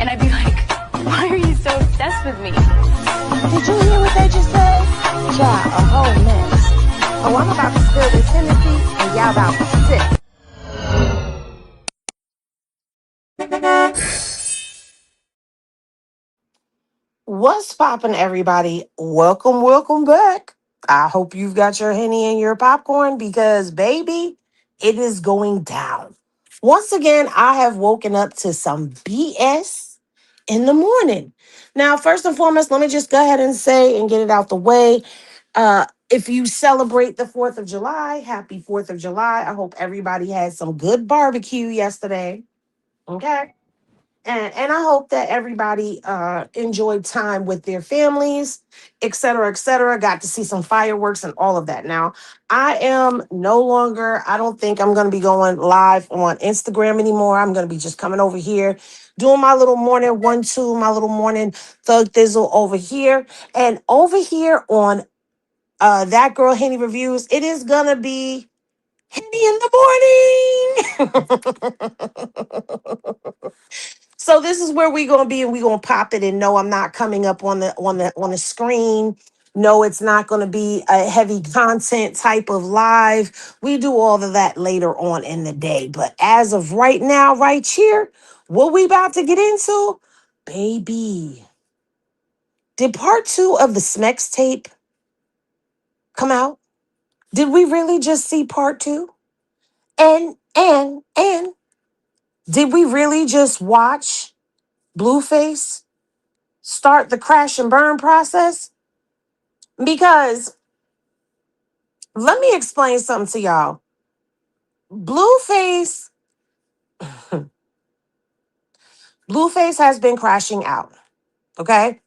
And I'd be like, why are you so obsessed with me? Did you hear what they just said? Child, a whole mess. Oh, I'm about to spill this Hennessy and y'all about to sip. What's poppin', everybody? Welcome back. I hope you've got your Henny and your popcorn because, baby, it is going down. Once again, I have woken up to some BS in the morning. Now, first and foremost, let me just go ahead and say and get it out the way. If you celebrate the 4th of July, happy 4th of July. I hope everybody had some good barbecue yesterday. Okay. And I hope that everybody enjoyed time with their families, et cetera, et cetera. Got to see some fireworks and all of that. Now, I am no longer, I don't think I'm going to be going live on Instagram anymore. I'm going to be just coming over here, doing my little morning 1-2, my little morning thug thizzle over here. And over here on That Girl Henny Reviews, it is going to be Henny in the morning. So this is where we're gonna be, and we're gonna pop it. And no, I'm not coming up on the screen. No, it's not gonna be a heavy content type of live. We do all of that later on in the day. But as of right now, right here, what we about to get into, baby. Did part 2 of the Smex tape come out? Did we really just see part 2? And did we really just watch Blueface start the crash and burn process? Because let me explain something to y'all. Blueface, Blueface has been crashing out. Okay.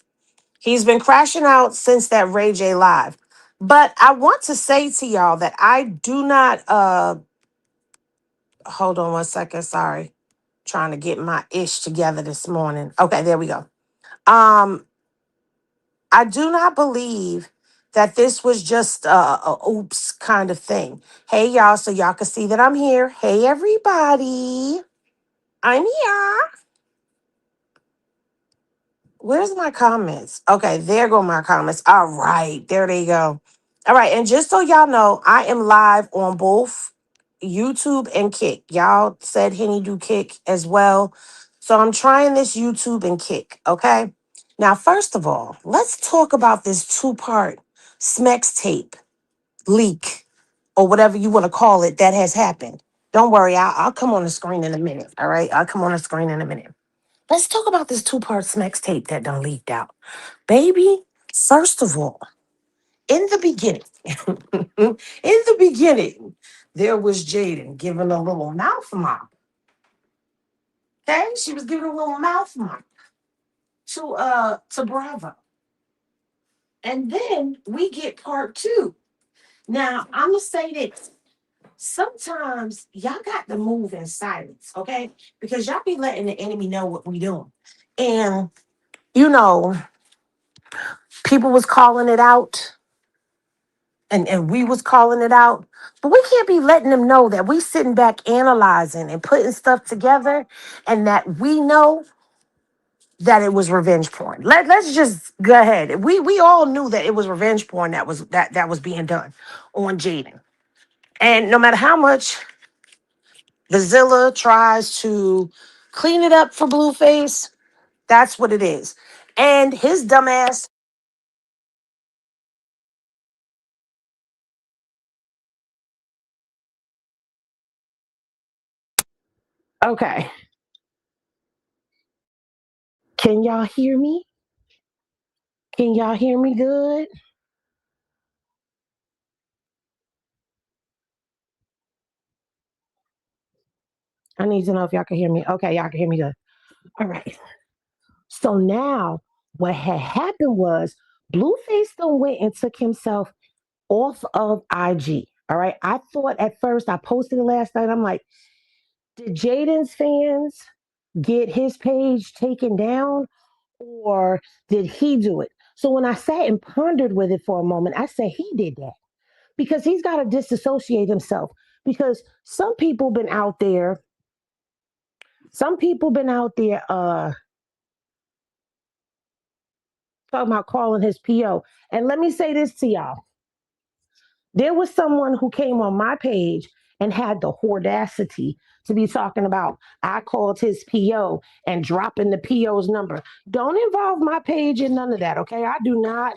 He's been crashing out since that Ray J live. But I want to say to y'all that I do not hold on one second. Sorry. Trying to get my ish together this morning. Okay, there we go. Um, I do not believe that this was just a oops kind of thing. Hey, y'all, so y'all can see that I'm here. Hey, everybody. I'm here. Where's my comments? Okay, there go my comments. All right, there they go. All right, and just so y'all know, I am live on both YouTube and Kick. Y'all said Henny do Kick as well. So I'm trying this YouTube and Kick, okay? Now, first of all, let's talk about this two-part Smex tape leak or whatever you want to call it that has happened. Don't worry, I'll come on the screen in a minute, all right? I'll come on the screen in a minute. Let's talk about this two-part Smex tape that done leaked out. Baby, first of all, in the beginning, there was Jaden giving a little mouth mop. Okay? She was giving a little mouth mop to Bravo. And then we get part 2. Now, I'm gonna say this. Sometimes y'all got to move in silence, okay? Because y'all be letting the enemy know what we doing. And you know, people was calling it out and we was calling it out. But we can't be letting them know that we sitting back analyzing and putting stuff together and that we know that it was revenge porn. Let's just go ahead. We all knew that it was revenge porn that was being done on Jaden. And no matter how much the Zilla tries to clean it up for Blueface, that's what it is. And his dumbass. Okay. Can y'all hear me? Can y'all hear me good? I need to know if y'all can hear me. Okay, y'all can hear me good. All right. So now what had happened was Blueface done went and took himself off of IG. All right. I thought at first, I posted it last night. I'm like, did Jaden's fans get his page taken down or did he do it? So when I sat and pondered with it for a moment, I said he did that because he's got to disassociate himself because some people been out there talking about calling his PO. And let me say this to y'all. There was someone who came on my page and had the audacity to be talking about I called his PO and dropping the PO's number. Don't involve my page in none of that, okay? I do not.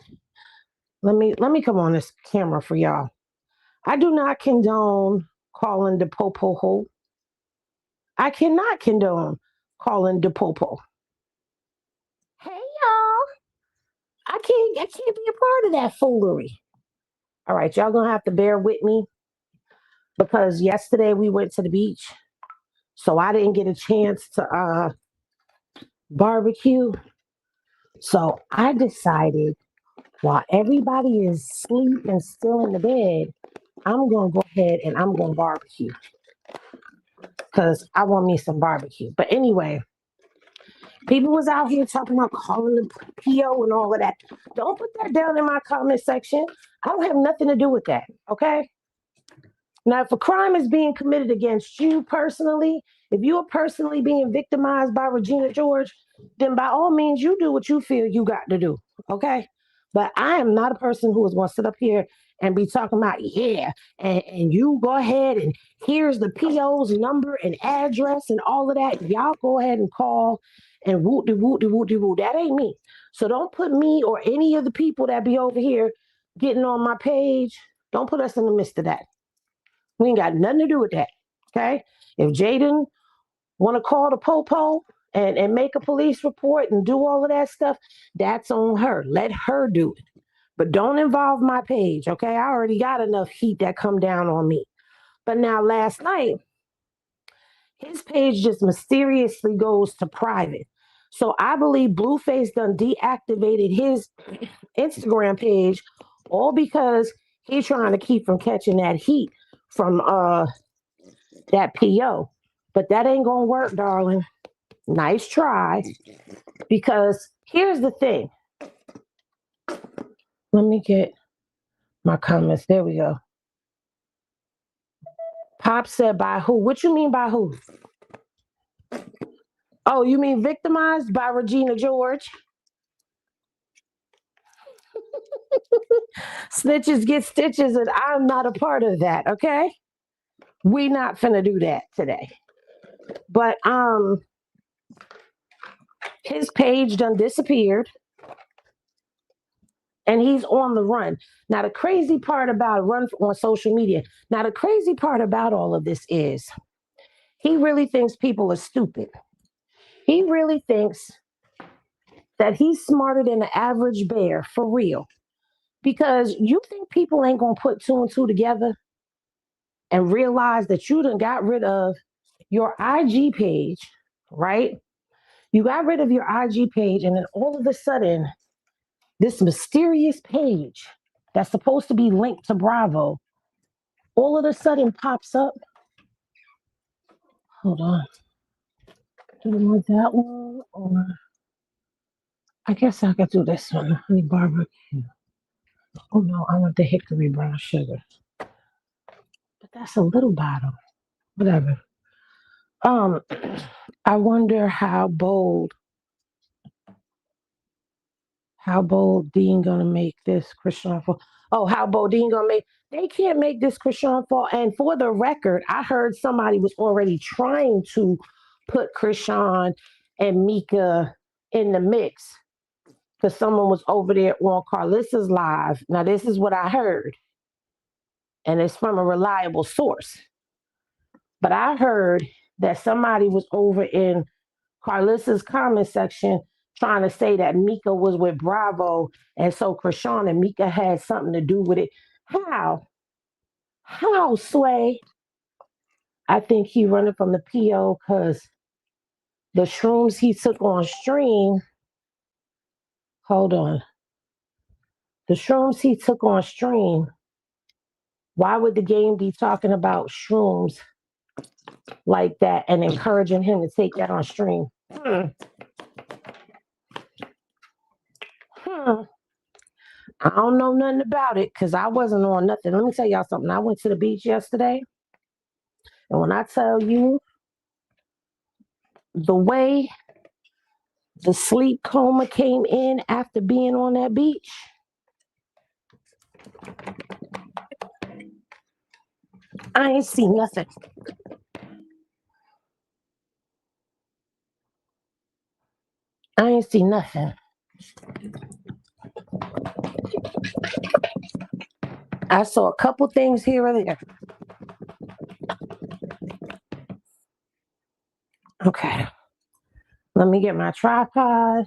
Let me come on this camera for y'all. I do not condone calling the popo ho. I cannot condone calling the popo. Hey y'all, I can't be a part of that foolery. All right, y'all gonna have to bear with me because yesterday we went to the beach, so I didn't get a chance to barbecue. So I decided while everybody is asleep and still in the bed, I'm gonna go ahead and I'm gonna barbecue because I want me some barbecue. But anyway, people was out here talking about calling the PO and all of that. Don't put that down in my comment section. I don't have nothing to do with that. Okay. Now, if a crime is being committed against you personally, if you are personally being victimized by Regina George, then by all means, you do what you feel you got to do. Okay. But I am not a person who is going to sit up here and be talking about, yeah, and you go ahead and here's the PO's number and address and all of that. Y'all go ahead and call and whoop de whoop de whoop de whoop. That ain't me. So don't put me or any of the people that be over here getting on my page, don't put us in the midst of that. We ain't got nothing to do with that. Okay. If Jaden want to call the popo and make a police report and do all of that stuff, that's on her. Let her do it. But don't involve my page. Okay. I already got enough heat that come down on me. But now last night, his page just mysteriously goes to private. So I believe Blueface done deactivated his Instagram page all because he's trying to keep from catching that heat from that PO. But that ain't gonna work, darling. Nice try. Because here's the thing. Let me get my comments. There we go. Pop said by who? What you mean by who? Oh, you mean victimized by Regina George? Snitches get stitches, and I'm not a part of that, okay? We not finna do that today. But his page done disappeared. And he's on the run. Now, the crazy part about run on social media, now, the crazy part about all of this is he really thinks people are stupid. He really thinks that he's smarter than the average bear, for real. Because you think people ain't going to put two and two together and realize that you done got rid of your IG page, right? You got rid of your IG page, and then all of a sudden, this mysterious page that's supposed to be linked to Bravo all of a sudden pops up. Hold on. Do we want that one? Or I guess I could do this one. Honey barbecue. Oh no, I want the hickory brown sugar. But that's a little bottle. Whatever. I wonder how bold Dean gonna make this Christian fall. Oh, how bold Dean gonna make. They can't make this Christian fall. And for the record, I heard somebody was already trying to put Krishan and Mika in the mix because someone was over there on Karlissa's live. Now, this is what I heard, and it's from a reliable source. But I heard that somebody was over in Karlissa's comment section trying to say that Mika was with Bravo, and so Krishan and Mika had something to do with it. How? How, Sway? I think he running from the PO because the shrooms he took on stream. Hold on. The shrooms he took on stream. Why would the game be talking about shrooms like that and encouraging him to take that on stream? I don't know nothing about it because I wasn't on nothing. Let me tell y'all something. I went to the beach yesterday. And when I tell you the way The sleep coma came in after being on that beach. I ain't see nothing. I ain't see nothing. I saw a couple things here or there. Okay. Let me get my tripod.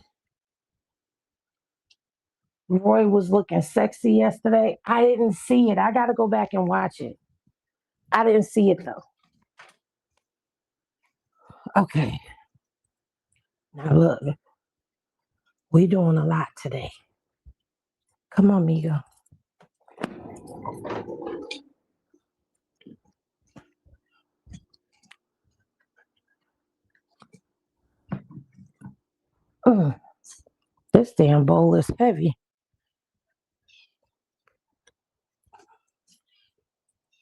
Roy was looking sexy yesterday. I didn't see it. I got to go back and watch it. I didn't see it though. Okay. Now look, we doing a lot today. Come on, Migo. This damn bowl is heavy.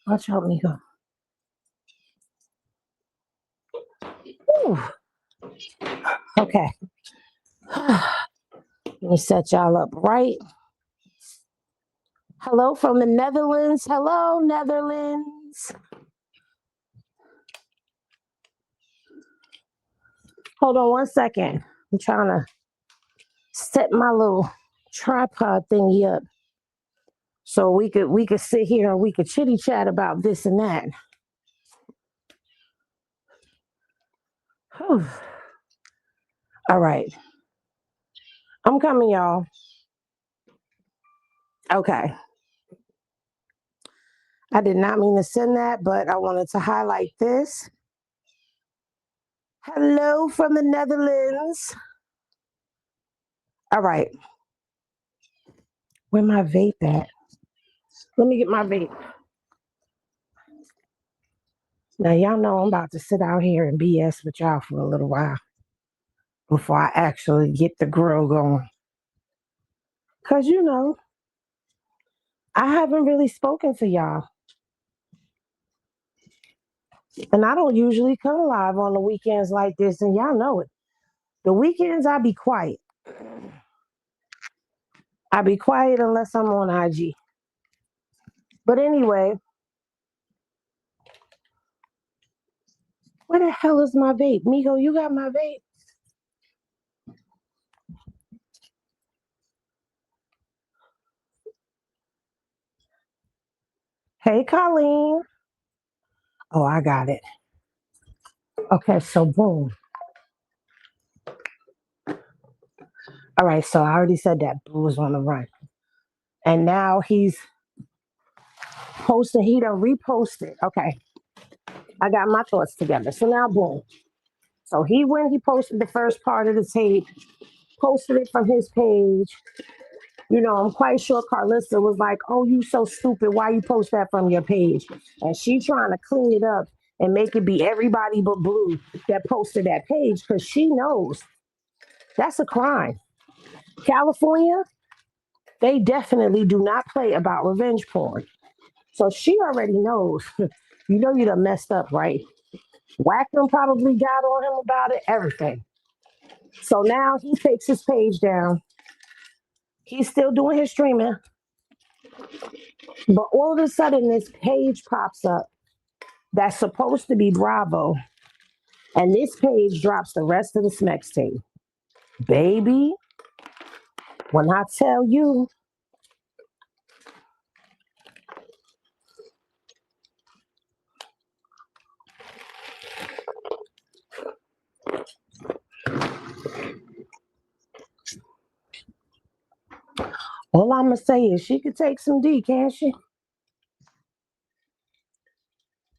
Watch out, Migo. Ooh. Okay. Let me set y'all up right. Hello from the Netherlands. Hello, Netherlands. Hold on 1 second. I'm trying to set my little tripod thingy up so we could sit here and we could chitty chat about this and that. Whew. All right. I'm coming, y'all. Okay. I did not mean to send that, but I wanted to highlight this. Hello from the Netherlands. All right. Where my vape at? Let me get my vape. Now, y'all know I'm about to sit out here and BS with y'all for a little while before I actually get the grill going. Because, I haven't really spoken to y'all. And I don't usually come live on the weekends like this, and y'all know it. The weekends, I be quiet. I be quiet unless I'm on IG. But anyway, where the hell is my vape? Migo, you got my vape? Hey, Colleen. Oh, I got it. Okay, so boom. All right, so I already said that Blue was on the run. And now he's posted, he done reposted. Okay, I got my thoughts together. So now, boom. So he posted the first part of the tape, posted it from his page. I'm quite sure Karlissa was like, oh, you so stupid. Why you post that from your page? And she trying to clean it up and make it be everybody but Blue that posted that page because she knows that's a crime. California, they definitely do not play about revenge porn. So she already knows. You done messed up, right? Whackman probably got on him about it, everything. So now he takes his page down. He's still doing his streaming. But all of a sudden, this page pops up that's supposed to be Bravo. And this page drops the rest of the Smex tape. Baby, when I tell you, all I'm going to say is she could take some D, can't she?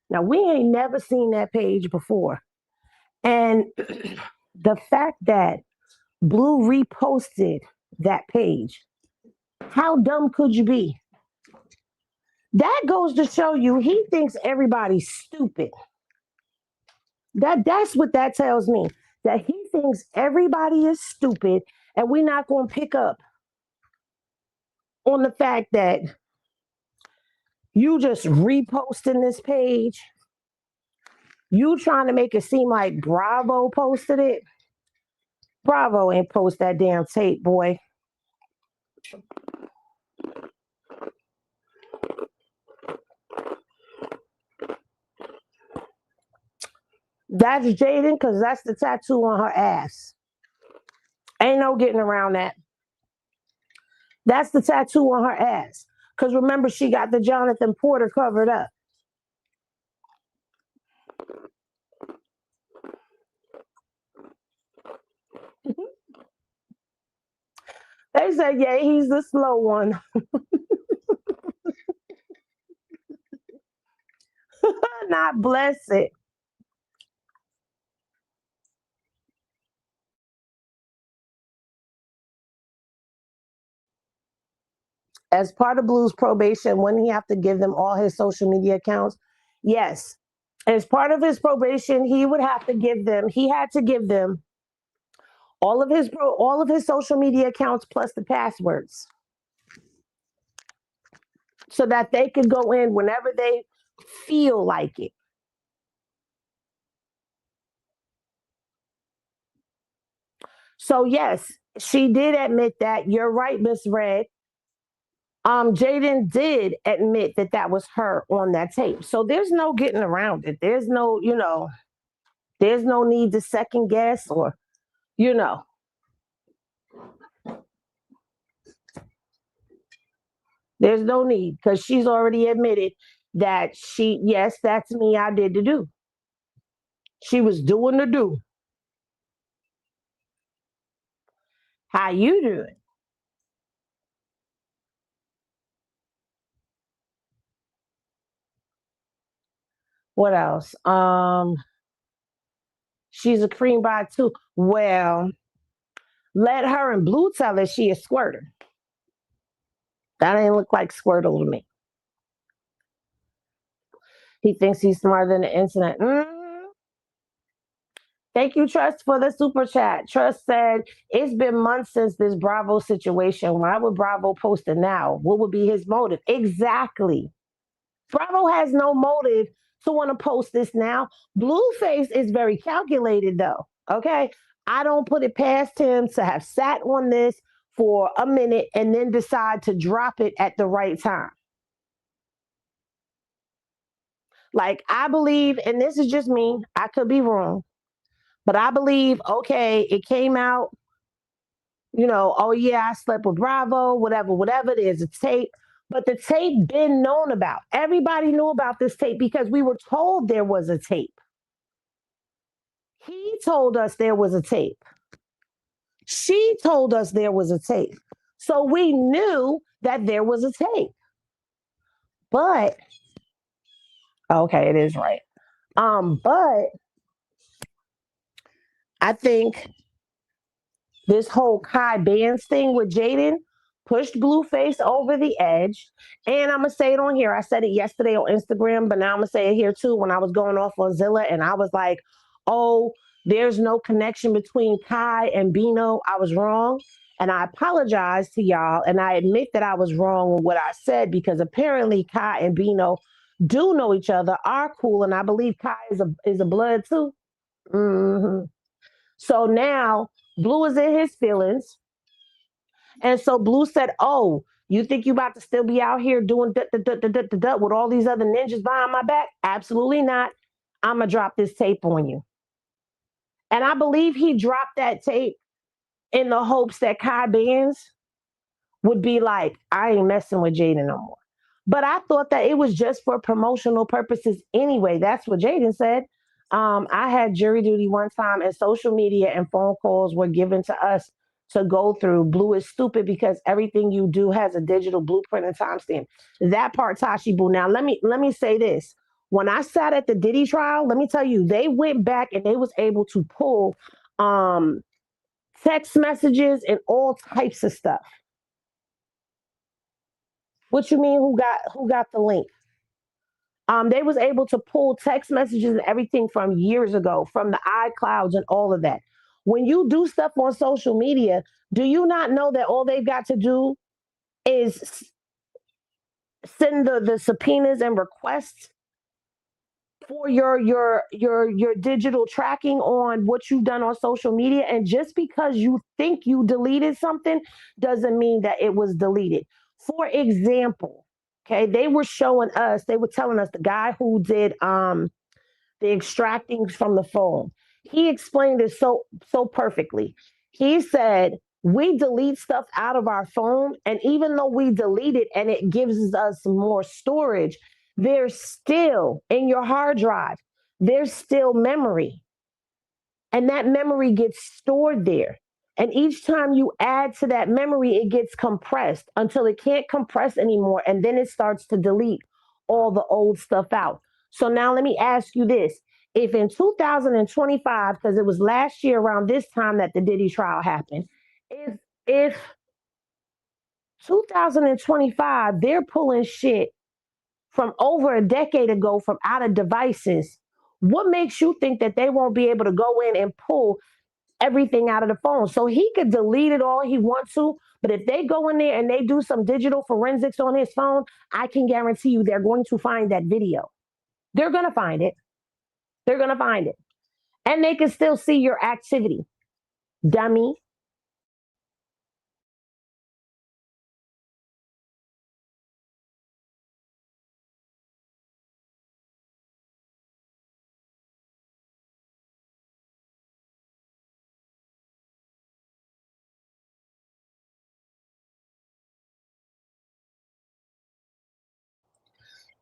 Now, we ain't never seen that page before. And the fact that Blue reposted that page, how dumb could you be? That goes to show you he thinks everybody's stupid. That's what that tells me. That he thinks everybody is stupid and we're not going to pick up on the fact that you just reposting this page. You trying to make it seem like Bravo posted it. Bravo ain't post that damn tape, boy. That's Jaden because that's the tattoo on her ass. Ain't no getting around that. That's the tattoo on her ass. Because remember, she got the Jonathan Porter covered up. They said, yeah, he's the slow one. Not bless it. As part of Blue's probation, wouldn't he have to give them all his social media accounts? Yes. As part of his probation, he would have to give them, he had to give them all of his social media accounts plus the passwords. So that they could go in whenever they feel like it. So yes, she did admit that. You're right, Miss Red. Jayden did admit that that was her on that tape. So there's no getting around it. There's no, there's no need to second guess or, you know. There's no need because she's already admitted that yes, that's me. I did the do. She was doing the do. How you doing? What else? She's a cream by too. Well, let her and Blue tell her she a squirter. That ain't look like Squirtle to me. He thinks he's smarter than the internet. Thank you, Trust, for the super chat. Trust said, it's been months since this Bravo situation. Why would Bravo post it now? What would be his motive? Exactly. Bravo has no motive to want to post this now. Blueface is very calculated, though. Okay. I don't put it past him to have sat on this for a minute and then decide to drop it at the right time. Like, I believe, and this is just me, I could be wrong, but I believe, okay, it came out, oh yeah, I slept with Bravo, whatever, there's a tape. But the tape been known about. Everybody knew about this tape because we were told there was a tape. He told us there was a tape. She told us there was a tape. So we knew that there was a tape. But, okay, it is right. But I think this whole Kai Bands thing with Jayden pushed Blueface over the edge. And I'm going to say it on here. I said it yesterday on Instagram, but now I'm going to say it here too when I was going off on Zilla and I was like, oh, there's no connection between Kai and Bino. I was wrong. And I apologize to y'all. And I admit that I was wrong with what I said because apparently Kai and Bino do know each other, are cool. And I believe Kai is a blood too. Mm-hmm. So now Blue is in his feelings. And so Blue said, oh, you think you about to still be out here doing with all these other ninjas behind my back? Absolutely not. I'm going to drop this tape on you. And I believe he dropped that tape in the hopes that Kai Bands would be like, I ain't messing with Jayden no more. But I thought that it was just for promotional purposes anyway. That's what Jayden said. I had jury duty one time, and social media and phone calls were given to us to go through. Blue is stupid because everything you do has a digital blueprint and timestamp. That part, Tashi Boo. Now let me say this. When I sat at the Diddy trial, let me tell you, they went back and they was able to pull text messages and all types of stuff. What you mean? Who got the link? They was able to pull text messages and everything from years ago, from the iClouds and all of that. When you do stuff on social media, do you not know that all they've got to do is send the subpoenas and requests for your digital tracking on what you've done on social media. And just because you think you deleted something doesn't mean that it was deleted. For example, okay, they were telling us the guy who did the extracting from the phone. He explained it so perfectly. He said, we delete stuff out of our phone, and even though we delete it and it gives us more storage, there's still in your hard drive, there's still memory. And that memory gets stored there. And each time you add to that memory, it gets compressed until it can't compress anymore. And then it starts to delete all the old stuff out. So now let me ask you this. If in 2025, because it was last year around this time that the Diddy trial happened, if 2025 they're pulling shit from over a decade ago from out of devices, what makes you think that they won't be able to go in and pull everything out of the phone? So he could delete it all he wants to, but if they go in there and they do some digital forensics on his phone, I can guarantee you they're going to find that video. They're going to find it. They're going to find it. And they can still see your activity. Dummy.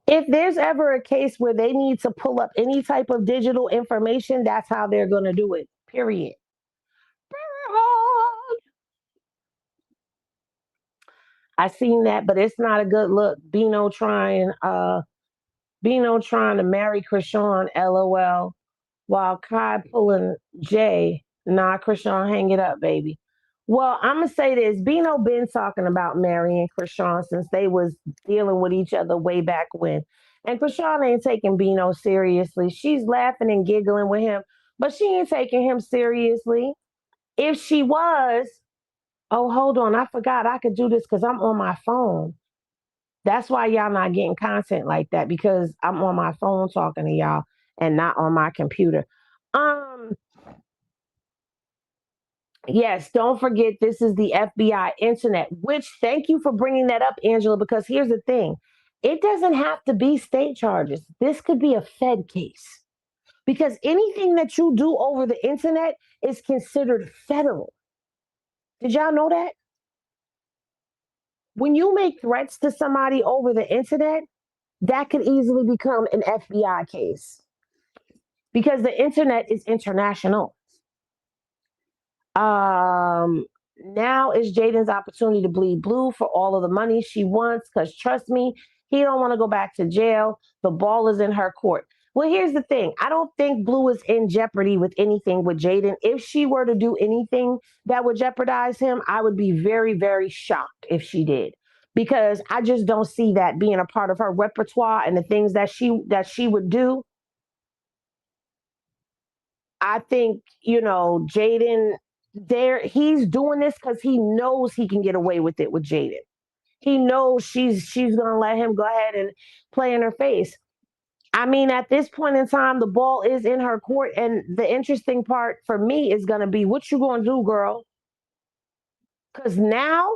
If there's ever a case where they need to pull up any type of digital information, that's how they're going to do it. Period. I seen that, but it's not a good look. Bino trying to marry Krishan, LOL, while Kai pulling Jay. Nah, Krishan, hang it up, baby. Well, I'm gonna say this. Bino been talking about marrying Krishan since they was dealing with each other way back when. And Krishan ain't taking Bino seriously. She's laughing and giggling with him, but she ain't taking him seriously. If she was, oh, hold on, I forgot I could do this because I'm on my phone. That's why y'all not getting content like that, because I'm on my phone talking to y'all and not on my computer. Um, yes, don't forget this is the FBI internet, which thank you for bringing that up, Angela, because here's the thing. It doesn't have to be state charges. This could be a Fed case because anything that you do over the internet is considered federal. Did y'all know that? When you make threats to somebody over the internet, that could easily become an FBI case because the internet is international. Um, Now is Jaidyns' opportunity to bleed blue for all of the money she wants. Because trust me, he don't want to go back to jail. The ball is in her court. Well, here's the thing. I don't think Blue is in jeopardy with anything with Jaidyn. If she were to do anything that would jeopardize him, I would be very, very shocked if she did. Because I just don't see that being a part of her repertoire and the things that she would do. I think, Jaden there he's doing this because he knows he can get away with it with Jaden. He knows she's gonna let him go ahead and play in her face. I mean, at this point in time, the ball is in her court, and the interesting part for me is gonna be what you gonna do, girl. Cause now,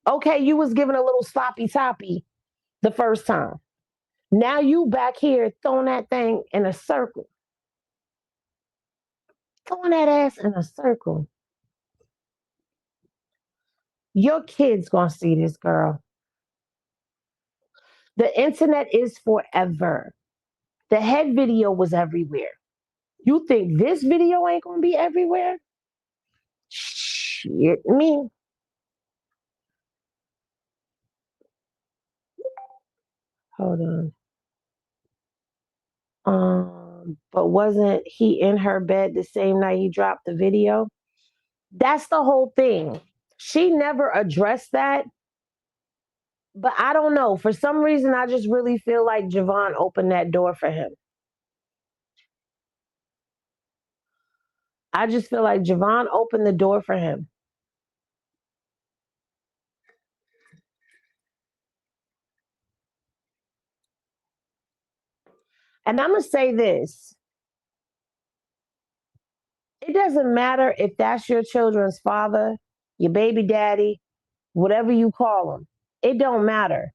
okay, you was given a little sloppy toppy the first time. Now you back here throwing that thing in a circle, throwing that ass in a circle. Your kid's gonna see this, girl. The internet is forever. The head video was everywhere. You think this video ain't gonna be everywhere? Shit, me. Hold on. But wasn't he in her bed the same night he dropped the video? That's the whole thing. She never addressed that, but I don't know. For some reason, I just really feel like Javon opened that door for him. I just feel like Javon opened the door for him. And I'm going to say this, it doesn't matter if that's your children's father, your baby daddy, whatever you call them. It don't matter.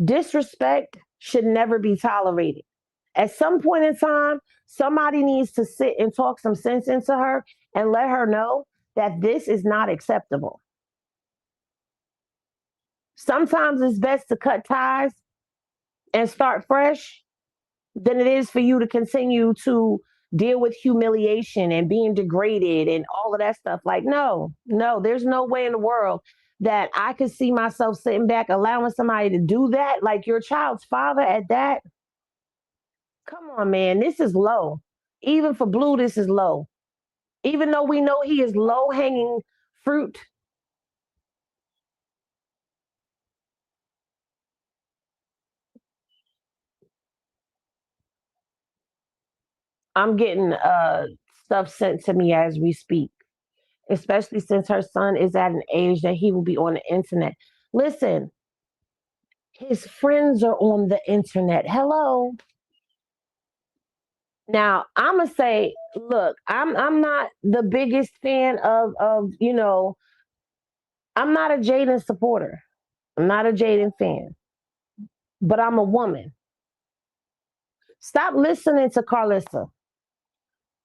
Disrespect should never be tolerated. At some point in time, somebody needs to sit and talk some sense into her and let her know that this is not acceptable. Sometimes it's best to cut ties and start fresh than it is for you to continue to deal with humiliation and being degraded and all of that stuff. Like, no, no, there's no way in the world that I could see myself sitting back allowing somebody to do that. Like your child's father at that. Come on, man. This is low. Even for Blue, this is low. Even though we know he is low hanging fruit. I'm getting stuff sent to me as we speak, especially since her son is at an age that he will be on the internet. Listen, his friends are on the internet. Hello. Now I'm gonna say, look, I'm not the biggest fan of. I'm not a Jaden supporter. I'm not a Jaden fan, but I'm a woman. Stop listening to Karlissa.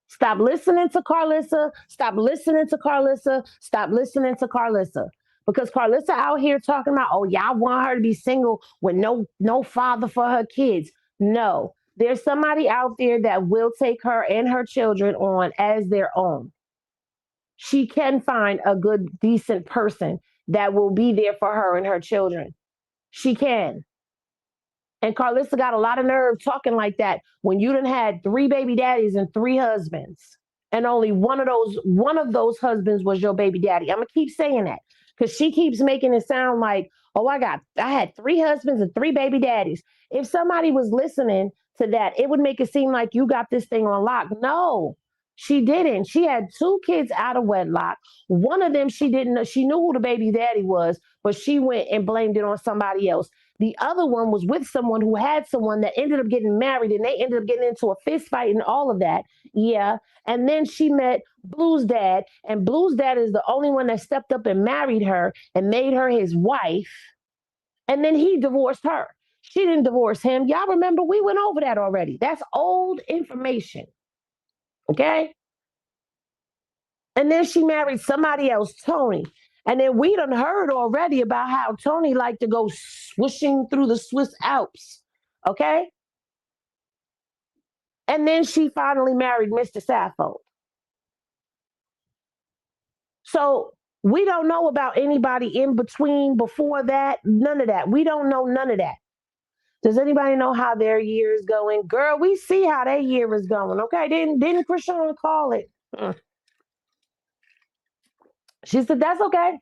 Stop listening to Karlissa. Stop listening to Karlissa. Stop listening to Karlissa. Because Karlissa out here talking about, oh, y'all want her to be single with no father for her kids. No. There's somebody out there that will take her and her children on as their own. She can find a good, decent person that will be there for her and her children. She can. And Karlissa got a lot of nerve talking like that when you done had three baby daddies and three husbands. And only one of those husbands was your baby daddy. I'm gonna keep saying that because she keeps making it sound like, oh, I had three husbands and three baby daddies. If somebody was listening to that, it would make it seem like you got this thing on lock. No, she didn't. She had two kids out of wedlock. One of them she didn't know. She knew who the baby daddy was, but she went and blamed it on somebody else. The other one was with someone who had someone that ended up getting married and they ended up getting into a fist fight and all of that. Yeah. And then she met Blue's dad, and Blue's dad is the only one that stepped up and married her and made her his wife. And then he divorced her. She didn't divorce him. Y'all remember we went over that already. That's old information. Okay. And then she married somebody else, Tony. And then we done heard already about how Tony liked to go swishing through the Swiss Alps. Okay. And then she finally married Mr. Sappho. So we don't know about anybody in between before that. None of that. We don't know none of that. Does anybody know how their year is going? Girl, we see how their year is going. Okay. Didn't Krishan call it? She said, that's okay.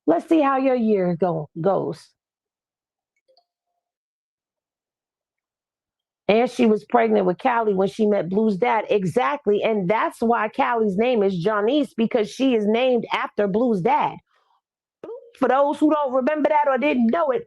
Let's see how your year goes. And she was pregnant with Callie when she met Blue's dad. Exactly. And that's why Callie's name is Jaidyns, because she is named after Blue's dad. For those who don't remember that or didn't know it,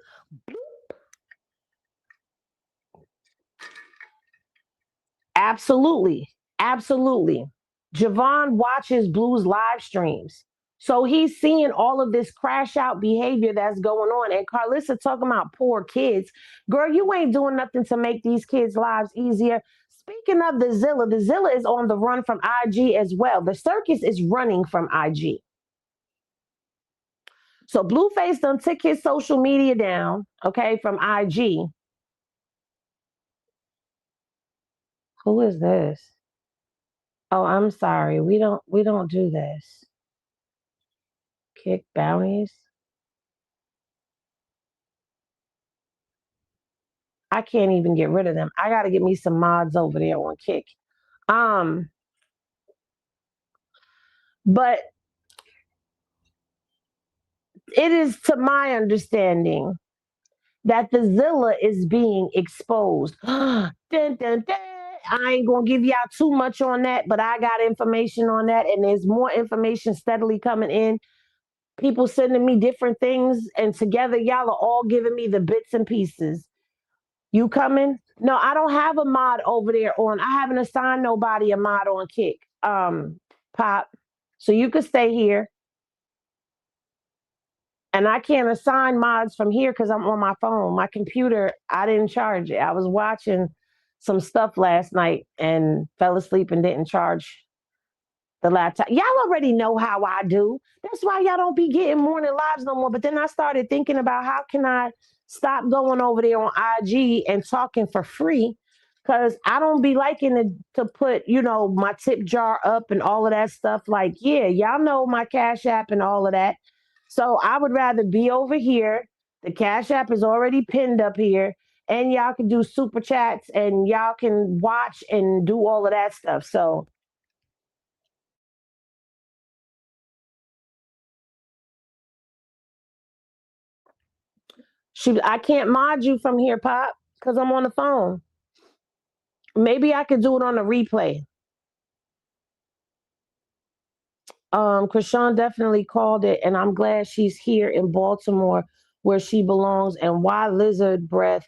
absolutely. Absolutely. Javon watches Blue's live streams. So he's seeing all of this crash out behavior that's going on. And Karlissa talking about poor kids. Girl, you ain't doing nothing to make these kids' lives easier. Speaking of the Zilla is on the run from IG as well. The circus is running from IG. So Blueface done took his social media down, okay, from IG. Who is this? Oh, I'm sorry. We don't do this. Kick bounties. I can't even get rid of them. I gotta get me some mods over there on Kick. Um, but it is to my understanding that the Zilla is being exposed. Dun, dun, dun. I ain't gonna give y'all too much on that, but I got information on that, and there's more information steadily coming in. People sending me different things, and together y'all are all giving me the bits and pieces. You coming? No, I don't have a mod over there on. I haven't assigned nobody a mod on Kick. Pop. So you could stay here. And I can't assign mods from here because I'm on my phone. My computer, I didn't charge it. I was watching some stuff last night and fell asleep and didn't charge the laptop. Y'all already know how I do. That's why y'all don't be getting morning lives no more. But then I started thinking about how can I stop going over there on IG and talking for free? Because I don't be liking to put, my tip jar up and all of that stuff. Like, yeah, y'all know my Cash App and all of that. So I would rather be over here. The Cash App is already pinned up here. And y'all can do super chats and y'all can watch and do all of that stuff. So I can't mod you from here, Pop, because I'm on the phone. Maybe I could do it on a replay. Krishan definitely called it, and I'm glad she's here in Baltimore where she belongs. And why Lizard Breath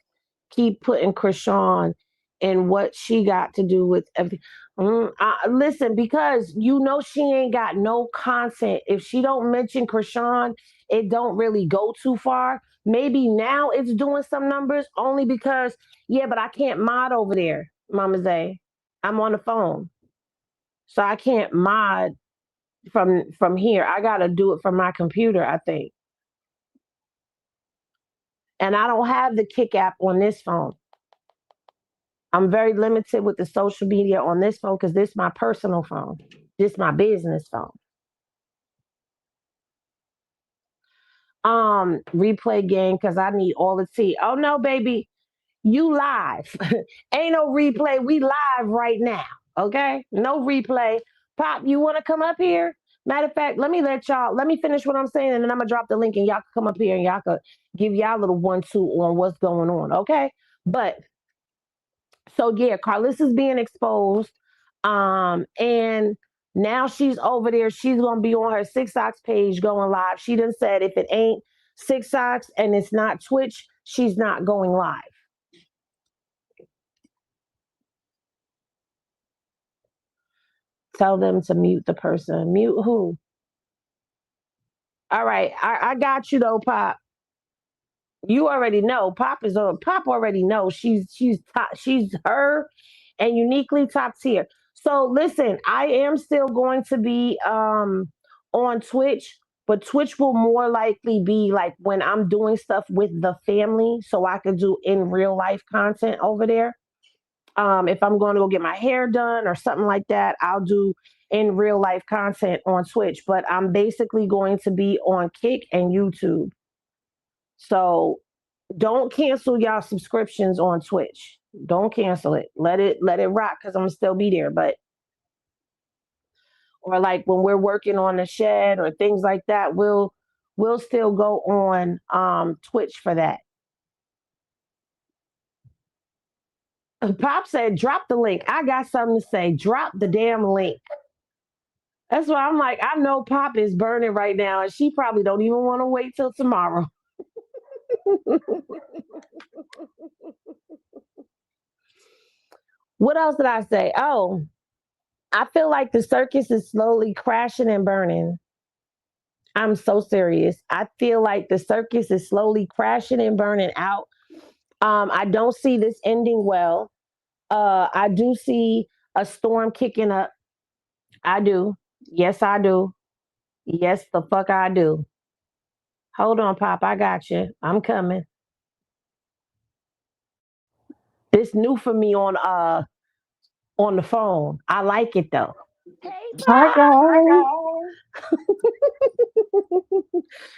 keep putting Krishan and what she got to do with everything. Listen, because she ain't got no content. If she don't mention Krishan, it don't really go too far. Maybe now it's doing some numbers only because yeah, but I can't mod over there, Mama Zay. I'm on the phone, so I can't mod from here. I gotta do it from my computer, I think. And I don't have the Kick app on this phone. I'm very limited with the social media on this phone because this is my personal phone. This is my business phone. Replay game because I need all the tea. Oh no, baby, you live. Ain't no replay. We live right now. Okay? No replay. Pop, you wanna come up here? Matter of fact, let me finish what I'm saying, and then I'm gonna drop the link and y'all can come up here and y'all could give y'all a little 1-2 on what's going on. Okay. But so yeah, Karlissa's being exposed. And now she's over there. She's gonna be on her Six Socks page going live. She done said if it ain't Six Socks and it's not Twitch, she's not going live. Tell them to mute the person. Mute who? All right, I got you though, Pop. You already know. Pop already knows she's top, she's her and uniquely top tier. So listen, I am still going to be on Twitch, but Twitch will more likely be like when I'm doing stuff with the family, so I could do in real life content over there. If I'm going to go get my hair done or something like that, I'll do in real life content on Twitch. But I'm basically going to be on Kick and YouTube. So don't cancel y'all subscriptions on Twitch. Don't cancel it. Let it rock because I'm gonna still be there. But or like when we're working on the shed or things like that, we'll still go on Twitch for that. Pop said, drop the link. I got something to say. Drop the damn link. That's why I'm like, I know Pop is burning right now, and she probably don't even want to wait till tomorrow. What else did I say? Oh, I feel like the circus is slowly crashing and burning. I'm so serious. I feel like the circus is slowly crashing and burning out. I don't see this ending well. I do see a storm kicking up. I do. Yes, I do. Yes, the fuck I do. Hold on, Pop. I got you. I'm coming. This new for me on the phone. I like it though. Hey, Hi guys. Pop.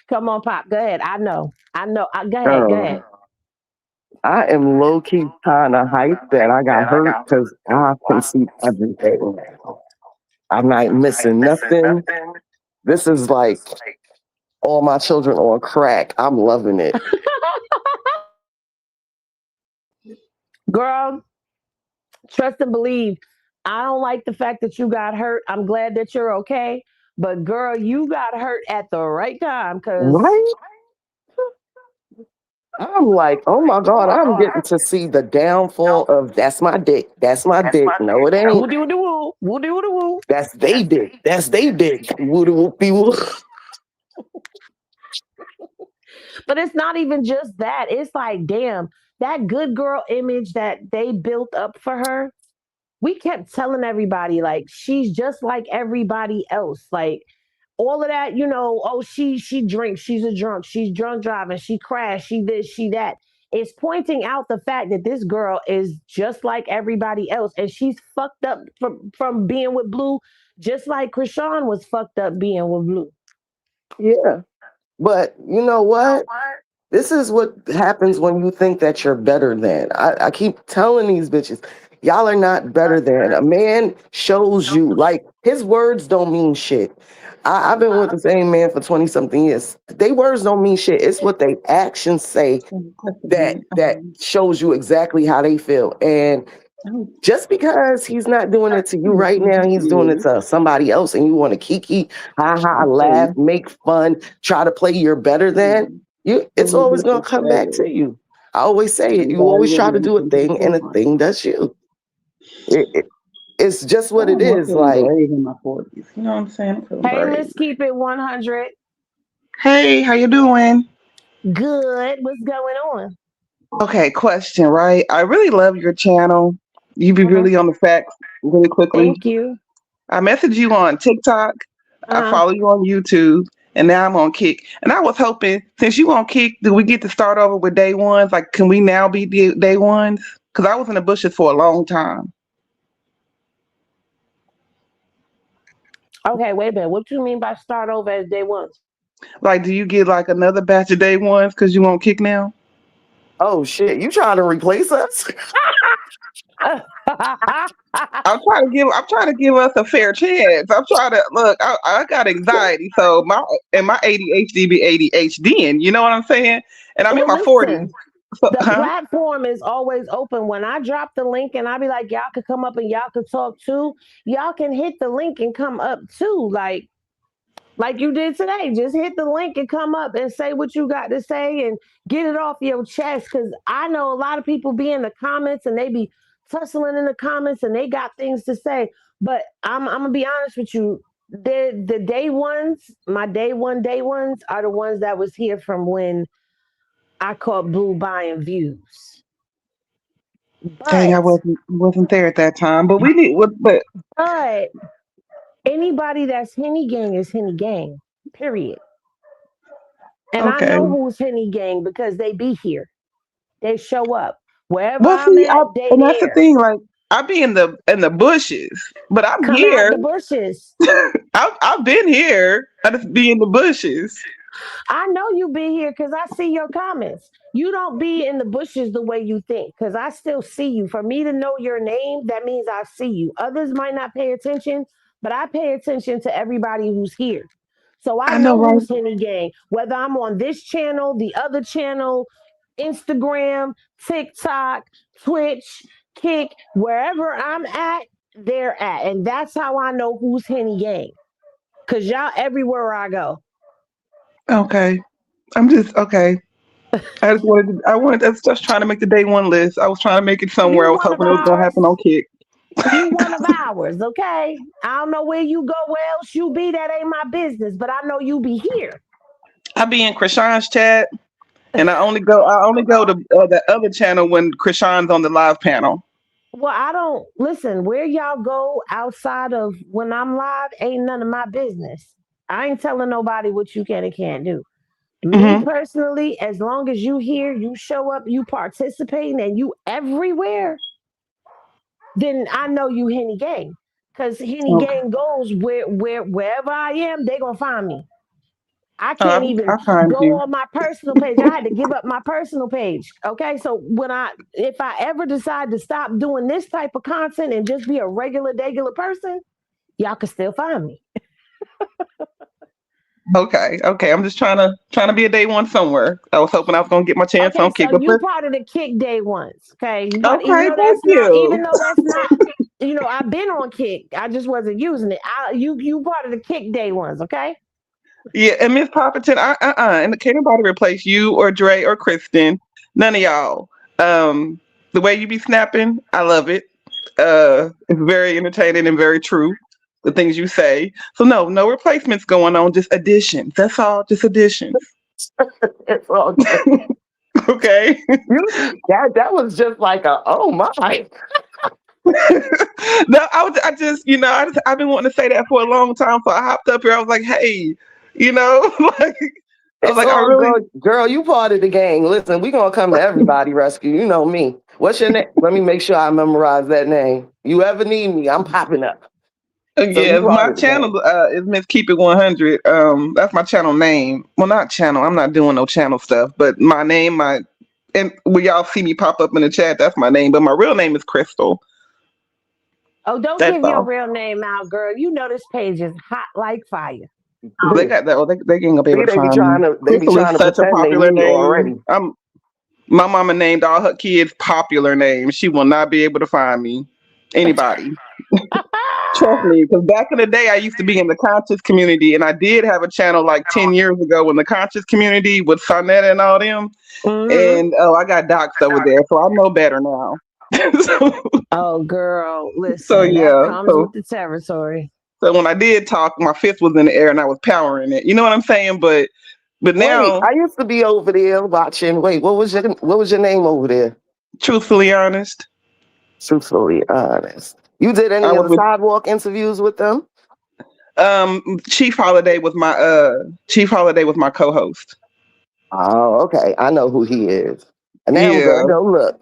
Come on, Pop. Go ahead. I know. I know. Go ahead. Go Um, ahead. I am low key kind of hyped that I got hurt because I can see everything. I'm not missing nothing. This is like all my children on crack. I'm loving it. Girl, trust and believe. I don't like the fact that you got hurt. I'm glad that you're okay. But girl, you got hurt at the right time because Right? I'm like, oh my God, I'm getting to see the downfall of that's my dick. That's my dick. No, it ain't. Woo doo doo woo. Woo doo doo woo. That's they dick. That's they dick. Woody whoopie woo. But it's not even just that. It's like, damn, that good girl image that they built up for her. We kept telling everybody like she's just like everybody else. Like all of that, oh, she drinks, she's a drunk, she's drunk driving, she crashed, she this, she that. It's pointing out the fact that this girl is just like everybody else, and she's fucked up from being with Blue, just like Krishan was fucked up being with Blue. Yeah. But you know what? This is what happens when you think that you're better than. I keep telling these bitches, y'all are not better than. A man shows you, like, his words don't mean shit. I've been with the same man for 20 something years. They words don't mean shit. It's what they actions say that shows you exactly how they feel. And just because he's not doing it to you right now, he's doing it to somebody else, and you want to kiki, ha ha, laugh, make fun, try to play you're better than you. It's always gonna come back to you. I always say it. You always try to do a thing, and a thing does you. It's just what it is. Like, in my 40s. You know what I'm saying? Hey, let's keep it 100. Hey, how you doing? Good. What's going on? Okay, question, right? I really love your channel. You be really on the facts really quickly. Thank you. I messaged you on TikTok. I follow you on YouTube, and now I'm on Kick. And I was hoping, since you on Kick, do we get to start over with day ones? Like, can we now be day ones? Because I was in the bushes for a long time. Okay, wait a minute. What do you mean by start over as day ones? Like, do you get like another batch of day ones because you on Kick now? oh shit, you trying to replace us? I'm trying to give us a fair chance. I'm trying to look. I got anxiety, so my ADHD be ADHD, and you know what I'm saying. And I'm in my 40s. So, the platform is always open. When I drop the link and I be like, y'all could come up and y'all could talk too. Y'all can hit the link and come up too, like you did today. Just hit the link and come up and say what you got to say and get it off your chest. Because I know a lot of people be in the comments and they be tussling in the comments and they got things to say. But I'm gonna be honest with you. The day ones, my day ones are the ones that was here from when I caught Blue buying views. dang, I wasn't there at that time. But we need but anybody that's Henny Gang is Henny Gang. Period. And okay. I know who's Henny Gang because they be here. They show up. Wherever Well, I'm see, at, they and that's the there. thing. Like, I be in the bushes, but I'm Come here. out the bushes. I've been here. I just be in the bushes. I know you be here because I see your comments. You don't be in the bushes the way you think because I still see you. For me to know your name, that means I see you. Others might not pay attention, but I pay attention to everybody who's here. So I know, know right? who's Henny Gang, whether I'm on this channel, the other channel, Instagram, TikTok, Twitch, Kick, wherever I'm at, they're at. And that's how I know who's Henny Gang. Because y'all everywhere I go. Okay. I'm just okay. I was just trying to make the day one list. I was trying to make it somewhere. You I was one of hoping it was gonna ours. happen on Kick. You one of ours, okay? I don't know where you go, where else you be. That ain't my business, but I know you be here. I be in Krishan's chat, and I only go to the other channel when Krishan's on the live panel. Well, I don't listen. Where y'all go outside of when I'm live ain't none of my business. I ain't telling nobody what you can and can't do. Me personally, as long as you here, you show up, you participating, and you everywhere, then I know you Henny Gang. Because Henny Gang goes wherever I am, they gonna find me. I can't even I find go you. on my personal page. I had to give up my personal page. Okay. So if I ever decide to stop doing this type of content and just be a regular person, y'all can still find me. Okay. I'm just trying to be a day one somewhere. I was hoping I was gonna get my chance Okay, on Kick. so But you part of the Kick Day ones. Okay. You part, okay, thank even you. though that's not, I've been on Kick. I just wasn't using it. You part of the Kick Day ones, okay? Yeah, and Miss Poppington, and can't nobody replace you or Dre or Kristen. None of y'all. The way you be snapping, I love it. It's very entertaining and very true. The things you say. So no replacements going on. Just additions. That's all. Just additions. It's all good. Okay. That was just like a oh my. No, I just, I've been wanting to say that for a long time. So I hopped up here. I was like, hey, like I was It's like, I all really. good. Girl, you part of the gang. Listen, we gonna come to everybody rescue. You know me. What's your name? Let me make sure I memorize that name. You ever need me, I'm popping up. So you Yeah, part my of the gang. channel is Miss Keep It 100. That's my channel name. Well, not channel. I'm not doing no channel stuff. But my name, and when y'all see me pop up in the chat, that's my name. But my real name is Crystal. Oh, don't That's give your all. real name out, girl. You know this page is hot like fire. They got that. Oh, they ain't gonna be able See, to find me. they be Crystal is trying to such a pretend they popular knew you name. already. My mama named all her kids popular names. She will not be able to find me. Anybody. Trust me, because back in the day, I used to be in the conscious community, and I did have a channel like 10 years ago in the conscious community with Sonetta and all them. Hmm. And I got doxxed over there, so I know better now. so, Oh, girl, so listen, that yeah, comes with so the territory. so when I did talk, my fist was in the air and I was powering it. You know what I'm saying? But Wait, now, I used to be over there watching. Wait, what was your name over there? truthfully honest, Truthfully honest. You did I any of was the with sidewalk interviews with them? Chief Holiday was my co-host. Oh, okay. I know who he is. And now I'm Yeah, gonna go look.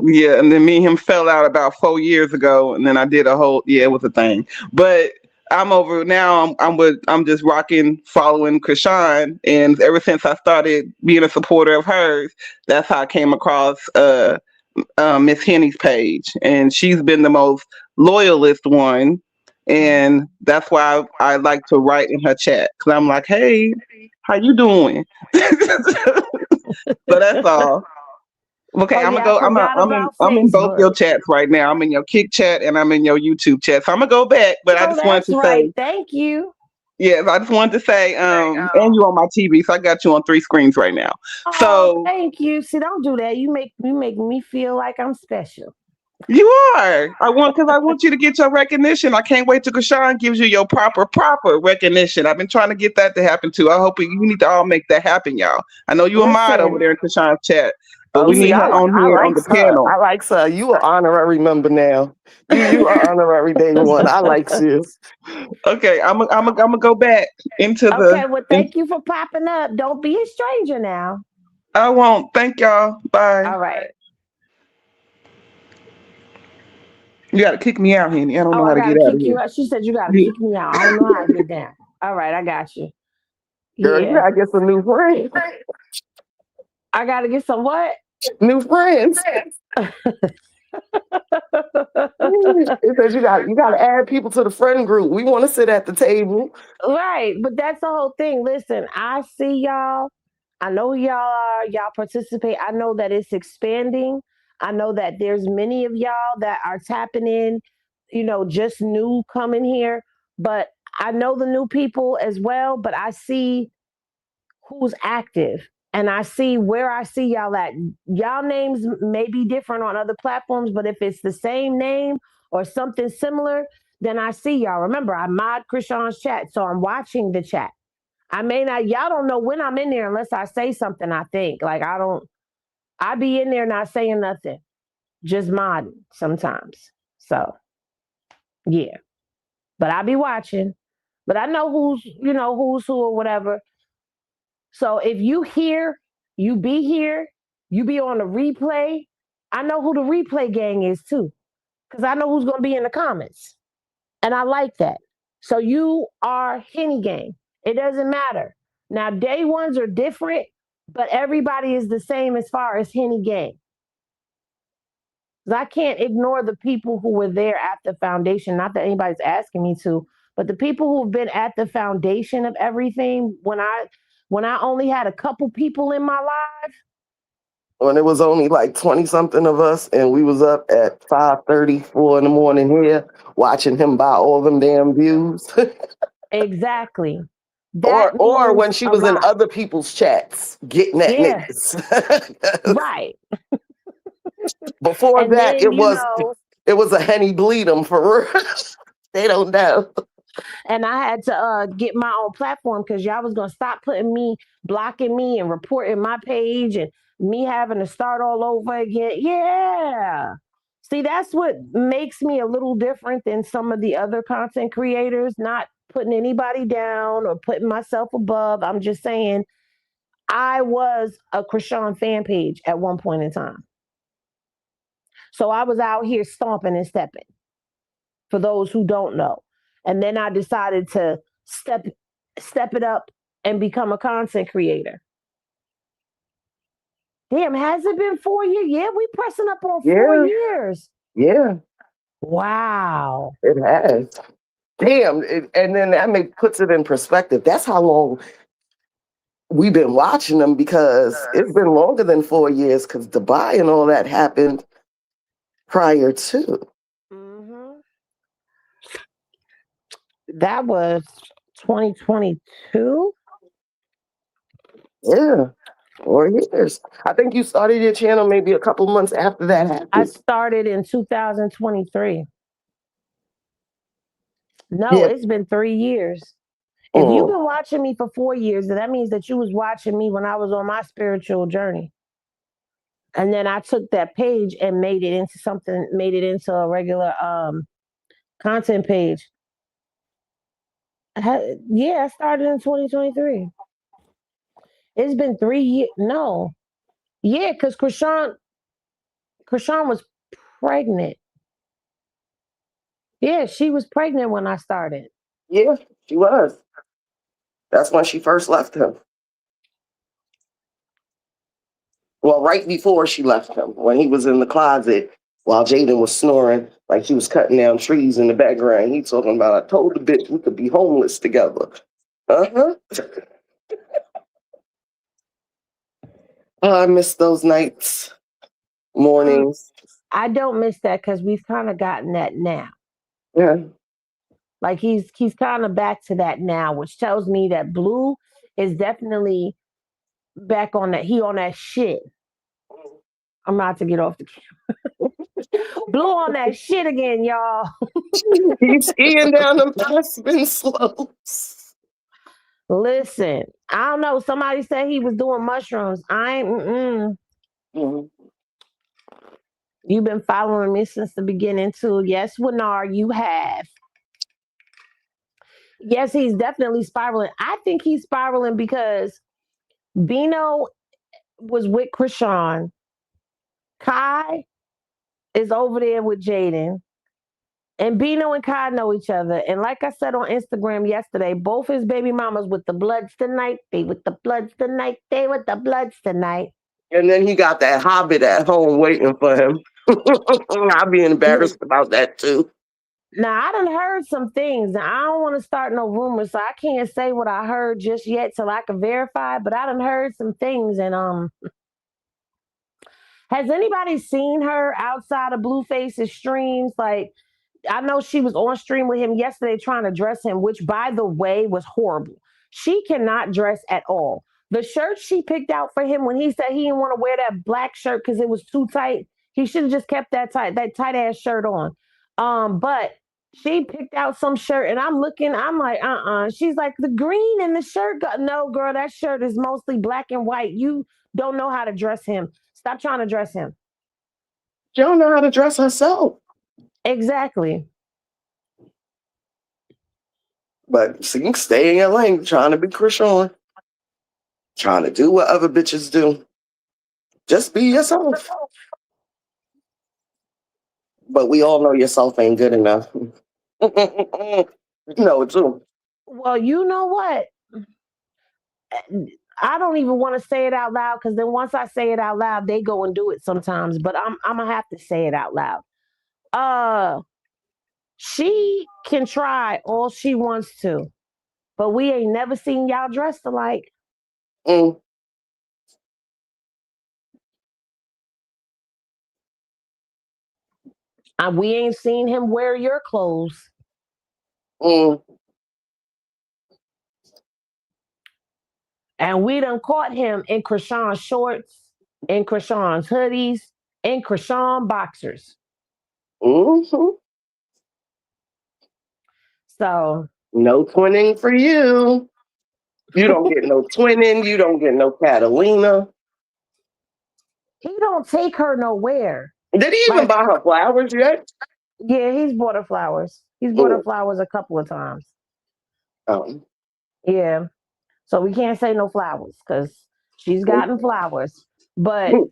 yeah, and then me and him fell out about 4 years ago, and then I did a whole it was a thing. But I'm over now. I'm just rocking, following Krishan, and ever since I started being a supporter of hers, that's how I came across Miss Henny's page, and she's been the most loyalist one, and that's why I like to write in her chat because I'm like, hey, how you doing? So that's all. Okay, Oh, I'm gonna yeah, I go. forgot about I'm in both Facebook. your chats right now. I'm in your Kick chat and I'm in your YouTube chat. So I'm gonna go back, but I Oh, just wanted that's to right. say, Thank you. yeah, I just wanted to say, and you on my TV, so I got you on three screens right now. Oh, So thank you. See, don't do that. You make me feel like I'm special. you are. I want you to get your recognition. I can't wait till Krishan gives you your proper recognition. I've been trying to get that to happen too. I hope you need to all make that happen, y'all. I know you a mod over Listen, there in Krishan's chat, but Oh, we see, need her on I here on like the her. panel. I like her. You are honorary member now. You are honorary day one. I like you. Okay, I'm gonna go back into the. okay, well, In, thank you for popping up. Don't be a stranger now. I won't. Thank y'all. Bye. All right. You gotta kick me out, Henny. I don't Oh, know I how to get gotta out of kick you here. out. She said you gotta Yeah. kick me out. I don't know how to get down. All right, I got you. Girl, you Yeah. gotta get some new friends. I gotta get some what? New friends. It says you gotta add people to the friend group. We want to sit at the table. Right, but that's the whole thing. Listen, I see y'all. I know who y'all are. Y'all participate. I know that it's expanding. I know that there's many of y'all that are tapping in, just new coming here. But I know the new people as well, but I see who's active and I see where I see y'all at. Y'all names may be different on other platforms, but if it's the same name or something similar, then I see y'all. Remember, I mod Krishan's chat, so I'm watching the chat. I may not, y'all don't know when I'm in there unless I say something, I think. Like, I be in there not saying nothing, just modding sometimes. So, yeah. But I be watching. But I know who's who or whatever. So if you here, you be on the replay. I know who the replay gang is too, because I know who's going to be in the comments. And I like that. So you are Henny gang. It doesn't matter. Now, day ones are different, but everybody is the same as far as Henny gang. I can't ignore the people who were there at the foundation. Not that anybody's asking me to, but the people who've been at the foundation of everything. When I only had a couple people in my life. When it was only like 20 something of us, and we was up at 5:34 in the morning here watching him buy all them damn views. Exactly. That Or means when she a was in lot. other people's chats getting at Yeah, niggas. right. Before And that, then, you know, it was a Henny bleed 'em for real. They don't know. and I had to get my own platform because y'all was gonna stop blocking me and reporting my page and me having to start all over again. Yeah. See, that's what makes me a little different than some of the other content creators, not putting anybody down or putting myself above. I'm just saying I was a Krishan fan page at one point in time. So I was out here stomping and stepping, for those who don't know. And then I decided to step it up and become a content creator. Damn, has it been 4 years? Yeah, we pressing up on four Yeah, years. yeah, Wow. it has. Damn, and then puts it in perspective. That's how long we've been watching them because it's been longer than 4 years because Dubai and all that happened prior to. Hmm. That was 2022. Yeah, 4 years. I think you started your channel maybe a couple months after that I happened. started in 2023. No, Yeah. it's been 3 years. If you've Mm. been watching me for 4 years, then that means that you was watching me when I was on my spiritual journey. And then I took that page and made it into a regular content page. Yeah, I started in 2023. It's been 3 years. No, yeah, because Krishan was pregnant. Yeah, she was pregnant when I started. Yeah, she was. That's when she first left him. Well, right before she left him, when he was in the closet while Jaden was snoring, like he was cutting down trees in the background. He talking about, I told the bitch we could be homeless together. Uh-huh. Oh, I miss those nights, Um, mornings. I don't miss that because we've kind of gotten that now. Yeah. Like he's kind of back to that now, which tells me that Blue is definitely back on that. He on that shit. I'm about to get off the Blue on that shit again, y'all. He's skiing down them Aspen slopes. Listen, I don't know. Somebody said he was doing mushrooms. I ain't. Mhm. You've been following me since the beginning too. Yes, Winar, you have. Yes, he's definitely spiraling. I think he's spiraling because Bino was with Krishan. Kai is over there with Jaden. And Bino and Kai know each other. And like I said on Instagram yesterday, both his baby mamas with the bloods tonight. They with the bloods tonight. They with the bloods tonight. And then he got that hobbit at home waiting for him. I'll be Look, embarrassed about that too. now I done heard some things. Now I don't want to start no rumors, so I can't say what I heard just yet till I can verify. But I done heard some things, and has anybody seen her outside of Blueface's streams? Like, I know she was on stream with him yesterday trying to dress him, which, by the way, was horrible. She cannot dress at all. The shirt she picked out for him when he said he didn't want to wear that black shirt because it was too tight, he should have just kept that tight ass shirt on. But she picked out some shirt, and I'm looking. I'm like, She's like, the green in the shirt. No, girl, that shirt is mostly black and white. You don't know how to dress him. Stop trying to dress him. She don't know how to dress herself. Exactly. But see, stay in your lane, trying to be Krishan, trying to do what other bitches do. Just be yourself. But we all know yourself ain't good enough. You know it too. Well, you know what? I don't even want to say it out loud because then once I say it out loud, they go and do it sometimes. But I'm gonna have to say it out loud. Uh, she can try all she wants to, but we ain't never seen y'all dressed alike. Mm, We ain't seen him wear your clothes. mm. And we done caught him in Krishan's shorts, in Krishan's hoodies, in Krishan boxers. Mm-hmm. So No twinning for you. You don't get no twinning. You don't get no Catalina. he don't take her nowhere. Did he even Like, buy her flowers yet? yeah, he's bought her flowers. He's bought her Mm. flowers a couple of times. Um, Yeah. So we can't say no flowers because she's gotten flowers. But mm.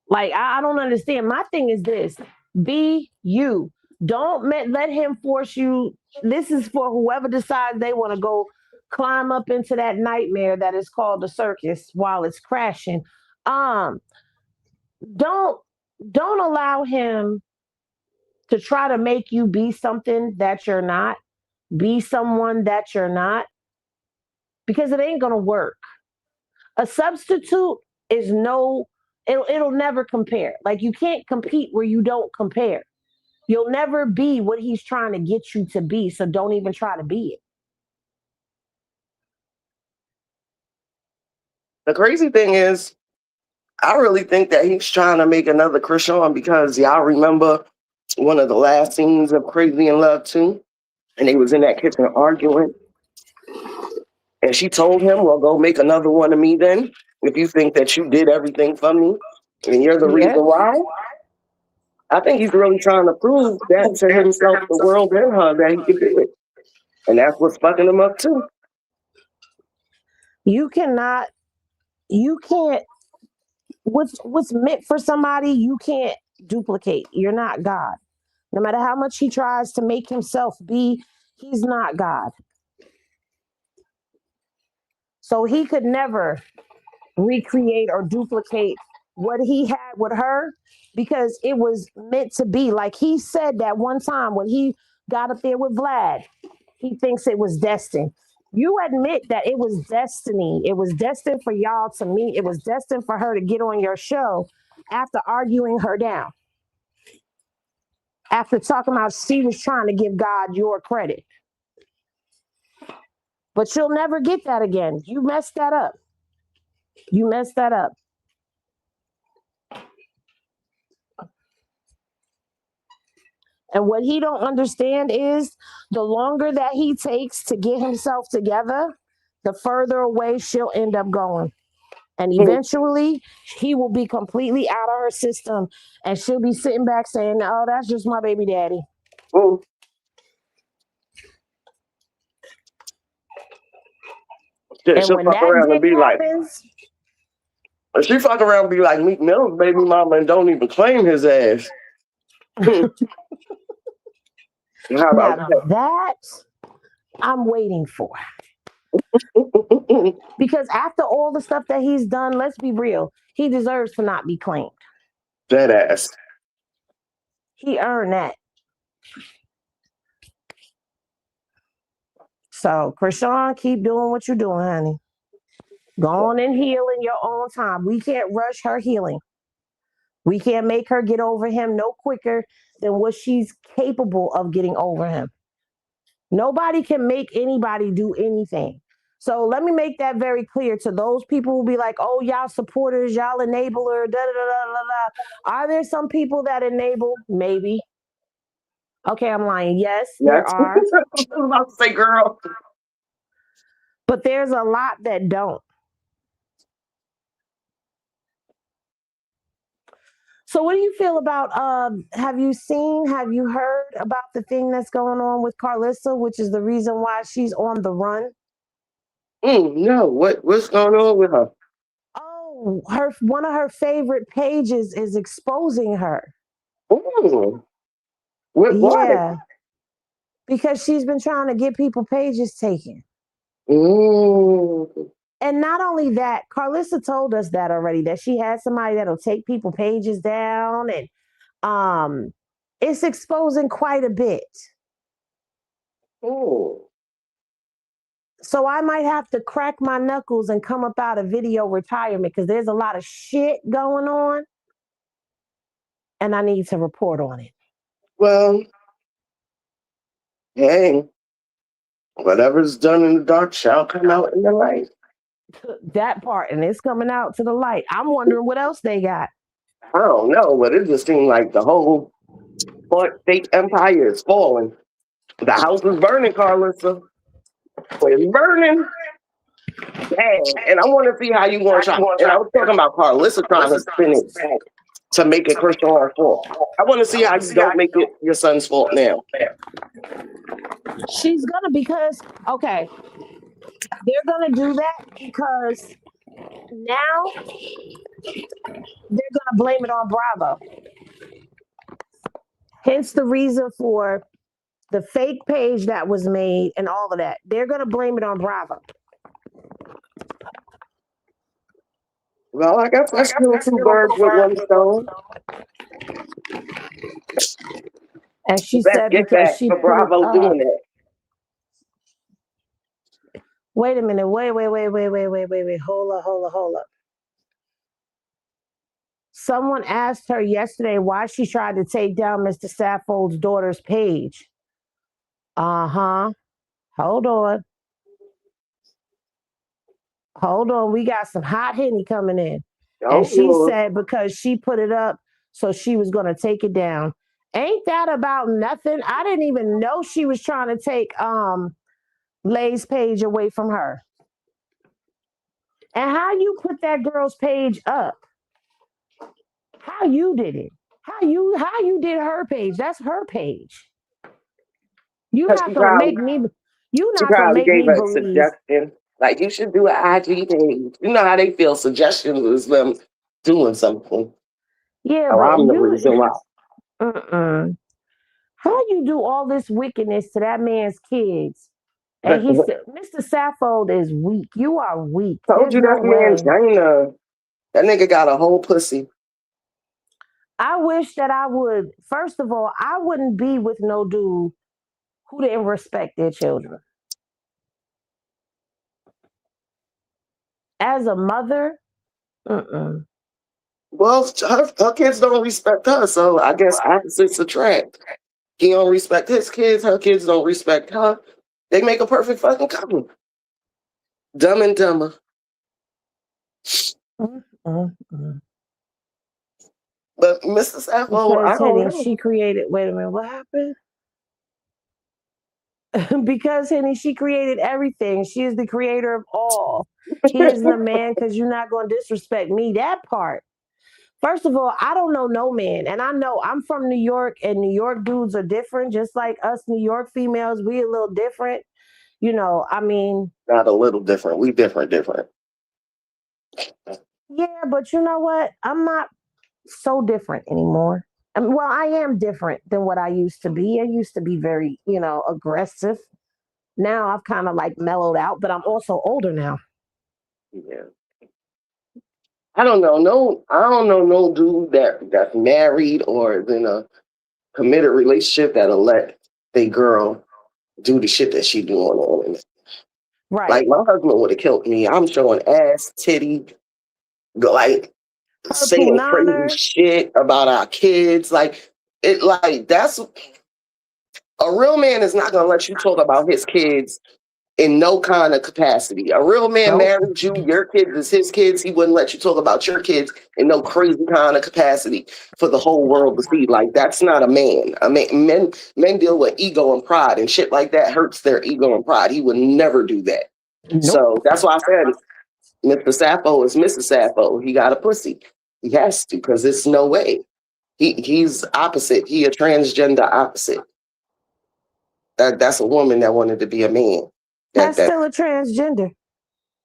like, I don't understand. My thing is this: be you. Don't let him force you. This is for whoever decides they want to go climb up into that nightmare that is called the circus while it's crashing. Um, don't don't allow him to try to make you be something that you're not, be someone that you're not, because it ain't gonna work. A substitute is it'll never compare. Like you can't compete where you don't compare. You'll never be what he's trying to get you to be, so don't even try to be it. The crazy thing is, I really think that he's trying to make another Krishan because y'all remember one of the last scenes of Crazy in Love 2? And they was in that kitchen arguing. And she told him, well, go make another one of me then. If you think that you did everything for me and you're the reason Yes. why. I think he's really trying to prove that to himself, the world, and her that he can do it. And that's what's fucking him up too. You cannot, you can't, what's meant for somebody, you can't duplicate. You're not God. No matter how much he tries to make himself be, he's not God. So he could never recreate or duplicate what he had with her because it was meant to be. Like he said that one time when he got up there with Vlad, he thinks it was destined. You admit that it was destiny. It was destined for y'all to meet. It was destined for her to get on your show after arguing her down. After talking about she was trying to give God your credit. But you'll never get that again. You messed that up. You messed that up. And what he don't understand is the longer that he takes to get himself together, the further away she'll end up going. And eventually he will be completely out of her system and she'll be sitting back saying, oh, that's just my baby daddy. Mm. Shit, And she'll when fuck that around and day be like, happens, she fuck around and be like Meek Mill's baby mama and don't even claim his ass. How about now that I'm waiting for. that? Because after all the stuff that he's done, let's be real, he deserves to not be claimed. That ass. He earned that. So, Krishan, keep doing what you're doing, honey. Go on and heal in your own time. We can't rush her healing. We can't make her get over him no quicker than what she's capable of getting over him. Nobody can make anybody do anything. So let me make that very clear to those people who be like, oh, y'all supporters, y'all enabler, da da da da da. Are there some people that enable? Maybe. Okay, I'm lying. Yes, there Yes. I are. was about to say, girl. But there's a lot that don't. So what do you feel about have you heard about the thing that's going on with Karlissa, which is the reason why she's on the run? No, what's going on with her? Oh, her one of her favorite pages is exposing her. Mm. Why? Yeah, because she's been trying to get people pages taken. Mm. And not only that, Karlissa told us that already, that she had somebody that'll take people pages down, and it's exposing quite a bit. Oh. So I might have to crack my knuckles and come up out of video retirement because there's a lot of shit going on and I need to report on it. Well, hey, whatever's done in the dark shall come out in the light. That part, and it's coming out to the light. I'm wondering what else they got. I don't know, but it just seemed like the whole state empire is falling. The house is burning, Karlissa. It's burning bad. And I want to see how you want to try. And I was talking about Karlissa trying to spin it to make it Krishan's fault. I want to see how you don't make it your son's fault now. She's gonna because okay, they're gonna do that because now they're gonna blame it on Bravo. Hence the reason for the fake page that was made and all of that. They're gonna blame it on Bravo. Well, I guess let's kill two birds with one stone. And she Let's said get because that she for put it Bravo up. doing that. Wait a minute. Wait. Hold up. Someone asked her yesterday why she tried to take down Mr. Saffold's daughter's page. Uh-huh. Hold on. We got some hot Henny coming in. And Oh, she Lord. said because she put it up, so she was going to take it down. Ain't that about nothing? I didn't even know she was trying to take Lay's page away from her. And how you put that girl's page up? How you did it? How you did her page? That's her page. You're Because not gonna make me. You're she not gonna probably make gave me her a believe. suggestion. Like, you should do an IG page. You know how they feel suggestions is them doing something. Yeah, Oh, but I'm the you. reason why. How you do all this wickedness to that man's kids? And he said, Mr. Saffold is weak. You are weak. Told There's you no that man way. China. That nigga got a whole pussy. I wish that I would. First of all, I wouldn't be with no dude who didn't respect their children. As a mother, Well, her kids don't respect her, so I guess opposites attract. He don't respect his kids, her kids don't respect her. They make a perfect fucking couple. Dumb and dumber. But Mr. Sappho, I because don't Henny, know. she created. Wait a minute, what happened? Because Henny, she created everything. She is the creator of all. He is the man because you're not going to disrespect me. That part. First of all, I don't know no man. And I know I'm from New York and New York dudes are different, just like us New York females. We a little different. You know, I mean. Not a little different. We different. Yeah, but you know what? I'm not so different anymore. I mean, well, I am different than what I used to be. I used to be very, aggressive. Now I've kind of like mellowed out, but I'm also older now. Yeah. I don't know. No, I don't know no dude that's married or is in a committed relationship that'll let they girl do the shit that she doing on it. Right. Like my husband would have killed me. I'm showing ass, titty, like Her saying crazy punana. shit about our kids. Like it like that's a real man is not gonna let you talk about his kids in no kind of capacity. A real man Nope. married you, your kids is his kids. He wouldn't let you talk about your kids in no crazy kind of capacity for the whole world to see. Like that's not a man. I mean, men deal with ego and pride, and shit like that hurts their ego and pride. He would never do that. Nope. So that's why I said Mr. Sappho is Mr. Sappho. He got a pussy. He has to, because it's no way. He's opposite. He a transgender opposite. That's a woman that wanted to be a man. That's still a transgender.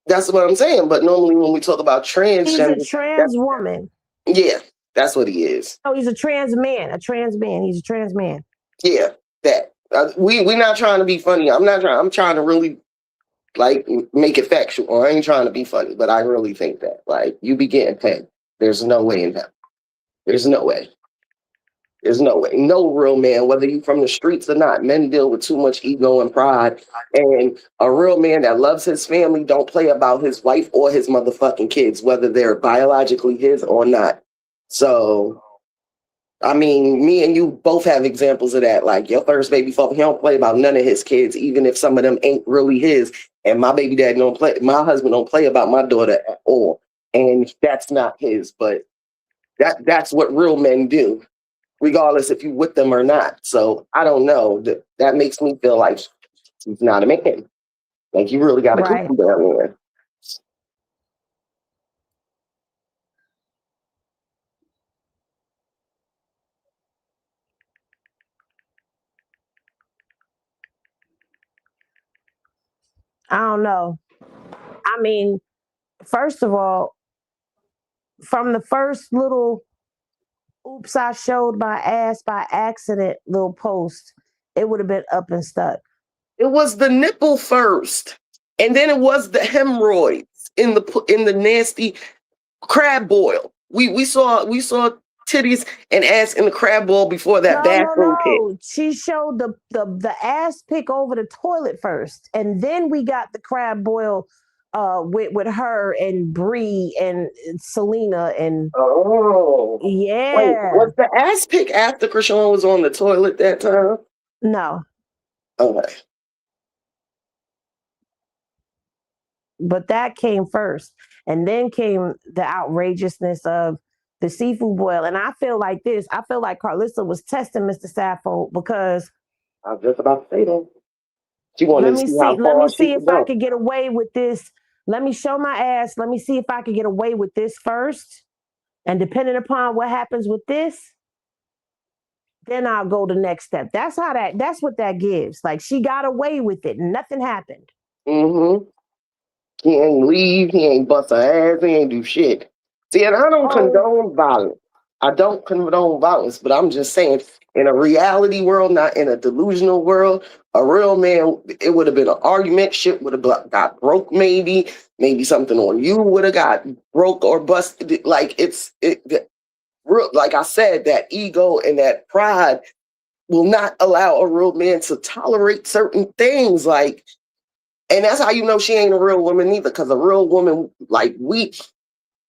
That's what I'm saying. But normally when we talk about He's a transgender, trans woman. yeah, that's what he is. No, he's a trans man. A trans man. He's a trans man. Yeah, that. We're not trying to be funny. I'm not trying. I'm trying to really like make it factual. I ain't trying to be funny, but I really think that like you be getting paid. There's no way in hell. There's no way. There's no way. No real man, whether you from the streets or not, men deal with too much ego and pride. And a real man that loves his family don't play about his wife or his motherfucking kids, whether they're biologically his or not. So, I mean, me and you both have examples of that. Like your first baby father, he don't play about none of his kids, even if some of them ain't really his. And my baby dad don't play. My husband don't play about my daughter at all, and that's not his. But that's what real men do, regardless if you with them or not. So I don't know. That makes me feel like he's not a man. Like you really got a Right. cookie down there. I don't know. I mean, first of all, from the first little oops, I showed my ass by accident little post, it would have been up and stuck. It was the nipple first, and then it was the hemorrhoids in the nasty crab boil. We saw titties and ass in the crab boil before that No, no, bathroom pit. no. She showed the ass pick over the toilet first, and then we got the crab boil with her and Bree and Selena and Oh, wait, yeah. was the ass pick after Krishan was on the toilet that time? No, Okay. but that came first, and then came the outrageousness of the seafood boil. And I feel like this. I feel like Karlissa was testing Mr. Sappho because I was just about to say that. She wanted to see how let me far she see if could I go. could get away with this. Let me show my ass. Let me see if I could get away with this first. And depending upon what happens with this, then I'll go the next step. That's what that gives. Like she got away with it. Nothing happened. Mm-hmm. He ain't leave. He ain't bust her ass. He ain't do shit. See, and I don't Oh, condone violence. I don't condone violence, but I'm just saying, in a reality world, not in a delusional world, a real man, it would have been an argument. Shit would have got broke, maybe. Maybe something on you would have got broke or busted. Like like I said, that ego and that pride will not allow a real man to tolerate certain things. Like, and that's how you know she ain't a real woman either, because a real woman, like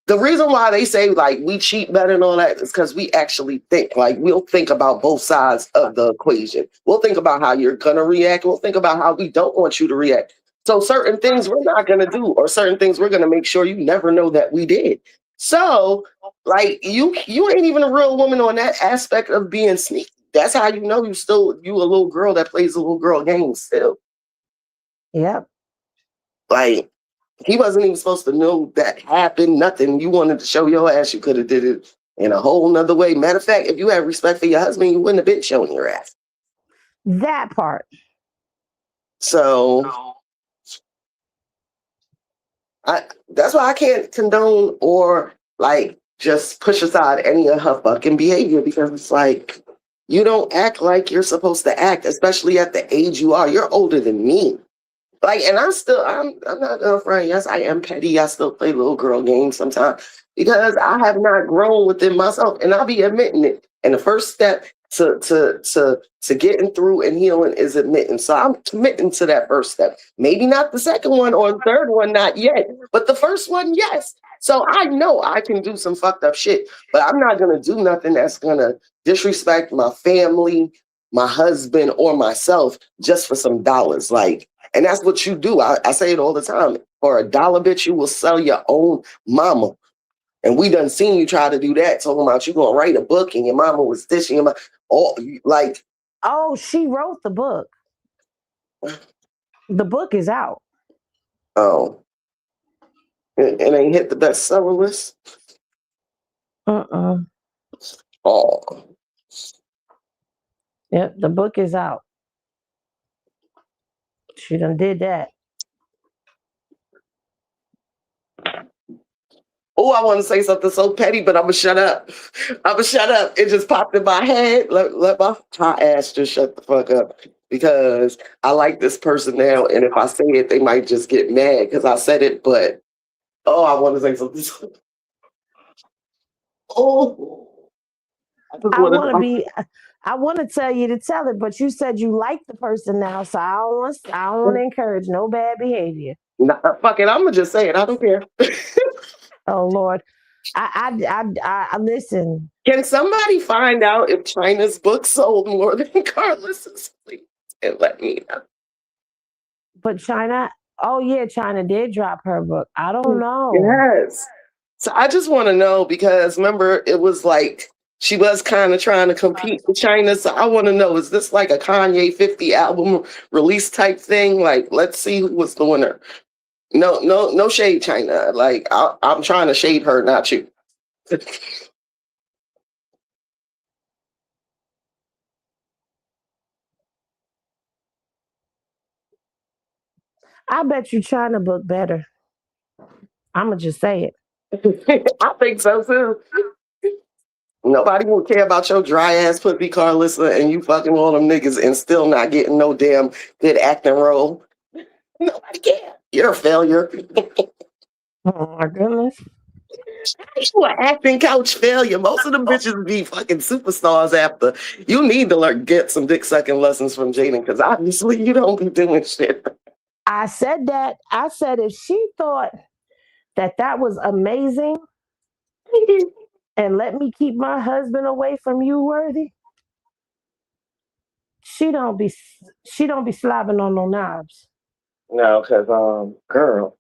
the reason why they say like we cheat better and all that is because we actually think. Like we'll think about both sides of the equation. We'll think about how you're gonna react. We'll think about how we don't want you to react. So certain things we're not gonna do, or certain things we're gonna make sure you never know that we did. So like you ain't even a real woman on that aspect of being sneaky. That's how you know you a little girl that plays a little girl game still. yep. Like he wasn't even supposed to know that happened. Nothing. You wanted to show your ass. You could have did it in a whole nother way. Matter of fact, if you had respect for your husband, you wouldn't have been showing your ass. That part. So that's why I can't condone or like just push aside any of her fucking behavior, because it's like you don't act like you're supposed to act, especially at the age you are. You're older than me. Like, and I'm not gonna front. Yes, I am petty. I still play little girl games sometimes because I have not grown within myself, and I'll be admitting it. And the first step to getting through and healing is admitting. So I'm committing to that first step. Maybe not the second one or the third one, not yet, but the first one, yes. So I know I can do some fucked up shit, but I'm not gonna do nothing that's gonna disrespect my family, my husband, or myself just for some dollars. Like, and that's what you do. I say it all the time. For a dollar, bitch, you will sell your own mama. And we done seen you try to do that, talking about you gonna write a book and your mama was dishing your mama. All like, Oh, she wrote the book. The book is out. oh, it ain't hit the bestseller list. Uh-uh. Oh, Yep, the book is out. She done did that. oh, I want to say something so petty, but I'm gonna shut up. I'm gonna shut up. It just popped in my head. Let my hot ass just shut the fuck up, because I like this person now, and if I say it, they might just get mad because I said it. But oh, I want to say something. Oh, I just I want want to to. be. I want to tell you to tell it, but you said you like the person now, so I don't want to encourage no bad behavior. Nah, fuck it. I'm gonna just say it. I don't care. Oh Lord, I listen. Can somebody find out if China's book sold more than Karlissa's? Please, and let me know. But China, Oh yeah, China did drop her book. I don't know. Yes. So I just want to know because remember it was like she was kind of trying to compete with China. So I want to know, is this like a Kanye 50 album release type thing? Like, let's see who was the winner. No, no, no shade, China. Like I'm trying to shade her, not you. I bet you China book better. I'ma just say it. I think so too. Nobody will care about your dry ass pussy, Karlissa, and you fucking all them niggas and still not getting no damn good acting role. Nobody care. You're a failure. Oh my goodness. You an acting couch failure. Most of them bitches be fucking superstars after. You need to learn get some dick sucking lessons from Jaden because obviously you don't be doing shit. I said that. I said if she thought that that was amazing and let me keep my husband away from you, Worthy, she don't be she don't be slobbing on no knobs. No, because girl,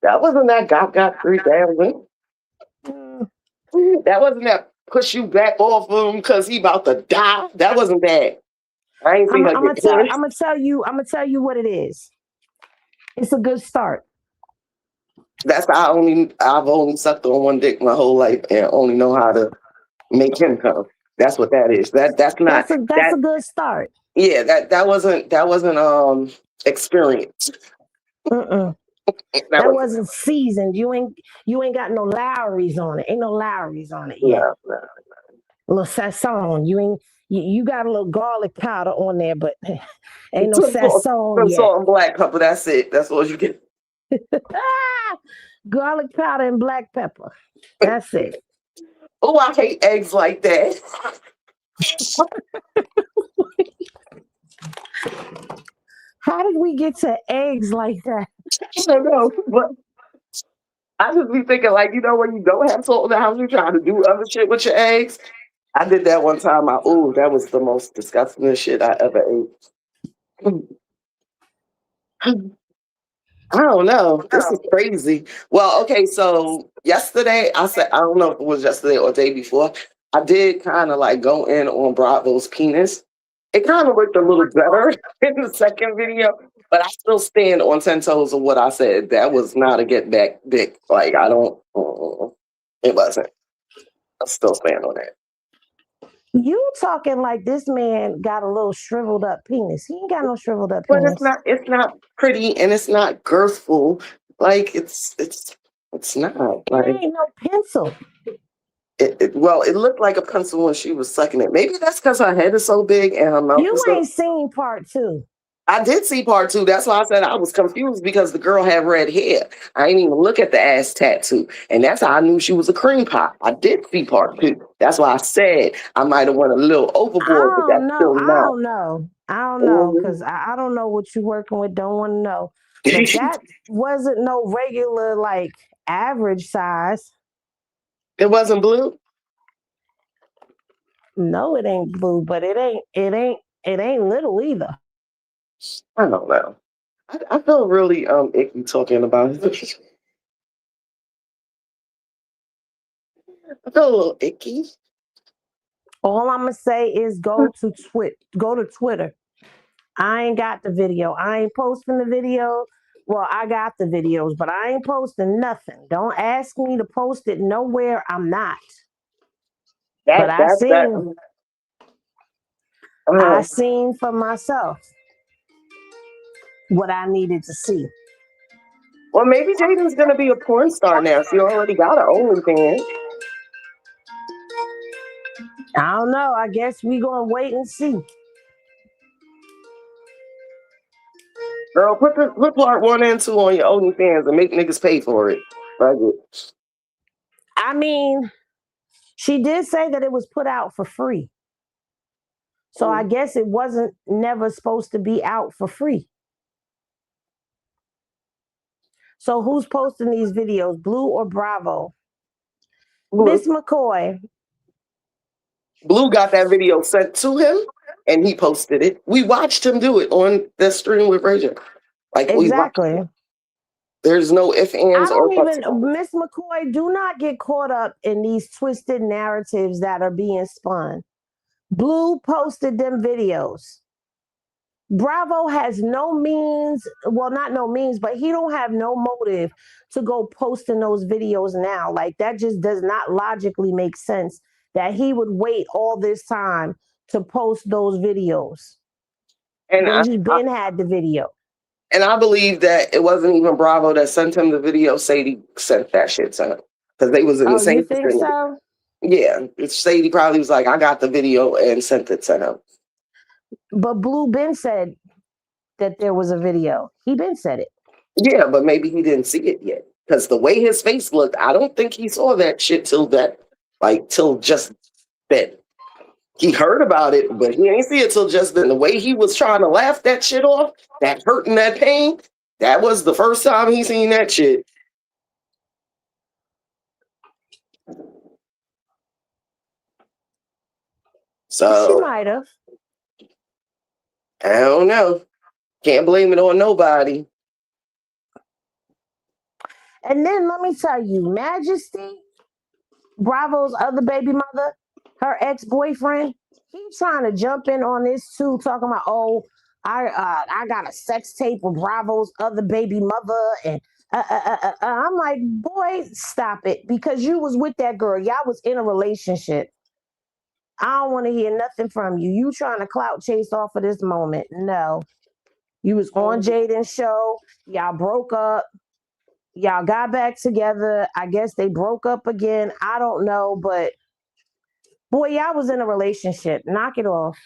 that wasn't that got 3,000. Mm, That wasn't that push you back off of him because he about to die. That wasn't bad. I ain't see I'm, her I'm gonna get tell pushed. I'm gonna tell you I'm gonna tell you what it is. It's a good start. That's I've only sucked on one dick my whole life and only know how to make him come. That's what that is. That's not That's that a good start. yeah, that wasn't experience. Mm-mm. That That was wasn't seasoned. You ain't got no Lowry's on it. Ain't no Lowry's on it yet. no, no. A little sasson. You got a little garlic powder on there, but ain't no Some sasson yet. salt and black pepper, that's it. That's all you get. Ah, garlic powder and black pepper. That's it. Oh, I hate eggs like that. How did we get to eggs like that? I don't know. But I just be thinking like, when you don't have salt in the house, you trying to do other shit with your eggs. I did that one time. That was the most disgusting shit I ever ate. I don't know. This is crazy. Well, okay, so yesterday I said I don't know if it was yesterday or the day before. I did kind of like go in on Bravo's penis. It kind of looked a little better in the second video, but I still stand on 10 toes of what I said. That was not a get back dick. Like I don't. It wasn't. I still stand on that. You talking like this man got a little shriveled up penis. He ain't got no shriveled up But penis. it's not pretty and it's not girthful. Like it's not It like. ain't no pencil. Well, it looked like a pencil when she was sucking it. Maybe that's because her head is so big and her mouth You is so. ain't seen part two. I did see part two. That's why I said I was confused because the girl had red hair. I didn't even look at the ass tattoo, and that's how I knew she was a cream pie. I did see part two. That's why I said I might have went a little I overboard, but don't that's know. still I not. don't know. I don't know Mhm. because I don't know what you're working with. Don't want to know. But that wasn't no regular like average size. It wasn't blue. No, it ain't blue, but it ain't little either. I don't know. I feel really icky talking about it. I feel a little icky. All I'm gonna say is go to Twitter. I ain't got the video. I ain't posting the video. Well, I got the videos, but I ain't posting nothing. Don't ask me to post it nowhere. I'm not. But That I that that. seen I Uh, seen for myself what I needed to see. Well, maybe Jaiden's gonna be a porn star now. She already got her OnlyFans. I don't know. I guess we gonna wait and see. Girl, put part one and two on your OnlyFans and make niggas pay for it. Fuck it. I mean, she did say that it was put out for free. So I guess it wasn't never supposed to be out for free. So who's posting these videos, Blue or Bravo? Miss Blue. McCoy. Blue got that video sent to him and he posted it. We watched him do it on the stream with Raja. Like we watch. Exactly. There's no ifs, I ands, or don't buts. even, Miss McCoy, do not get caught up in these twisted narratives that are being spun. Blue posted them videos. Bravo has no means, well, not no means, but he don't have no motive to go posting those videos now. Like that just does not logically make sense that he would wait all this time to post those videos And when I, he been had the video. and I believe that it wasn't even Bravo that sent him the video. Sadie sent that shit to him because they was in the Oh, you same think vicinity. so? Yeah, Sadie probably was like, I got the video and sent it to him. But Blue Ben said that there was a video. He been said it. Yeah, but maybe he didn't see it yet because the way his face looked, I don't think he saw that shit till just then. He heard about it, but he ain't see it till just then. The way he was trying to laugh that shit off, that hurt and that pain, that was the first time he seen that shit. So She might have. I don't know. Can't blame it on nobody. And then let me tell you, Majesty, Bravo's other baby mother, her ex-boyfriend, he's trying to jump in on this too, talking about, oh, I got a sex tape with Bravo's other baby mother, and I'm like, boy, stop it, because you was with that girl, y'all was in a relationship. I don't want to hear nothing from you. You trying to clout chase off of this moment? No, you was on Jaidyns' show. Y'all broke up. Y'all got back together. I guess they broke up again. I don't know, but boy, y'all was in a relationship. Knock it off.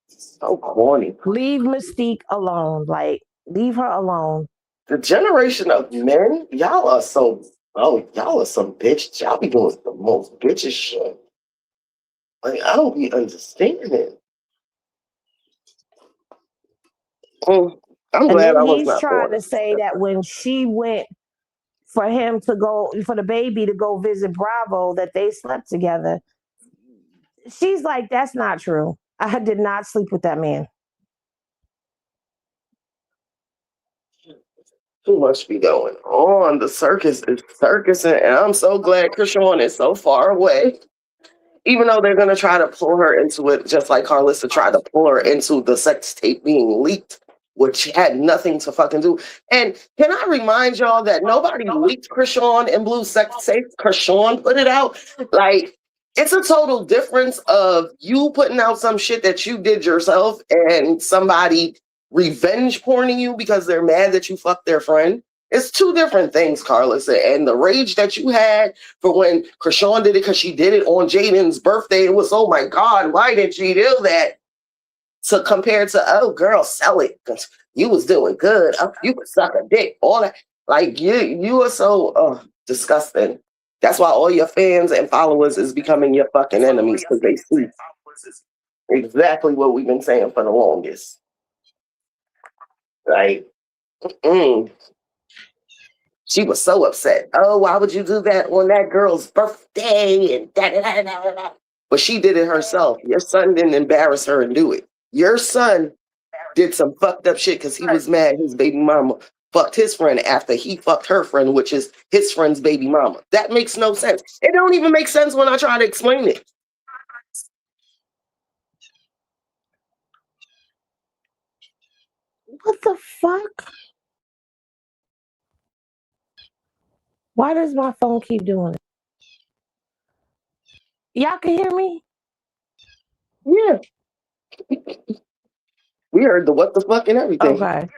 So corny. Leave Mystique alone. Like, leave her alone. The generation of men, y'all are some bitches. Y'all be doing the most bitches shit. Like, I don't be understanding. I'm And glad then I was he's not trying born. to say that when she went for him to go, for the baby to go visit Bravo, that they slept together. She's like, that's not true. I did not sleep with that man. Too much be going on. The circus is circusing, and I'm so glad Krishan is so far away. Even though they're gonna try to pull her into it, just like Karlissa tried to pull her into the sex tape being leaked, which had nothing to fucking do. And can I remind y'all that nobody leaked Krishan and Blue sex tape? Krishan put it out. Like, it's a total difference of you putting out some shit that you did yourself and somebody revenge porning you because they're mad that you fucked their friend. It's two different things, Karlissa. And the rage that you had for when Krishan did it because she did it on Jaidyns' birthday, it was, oh my God, why did she do that? So compared to, oh girl, sell it because you was doing good. Oh, you could suck a dick. All that. Like you are so disgusting. That's why all your fans and followers is becoming your fucking enemies because they see exactly what we've been saying for the longest. Like, she was so upset. Oh, why would you do that on that girl's birthday? And da, da, da, da, da. But she did it herself. Your son didn't embarrass her and do it. Your son did some fucked up shit because he was mad his baby mama fucked his friend after he fucked her friend, which is his friend's baby mama. That makes no sense. It don't even make sense when I try to explain it. What the fuck? Why does my phone keep doing it? Y'all can hear me? Yeah. We heard the what the fuck and everything. Okay.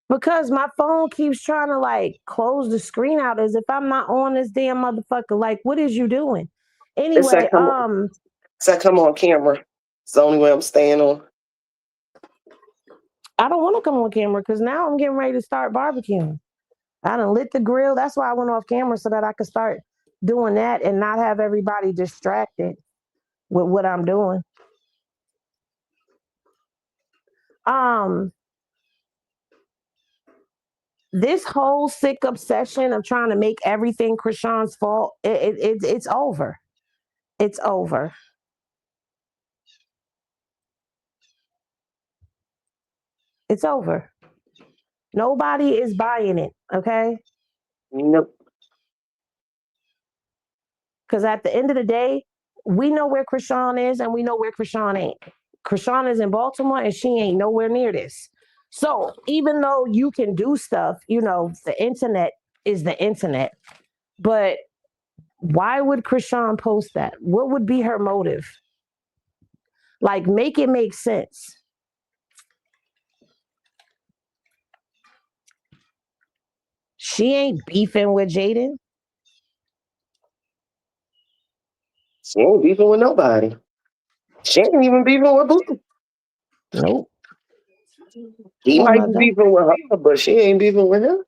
Because my phone keeps trying to like close the screen out as if I'm not on this damn motherfucker. Like, what is you doing? It Anyway, said come on camera. It's the only way I'm staying on. I don't want to come on camera because now I'm getting ready to start barbecuing. I done lit the grill. That's why I went off camera so that I could start doing that and not have everybody distracted with what I'm doing. This whole sick obsession of trying to make everything Krishan's fault, it's over. It's over. It's over. Nobody is buying it, okay? Nope. Because at the end of the day, we know where Krishan is and we know where Krishan ain't. Krishan is in Baltimore and she ain't nowhere near this. So even though you can do stuff, the internet is the internet. But why would Krishan post that? What would be her motive? Like, make it make sense. She ain't beefing with Jaden. She ain't beefing with nobody. She ain't even beefing with Blue. Nope. He Oh, might be mother. beefing with her, but she ain't beefing with him.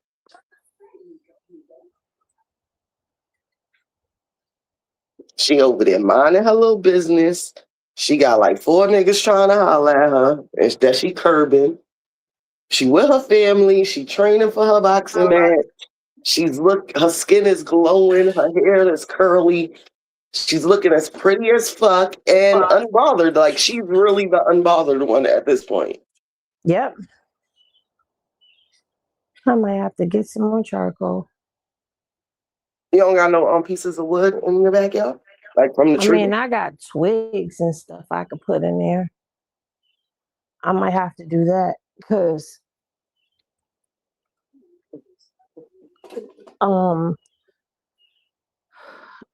She over there minding her little business. She got like 4 niggas trying to holler at her. And that she curbing. She with her family. She training for her boxing match. Her skin is glowing. Her hair is curly. She's looking as pretty as fuck and unbothered. Like, she's really the unbothered one at this point. Yep. I might have to get some more charcoal. You don't got no pieces of wood in your backyard? Like from the tree? I mean, I got twigs and stuff I could put in there. I might have to do that because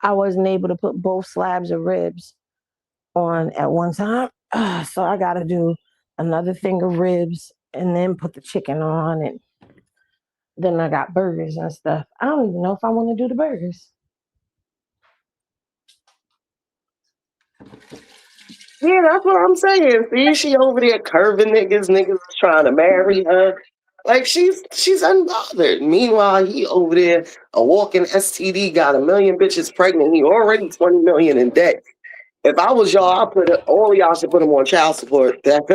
I wasn't able to put both slabs of ribs on at one time. So I got to do another thing of ribs and then put the chicken on. And then I got burgers and stuff. I don't even know if I want to do the burgers. Yeah, that's what I'm saying. See, she over there curving niggas. Niggas trying to marry her. Like, she's unbothered. Meanwhile, he over there, a walking STD, got 1 million bitches pregnant. He already 20 million in debt. If I was y'all, all of y'all should put him on child support. Get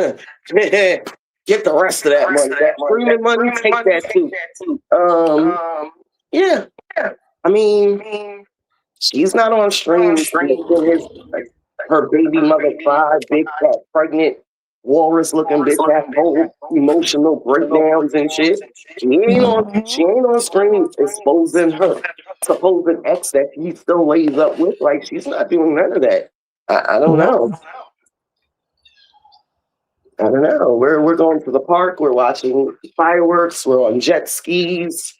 the rest of that money. That streaming money, take that too. Yeah. I mean, she's not on stream making her baby mother cry, big fat pregnant walrus looking bitch have whole emotional breakdowns and shit. She ain't on screen exposing her supposed ex that he still lays up with. Like, she's not doing none of that. I don't know. I don't know. We're going to the park. We're watching fireworks. We're on jet skis.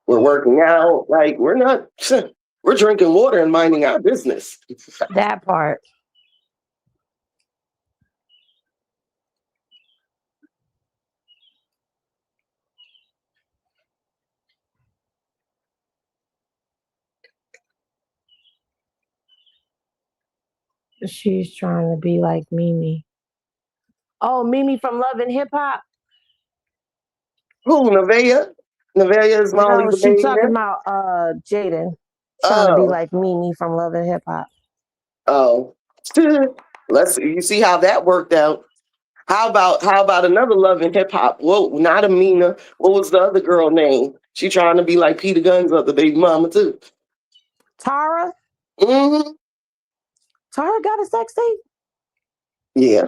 We're working out. Like, we're not. We're drinking water and minding our business. That part. She's trying to be like Mimi. Oh, Mimi from Love and Hip Hop. Who, Nevaeh? Nevaeh is Molly No, the she baby. talking about Jaden. Trying to be like Mimi from Love and Hip Hop. Oh. You see how that worked out. How about another Love and Hip Hop? Well, not Amina. What was the other girl name? She trying to be like Peter Gunn's other baby mama too. Tara? Mm-hmm. Tara got a sex tape? Yeah.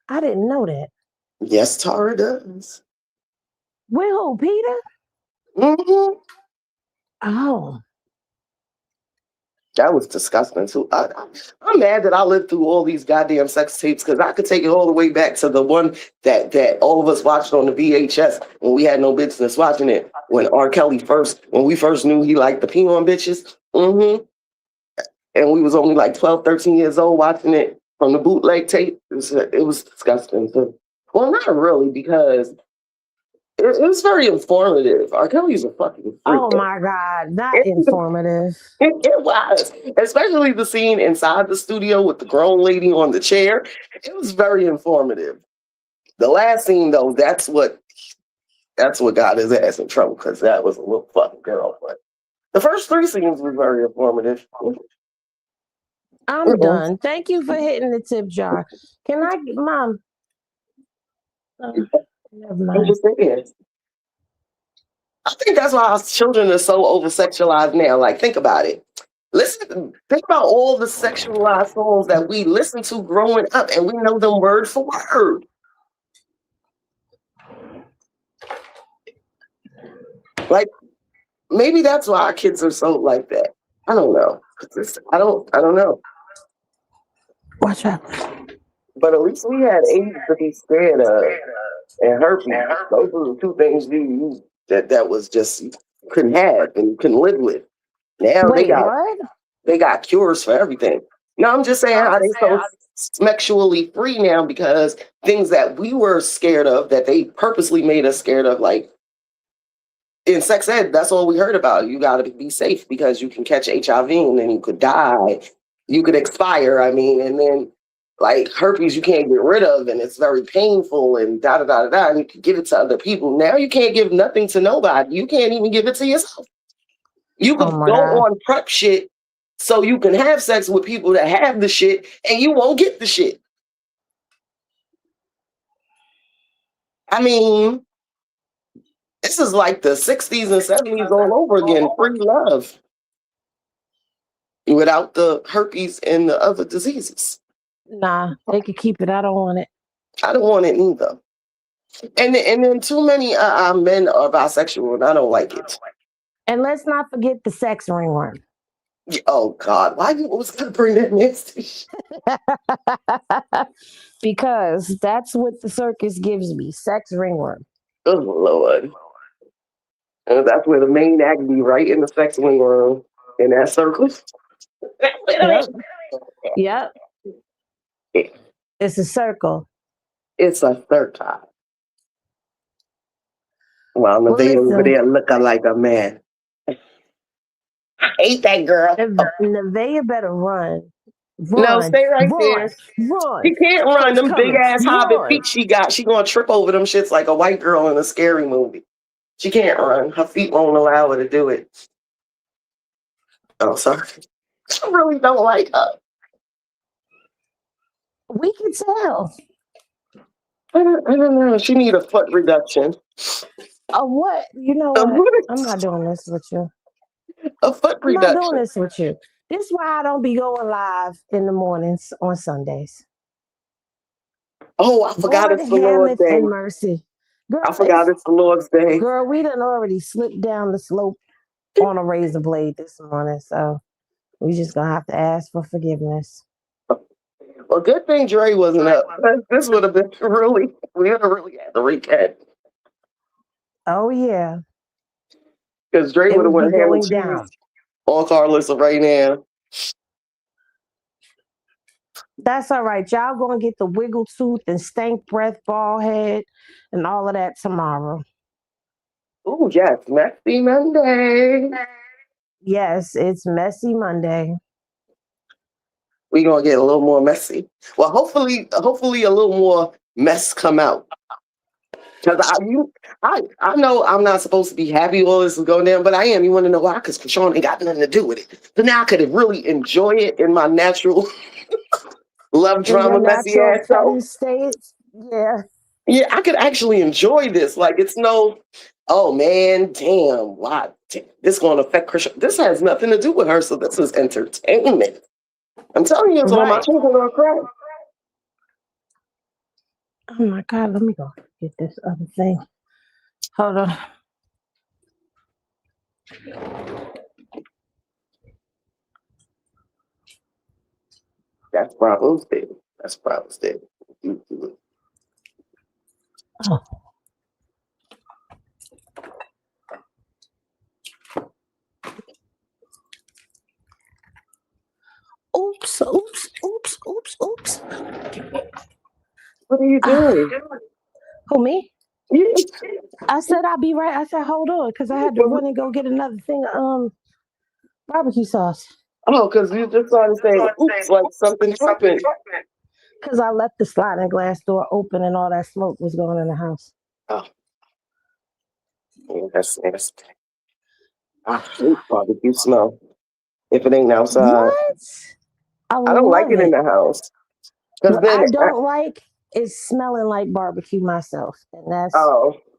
I didn't know that. Yes, Tara does. With who, Peter? Mm-hmm. Oh. That was disgusting too. I'm mad that I lived through all these goddamn sex tapes because I could take it all the way back to the one that all of us watched on the VHS when we had no business watching it. When R. Kelly when we first knew he liked to pee on bitches. Mm-hmm. And we was only like 12, 13 years old watching it from the bootleg tape. It was disgusting too. Well, not really, because it was very informative. R. Kelly's a fucking freak. Oh my God, not informative. It was, especially the scene inside the studio with the grown lady on the chair. It was very informative. The last scene, though, that's what got his ass in trouble, because that was a little fucking girl. But the first 3 scenes were very informative. I'm done. Thank you for hitting the tip jar. Can I, Mom? Never mind. I think that's why our children are so over sexualized now. Like, think about it. Think about all the sexualized songs that we listened to growing up, and we know them word for word. Like maybe that's why our kids are so like that. I don't know. I don't know. Watch out. But at least we had AIDS to be scared of and herpes. Those were the two things that was just you couldn't have and you couldn't live with. Now Wait, what? they got cures for everything. No, I'm just saying how they so sexually free now because things that we were scared of that they purposely made us scared of, like in sex ed, that's all we heard about. You got to be safe because you can catch HIV and then you could die. You could expire, I mean, and then like herpes you can't get rid of and it's very painful and da da da da da. And you can give it to other people. Now you can't give nothing to nobody. You can't even give it to yourself. You can my go God. on prep shit so you can have sex with people that have the shit and you won't get the shit. I mean, this is like the 60s and 70s all over again. Free love. Without the herpes and the other diseases. Nah, they could keep it. I don't want it. I don't want it either. And then too many men are bisexual and I don't like it. And let's not forget the sex ringworm. Oh God, why you always gotta bring that nasty shit? Because that's what the circus gives me, sex ringworm. Oh Lord. And that's where the main act be, right in the sex wing room in that circle. Yep. It's a circle. It's a circle. Well, Nevaeh over there looking like a man. I hate that girl. Nevaeh better run. No, stay right there. Run. She can't run. Them big ass hobbit feet she got. She gonna trip over them shits like a white girl in a scary movie. She can't run. Her feet won't allow her to do it. Oh, sorry. I really don't like her. We can tell. I don't know. She need a foot reduction. What? You know what? I'm not doing this with you. A foot reduction. I'm not doing this with you. This is why I don't be going live in the mornings on Sundays. Oh, I forgot it's the Lord's Day. And Mercy. Girl, I forgot it's the Lord's Day. Girl, we done already slipped down the slope on a razor blade this morning, so we just gonna have to ask for forgiveness. Well, good thing Dre wasn't up. This would have been we would have really had to recap. Oh yeah. Because Dre would have went ham and cheese on Karlissa right now. That's all right. Y'all gonna get the wiggle tooth and stank breath, bald head, and all of that tomorrow. Oh yes, messy Monday. Yes, it's messy Monday. We're gonna get a little more messy. Well, hopefully a little more mess come out. Because I know I'm not supposed to be happy all this is going down, but I am. You want to know why? Because Krishan ain't got nothing to do with it. So now I could really enjoy it in my natural love drama messy ass states. Yeah. Yeah, I could actually enjoy this. Like it's no, oh man, damn, why? Damn, this going to affect Krishan. This has nothing to do with her. So this is entertainment. I'm telling you, it's on my children are crying. Oh my God, let me go get this other thing. Hold on. That's Bravo's day. That's Bravo's day. Oh. Oops. What are you doing? Who, me? Yeah. I said I'll be right. I said, hold on, because I had to run and go get another thing of barbecue sauce. Oh, because you just started saying, oops, like something happened. Because I left the sliding glass door open and all that smoke was going in the house. Oh. Yeah, that's nasty. I hate barbecue smell. If it ain't outside. What? I don't like it in the house. What I don't like is smelling like barbecue myself. And that's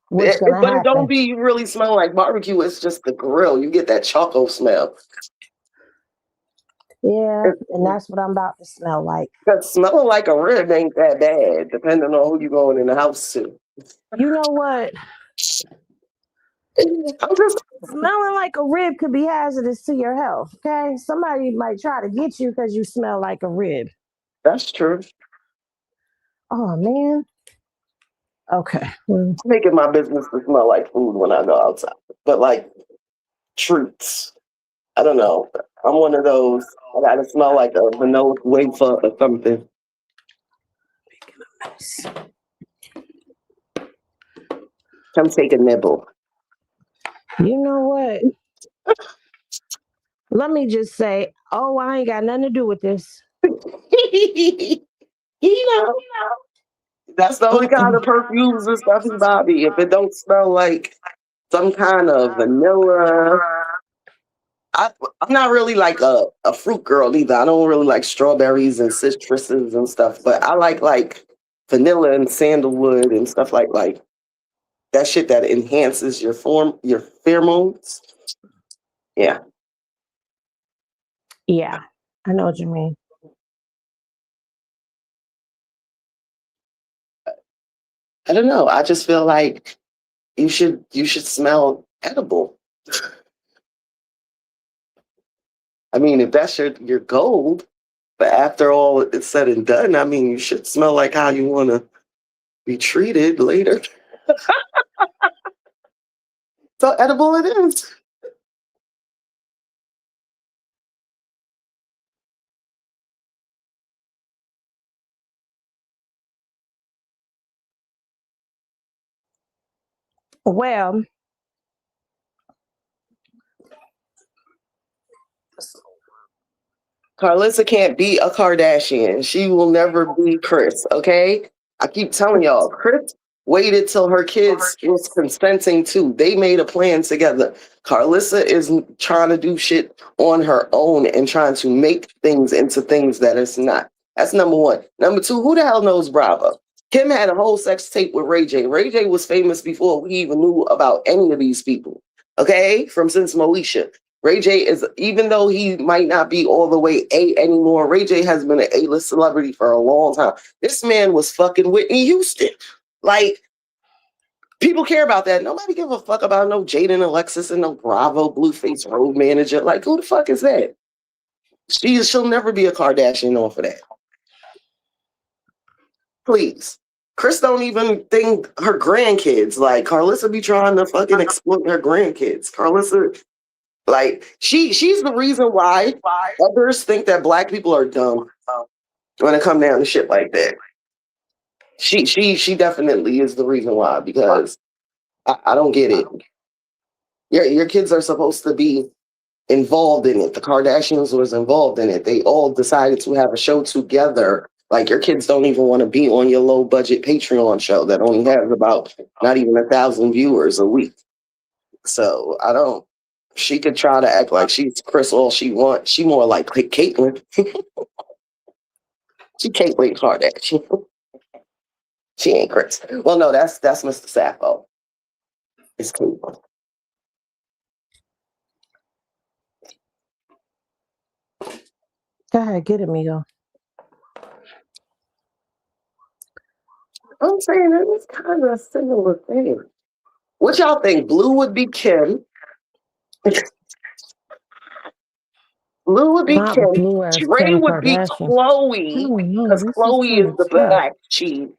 what's going to happen. But it don't be really smelling like barbecue. It's just the grill. You get that charcoal smell. Yeah, and that's what I'm about to smell like. Because smelling like a rib ain't that bad, depending on who you're going in the house to. You know what? I'm just Smelling like a rib could be hazardous to your health. Okay, somebody might try to get you because you smell like a rib. that's true. Oh man. Okay. Well, I'm making my business to smell like food when I go outside. But like treats. I don't know. I'm one of those. I gotta smell like a vanilla wafer or something. Come take a nibble. you know what? Let me just say, oh, I ain't got nothing to do with this. you know, that's the only kind of Mm-mm. perfumes and stuff in Bobby. If it don't smell like some kind of vanilla. I, I'm not really like a fruit girl either. I don't really like strawberries and citruses and stuff, but I like vanilla and sandalwood and stuff like that shit that enhances your pheromones. Yeah. Yeah, I know what you mean. I don't know. I just feel like you should smell edible. I mean, if that's your goal, but after all is said and done, I mean, you should smell like how you want to be treated later. So edible it is. Well, Karlissa can't be a Kardashian. She will never be Chris, okay? I keep telling y'all, Chris waited till her kids was consenting too. They made a plan together. Karlissa is trying to do shit on her own and trying to make things into things that it's not. That's number one. Number two, who the hell knows Bravo? Kim had a whole sex tape with Ray J. Ray J was famous before we even knew about any of these people. Okay? From since Moesha. Ray J is, even though he might not be all the way A anymore, Ray J has been an A-list celebrity for a long time. This man was fucking Whitney Houston. Like, people care about that. Nobody give a fuck about no Jaidyns Alexis and no Bravo Blueface road manager. Like, who the fuck is that? She'll never be a Kardashian off of that. Please. Chris don't even think her grandkids. Like, Karlissa be trying to fucking exploit her grandkids. Karlissa, like, she's the reason why others think that black people are dumb when it come down to shit like that. She definitely is the reason why, because I don't get it. Your kids are supposed to be involved in it. The Kardashians was involved in it. They all decided to have a show together. Like, your kids don't even want to be on your low budget Patreon show that only has about not even 1,000 viewers a week. So I don't. She could try to act like she's Chris all she wants. She more like Caitlyn. She Caitlyn Kardashian. She ain't Chris. Well, no, that's Mr. Sappho. It's Caitlyn. go ahead, get it, Migo. I'm saying it was kind of a similar thing. What y'all think? Blue would be Kim. Blue would be Not Kim. blue as Dre Kim would be Kardashian. I Chloe, don't know. because This is Chloe kind is of the tough. black sheep.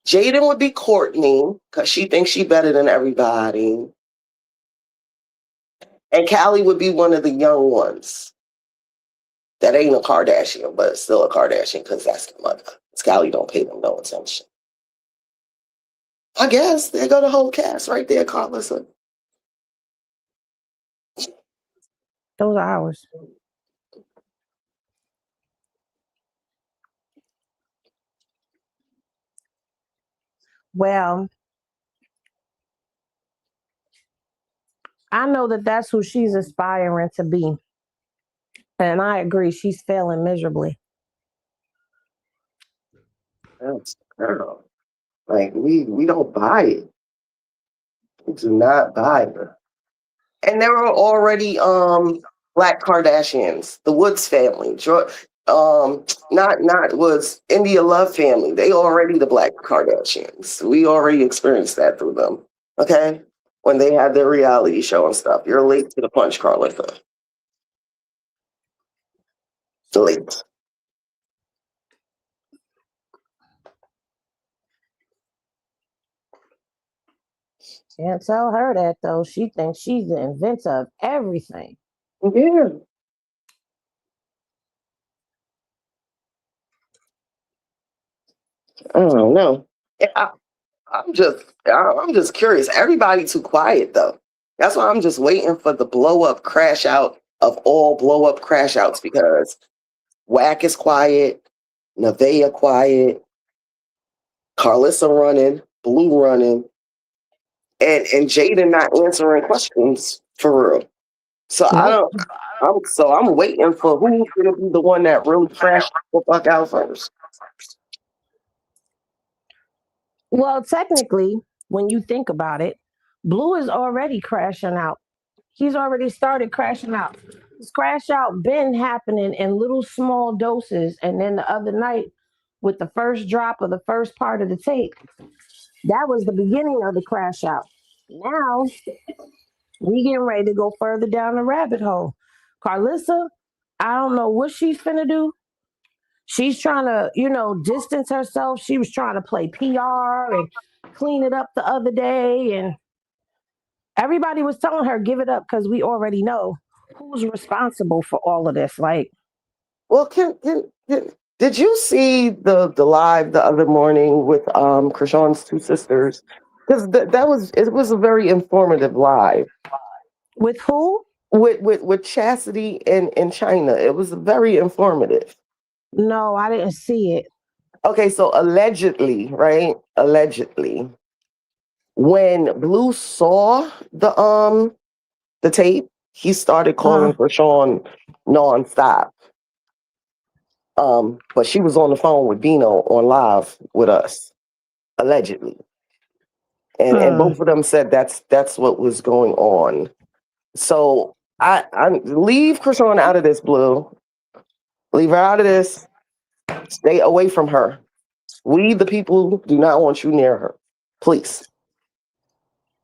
Jaden would be Courtney, because she thinks she better than everybody. And Callie would be one of the young ones. That ain't a Kardashian, but still a Kardashian, because that's the mother. Callie don't pay them no attention. I guess there go the whole cast right there, Karlissa. Those are ours. Well, I know that that's who she's aspiring to be. And I agree, she's failing miserably. That's girl. Like, we don't buy it. We do not buy it. And there were already black Kardashians, the Woods family. Not was India Love Family. They already the Black Kardashians. We already experienced that through them. Okay, when they had their reality show and stuff. You're late to the punch, Karlissa. Late. Can't tell her that though. She thinks she's the inventor of everything. Yeah. I don't know. I'm just curious. Everybody too quiet though. That's why I'm just waiting for the blow up crash out of all blow up crash outs because Whack is quiet, Nevaeh quiet, Karlissa running, Blue running, and Jaden not answering questions for real. So I Nope. don't. I'm waiting for who's gonna be the one that really crashed the fuck out first. Well, technically, when you think about it, Blue is already crashing out. He's already started crashing out. His crash out been happening in little small doses, and then the other night, with the first drop of the first part of the tape, that was the beginning of the crash out. Now we getting ready to go further down the rabbit hole. Karlissa, I don't know what she's finna do. She's trying to, distance herself. She was trying to play PR and clean it up the other day, and everybody was telling her give it up because we already know who's responsible for all of this. Like, Well, did you see the live the other morning with Krishan's two sisters? Because that was it was a very informative live with who? with Chastity and China. It was very informative. No, I didn't see it. Okay, so allegedly, right? Allegedly, when Blue saw the tape, he started calling for Sean nonstop. But she was on the phone with Bino on live with us, allegedly. And both of them said that's what was going on. So I leave Krishan out of this, Blue. Leave her out of this. Stay away from her. We, the people, do not want you near her. Please.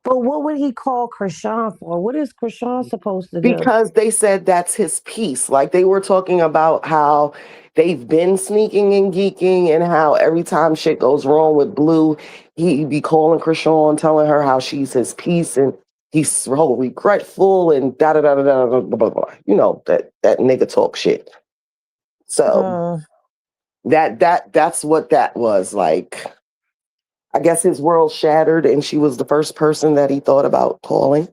But what would he call Krishan for? What is Krishan supposed to do? Because they said that's his piece. Like they were talking about how they've been sneaking and geeking and how every time shit goes wrong with Blue, he'd be calling Krishan, telling her how she's his piece and he's so regretful and da da da da da blah blah blah. You know, that nigga talk shit. So that's what that was like. I guess his world shattered and she was the first person that he thought about calling.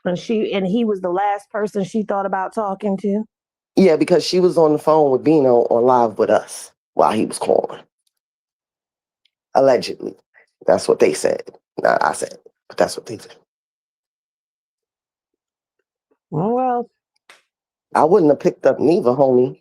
And he was the last person she thought about talking to. Yeah, because she was on the phone with Bino on live with us while he was calling. Allegedly. That's what they said. Not I said, but that's what they said. Well, I wouldn't have picked up neither, homie.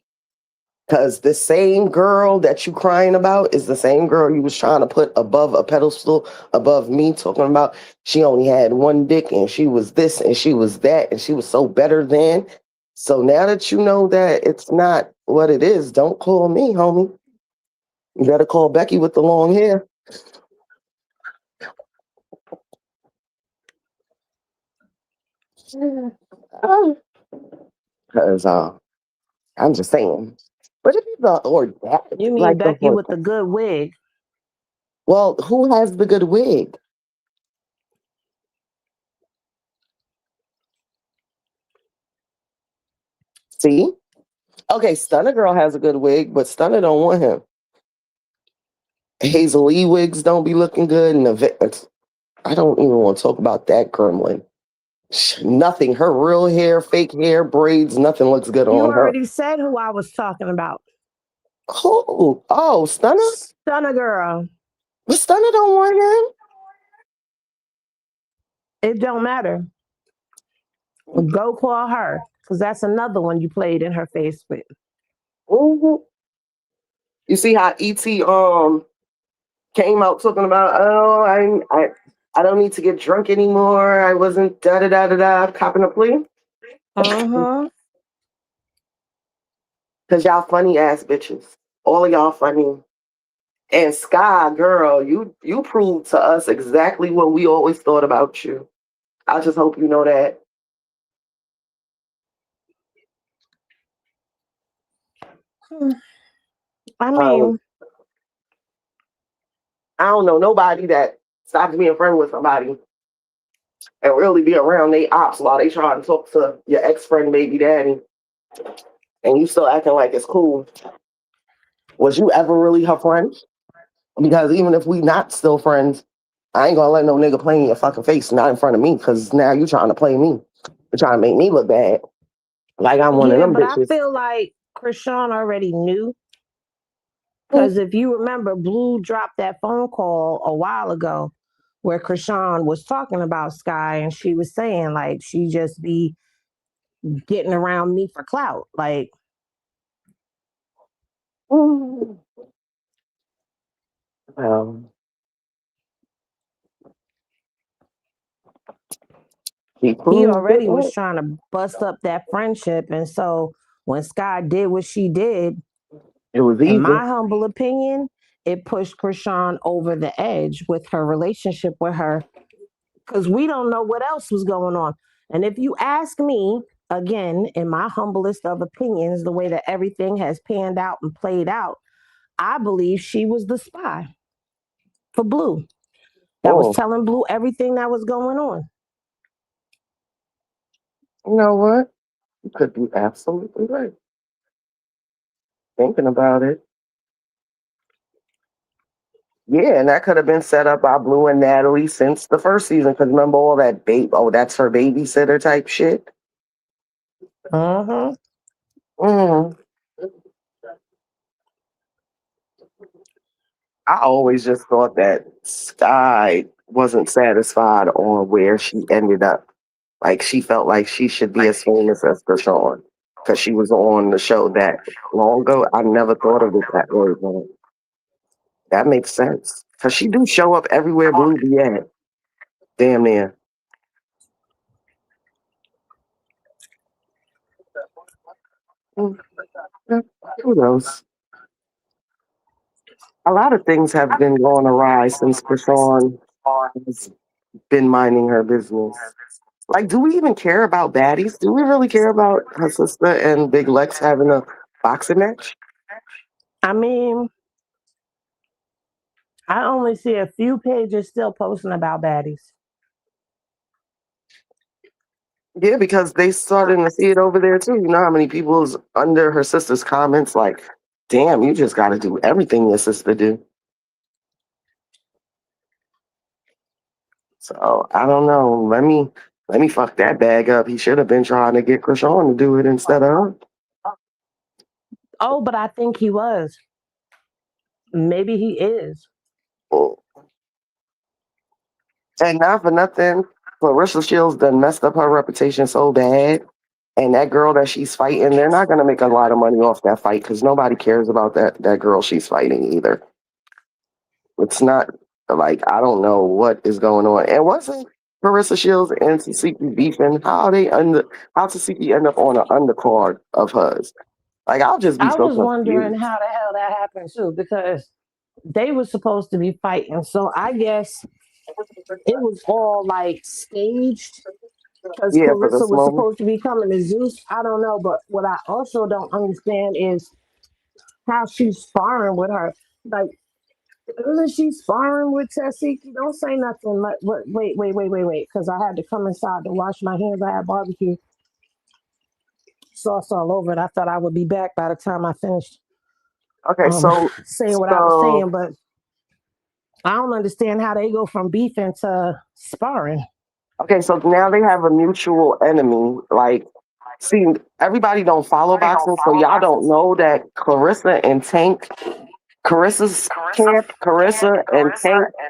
Because the same girl that you crying about is the same girl you was trying to put above a pedestal above me, talking about she only had one dick and she was this and she was that and she was so better than. So now that you know that it's not what it is, don't call me, homie. You better call Becky with the long hair. Because I'm just saying. But if the or that, you mean like the Becky with the good wig? well, who has the good wig? See? Okay, Stunner Girl has a good wig, but Stunner don't want him. Hazel E wigs don't be looking good, and I don't even want to talk about that gremlin. Nothing. Her real hair, fake hair, braids, nothing looks good You on her. already said who I was talking about. Who? Oh, Stunner? Stunner Girl. But Stunner don't want It don't matter. Go call her, because that's another one you played in her face with. him. You see how E.T. came out talking about, oh, I don't need to get drunk anymore. I wasn't da da da da da copping a plea. Uh-huh. Cause y'all funny ass bitches. All of y'all funny. And Sky, girl, you proved to us exactly what we always thought about you. I just hope you know that. I Um, mean, I don't know nobody that stops being friends with somebody and really be around they ops while they trying to talk to your ex friend baby daddy, and you still acting like it's cool. Was you ever really her friend? Because even if we not still friends, I ain't gonna let no nigga play in your fucking face, not in front of me, because now you trying to play me. You're trying to make me look bad. Like I'm one of yeah, them but I bitches. feel like Krishan already knew. Mm. Because if you remember, Blue dropped that phone call a while ago where Krishan was talking about Sky and she was saying, like, she just be getting around me for clout. Like, Mm. He he proved it. already was trying to bust up that friendship. And so when Sky did what she did, It was in easy. my humble opinion, it pushed Krishan over the edge with her relationship with her because we don't know what else was going on. And if you ask me, again, in my humblest of opinions, the way that everything has panned out and played out, I believe she was the spy for Blue that was Oh, telling Blue everything that was going on. you know what? You could be absolutely right. Thinking about it. Yeah, and that could have been set up by Blue and Natalie since the first season. Because remember all that oh, that's her babysitter type shit. Uh-huh. Mm. I always just thought that Sky wasn't satisfied on where she ended up. Like she felt like she should be as famous as Deshaun because she was on the show that long ago. I never thought of it that way, but that makes sense because she do show up everywhere Blue be at. Damn near. Mm, who knows? A lot of things have been going awry since Krishan has been minding her business. Like, do we even care about baddies? Do we really care about her sister and Big Lex having a boxing match? I mean, I only see a few pages still posting about baddies. Yeah, because they starting to see it over there too. You know how many people's under her sister's comments like, "Damn, you just got to do everything your sister do." So I don't know. Let me fuck that bag up. He should have been trying to get Krishan to do it instead of her. Oh, but I think he was. Maybe he is. And not for nothing, Clarissa Shields done messed up her reputation so bad. And that girl that she's fighting, they're not gonna make a lot of money off that fight because nobody cares about that girl she's fighting either. It's not like I don't know what is going on. And wasn't Clarissa Shields and Tasiki beefing? How Tasiki end up on an undercard of hers? Like I'll just be I so was wondering confused. how the hell that happened too, because they were supposed to be fighting. So I guess it was all like staged because Yeah, for Clarissa this was moment. supposed to be coming to Zeus. I don't know, but what I also don't understand is how she's sparring with her. Like, isn't she sparring with Tasiki? Don't say nothing. Like, wait, because I had to come inside to wash my hands. I had barbecue sauce all over it. I thought I would be back by the time I finished Okay, so saying what I was so saying, but I don't understand how they go from beefing to sparring. okay, so now they have a mutual enemy. Like, see, everybody don't follow boxing, so y'all don't know that Clarissa and Tank, Carissa's camp, Carissa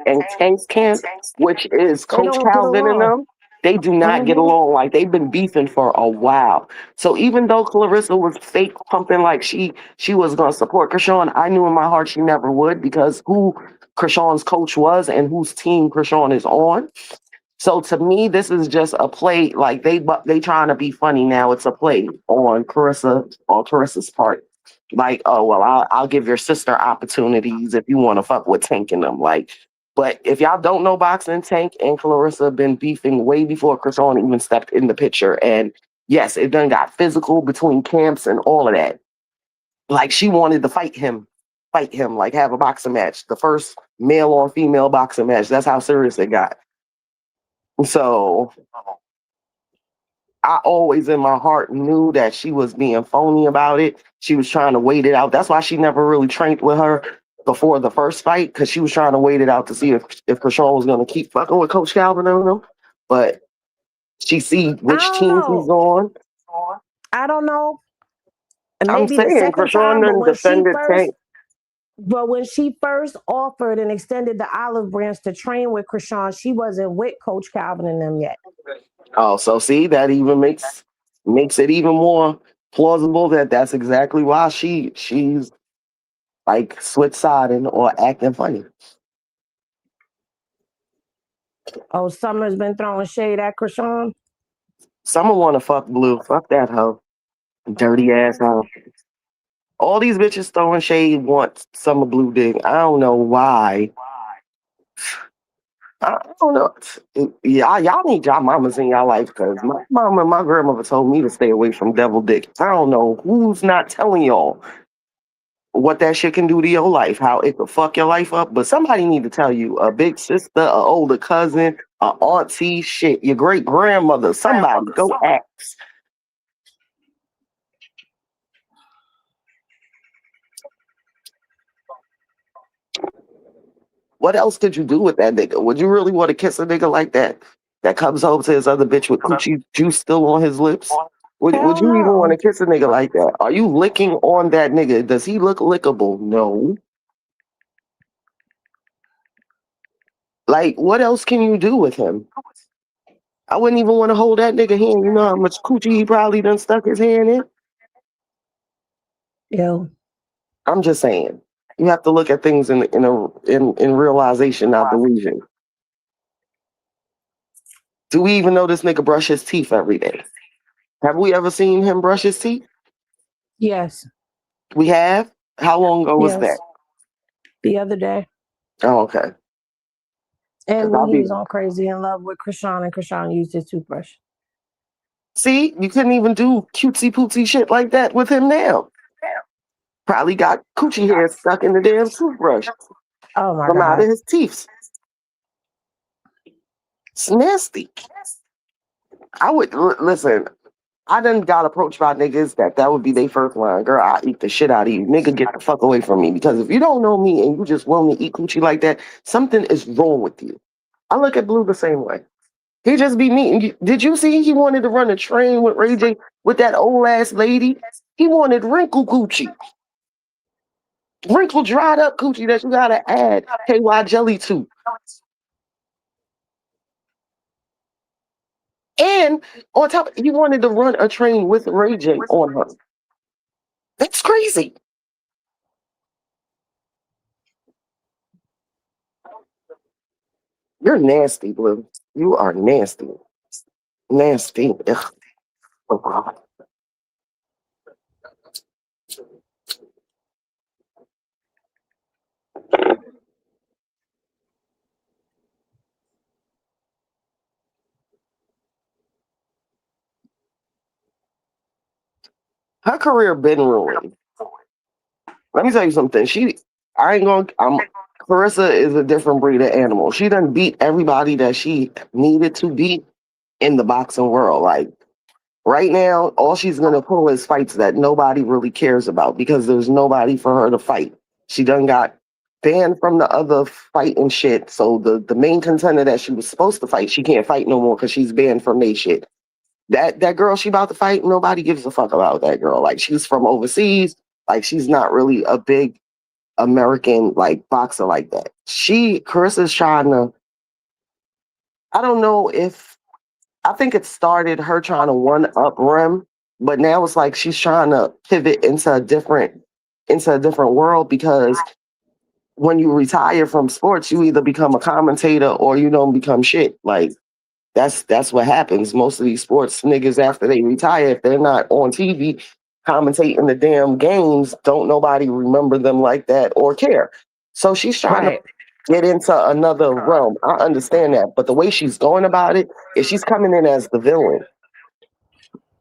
and Tank's camp, which is They Coach don't get Calvin and along. them, they do not get Hmm. along. Like they've been beefing for a while. So even though Clarissa was fake pumping like she was gonna support Krishan, I knew in my heart she never would because who Krishan's coach was and whose team Krishan is on. So to me, this is just a play. Like they trying to be funny now. It's a play on Carissa's part. Like, oh well, I'll give your sister opportunities if you want to fuck with Tank and them. Like, but if y'all don't know boxing, Tank and Clarissa been beefing way before Krishan even stepped in the picture. And yes, it done got physical between camps and all of that. Like she wanted to fight him, like have a boxing match, the first male on female boxing match. That's how serious it got. So I always in my heart knew that she was being phony about it. She was trying to wait it out. That's why she never really trained with her before the first fight, because she was trying to wait it out to see if Krishan was going to keep fucking with Coach Calvin and them. But she see I which don't team he's know. on. I don't know. And I'm maybe the saying second Krishan time, done defended Tank. but when she first offered and extended the olive branch to train with Krishan, she wasn't with Coach Calvin and them yet. Oh, so see that even makes it even more plausible that that's exactly why she's like switch siding or acting funny. Oh, Summer's been throwing shade at Krishan. Someone want to fuck Blue. Fuck that hoe. Dirty ass hoe. All these bitches throwing shade want Summer Blue dick. I don't know why. I don't know. Yeah, y'all need y'all mamas in y'all life because my mom and my grandmother told me to stay away from devil dick. I don't know who's not telling y'all what that shit can do to your life, how it could fuck your life up. But somebody need to tell you, a big sister, a older cousin, a auntie, shit, your great grandmother, somebody go ask. What else could you do with that nigga? Would you really want to kiss a nigga like that? That comes home to his other bitch with coochie juice still on his lips? Would Hell you even want no. to kiss a nigga like that? Are you licking on that nigga? Does he look lickable? No. Like, what else can you do with him? I wouldn't even want to hold that nigga hand. You know how much coochie he probably done stuck his hand in? Yo. I'm just saying. You have to look at things in realization, not delusion. Do we even know this nigga brush his teeth every day? Have we ever seen him brush his teeth? Yes. We have? How long ago was that? Yes. The other day. Oh, okay. And 'Cause when I'll he be was on Crazy in Love with Krishan and Krishan used his toothbrush. see, you couldn't even do cutesy pootsy shit like that with him now. Probably got coochie hair stuck in the damn toothbrush Oh my from out God. of his teeth. It's nasty. I would listen. I done got approached by niggas that would be their first line. Girl, I eat the shit out of you. Nigga, get the fuck away from me. Because if you don't know me and you just willing to eat coochie like that, something is wrong with you. I look at Blue the same way. He just be meeting. Did you see he wanted to run a train with Ray J with that old ass lady? He wanted wrinkle coochie. Wrinkle dried up coochie that you gotta add KY jelly to. And on top, he wanted to run a train with Ray J on her. That's crazy. You're nasty, Blue. You are nasty. Nasty. Ugh. Oh, God. Her career been ruined. Let me tell you something. I ain't gonna. Clarissa is a different breed of animal. She done beat everybody that she needed to beat in the boxing world. Like right now, all she's gonna pull is fights that nobody really cares about because there's nobody for her to fight. She done got banned from the other fighting shit. So the main contender that she was supposed to fight, she can't fight no more because she's banned from they shit. That girl she about to fight, nobody gives a fuck about that girl. Like she's from overseas. Like she's not really a big American like boxer like that. Carissa's trying to. I don't know if I think it started her trying to one up Rem, but now it's like she's trying to pivot into a different world because when you retire from sports, you either become a commentator or you don't become shit. Like that's what happens. Most of these sports niggas after they retire, if they're not on TV, commentating the damn games, don't nobody remember them like that or care. So she's trying to Right. get into another realm. I understand that. But the way she's going about it is she's coming in as the villain.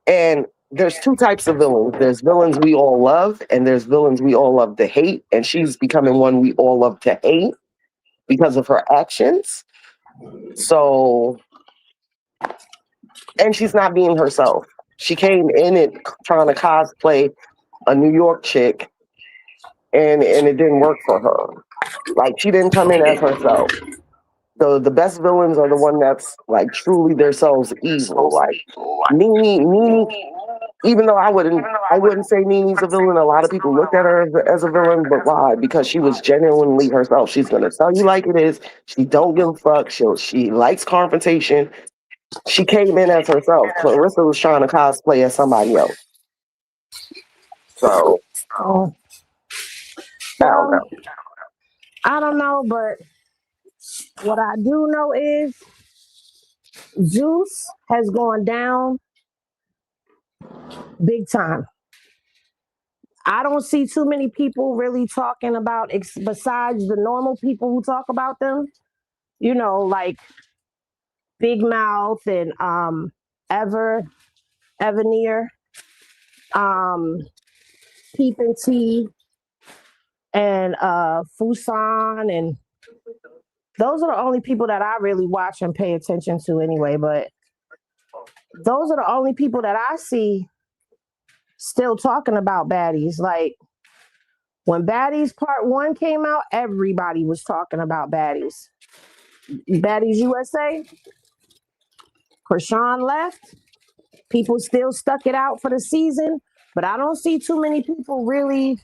And there's two types of villains. There's villains we all love, and there's villains we all love to hate. And she's becoming one we all love to hate because of her actions. So, and she's not being herself. She came in it trying to cosplay a New York chick, and it didn't work for her. Like she didn't come in as herself. The best villains are the one that's like truly themselves evil. Like Nene, even though I wouldn't say Nene's a villain. A lot of people looked at her as a villain, but why? Because she was genuinely herself. She's gonna tell you like it is. She don't give a fuck. She likes confrontation. She came in as herself. Karlissa was trying to cosplay as somebody else. So Oh, I don't well, know. I don't know, but what I do know is Zeus has gone down big time. I don't see too many people really talking about, besides the normal people who talk about them, like Big Mouth and Evanier, um, Peep and T, and Fusan, and those are the only people that I really watch and pay attention to anyway. But those are the only people that I see still talking about baddies. Like when Baddies Part 1 came out, everybody was talking about baddies. Baddies USA, Krishan left. People still stuck it out for the season, but I don't see too many people really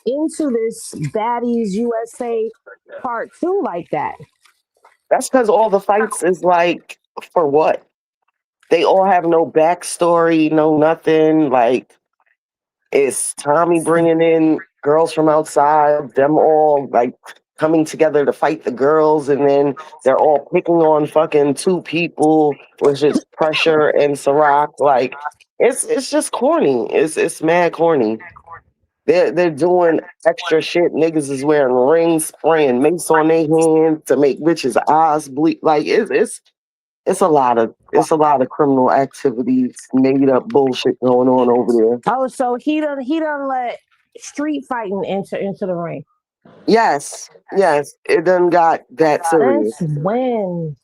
into this Baddies USA Part 2 like that. That's because all the fights is like for what? They all have no backstory, no nothing. Like it's Tommy bringing in girls from outside, them all like coming together to fight the girls, and then they're all picking on fucking two people, which is Pressure and Ciroc. Like it's just corny. It's mad corny. They're doing extra shit. Niggas is wearing rings, spraying mace on their hands to make bitches' eyes bleed. Like it's a lot of criminal activities, made up bullshit going on over there. Oh, so he done let street fighting into the ring. Yes, yes, it done got that serious. Since when?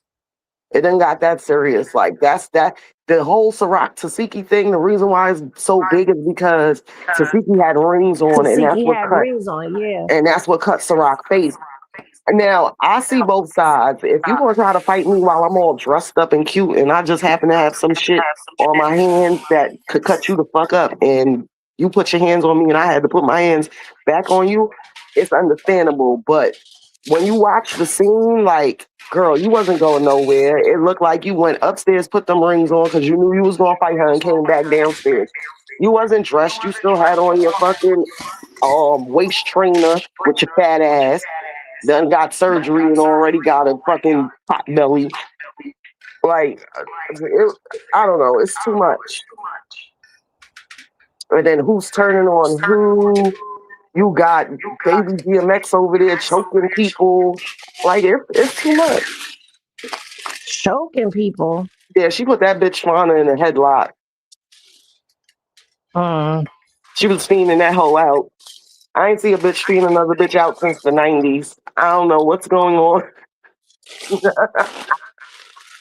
It done got that serious. Like that's that. The whole Ciroc Tasiki thing. The reason why it's so big is because Tasiki had rings on, and that's Tasiki what had cut, rings on, yeah. and that's what cut Ciroc face. Now, I see both sides. If you want to try to fight me while I'm all dressed up and cute and I just happen to have some shit on my hands that could cut you the fuck up and you put your hands on me and I had to put my hands back on you, it's understandable. But when you watch the scene, like, girl, you wasn't going nowhere. It looked like you went upstairs, put them rings on because you knew you was going to fight her and came back downstairs. You wasn't dressed. You still had on your fucking waist trainer with your fat ass done got surgery and already got a fucking pot belly. Like, I don't know. It's too much. And then who's turning on who? You got baby DMX over there choking people. Like, it's too much. Choking people. Yeah, she put that bitch Fauna in a headlock. She was fiending that hoe out. I ain't see a bitch fiend another bitch out since the 90s. I don't know what's going on. I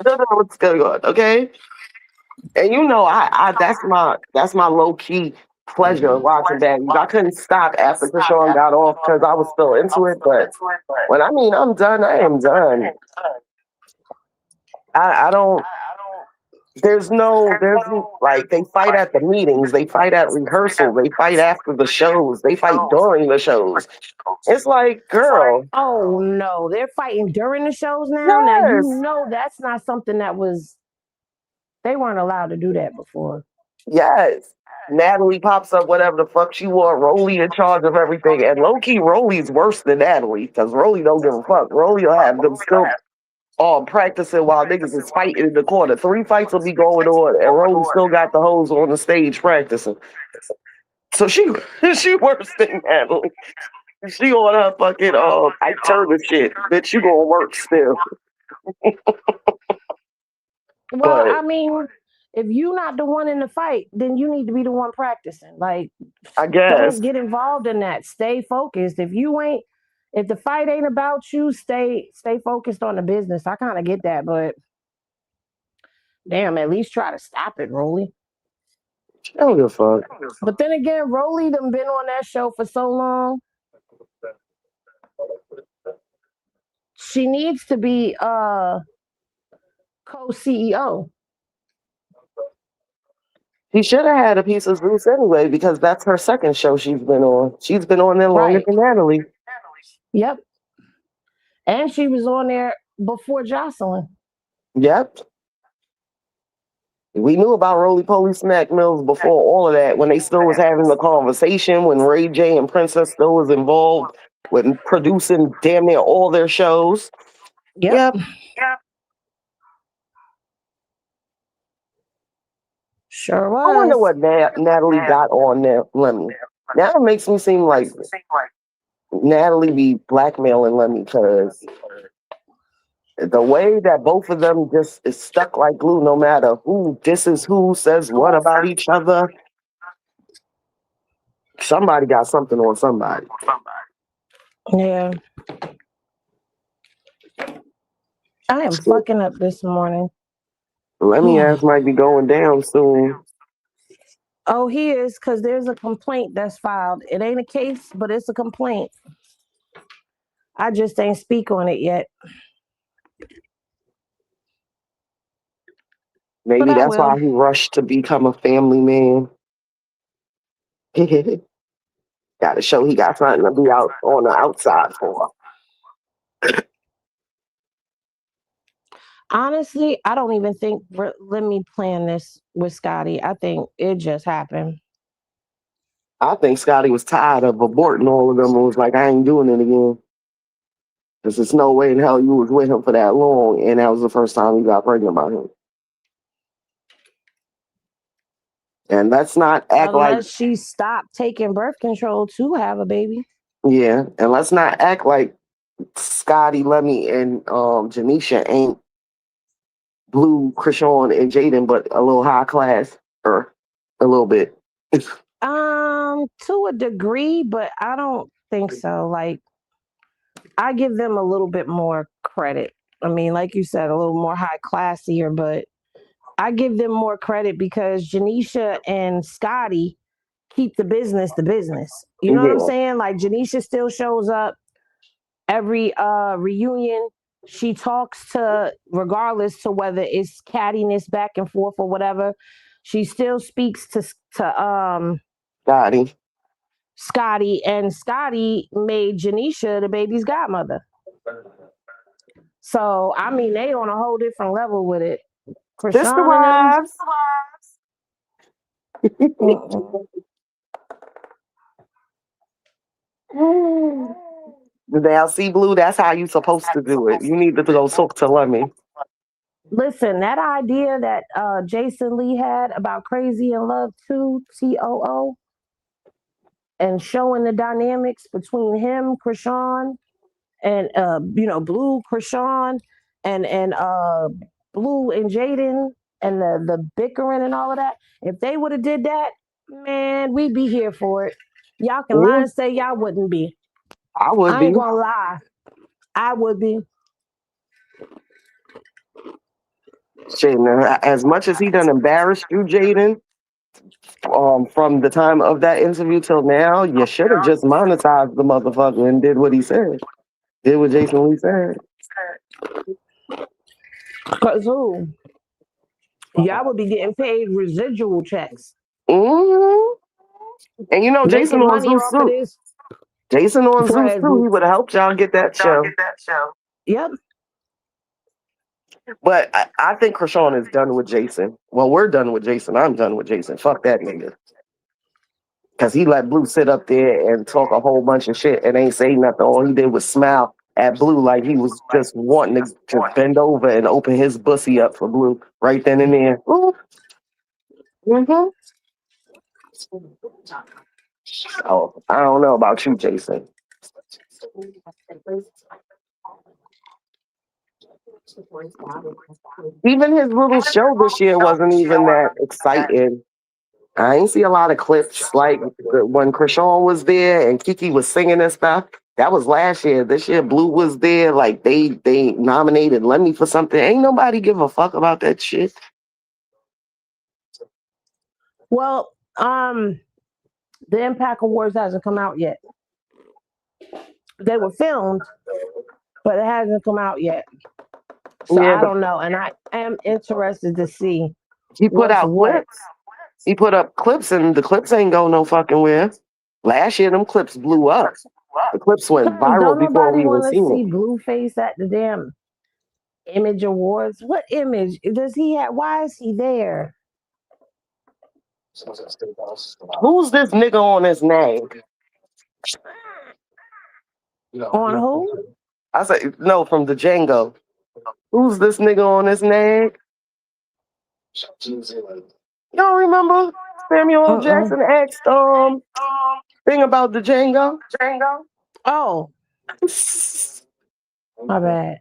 don't know what's going on, okay? And I that's my low key pleasure watching baddies. I couldn't stop after Krishan got off because I was still into it. But when I mean I'm done, I am done. I don't. There's like they fight at the meetings, they fight at rehearsal, they fight after the shows, they fight during the shows. It's like, girl. Oh no, they're fighting during the shows now. Yes. Now that's not something they weren't allowed to do that before. Yes. Natalie pops up, whatever the fuck she want. Rolly in charge of everything. And low key, Rolly's worse than Natalie because Rolly don't give a fuck. Rolly will have them still practicing while niggas is fighting in the corner. 3 fights will be going on, and Rolly still got the hoes on the stage practicing. So she worse than Natalie. She on her fucking Ike Turner shit. Bitch, you gonna work still. Well, But I mean, if you're not the one in the fight, then you need to be the one practicing. Like, I guess don't get involved in that. Stay focused. If the fight ain't about you, stay focused on the business. I kind of get that, but damn, at least try to stop it, Rolly. I don't give a fuck. But then again, Rolly done been on that show for so long. She needs to be co-CEO. She should have had a piece of Zeus anyway, because that's her second show she's been on. She's been on there longer Right. than Natalie. Yep. And she was on there before Jocelyn. Yep. We knew about Roly Poly Snack Mills before all of that, when they still was having the conversation, when Ray J and Princess still was involved with producing damn near all their shows. Yep. Yep. Sure I wonder was. what Natalie got on there. Lemmy. Now it makes me seem like Natalie be blackmailing Lemmy, because the way that both of them just is stuck like glue, no matter who disses who, says what about each other. Somebody got something on somebody. Yeah. I am fucking up this morning. Lemmy ass might be going down soon. Oh, he is, because there's a complaint that's filed. It ain't a case, but it's a complaint. I just ain't speak on it yet. Maybe But I that's will. why he rushed to become a family man. Got to show he got something to be out on the outside for. Honestly, I don't even think let me plan this with Scotty. I think it just happened. I think Scotty was tired of aborting all of them and was like, I ain't doing it again. Because there's no way in hell you was with him for that long, and that was the first time you got pregnant by him. And let's not act like, Unless she stopped taking birth control to have a baby. yeah, and let's not act like Scotty, Lemmy, and Janisha ain't Blue, Krishan, and Jaden, but a little high class, or a little bit. To a degree, but I don't think so. Like, I give them a little bit more credit. I mean, like you said, a little more high classier, but I give them more credit because Janisha and Scotty keep the business the business. You know what I'm Yeah, saying? Like, Janisha still shows up every reunion. She talks to, regardless to whether it's cattiness back and forth or whatever, she still speaks to Scotty, and Scotty made Janisha the baby's godmother. So I mean, they on a whole different level with it. sister Krishan and them. wives. Now, see, Blue, that's how you supposed to do it. You need to go talk to Lemmy. Listen, that idea that Jason Lee had about Crazy in Love 2, TOO, and showing the dynamics between him, Krishan, and Blue, Krishan, and Blue and Jaden, and the bickering and all of that. If they would have did that, man, we'd be here for it. Y'all can lie and say y'all wouldn't be. I would I be. ain't gonna lie. I would be. Shit, as much as he done embarrassed you, Jaden, from the time of that interview till now, you should have just monetized the motherfucker and did what he said. Did what Jason Lee said. Cause who? Y'all would be getting paid residual checks. Mm-hmm. And you know, Jason Making on money Zeus off of too. this. Jason on For Zeus as, too. He would have helped y'all get that show. yep. But I think Krishan is done with Jason. Well, we're done with Jason. I'm done with Jason. Fuck that nigga. Because he let Blue sit up there and talk a whole bunch of shit and ain't say nothing. All he did was smile at Blue like he was just wanting to just bend over and open his bussy up for Blue right then and there. Mm-hmm. So I don't know about you, Jason. Even his little show this year wasn't even that exciting. I ain't see a lot of clips like when Krishan was there and Kiki was singing and stuff. That was last year. This year, Blue was there. Like they nominated Lemmy for something. Ain't nobody give a fuck about that shit. Well, the Impact Awards hasn't come out yet. They were filmed, but it hasn't come out yet. So Yeah, I but don't know, and I am interested to see he put what's out what. clips. He put up clips, and the clips ain't go no fucking where. Last year, them clips blew up. The clips went Cause viral don't before nobody we even want to seen see it. Blueface at the damn Image Awards. What image does he have? Why is he there? Who's this nigga on his name? On who? I said no from the Django. Who's this nigga on his name? You don't remember Samuel L. Mm-mm. Jackson asked thing about the Django? Oh, my bad.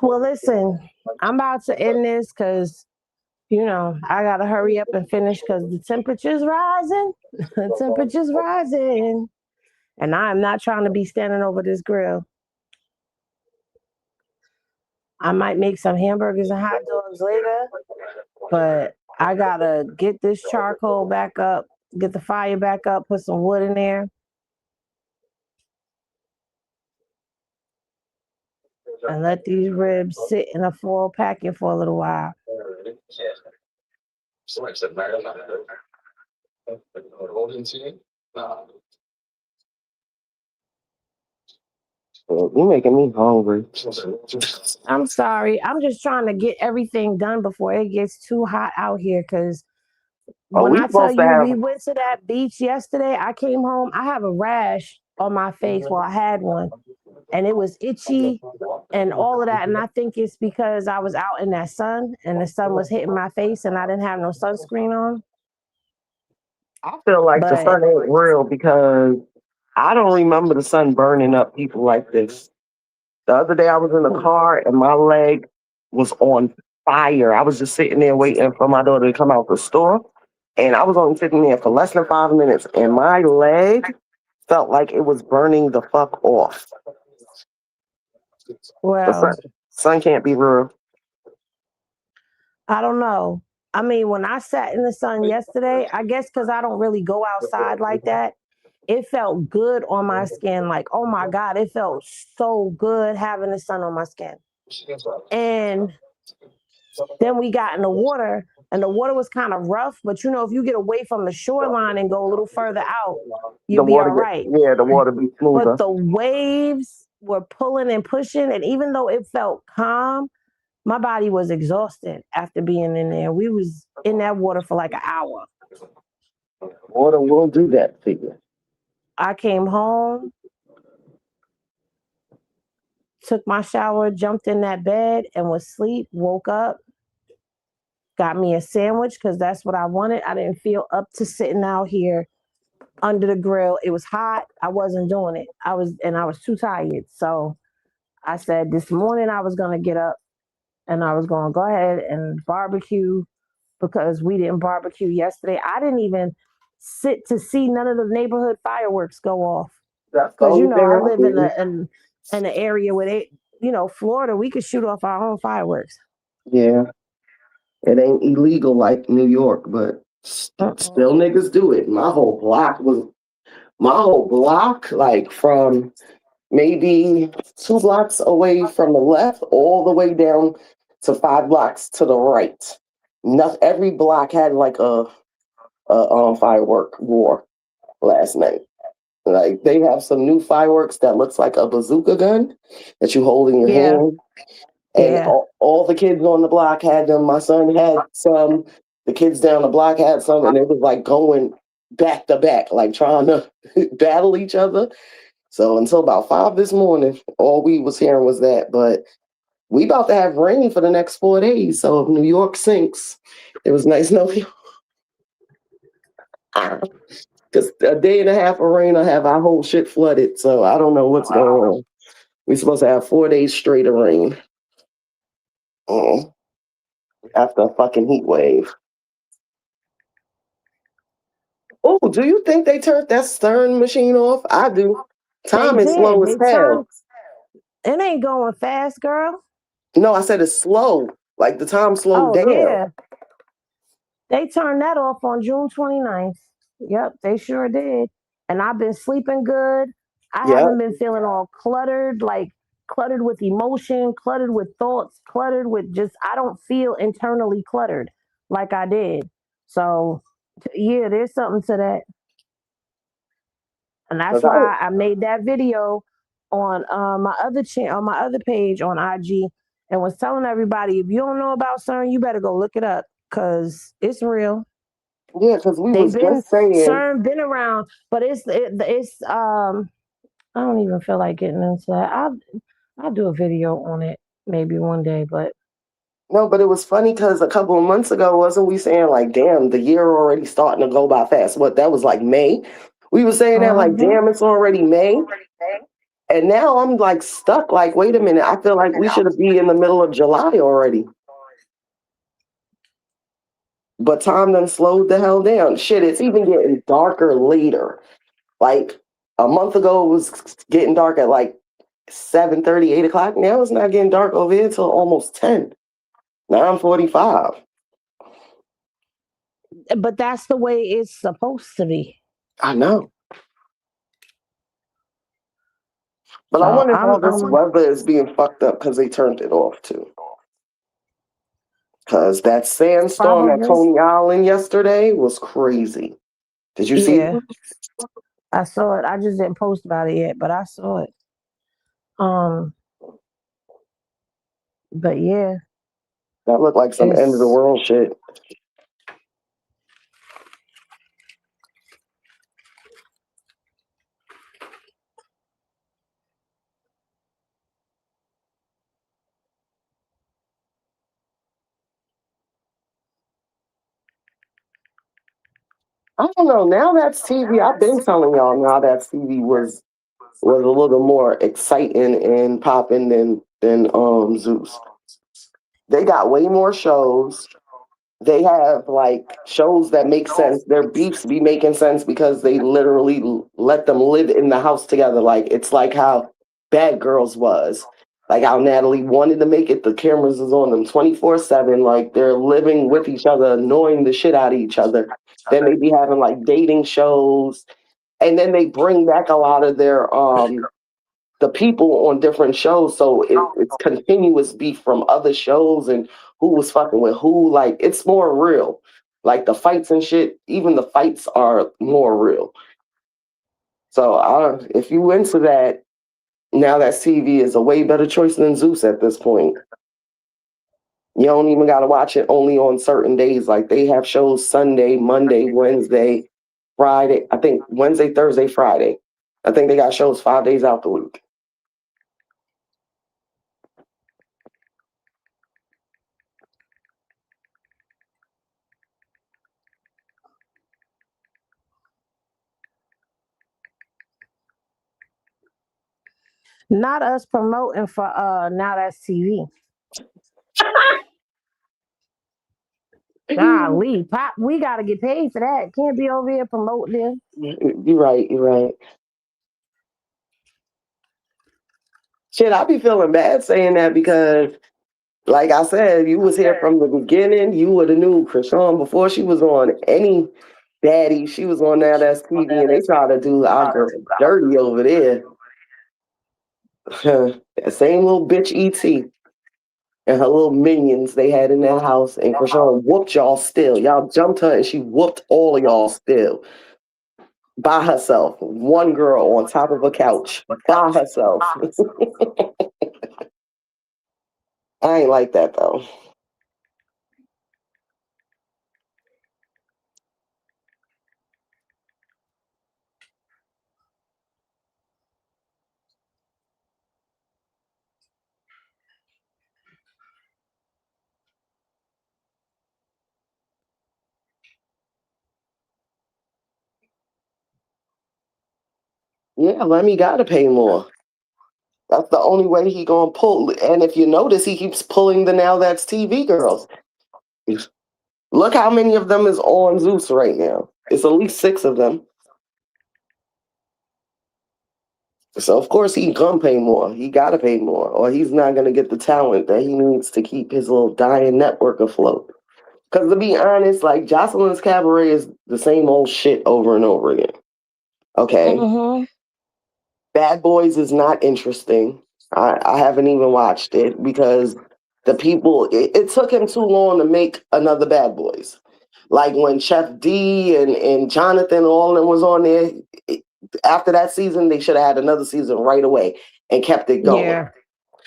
Well, listen, I'm about to end this because I gotta hurry up and finish because the temperature's rising. The temperature's rising, and I'm not trying to be standing over this grill. I might make some hamburgers and hot dogs later, but I gotta get this charcoal back up, get the fire back up, put some wood in there, and let these ribs sit in a foil packing for a little while. You're making me hungry. I'm sorry. I'm just trying to get everything done before it gets too hot out here. Because Oh, when we I tell supposed to you we have. went to that beach yesterday, I came home. I have a rash on my face. Well, I had one, and it was itchy and all of that. And I think it's because I was out in that sun and the sun was hitting my face and I didn't have no sunscreen on. I feel like the But sun ain't real because I don't remember the sun burning up people like this. The other day I was in the car and my leg was on fire. I was just sitting there waiting for my daughter to come out the store. And I was only sitting there for less than 5 minutes and my leg felt like it was burning the fuck off. The well, sun can't be real. I don't know. I mean, when I sat in the sun yesterday, I guess because I don't really go outside like that, it felt good on my skin. Like, oh my God, it felt so good having the sun on my skin. And then we got in the water, and the water was kind of rough. But if you get away from the shoreline and go a little further out, The you'll be water all right. the water be But smoother. the waves were pulling and pushing. And even though it felt calm, my body was exhausted after being in there. We was in that water for like an hour. Water will do that to you. I came home, took my shower, jumped in that bed and was asleep, woke up, got me a sandwich because that's what I wanted. I didn't feel up to sitting out here under the grill. It was hot. I wasn't doing it. I was too tired. So I said this morning I was gonna get up and I was gonna go ahead and barbecue because we didn't barbecue yesterday. I didn't even sit to see none of the neighborhood fireworks go off That's the because only thing I I live in do. an area where Florida, we could shoot off our own fireworks. Yeah. It ain't illegal like New York, but Uh-uh. still niggas do it. My whole block, like from maybe 2 blocks away from the left, all the way down to 5 blocks to the right. Every block had like a firework war last night. Like they have some new fireworks that looks like a bazooka gun that you hold in your Yeah, hand. And yeah. all the kids on the block had them. My son had some. The kids down the block had some, and it was like going back to back, like trying to battle each other. So until about 5 this morning, all we was hearing was that. But we about to have rain for the next 4 days. So if New York sinks, it was nice knowing. Because a day and a half of rain, I have our whole shit flooded. So I don't know what's going on. We're supposed to have 4 days straight of rain. Oh, after a fucking heat wave. Oh, do you think they turned that Stern machine off? I do. They Time is did. slow as They turned. hell. It ain't going fast, girl. No, I said it's slow. Like the time slowed Oh down. yeah, they turned that off on June 29th. Yep, they sure did. And I've been sleeping good. I Yeah. haven't been feeling all cluttered, like cluttered with emotion, cluttered with thoughts, cluttered with just, I don't feel internally cluttered like I did. So, yeah, there's something to that. And that's Because I why I made that video on my other channel, on my other page on IG, and was telling everybody, if you don't know about CERN, you better go look it up because it's real. yeah, because we They've was been just saying, CERN been around, but it's I don't even feel like getting into that. I'll do a video on it maybe one day, but no, but it was funny because a couple of months ago, wasn't we saying like, damn, the year already starting to go by fast? What, that was like May? We were saying that like, mhm. damn, it's already May. And now I'm like stuck. Like, wait a minute, I feel like we should be in the middle of July already. But time done slowed the hell down. Shit, it's even getting darker later. Like a month ago, it was getting dark at like 7:30, 8 o'clock. Now it's not getting dark over here till almost 10. 9:45. But that's the way it's supposed to be. I know. But I So wonder if I'm all this weather is being fucked up because they turned it off too. Because that sandstorm at probably Coney Island yesterday was crazy. Did you see yeah. it? I saw it. I just didn't post about it yet, but I saw it. Um, but yeah, That looked like some end of the it's world shit. I don't know. Now that's TV. I've been telling y'all now that TV was a little more exciting and popping than Zeus. They got way more shows. They have like shows that make sense. Their beefs be making sense because they literally let them live in the house together. Like it's like how Bad Girls was. Like how Natalie wanted to make it, the cameras is on them 24/7. Like they're living with each other, annoying the shit out of each other. Then they be having like dating shows, and then they bring back a lot of their the people on different shows. So it's continuous beef from other shows and who was fucking with who. Like it's more real. Like the fights and shit, even the fights are more real. So if you into that, now that CV is a way better choice than Zeus at this point. You don't even got to watch it only on certain days. Like they have shows Sunday, Monday, Wednesday, Friday. I think Wednesday, Thursday, Friday. I think they got shows 5 days out the week. not us promoting for now that's TV. Golly, pop, we gotta get paid for that. Can't be over here promoting them. You're right. You're right. Shit, I be feeling bad saying that because, like I said, you was here from the beginning. You would have knew Krishan before she was on any daddy. She was on Now That's TV, and they try to do our girl dirty over there. That same little bitch ET and her little minions they had in that house, and Krishan whooped y'all still. Y'all jumped her, and she whooped all of y'all still by herself. One girl on top of a couch by herself. I ain't like that though. Yeah, Lemmy gotta pay more. That's the only way he gonna pull. And if you notice, he keeps pulling the Now That's TV girls. Look how many of them is on Zeus right now. It's at least 6 of them. So of course he gonna pay more. He gotta pay more, or he's not gonna get the talent that he needs to keep his little dying network afloat. Because to be honest, like Jocelyn's Cabaret is the same old shit over and over again. Okay. Mm-hmm. Bad Boys is not interesting. I haven't even watched it because the people, it took him too long to make another Bad Boys. Like when Chef D and Jonathan, all of them was on there, after that season, they should have had another season right away and kept it going. Yeah.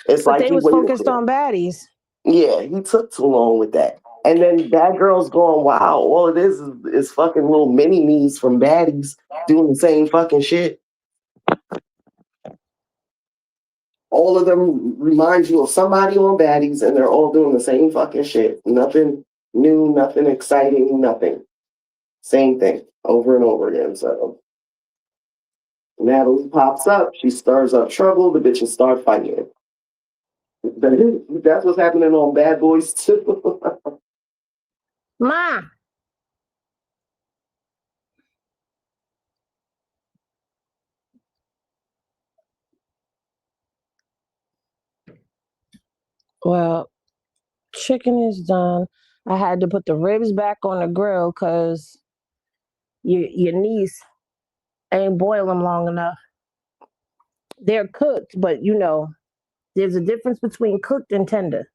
It's But like they he was waited focused for it. on baddies. Yeah, he took too long with that. And then Bad Girls going, wow, all it is fucking little mini me's from baddies doing the same fucking shit. All of them remind you of somebody on baddies, and they're all doing the same fucking shit. Nothing new, nothing exciting, nothing. Same thing over and over again. So Natalie pops up, she stirs up trouble, the bitches start fighting. That's what's happening on Bad Boys too. Ma. Well, chicken is done. I had to put the ribs back on the grill because your niece ain't boil them long enough. They're cooked, but there's a difference between cooked and tender.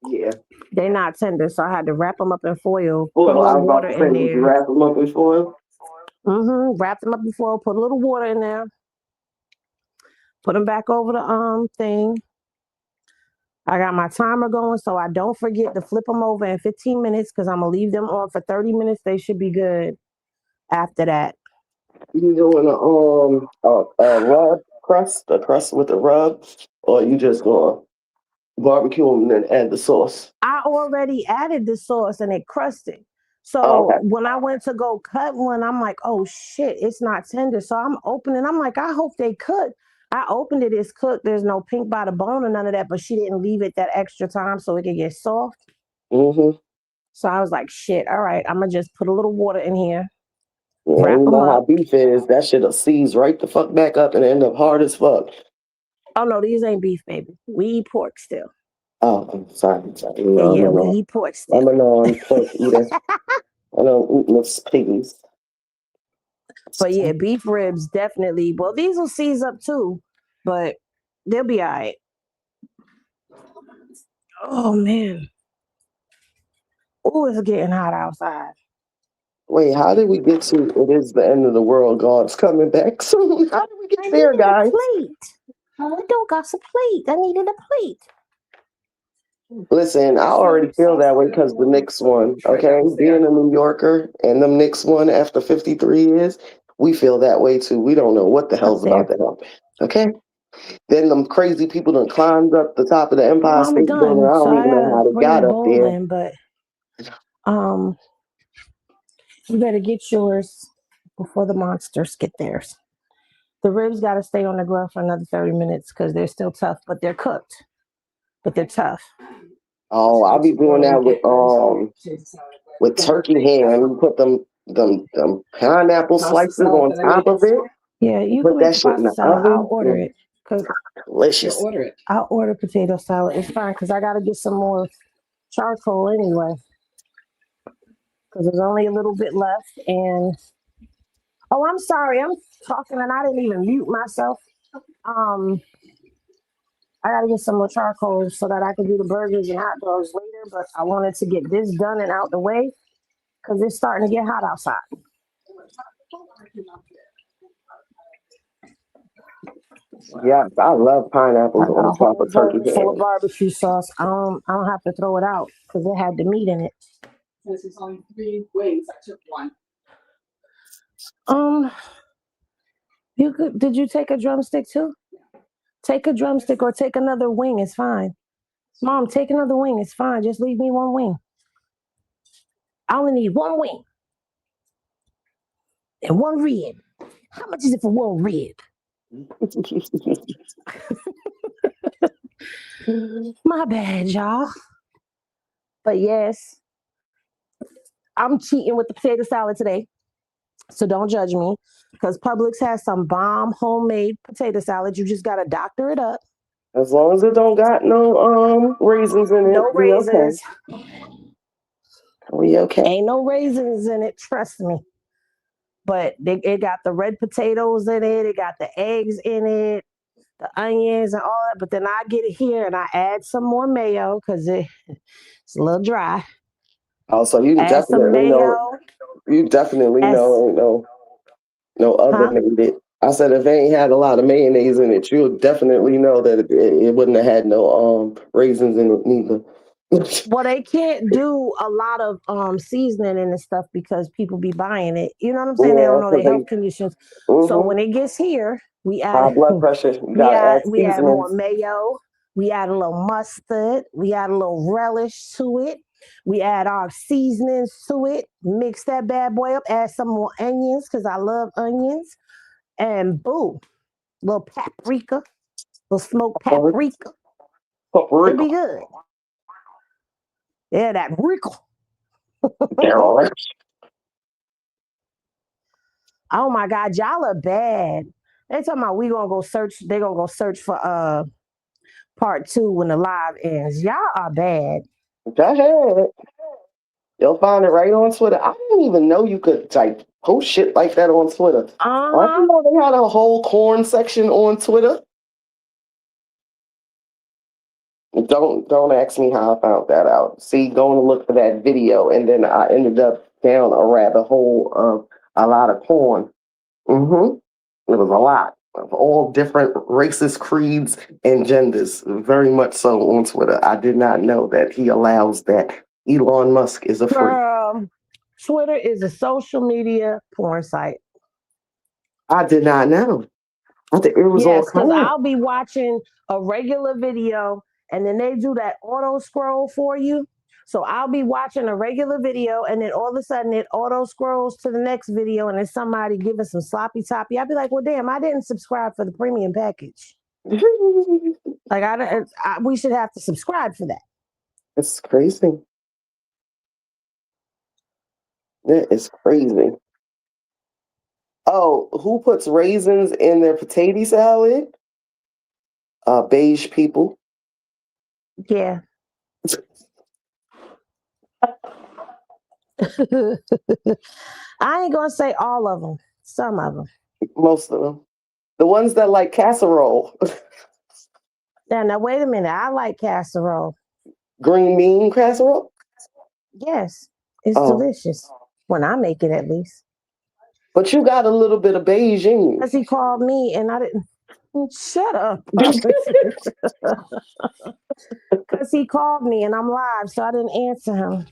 Yeah. They're not tender, so I had to wrap them up in foil, put a Well, I little was about water to say, in would you there. wrap them up in foil? Wrap them up in foil, put a little water in there, put them back over the thing. I got my timer going so I don't forget to flip them over in 15 minutes because I'm going to leave them on for 30 minutes. They should be good after that. You doing a rub crust, a crust with a rub, or you just gonna barbecue them and then add the sauce? I already added the sauce and it crusted. Oh, So okay. when I went to go cut one, I'm like, oh shit, it's not tender. So I'm opening, I'm like, I hope they cook. I opened it, it's cooked. There's no pink by the bone or none of that, but she didn't leave it that extra time so it could get soft. Mm-hmm. So I was like, shit, all right, I'm going to just put a little water in here, Yeah, wrap you them know how up. beef is. That shit'll seize right the fuck back up and end up hard as fuck. Oh no, these ain't beef, baby. We eat pork still. Oh, I'm sorry. Yeah, No, yeah, we eat pork still. I'm a non-pork eater. I don't eat much piggies. But yeah, beef ribs definitely. Well, these will seize up too, but they'll be all right. Oh man. Oh, it's getting hot outside. Wait, how did we get to it is the end of the world, God's coming back soon? How did we get I there, needed a guys? plate. I don't got a plate. I needed a plate. Listen, I already feel that way because the Knicks won, okay? Being a New Yorker and them Knicks won after 53 years, we feel that way too. We don't know what the Up hell's about there. to happen, okay? Then them crazy people done climbed up the top of the Well, Empire I'm State Building. done, I so don't I even know gotta how they bring the got up bowl there. in, but um, you better get yours before the monsters get theirs. The ribs got to stay on the grill for another 30 minutes because they're still tough, but they're cooked. But they're tough. Oh, I'll be doing that with turkey ham. You put them pineapple slices on top of it. Yeah, you can Put make that the shit in pasta the salad. I'll oven. order it. Delicious. I'll order potato salad. It's fine because I got to get some more charcoal anyway. Because there's only a little bit left. And oh, I'm sorry. I'm talking and I didn't even mute myself. Um, I got to get some more charcoal so that I can do the burgers and hot dogs later. But I wanted to get this done and out the way because it's starting to get hot outside. Yeah, I love I pineapples got on a top whole of turkey bowl full of ham. barbecue sauce. I don't have to throw it out because it had the meat in it. Um, you could. Did you take a drumstick too? Take a drumstick or take another wing. It's fine. Mom, take another wing. It's fine. Just leave me one wing. I only need one wing and one rib. How much is it for one rib? My bad, y'all. But yes, I'm cheating with the potato salad today. So don't judge me because Publix has some bomb homemade potato salad. You just got to doctor it up. As long as it don't got no raisins in it, No we okay. raisins. We okay. Ain't no raisins in it, trust me. But it got the red potatoes in it. It got the eggs in it, the onions and all that. But then I get it here and I add some more mayo because it's a little dry. Oh, so you Add some definitely know. mayo. You definitely As, know no other huh? made it. I said if they ain't had a lot of mayonnaise in it, you'll definitely know that it wouldn't have had no raisins in it neither. Well, they can't do a lot of seasoning and stuff because people be buying it. You know what I'm saying? They don't Yeah, know because their they health conditions. So mm-hmm. when it gets here, High blood pressure. You gotta add we add more seasonings. mayo. We add a little mustard. We add a little relish to it. We add our seasonings to it. Mix that bad boy up. Add some more onions because I love onions. And boom, little paprika, little smoked paprika. It'll be good. Yeah, that rickle. Oh my God, y'all are bad. They talking about we gonna go search. They gonna go search for part 2 when the live ends. Y'all are bad. Go ahead. You'll find it right on Twitter. I didn't even know you could like post shit like that on Twitter. I didn't know they had a whole corn section on Twitter. Don't ask me how I found that out. See, going to look for that video, and then I ended up down a rabbit hole of a lot of porn. Mm-hmm. It was a lot of all different races, creeds, and genders. Very much so on Twitter. I did not know that he allows that. Elon Musk is a freak. Girl, Twitter is a social media porn site. I did not know. I think it was all Yes, because kind. I'll be watching a regular video and then they do that auto scroll for you. So I'll be watching a regular video and then all of a sudden it auto scrolls to the next video and there's somebody giving some sloppy toppy. I'll be like, well, damn, I didn't subscribe for the premium package. Like we should have to subscribe for that. It's crazy. That is crazy. Oh, who puts raisins in their potato salad? Beige people. Yeah. I ain't gonna say all of them. Some of them. Most of them. The ones that like casserole. Now wait a minute. I like casserole. Green bean casserole? Yes, it's delicious. When I make it, at least. But you got a little bit of beige in you. Because he called me and I didn't. Shut up. Because he called me and I'm live, so I didn't answer him.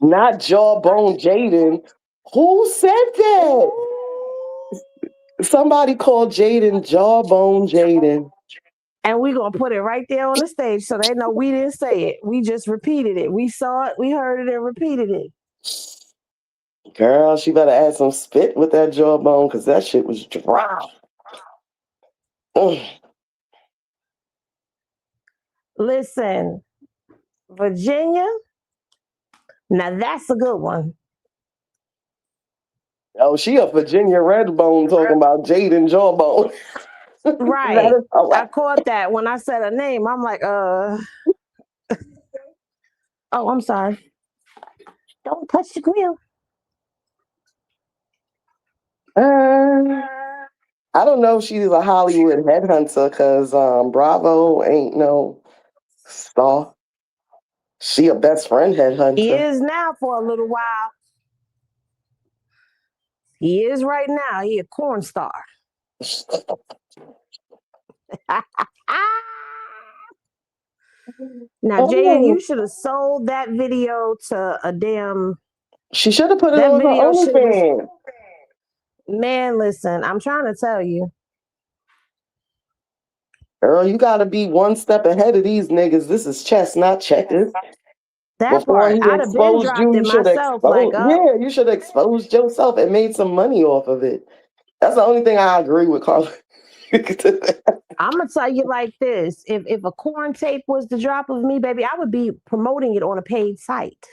Not Jawbone Jaden. Who said that? Somebody called Jaden Jawbone Jaden. And we're going to put it right there on the stage so they know we didn't say it. We just repeated it. We saw it, we heard it, and repeated it. Girl, she better add some spit with that jawbone because that shit was dry. Listen, Virginia, now that's a good one. Oh, she a Virginia Redbone talking about Jaden Jawbone. Right. I caught that when I said her name. I'm like, oh, I'm sorry. Don't touch the grill. I don't know if she's a Hollywood headhunter because Bravo ain't no star. She a best friend headhunter. He is now for a little while. He is right now. He a corn star. Now, Jada, you should have sold that video to a damn. She should have put it on her OnlyFans. Man, listen, I'm trying to tell you. Girl, you got to be one step ahead of these niggas. This is chess, not checkers. That Before part. he I'd have been exposed you, dropped you it should myself. Like, expose. Yeah, you should have exposed yourself and made some money off of it. That's the only thing I agree with Carla. I'm gonna tell you like this: if a corn tape was the drop of me, baby, I would be promoting it on a paid site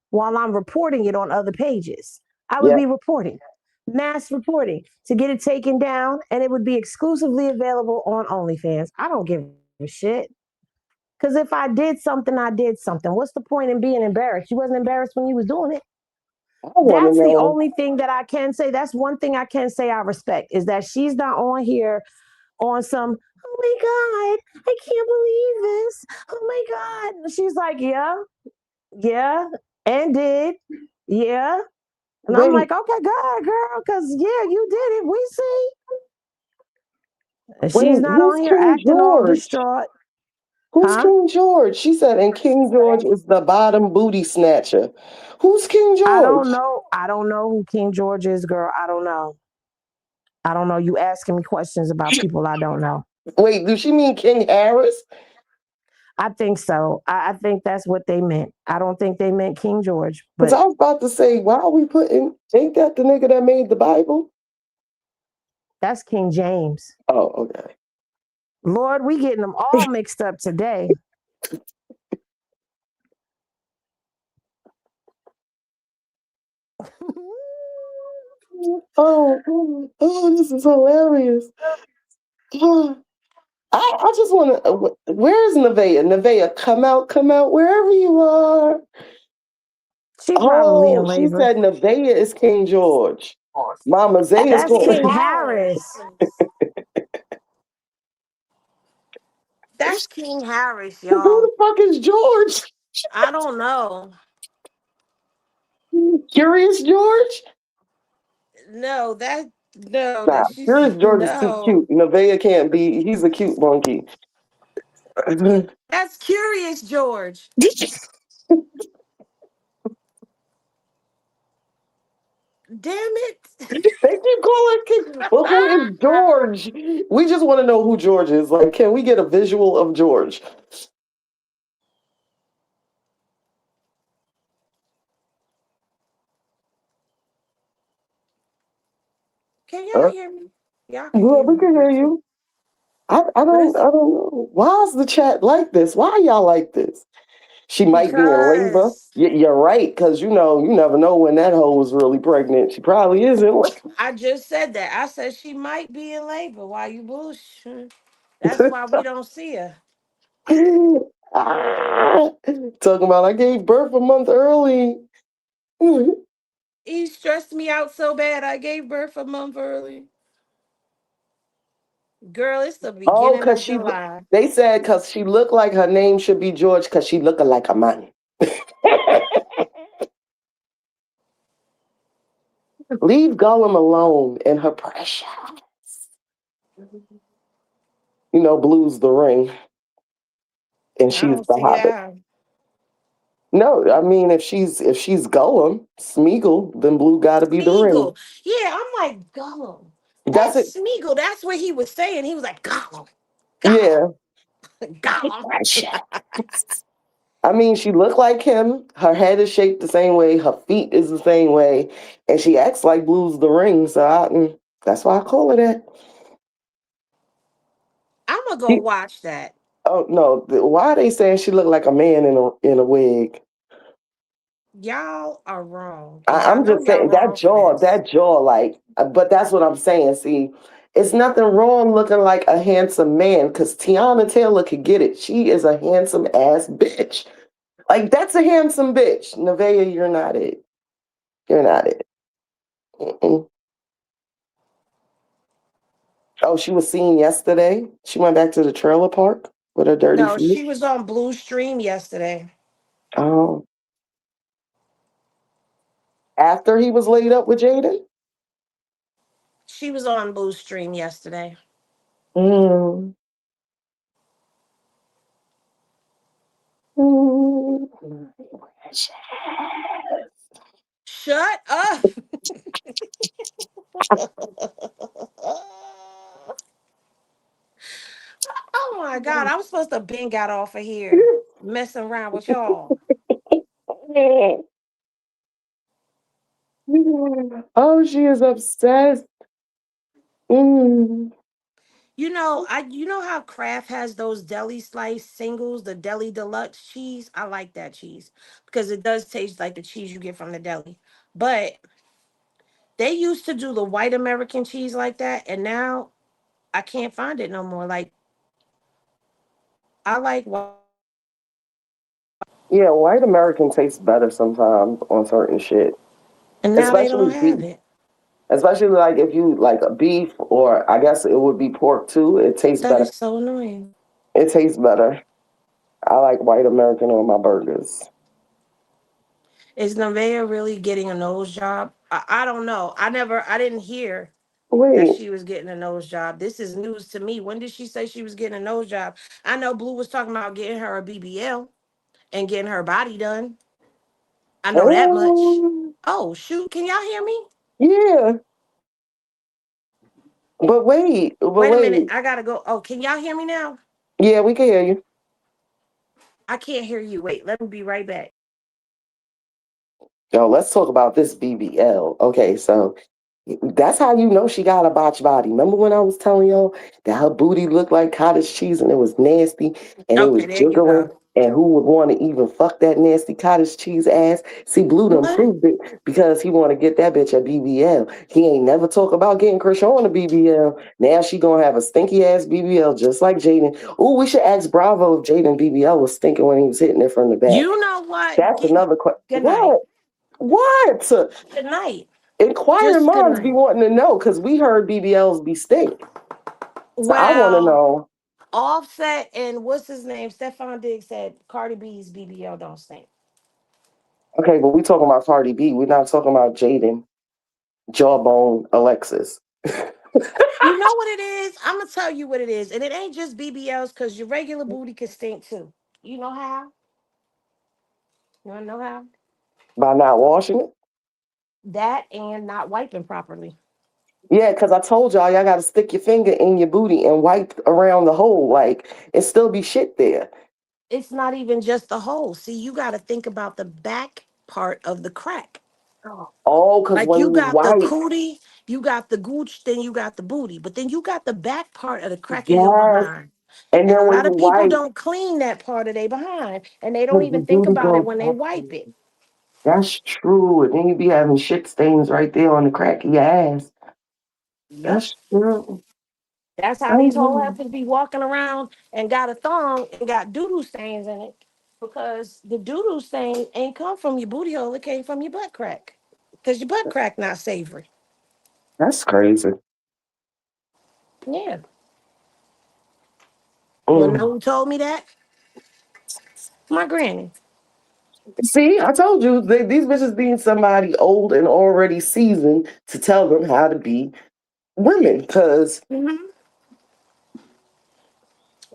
while I'm reporting it on other pages. I would Yeah. be reporting, mass reporting to get it taken down, and it would be exclusively available on OnlyFans. I don't give a shit. Because if I did something, I did something. What's the point in being embarrassed? You wasn't embarrassed when you was doing it. I want to That's the know. only thing that I can say. That's one thing I can say I respect is that she's not on here on some, oh my God, I can't believe this. Oh my God. She's like, yeah, yeah, and did. Yeah. And I'm Wait, like, okay, good, girl, because yeah, you did it. We see. wait, She's not who's on here King acting all George? distraught. Who's Huh? King George? She said, and King George is the bottom booty snatcher. Who's King I don't George? know. I don't know who King George is, girl. I don't know. I don't know. You asking me questions about people I don't know. Wait, do she mean King Harris? I think so. I think that's what they meant. I don't think they meant King George, Because but I was about to say, why are we putting, ain't that the nigga that made the Bible? that's King James. Oh, okay. Lord, we getting them all mixed up today. Oh, this is hilarious. Oh, I just want to, where's Nevaeh? Nevaeh, come out, wherever you are. She probably in Oh, she labor. said Nevaeh is King George. Mama Zay is That's going. King Harris. That's King Harris, Who y'all. the fuck is George? I don't know. Curious George? No, Nah, that she's Curious George is too no. cute. Nevaeh can't be. He's a cute monkey. That's Curious George. Damn it. They keep calling King. Well, who is George? We just want to know who George is. Like, can we get a visual of George? Can y'all Huh? hear me? Y'all can Well, hear we me. can hear you. But it's I don't know. Why is the chat like this? Why are y'all like this? She might be in labor. because You're right, because you never know when that hoe was really pregnant. She probably is in labor. I just said that. I said she might be in labor. Why you bullshit? That's why we don't see her. Ah, talking about I gave birth a month early. He stressed me out so bad. I gave birth a month early. Girl, it's the Oh, beginning because of she, July. they said because she looked like her name should be George because she looking like a man. Leave Gollum alone and her pressure. You know, Blue's the ring and I she's don't the see Hobbit. how. No, I mean if she's Gollum, Smeagol, then Blue got to be the ring. Smeagol. Yeah, I'm like, Gollum. That's it. That's Smeagol. That's what he was saying. He was like, Gollum. Gollum. Yeah. Gollum. Pressure. I mean, she looked like him. Her head is shaped the same way. Her feet is the same way, and she acts like Blue's the ring. So that's why I call her that. I'm going to go She, watch that. oh no! Why are they saying she looked like a man in a wig? Y'all are wrong. And y'all I'm know just y'all saying wrong for this. that jaw, like. But that's what I'm saying. See, it's nothing wrong looking like a handsome man because Tiana Taylor could get it. She is a handsome ass bitch. Like that's a handsome bitch. Nevaeh, you're not it. You're not it. Mm-mm. Oh, she was seen yesterday. She went back to the trailer park with her dirty No, feet. she was on Blue Stream yesterday. Oh, after he was laid up with Jaden. She was on Blue Stream yesterday. Mm. Mm. Shut up. Oh my God. I'm supposed to been got off of here. messing around with y'all. Oh, she is obsessed. Mm. You know how Kraft has those deli slice singles, the deli deluxe cheese? I like that cheese because it does taste like the cheese you get from the deli. But they used to do the white American cheese like that, and now I can't find it no more. Like I like Yeah, white American tastes better sometimes on certain shit, and now they don't especially have beef. it. Especially like if you like a beef, or I guess it would be pork too. It tastes That better. is so annoying. It tastes better. I like white American on my burgers. Is Nevaeh really getting a nose job? I don't know. I didn't hear that Wait, she was getting a nose job. This is news to me. When did she say she was getting a nose job? I know Blue was talking about getting her a BBL and getting her body done. I know that much. um, Oh, shoot. Can y'all hear me? yeah, but Wait a minute. wait. I got to go. Oh, can y'all hear me now? Yeah, we can hear you. I can't hear you. Wait, let me be right back. Yo, let's talk about this BBL. Okay, so that's how you know she got a botch body. Remember when I was telling y'all that her booty looked like cottage cheese and it was nasty and it Okay, was there you jiggling? go. And who would want to even fuck that nasty cottage cheese ass? See, Blue done What? proved it because he want to get that bitch a BBL. He ain't never talk about getting Krishan a BBL. Now she gonna have a stinky ass BBL just like Jaden. Ooh, we should ask Bravo if Jaden BBL was stinking when he was hitting it from the back. You know what? That's another question. Good night. What? What? Good night. Inquiring Just good minds be night. wanting to know because we heard BBLs be stink. So I want to Well, know. Offset and what's his name? Stefan Diggs said Cardi B's BBL don't stink. Okay, but we talking about Cardi B. We're not talking about Jaden, Jawbone, Alexis. You know what it is? I'm gonna tell you what it is, and it ain't just BBLs because your regular booty can stink too. You know how? You wanna know how? By not washing it? That and not wiping properly. Yeah, because I told y'all got to stick your finger in your booty and wipe around the hole. Like, it still be shit there. It's not even just the hole. See, you got to think about the back part of the crack. Oh, because Like when you you got the wipe, cootie, you got the gooch, then you got the booty, but then you got the back part of the crack of your yes. behind. And And then a when lot you of people wipe, don't clean that part of their behind, and they don't because the even think booty about it goes when they up. wipe it. That's true. And then you be having shit stains right there on the crack of your ass. Yep. That's true. That's how these whole Oh, heifers be walking around and got a thong and got doo-doo stains in it. Because the doo-doo stain ain't come from your booty hole, it came from your butt crack. Because your butt crack not savory. that's crazy. Yeah. You wanna Mm. know who told me that? My granny. See, I told you these bitches need somebody old and already seasoned to tell them how to be women. Because Hmm.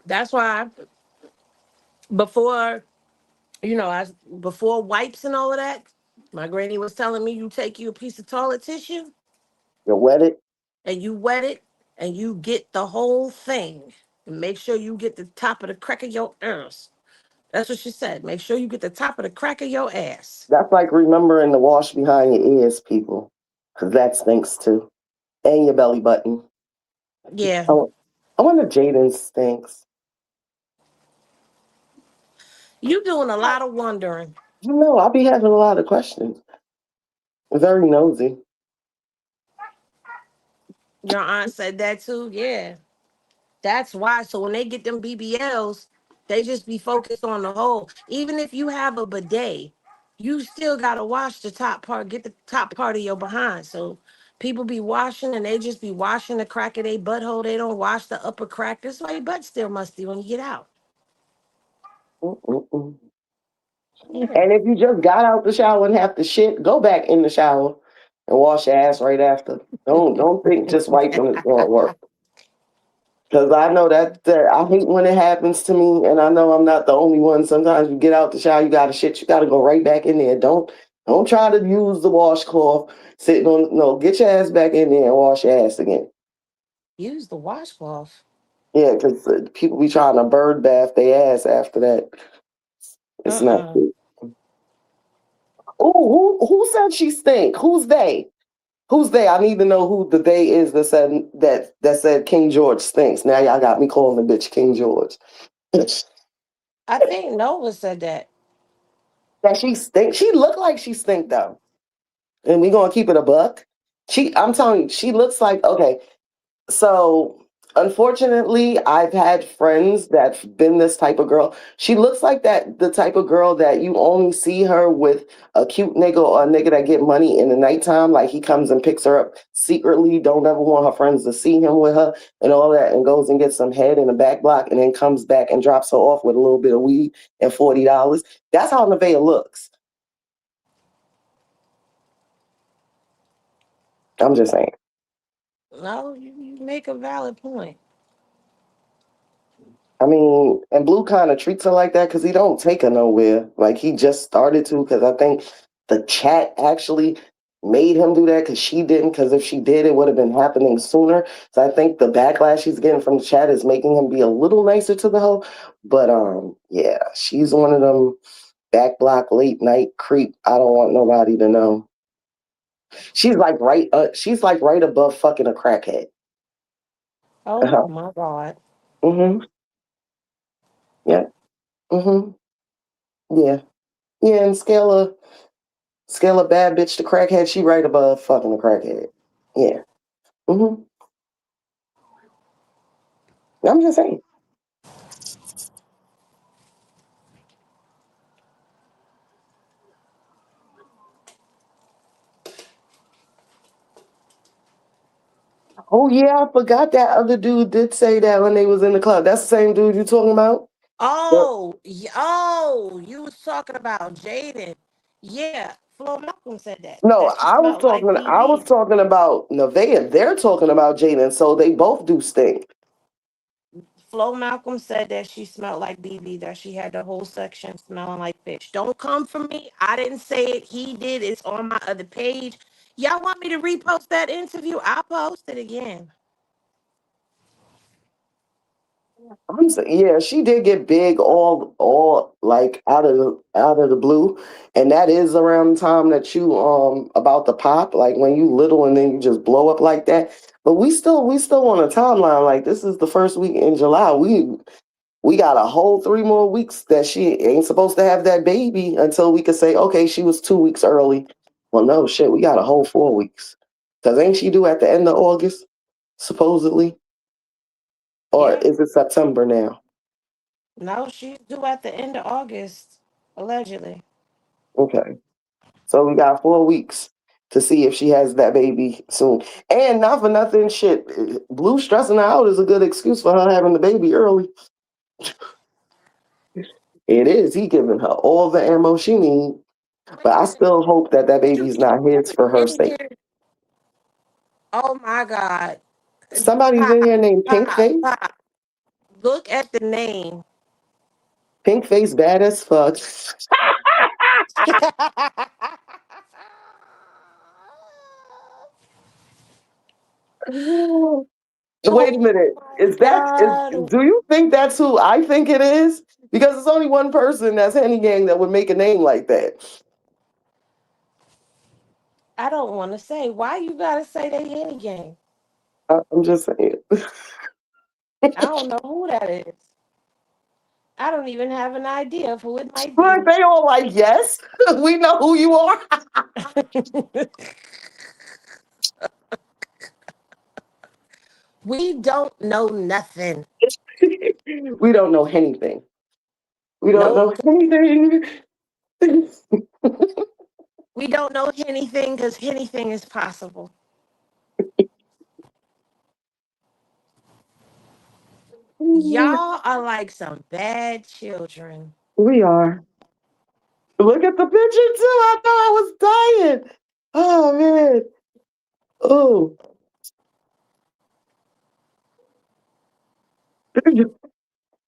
That's why before, before wipes and all of that, my granny was telling me you take you a piece of toilet tissue you're wetted. and you wet it and you get the whole thing. And make sure you get the top of the crack of your ass. That's what she said. Make sure you get the top of the crack of your ass. That's like remembering to wash behind your ears, people. Because that stinks too. And your belly button. Yeah. Oh, I wonder if Jaden stinks. You doing a lot of wondering. You know, I'll be having a lot of questions. Very nosy. Your aunt said that too. Yeah. That's why. So when they get them BBLs, they just be focused on the hole. Even if you have a bidet, you still gotta wash the top part, get the top part of your behind. So people be washing and they just be washing the crack of their butthole. They don't wash the upper crack. That's why your butt's still musty when you get out. Mm-mm-mm. Yeah. And if you just got out the shower and have to shit, go back in the shower and wash your ass right after. Don't think just wiping is going to work. Because I know that I hate when it happens to me, and I know I'm not the only one. Sometimes you get out the shower, you got to shit, you got to go right back in there. Don't try to use the washcloth sitting on. No, get your ass back in there and wash your ass again. Use the washcloth. Yeah, because people be trying to bird bath their ass after that. It's not Uh-uh. cute. Oh, who said she stink? Who's they? Who's they? I need to know who the they is that said King George stinks. Now y'all got me calling the bitch King George. I think Nova said that. That she stink. She looked like she stink though. And we gonna keep it a buck. I'm telling you, she looks like okay. So unfortunately, I've had friends that's been this type of girl. She looks like that the type of girl that you only see her with a cute nigga or a nigga that get money in the nighttime. Like he comes and picks her up secretly, don't ever want her friends to see him with her and all that, and goes and gets some head in the back block and then comes back and drops her off with a little bit of weed and $40. That's how Nevaeh looks. I'm just saying. No, you make a valid point. I mean, and Blue kind of treats her like that because he don't take her nowhere. Like he just started to because I think the chat actually made him do that because she didn't. Because if she did, it would have been happening sooner. So I think the backlash he's getting from the chat is making him be a little nicer to the hoe. But yeah, she's one of them back block late night creep. I don't want nobody to know. She's like right. She's like right above fucking a crackhead. Oh Uh-huh. my God. Mhm. Yeah. Mhm. Yeah. Yeah. And scale a bad bitch to crackhead, she right above fucking a crackhead. Yeah. Hmm. I'm just saying. Oh yeah, I forgot that other dude did say that when they was in the club. That's the same dude you talking about? Yep. Oh, you was talking about Jaden. Yeah, Flo Malcolm said that. No, That she smelled like I was BB. talking about Nevaeh. They're talking about Jayden, so they both do stink. Flo Malcolm said that she smelled like BB, that she had the whole section smelling like fish. Don't come for me. I didn't say it. He did. It's on my other page. Y'all want me to repost that interview? I'll post it again. Yeah, she did get big all like out of the blue, and that is around the time that you about the pop, like when you little and then you just blow up like that. But we still on a timeline. Like this is the first week in July. We got a whole 3 more weeks that she ain't supposed to have that baby until we could say okay she was 2 weeks early. Well, no shit, we got a whole 4 weeks because ain't she due at the end of August supposedly, or Yeah. is it September now? No, she's due at the end of August, allegedly. Okay. So we got 4 weeks to see if she has that baby soon. And not for nothing, shit, Blue stressing her out is a good excuse for her having the baby early. It is. He giving her all the ammo she needs. Wait But a I minute. still hope that that Did you baby's hear? not his for her Didn't sake. hear? Oh my God. Somebody's in Pop, here named Pink pop, Face. pop. Look at the name. Pink Face bad as fuck. Wait a Oh minute. my God. Do you think that's who I think it is? Because there's only one person that's Henny Gang that would make a name like that. I don't want to say. Why you gotta say they any game? I'm just saying. I don't know who that is. I don't even have an idea of who it might Look, be. they all like, yes, we know who you are. We don't know nothing. We don't know anything. We don't Nope. know anything. We don't know anything because anything is possible. Y'all are like some bad children. We are. Look at the picture too. I thought I was dying. Oh man. Oh.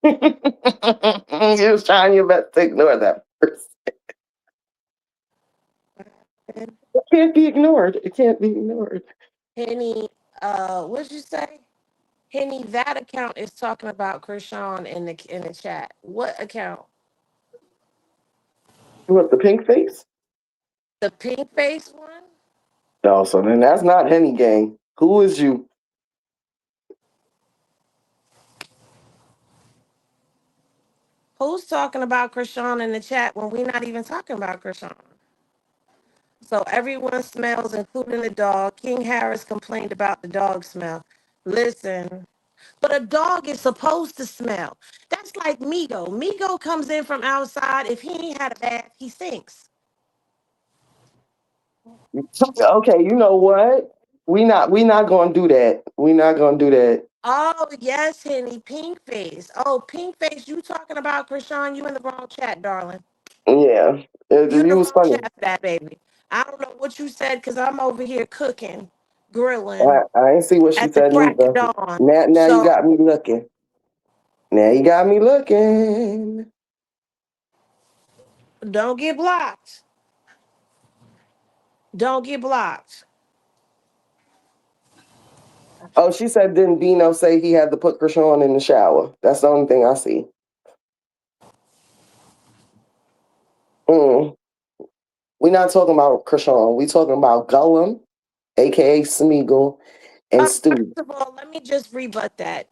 You was trying your best to ignore that person. It can't be ignored. It can't be ignored. Henny, what'd you say? Henny, that account is talking about Krishan in the chat. What account? What, the pink face? The pink face one? No, so then that's not Henny Gang. Who is you? Who's talking about Krishan in the chat when we're not even talking about Krishan? So everyone smells, including the dog. King Harris complained about the dog smell. Listen, but a dog is supposed to smell. That's like Migo. Migo comes in from outside. If he ain't had a bath, he stinks. Okay, you know what? We not gonna do that. We not gonna do that. Oh, yes, Henny, pink face. Oh, pink face, you talking about Krishan? You in the wrong chat, darling. Yeah, You in the you was wrong funny. chat for that, baby. I don't know what you said because I'm over here cooking, grilling I ain't see what she at the said crack of neither. dawn. Now you So got me looking. Now you got me looking. don't get blocked. Don't get blocked. Oh, she said didn't Dino say he had to put Krishan in the shower? That's the only thing I see. Mm. We not talking about Krishan. We talking about Gullum, aka Smeagol, and First Stu. of all, let me just rebut that.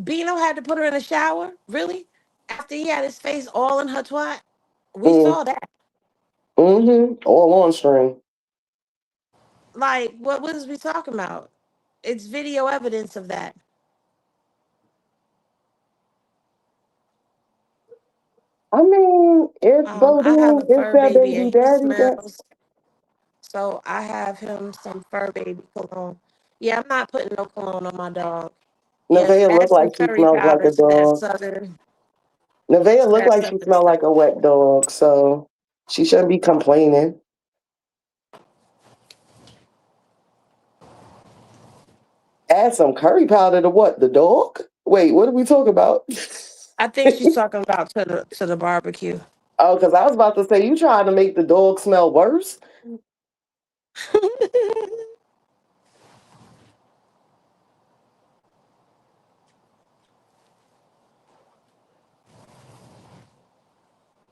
Bino had to put her in the shower? Really? After he had his face all in her twat? We Mm. saw that. All on string. Like, what was we talking about? It's video evidence of that. I mean, if I have Bodine a is fur that baby baby and he daddy, that's smells. So I have him some fur baby cologne. Yeah, I'm not putting no cologne on my dog. Yeah, Nevaeh look add some like she curry smells like powder a dog. Nevaeh to look that like she southern smell stuff. like a wet dog, so she shouldn't be complaining. Add some curry powder to what? The dog? Wait, what are we talking about? I think she's talking about to the barbecue. Oh, because I was about to say you trying to make the dog smell worse.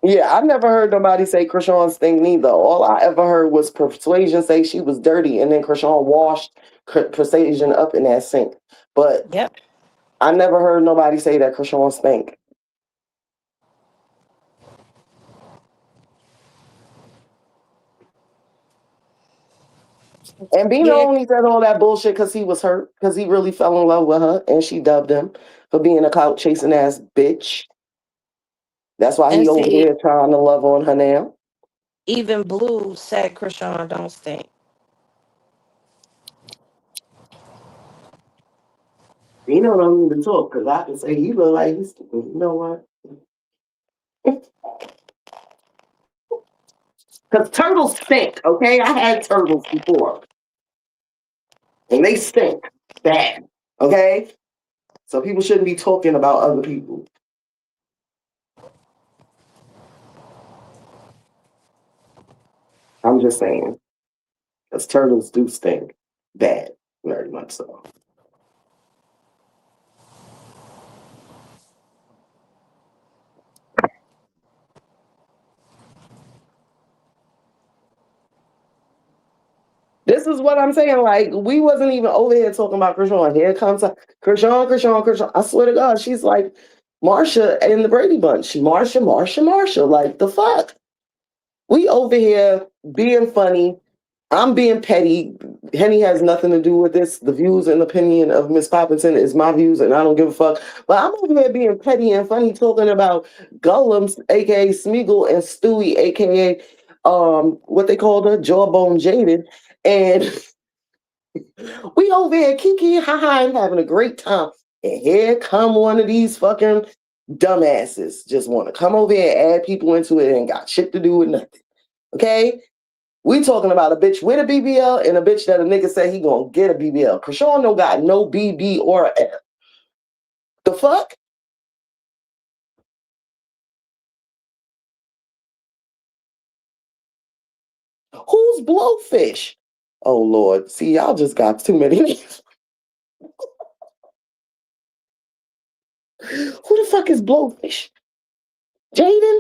Yeah, I never heard nobody say Krishan stink neither. All I ever heard was Persuasion say she was dirty, and then Krishan washed Persuasion up in that sink. But Yep. I never heard nobody say that Krishan stink. And Bino Yeah, only said all that bullshit because he was hurt, because he really fell in love with her, and she dubbed him for being a clout chasing ass bitch. That's why and he over see, there trying to love on her now. even Blue said Krishan don't stink. Bino don't even talk because I can say he look like he's. You know what? Because turtles stink. Okay, I had turtles before, and they stink bad. Okay, so people shouldn't be talking about other people. I'm just saying, because turtles do stink bad, very much so. This is what I'm saying. Like, we wasn't even over here talking about Krishan. Here comes Krishan. I swear to God, she's like Marsha in the Brady Bunch. Marsha. Like, the fuck? We over here being funny. I'm being petty. Henny has nothing to do with this. The views and opinion of Miss Poppington is my views, and I don't give a fuck. But I'm over here being petty and funny, talking about Gullums, aka Smeagol, and Stewie, aka what they called her, Jawbone Jaded. And we over here kiki ha and having a great time. And here come one of these fucking dumbasses. Just want to come over here and add people into it and got shit to do with nothing. Okay? We talking about a bitch with a BBL and a bitch that a nigga said he gonna get a BBL. Krishan don't got no BB or a F. The fuck? Who's Blowfish? Oh Lord. See, y'all just got too many names. Who the fuck is Blowfish? Jaden?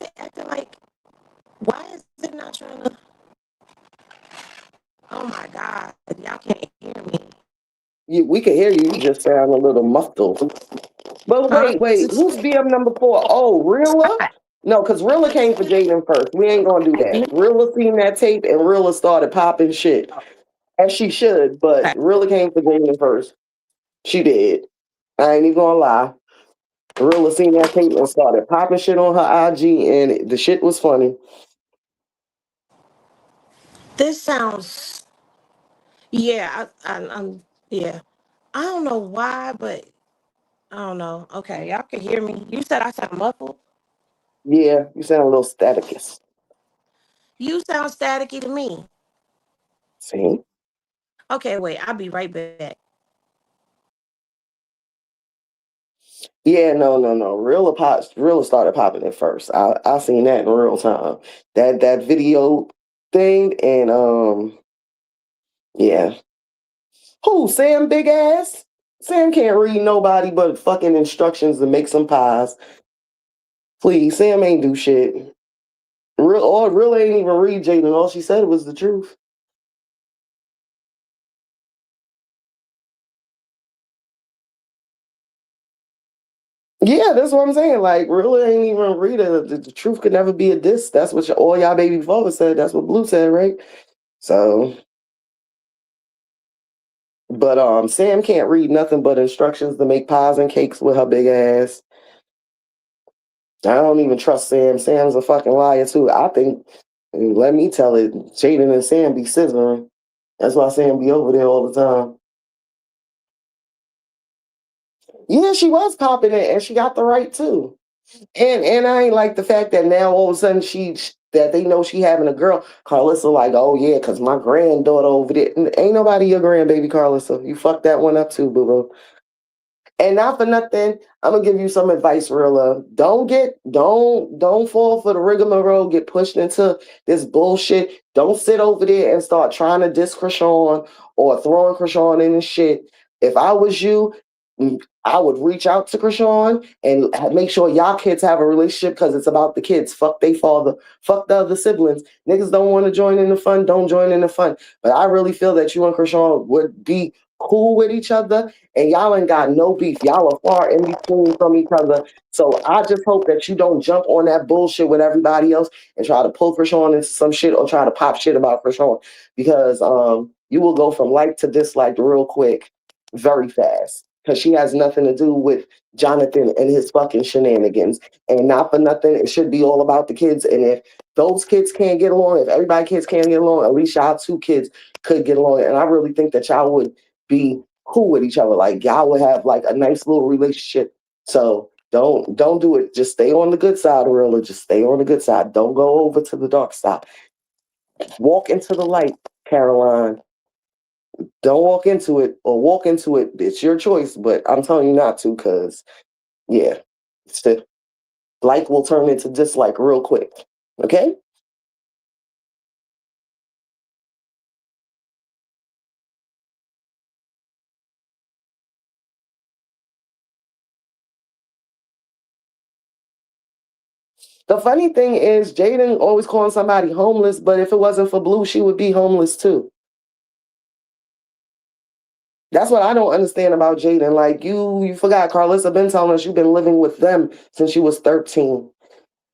it acting like? Why is it not trying to? Oh my God, y'all can't hear me. We can hear you. You just sound a little muffled. But Huh? wait. Who's BM number 4? Oh, Rilla? No, because Rilla came for Jaden first. We ain't gonna do that. Rilla seen that tape and Rilla started popping shit. As she should, but Okay. Rilla came for Jaden first. She did. I ain't even gonna lie. Rilla seen that tape and started popping shit on her IG, and the shit was funny. This sounds. Yeah, I'm. Yeah, I don't know why, but I don't know. Okay, y'all can hear me. You said I sound muffled. Yeah, you sound a little staticus. You sound staticky to me. See? Okay, wait. I'll be right back. Yeah, no. Rilla started popping it first. I seen that in real time. That video thing and yeah. Who, Sam big ass? Sam can't read nobody but fucking instructions to make some pies. Please, Sam ain't do shit. Real ain't even read Jaden. All she said was the truth. Yeah, that's what I'm saying. Like, really ain't even read it. The truth could never be a diss. That's what all y'all baby fathers said. That's what Blue said, right? So, but Sam can't read nothing but instructions to make pies and cakes with her big ass. I don't even trust Sam. Sam's a fucking liar too. I think, let me tell it, Jaden and Sam be scissoring. That's why Sam be over there all the time. Yeah, she was popping it, and she got the right too. And I ain't like the fact that now all of a sudden that they know she having a girl. Karlissa like, oh yeah, cause my granddaughter over there. Ain't nobody your grandbaby, Karlissa. You fucked that one up too, boo boo. And not for nothing, I'm gonna give you some advice, real love. Don't fall for the rigmarole, get pushed into this bullshit. Don't sit over there and start trying to diss Krishan or throwing Krishan in the shit. If I was you, I would reach out to Krishan and make sure y'all kids have a relationship because it's about the kids. Fuck they father, fuck the other siblings. Niggas don't want to join in the fun, don't join in the fun. But I really feel that you and Krishan would be cool with each other and y'all ain't got no beef. Y'all are far in between from each other. So I just hope that you don't jump on that bullshit with everybody else and try to pull Krishan into some shit or try to pop shit about Krishan because you will go from like to dislike real quick, very fast. Because she has nothing to do with Jonathan and his fucking shenanigans. And not for nothing, it should be all about the kids. And if those kids can't get along, if everybody kids can't get along, at least y'all two kids could get along. And I really think that y'all would be cool with each other. Like y'all would have like a nice little relationship. So don't do it. Just stay on the good side, Rilla. Just stay on the good side. Don't go over to the dark side. Walk into the light, Caroline. Don't walk into it or walk into it. It's your choice, but I'm telling you not to because yeah, it's the like will turn into dislike real quick. Okay? The funny thing is, Jaden always calling somebody homeless, but if it wasn't for Blue, she would be homeless too. That's what I don't understand about Jaden. Like you forgot Karlissa been telling us you've been living with them since you was 13.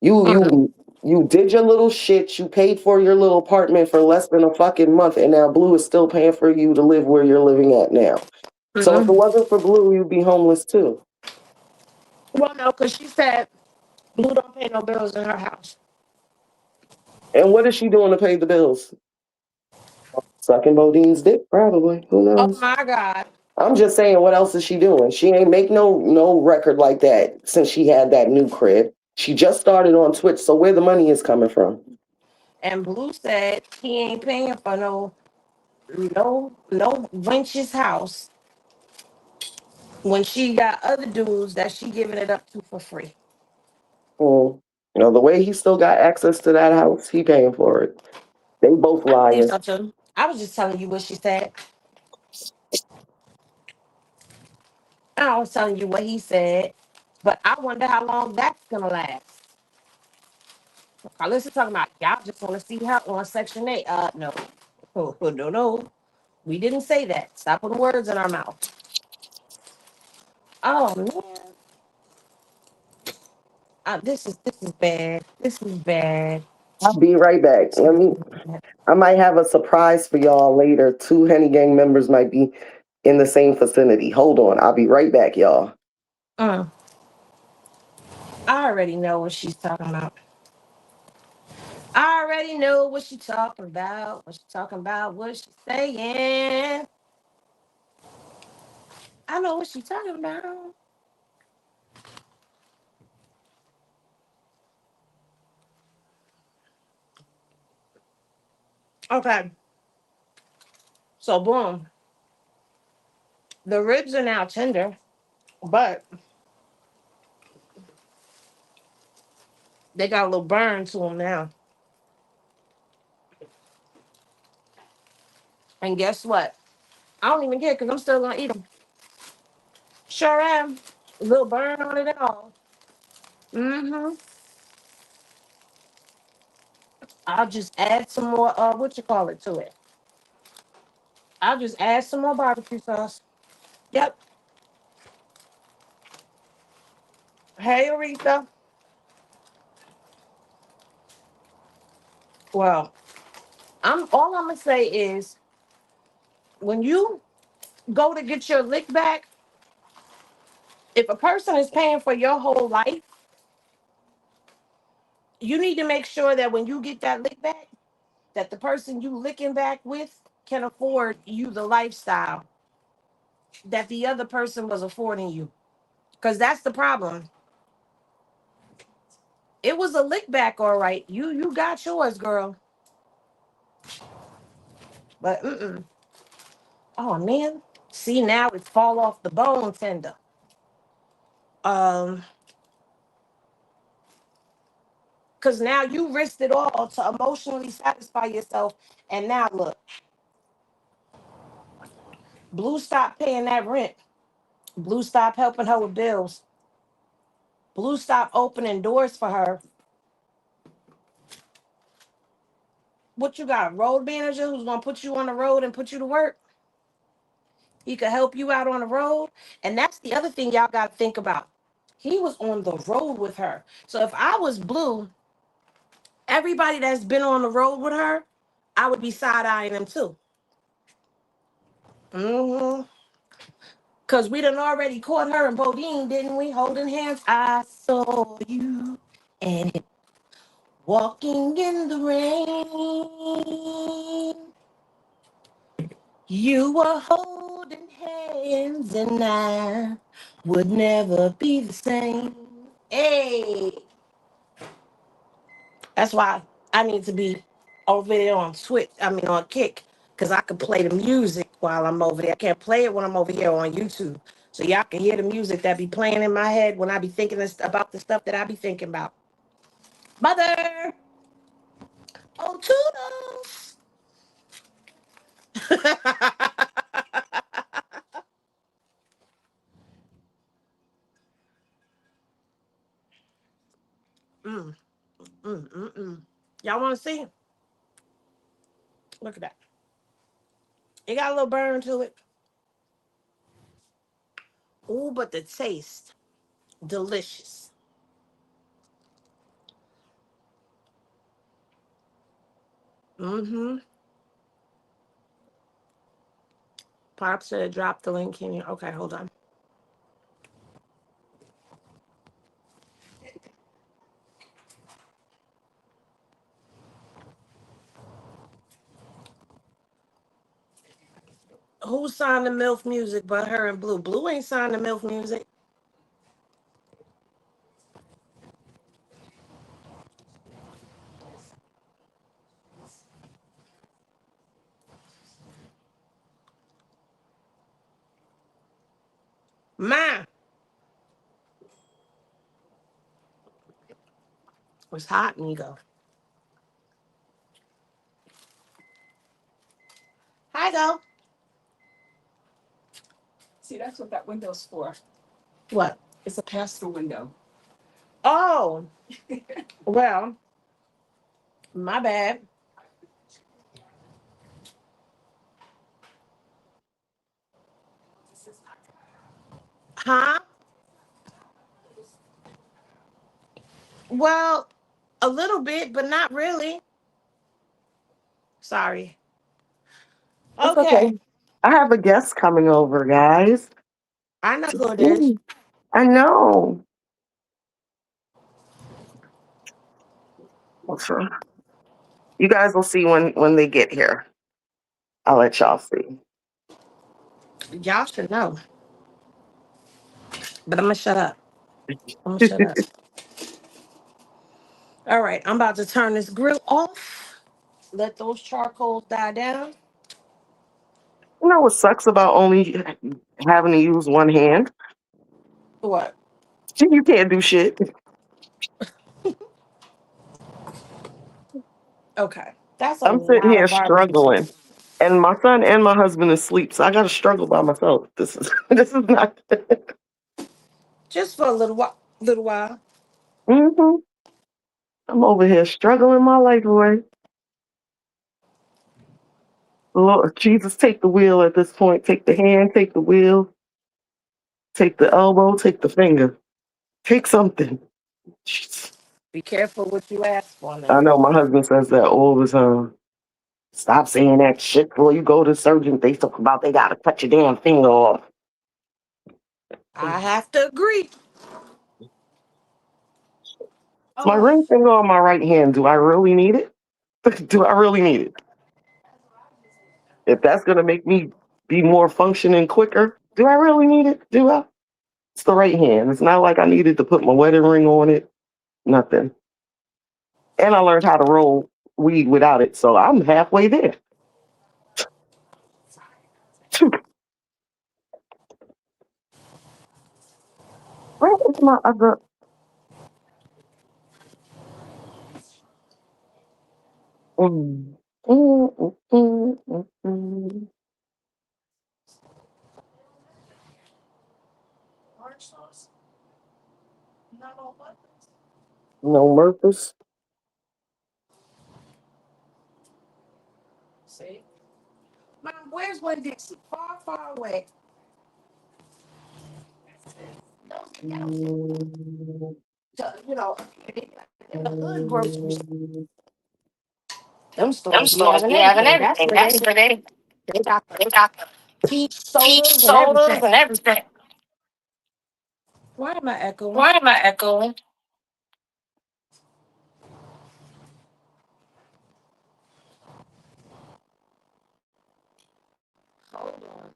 You you you did your little shit. You paid for your little apartment for less than a fucking month, and now Blue is still paying for you to live where you're living at now. So if it Mm-hmm. wasn't for Blue, you'd be homeless too. Well, no, because she said Blue don't pay no bills in her house. And what is she doing to pay the bills? Sucking Bodine's dick, probably. Who Oh knows? my God. I'm just saying, what else is she doing? She ain't make no record like that since she had that new crib. She just started on Twitch, so where the money is coming from? And Blue said he ain't paying for no wench's house when she got other dudes that she giving it up to for free. Mm. The way he still got access to that house, he paying for it. They both I believe liars. so too. I was just telling you what she said. I was telling you what he said. But I wonder how long that's gonna last. Karlissa talking about y'all just want to see her on Section 8. No. No. We didn't say that. Stop putting words in our mouth. Oh man. This is bad. This is bad. I'll be right back. I might have a surprise for y'all later. Two Henny Gang members might be in the same vicinity. Hold on. I'll be right back, y'all. Mm, I already know what she's talking about. I already know what she's talking about. What she's talking about. What she's saying. I know what she's talking about. Okay. So boom. The ribs are now tender, but they got a little burn to them now. And guess what? I don't even care because I'm still gonna eat them. Sure am. A little burn on it and all. Mm-hmm. I'll just add some more what you call it to it. I'll just add some more barbecue sauce. Yep. Hey Aretha. Well, I'm gonna say is when you go to get your lick back, if a person is paying for your whole life, you need to make sure that when you get that lick back, that the person you licking back with can afford you the lifestyle that the other person was affording you. Because that's the problem. It was a lick back, all right. You got yours, girl. But oh man. See now it's fall off the bone tender. Um, because now you risked it all to emotionally satisfy yourself. And now look, Blue stopped paying that rent. Blue stopped helping her with bills. Blue stopped opening doors for her. What you got? A road manager who's gonna put you on the road and put you to work? He could help you out on the road. And that's the other thing y'all gotta think about. He was on the road with her. So if I was Blue, everybody that's been on the road with her, I would be side-eyeing them too. Mm-hmm. Cause we done already caught her and Bodine, didn't we? Holding hands. I saw you and him walking in the rain. You were holding hands and I would never be the same. Hey, that's why I need to be over there on Twitch. I mean on Kick, because I can play the music while I'm over there. I can't play it when I'm over here on YouTube. So y'all can hear the music that be playing in my head when I be thinking about the stuff that I be thinking about. Mother, oh toodles. mm, Y'all want to see? Look at that. It got a little burn to it. Ooh, but the taste, delicious. Mm-hmm. Pop said drop the link in here. Okay, hold on. Who signed the MILF music but her and Blue? Blue ain't signed the MILF music. Ma, it's hot, Nigo. Hi, go. See, that's what that window's for. What? It's a pass-through window. Oh, well. My bad. Huh? Well, a little bit, but not really. Sorry. It's okay. Okay. I have a guest coming over, guys. I know who it is. Ooh, I know. So you guys will see when they get here. I'll let y'all see. Y'all should know. But I'm gonna shut up. I'm gonna shut up. All right, I'm about to turn this grill off. Let those charcoals die down. You know what sucks about only having to use one hand? What? You can't do shit. Okay. That's a I'm sitting lot here of barbecue struggling, sauce. and my son and my husband is asleep, so I got to struggle by myself. This is this is not. Just for a little while. Little while. hmm I'm over here struggling my life away. Lord Jesus, take the wheel at this point. Take the hand, take the wheel, take the elbow, take the finger. Take something. Jeez. Be careful what you ask for I now. know my husband says that all the time. Stop saying that shit before you go to the surgeon. They talk about they gotta cut your damn finger off. I have to agree. It's my Oh, ring finger on my right hand. Do I really need it? Do I really need it? If that's gonna make me be more functioning quicker, do I really need it? Do I? It's the right hand. It's not like I needed to put my wedding ring on it. Nothing. And I learned how to roll weed without it, so I'm halfway there. Where is my other? Mm, mm. orange sauce. Not all buttons. No Murphys. See? Mom, where's one Dixie? Far, far away. Those the ghetto stores. Mm, You know, in the hood grocery store. mm. Them Them stores be stores having be having everything. That's everything. where That's where they got the they got the peach peach sodas and sodas everything. and everything. Why am I echoing? Why am I echoing? Hold on.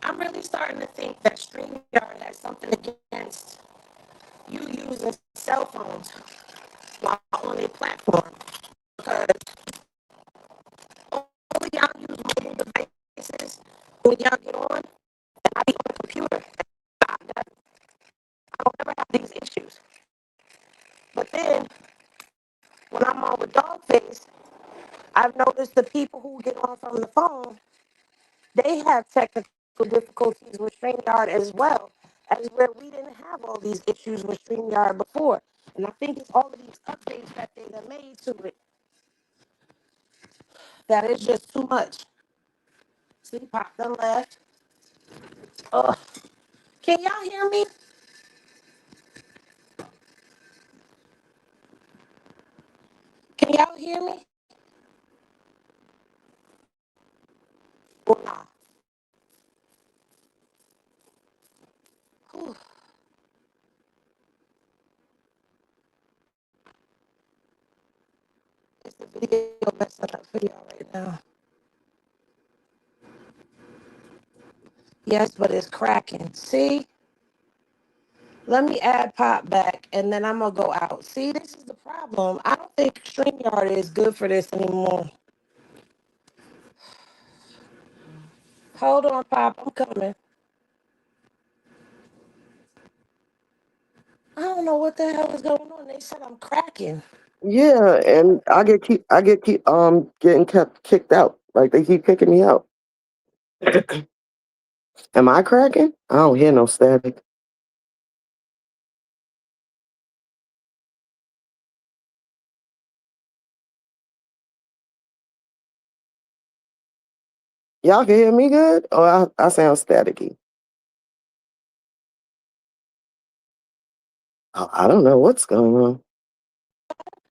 I'm really starting to think that StreamYard has something against you using cell phones while on a platform. Because only y'all use mobile devices when y'all get on. I be on the computer. I don't ever have these issues. But then when I'm on with Dogface, I've noticed the people who get on from the phone, they have technical difficulties with StreamYard as well, as where we didn't have all these issues with StreamYard before. And I think it's all of these updates that they have made to it that is just too much. See, Pop done left. Ugh. Can y'all hear me? Can y'all hear me? Or not? Whew. Is the video messing up for y'all right now? Yes, but it's cracking. See? Let me add Pop back and then I'm gonna go out. See, this is the problem. I don't think StreamYard is good for this anymore. Hold on, Pop. I'm coming. I don't know what the hell is going on. They said I'm cracking. Yeah, and I get keep getting kept kicked out. Like they keep kicking me out. Am I cracking? I don't hear no static. Y'all can hear me good? Or I sound staticky? I don't know what's going on.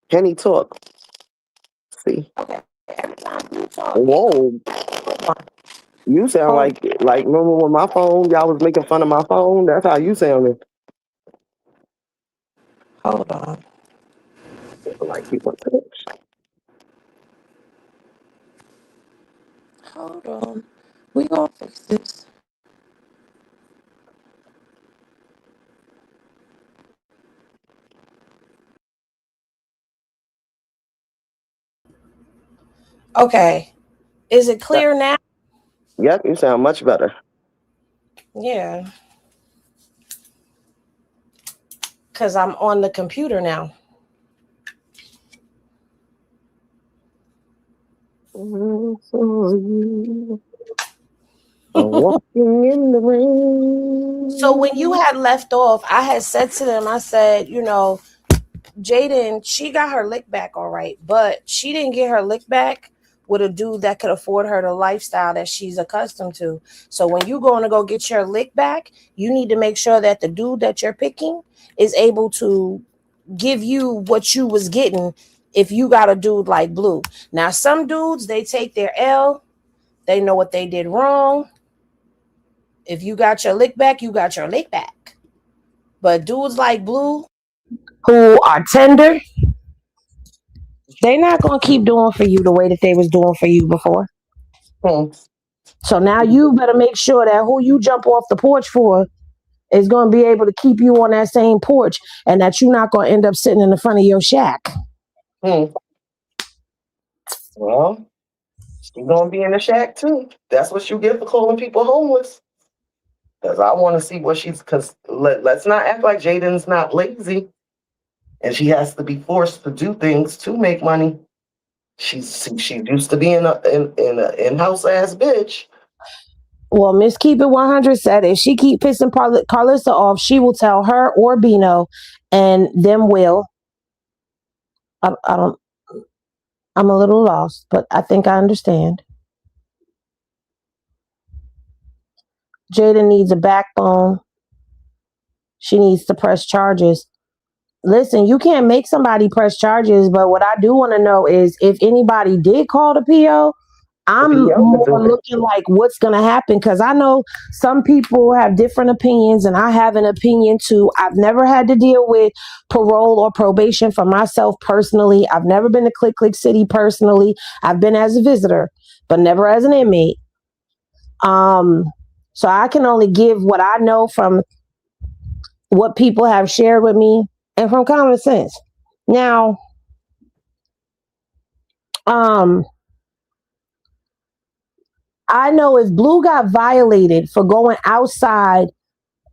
Kenny talk. See. Okay. Every time you talk, Whoa. You sound like remember when my phone, y'all was making fun of my phone? That's how you sounded. hold on. Like you want to. Hold on. We gonna fix this. Okay. Is it clear now? Yep, you sound much better. Yeah. Because I'm on the computer now. Walking in the rain. So when you had left off, I had said to them, I said, Jaydyn, she got her lick back all right, but she didn't get her lick back with a dude that could afford her the lifestyle that she's accustomed to. So when you're going to go get your lick back, you need to make sure that the dude that you're picking is able to give you what you was getting if you got a dude like Blue. Now, some dudes, they take their L. They know what they did wrong. If you got your lick back, you got your lick back. But dudes like Blue, who are tender, they not gonna keep doing for you the way that they was doing for you before. So now you better make sure that who you jump off the porch for is gonna be able to keep you on that same porch, and that you're not gonna end up sitting in the front of your shack. Well, she's gonna be in the shack too. That's what you get for calling people homeless. Because I want to see what she's. Because let's not act like Jaydyn's not lazy, and she has to be forced to do things to make money. She used to be in a in-house ass bitch. Well, Miss Keep It 100 said if she keep pissing Karlissa off, she will tell her or Bino, and them will. I don't. I'm a little lost, but I think I understand. Jaydyn needs a backbone. She needs to press charges. Listen, you can't make somebody press charges, but what I do want to know is if anybody did call the PO, I'm more looking like what's going to happen, because I know some people have different opinions and I have an opinion too. I've never had to deal with parole or probation for myself personally. I've never been to Click Click City personally. I've been as a visitor, but never as an inmate. So I can only give what I know from what people have shared with me and from common sense. Now, I know if Blue got violated for going outside,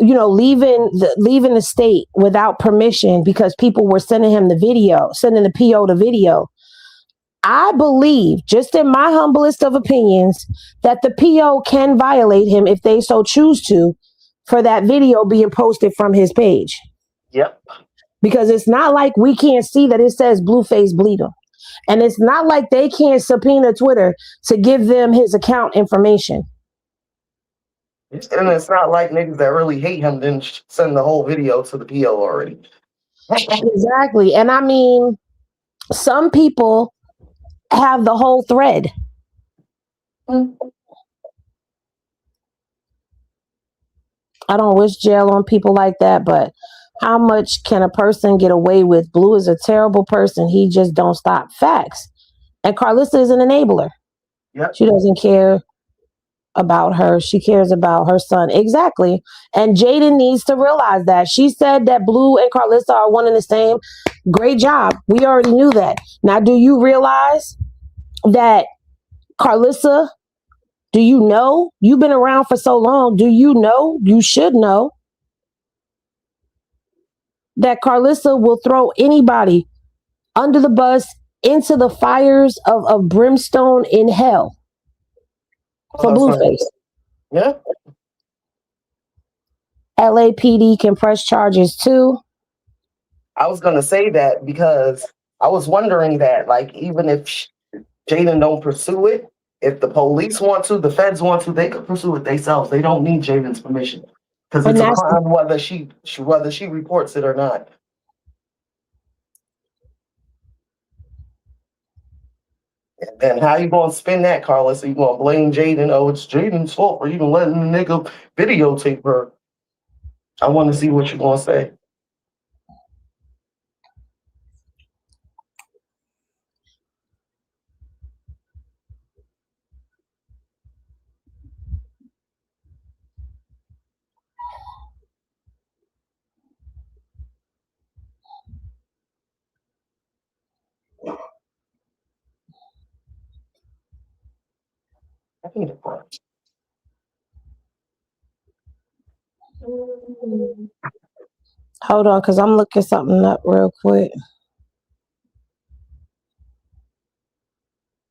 leaving the state without permission because people were sending him the video, sending the PO the video. I believe, just in my humblest of opinions, that the PO can violate him if they so choose to, for that video being posted from his page. Yep. Because it's not like we can't see that it says Blueface bleed him. And it's not like they can't subpoena Twitter to give them his account information. And it's not like niggas that really hate him didn't send the whole video to the PO already. Exactly. And I mean, some people have the whole thread. I don't wish jail on people like that, but how much can a person get away with? Blue is a terrible person. He just don't stop. Facts. And Karlissa is an enabler. Yep. She doesn't care about her. She cares about her son. Exactly. And Jaydyn needs to realize that. She said that Blue and Karlissa are one and the same. Great job. We already knew that. Now, do you realize that Karlissa, Do you know? You've been around for so long. Do you know? You should know that Karlissa will throw anybody under the bus into the fires of brimstone in hell for Blueface. Yeah. LAPD can press charges too. I was gonna say that because I was wondering that, like, even if Jaden don't pursue it, if the police want to, the feds want to, they could pursue it themselves. They don't need Jaden's permission because it's a crime whether she reports it or not. And then how you gonna spin that, Carlos? So you gonna blame Jayden? Oh, it's Jaden's fault for even letting the nigga videotape her. I want to see what you're gonna say. I need a brush. Hold on, because I'm looking something up real quick.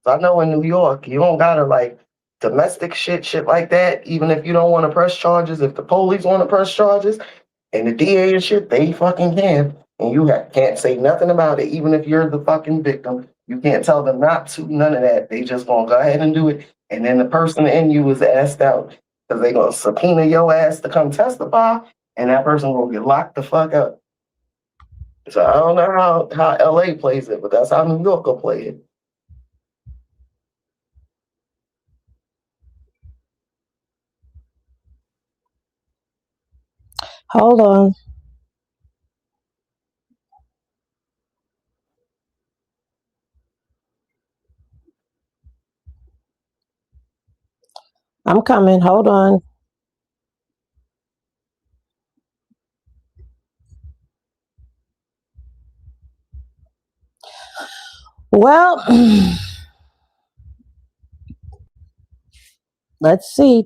I know in New York, you don't gotta like domestic shit like that. Even if you don't want to press charges, if the police want to press charges and the DA and shit, they fucking can. And you can't say nothing about it. Even if you're the fucking victim, you can't tell them not to, none of that. They just gonna go ahead and do it. And then the person in you is asked out because they gonna subpoena your ass to come testify, and that person will get locked the fuck up. So I don't know how LA plays it, but that's how New York will play it. Hold on. I'm coming. Hold on. Well, let's see.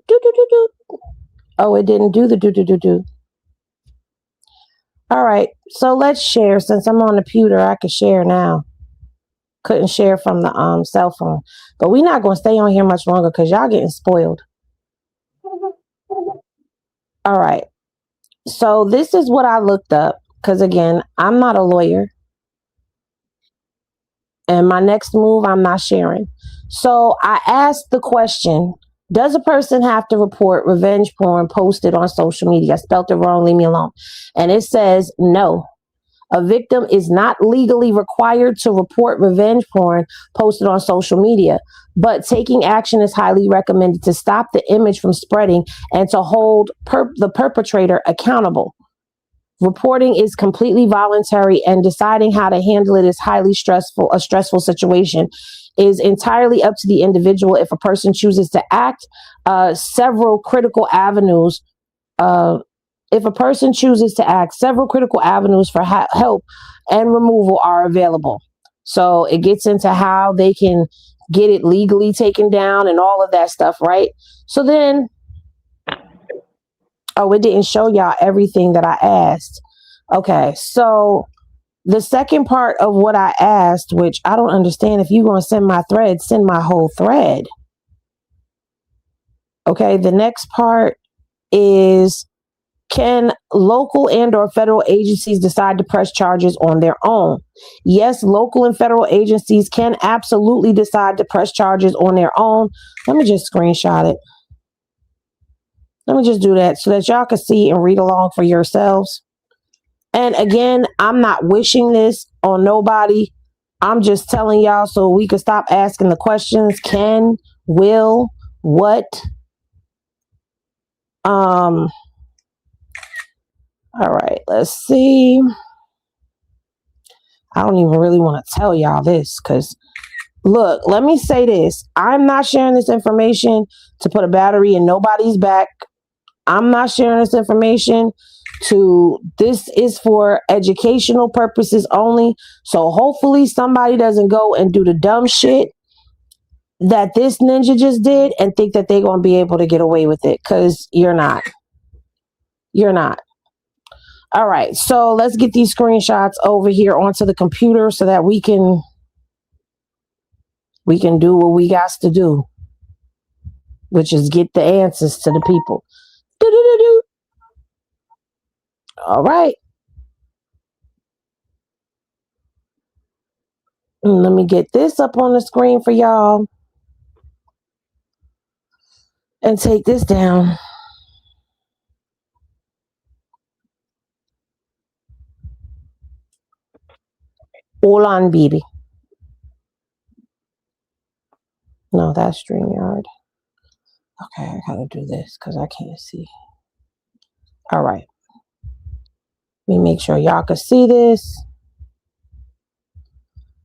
Oh, it didn't do the do. All right. So let's share. Since I'm on the computer, I can share now. Couldn't share from the cell phone. But we're not going to stay on here much longer because y'all getting spoiled. All right. So this is what I looked up because, again, I'm not a lawyer. And my next move, I'm not sharing. So I asked the question, does a person have to report revenge porn posted on social media? I spelled it wrong, leave me alone. And it says no. A victim is not legally required to report revenge porn posted on social media, but taking action is highly recommended to stop the image from spreading and to hold the perpetrator accountable. Reporting is completely voluntary, and deciding how to handle it is highly stressful. A stressful situation is entirely up to the individual. If a person chooses to act, several critical avenues. If a person chooses to act, several critical avenues for help and removal are available. So it gets into how they can get it legally taken down and all of that stuff, right? So then, oh, it didn't show y'all everything that I asked. Okay, so the second part of what I asked, which I don't understand, if you're going to send my thread, send my whole thread. Okay, the next part is, can local and or federal agencies decide to press charges on their own? Yes, local and federal agencies can absolutely decide to press charges on their own. Let me just screenshot it. Let me just do that so that y'all can see and read along for yourselves. And again, I'm not wishing this on nobody. I'm just telling y'all so we can stop asking the questions. Can, will, what? All right, let's see. I don't even really want to tell y'all this because, look, let me say this. I'm not sharing this information to put a battery in nobody's back. I'm not sharing this information this is for educational purposes only. So hopefully somebody doesn't go and do the dumb shit that this ninja just did and think that they're going to be able to get away with it, because you're not. You're not. All right, so let's get these screenshots over here onto the computer so that we can do what we got to do, which is get the answers to the people. Do-do-do-do. All right. Let me get this up on the screen for y'all and take this down. All on, baby. No, that's StreamYard. Okay, I gotta do this because I can't see. All right. Let me make sure y'all can see this.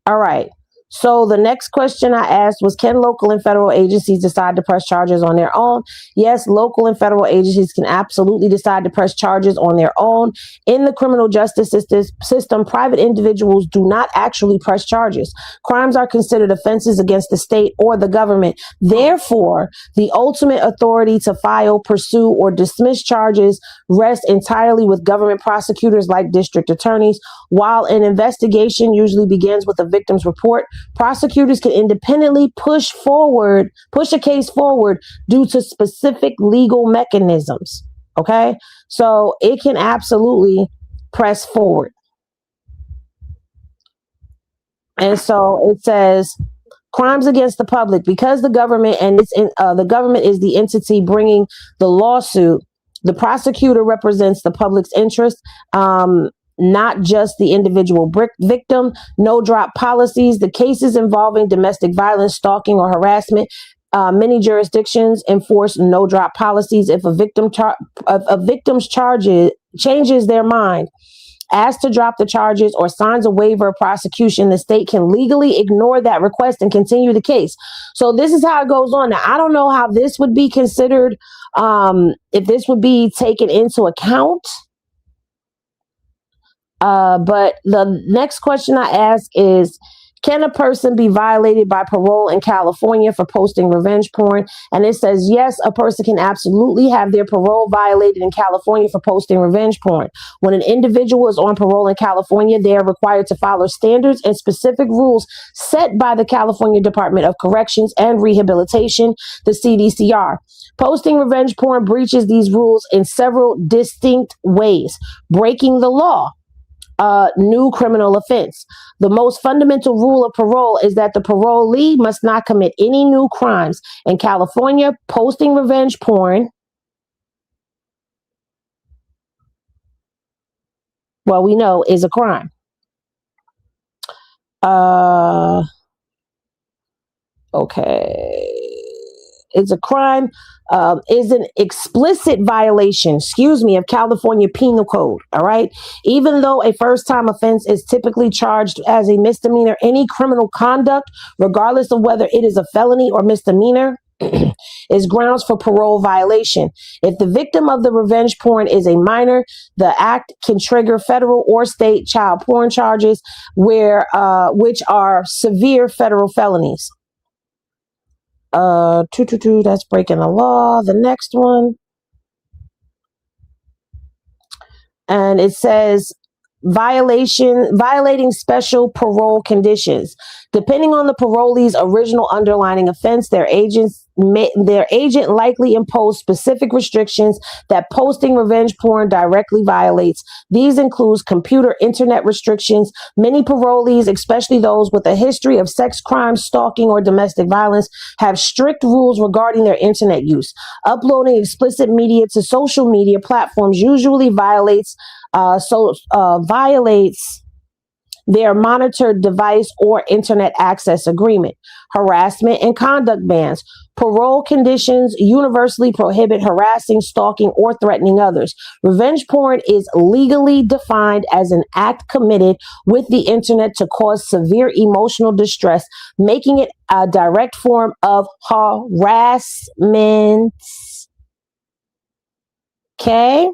All right. So the next question I asked was, can local and federal agencies decide to press charges on their own? Yes, local and federal agencies can absolutely decide to press charges on their own. In the criminal justice system, private individuals do not actually press charges. Crimes are considered offenses against the state or the government. Therefore, the ultimate authority to file, pursue, or dismiss charges rests entirely with government prosecutors like district attorneys. While an investigation usually begins with a victim's report, prosecutors can independently push a case forward due to specific legal mechanisms. Okay, so it can absolutely press forward. And so it says, crimes against the public, because the government the government is the entity bringing the lawsuit. The prosecutor represents the public's interest, not just the individual victim. No drop policies. The cases involving domestic violence, stalking, or harassment, many jurisdictions enforce no drop policies. If a victim's charges changes their mind as to drop the charges or signs a waiver of prosecution, the state can legally ignore that request and continue the case. So this is how it goes on. Now, I don't know how this would be considered, if this would be taken into account. But the next question I ask is, can a person be violated by parole in California for posting revenge porn? And it says, yes, a person can absolutely have their parole violated in California for posting revenge porn. When an individual is on parole in California, they are required to follow standards and specific rules set by the California Department of Corrections and Rehabilitation, the CDCR. Posting revenge porn breaches these rules in several distinct ways. Breaking the law, new criminal offense. The most fundamental rule of parole is that the parolee must not commit any new crimes. In California, posting revenge porn, well, we know is a crime. Okay. It's a crime, is an explicit violation, of California Penal Code. All right. Even though a first time offense is typically charged as a misdemeanor, any criminal conduct, regardless of whether it is a felony or misdemeanor, is grounds for parole violation. If the victim of the revenge porn is a minor, the act can trigger federal or state child porn charges, which are severe federal felonies. 222, that's breaking the law. The next one. And it says violating special parole conditions. Depending on the parolee's original underlying offense, their agent likely imposed specific restrictions that posting revenge porn directly violates. These include internet restrictions. Many parolees, especially those with a history of sex crimes, stalking, or domestic violence, have strict rules regarding their internet use. Uploading explicit media to social media platforms usually violates their monitored device or internet access agreement. Harassment and conduct bans. Parole conditions universally prohibit harassing, stalking, or threatening others. Revenge porn is legally defined as an act committed with the internet to cause severe emotional distress, making it a direct form of harassment. Okay?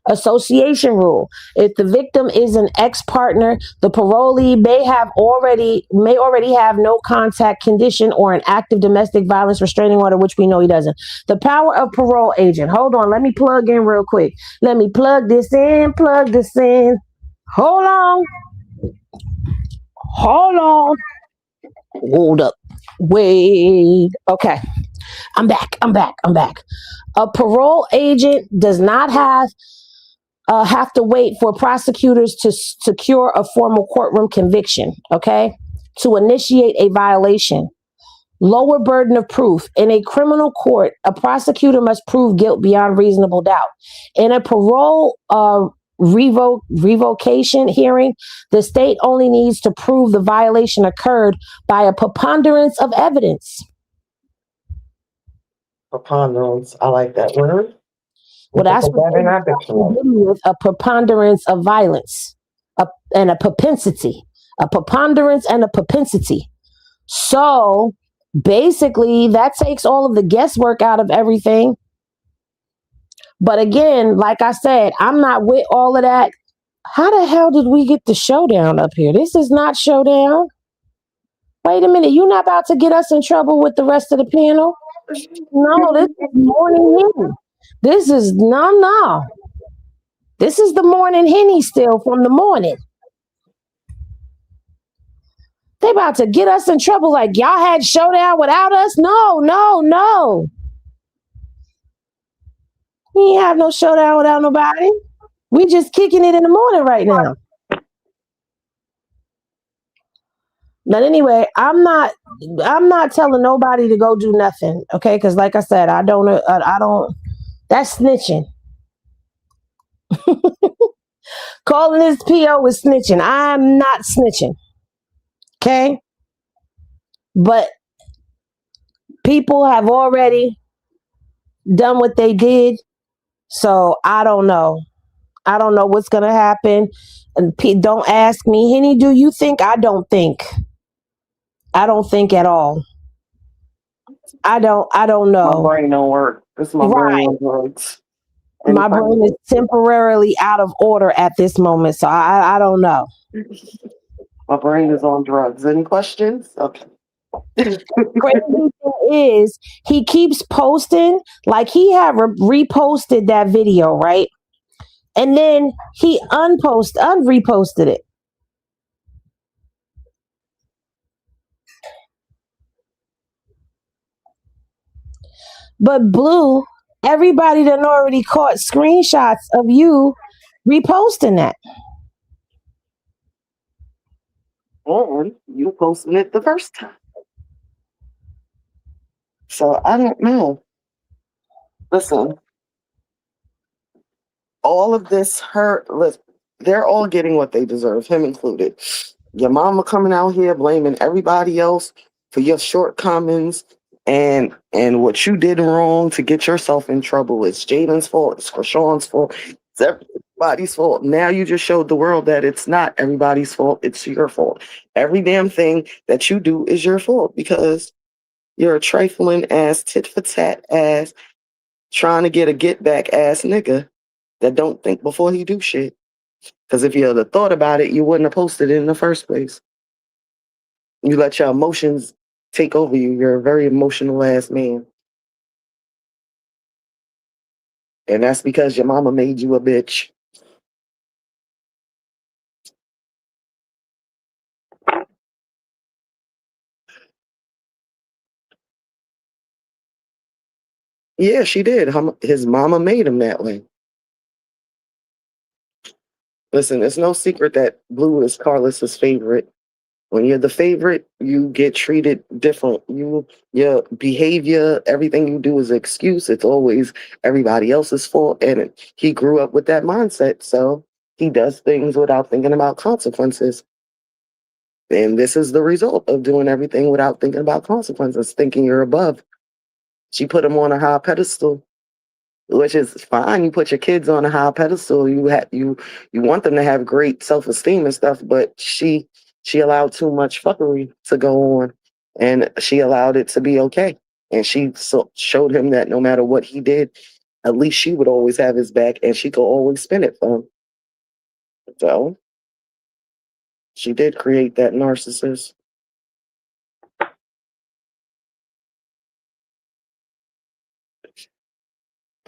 Association rule. If the victim is an ex-partner, the parolee may already have no contact condition or an active domestic violence restraining order, which we know he doesn't. The power of parole agent. Hold on, let me plug in real quick. Let me plug this in. Hold on. Hold up. Wait. Okay. I'm back. A parole agent does not have to wait for prosecutors to secure a formal courtroom conviction, okay, to initiate a violation. Lower burden of proof. In a criminal court, a prosecutor must prove guilt beyond reasonable doubt. In a parole revocation hearing, the state only needs to prove the violation occurred by a preponderance of evidence. Preponderance. I like that word. Well, that's what with a preponderance of violence, and a propensity. A preponderance and a propensity. So basically, that takes all of the guesswork out of everything. But again, like I said, I'm not with all of that. How the hell did we get the showdown up here? This is not showdown. Wait a minute, you're not about to get us in trouble with the rest of the panel? No, this is morning Henny. This is no. This is the morning Henny still from the morning. They about to get us in trouble like y'all had showdown without us? No. We ain't have no showdown without nobody. We just kicking it in the morning right now. But anyway, I'm not telling nobody to go do nothing, okay? Because like I said, I don't. That's snitching. Calling this PO is snitching. I'm not snitching, okay? But people have already done what they did, so I don't know. I don't know what's gonna happen. And don't ask me, Henny, do you think? I don't think. I don't think at all. I don't know. My brain don't work. It's my brain on drugs. My brain is temporarily out of order at this moment, so I don't know. My brain is on drugs. Any questions? Okay. Crazy thing is, he keeps posting, like he had reposted that video, right? And then he unreposted it. But Blue, everybody done already caught screenshots of you reposting that. Or you posted it the first time. So I don't know. Listen, all of this hurt. Listen, they're all getting what they deserve, him included. Your mama coming out here blaming everybody else for your shortcomings and what you did wrong to get yourself in trouble. It's Jaidyns' fault. It's Krishan's fault. It's everybody's fault. Now you just showed the world that it's not everybody's fault. It's your fault. Every damn thing that you do is your fault because you're a trifling ass, tit for tat ass, trying to get a get back ass nigga that don't think before he do shit. Because if you had thought about it, you wouldn't have posted it in the first place. You let your emotions take over you. You're a very emotional ass man. And that's because your mama made you a bitch. Yeah, she did. His mama made him that way. Listen, it's no secret that Blue is Karlissa's favorite. When you're the favorite, you get treated different. Your behavior, everything you do is an excuse. It's always everybody else's fault. And he grew up with that mindset. So he does things without thinking about consequences. And this is the result of doing everything without thinking about consequences, thinking you're above. She put him on a high pedestal, which is fine. You put your kids on a high pedestal. You want them to have great self-esteem and stuff, but she allowed too much fuckery to go on, and she allowed it to be okay. And she showed him that no matter what he did, At least she would always have his back and she could always spin it for him. So she did create that narcissist.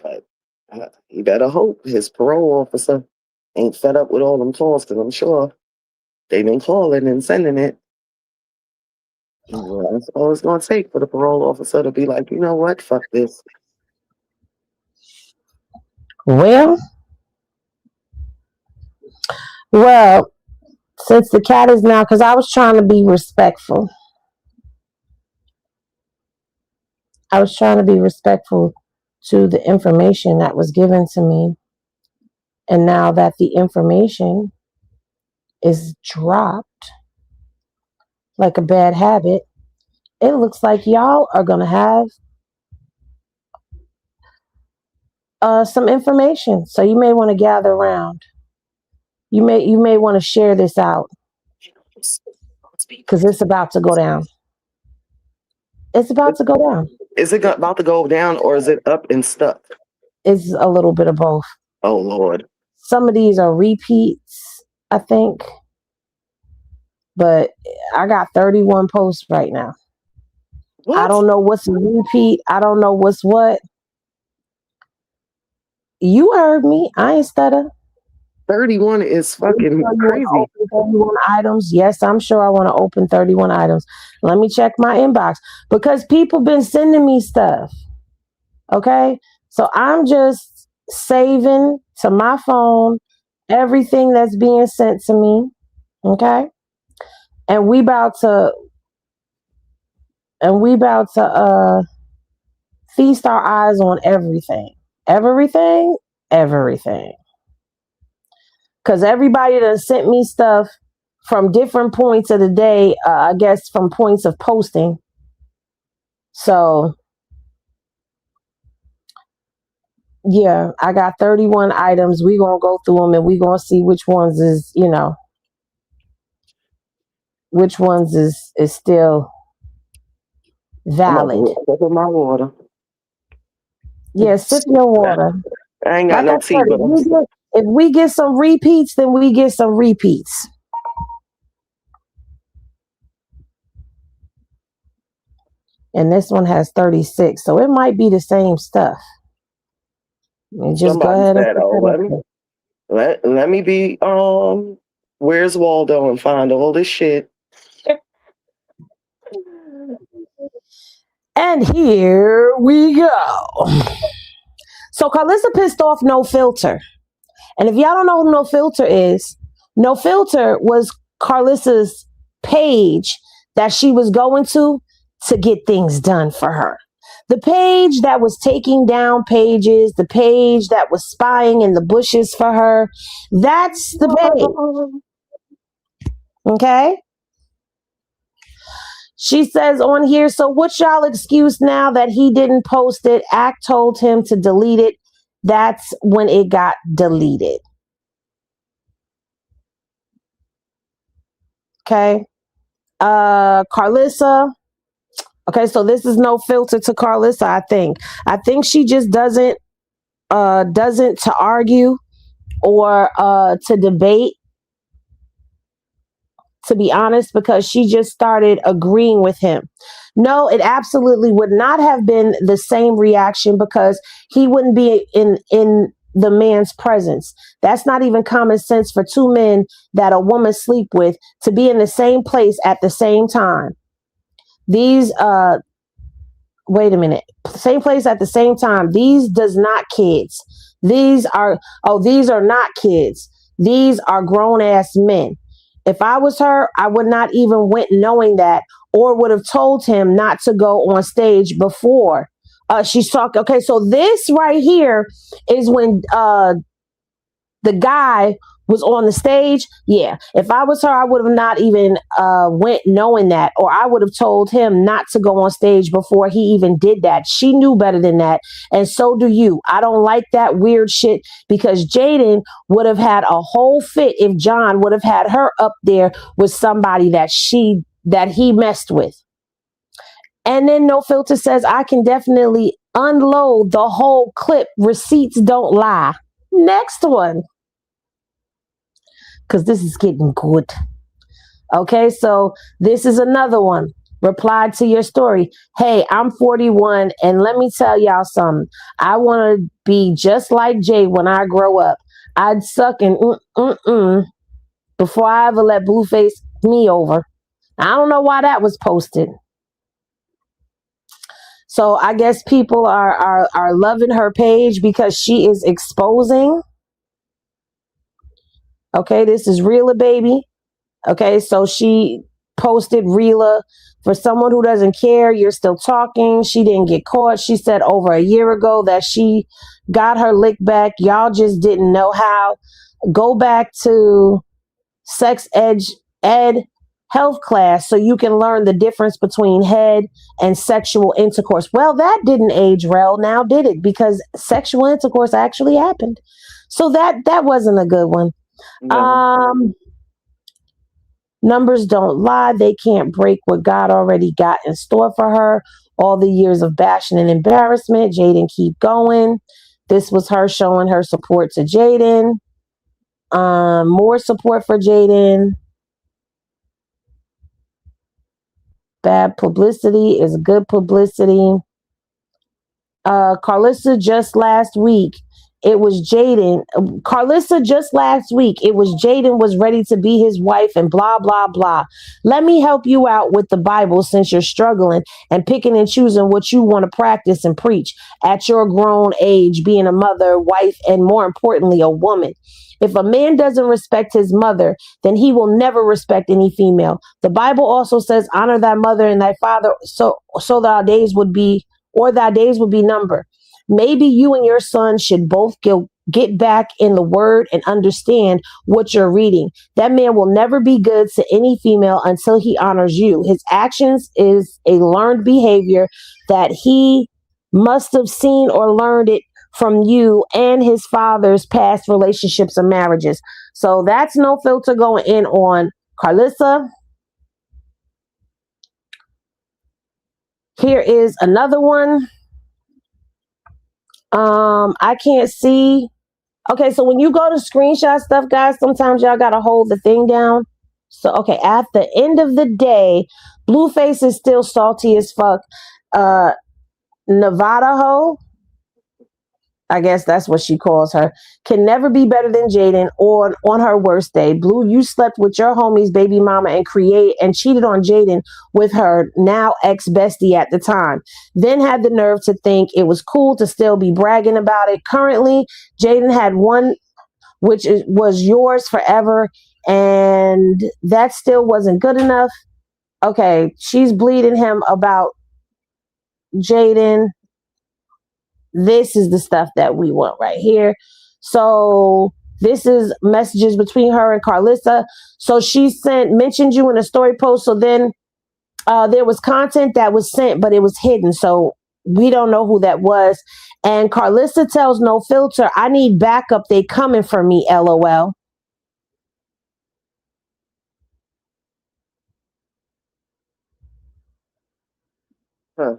But you better hope his parole officer ain't fed up with all them calls, because I'm sure they've been calling and sending it. Well, that's all it's going to take for the parole officer to be like, you know what, fuck this. Well, since the cat is now, because I was trying to be respectful. I was trying to be respectful to the information that was given to me. And now that the information is dropped like a bad habit, it looks like y'all are going to have some information. So you may want to gather around. You may want to share this out, because it's about to go down. It's about to go down. Is it about to go down, or is it up and stuck? It's a little bit of both. Oh, Lord. Some of these are repeats, I think. But I got 31 posts right now. What? I don't know what's a repeat. I don't know what's what. You heard me. I ain't stutter. 31 is fucking crazy. 31 items. Yes, I'm sure I want to open 31 items. Let me check my inbox, because people been sending me stuff. Okay? So I'm just saving to my phone everything that's being sent to me. Okay? And we about to feast our eyes on everything. Everything. Because everybody that sent me stuff from different points of the day, I guess from points of posting. So, yeah, I got 31 items. We're going to go through them and we're going to see which ones is, which ones is still valid. Sip of my water. Yeah, sip your water. I ain't got no tea, but if we get some repeats, then we get some repeats. And this one has 36, so it might be the same stuff. And just somebody go ahead and let me be Where's Waldo and find all this shit. And here we go. So Karlissa pissed off No Filter. And if y'all don't know who No Filter is, No Filter was Karlissa's page that she was going to get things done for her. The page that was taking down pages, the page that was spying in the bushes for her, that's the page. Okay? She says on here, so what's y'all excuse now that he didn't post it? Act told him to delete it. That's when it got deleted. Okay. Karlissa. Okay, so this is No Filter to Karlissa, I think. I think she just doesn't to argue or to debate, to be honest, because she just started agreeing with him. No, it absolutely would not have been the same reaction, because he wouldn't be in the man's presence. That's not even common sense for two men that a woman sleep with to be in the same place at the same time. These wait a minute. Same place at the same time. These does not kids. These are not kids. These are grown ass men. If I was her, I would not even went knowing that, or would have told him not to go on stage before she's talking. Okay, so this right here is when the guy was on the stage. Yeah, if I was her, I would have not even went knowing that, or I would have told him not to go on stage before he even did that. She knew better than that, and so do you. I don't like that weird shit, because Jaidyn would have had a whole fit if John would have had her up there with somebody that he messed with. And then No Filter says, I can definitely Unload the whole clip. Receipts don't lie. Next one, because this is getting good. Okay, so this is another one. Replied to your story. Hey, I'm 41, and let me tell y'all something. I want to be just like Jay when I grow up. I'd suck and before I ever let Blueface me over. I don't know why that was posted. So I guess people are loving her page because she is exposing. Okay, this is Reela Baby. Okay, so she posted Reela. For someone who doesn't care, you're still talking. She didn't get caught. She said over a year ago that she got her lick back. Y'all just didn't know how. Go back to sex ed health class so you can learn the difference between head and sexual intercourse. Well, that didn't age well now, did it? Because sexual intercourse actually happened. So that wasn't a good one. No. Numbers don't lie. They can't break what God already got in store for her. All the years of bashing and embarrassment. Jaydyn, keep going. This was her showing her support to Jaydyn. More support for Jaydyn. Bad publicity is good publicity. Karlissa just last week. It was Jaydyn. Karlissa just last week. It was Jaydyn was ready to be his wife and blah, blah, blah. Let me help you out with the Bible since you're struggling and picking and choosing what you want to practice and preach at your grown age, being a mother, wife, and more importantly, a woman. If a man doesn't respect his mother, then he will never respect any female. The Bible also says, honor thy mother and thy father so thy days would be numbered. Maybe you and your son should both get back in the word and understand what you're reading. That man will never be good to any female until he honors you. His actions is a learned behavior that he must have seen or learned it from you and his father's past relationships and marriages. So that's no filter going in on Karlissa. Here is another one. I can't see. Okay, so when you go to screenshot stuff, guys, sometimes y'all gotta hold the thing down. So, okay, at the end of the day, Blueface is still salty as fuck. Navajo, I guess that's what she calls her, can never be better than Jaydyn or on her worst day. Blue, you slept with your homie's baby mama and cheated on Jaydyn with her now ex-bestie at the time. Then had the nerve to think it was cool to still be bragging about it. Currently, Jaydyn had one was yours forever, and that still wasn't good enough. Okay, she's bleeding him about Jaydyn. This is the stuff that we want right here. So this is messages between her and Karlissa. So she mentioned you in a story post. So then there was content that was sent, but it was hidden. So we don't know who that was. And Karlissa tells No Filter, I need backup. They coming for me, LOL. Huh.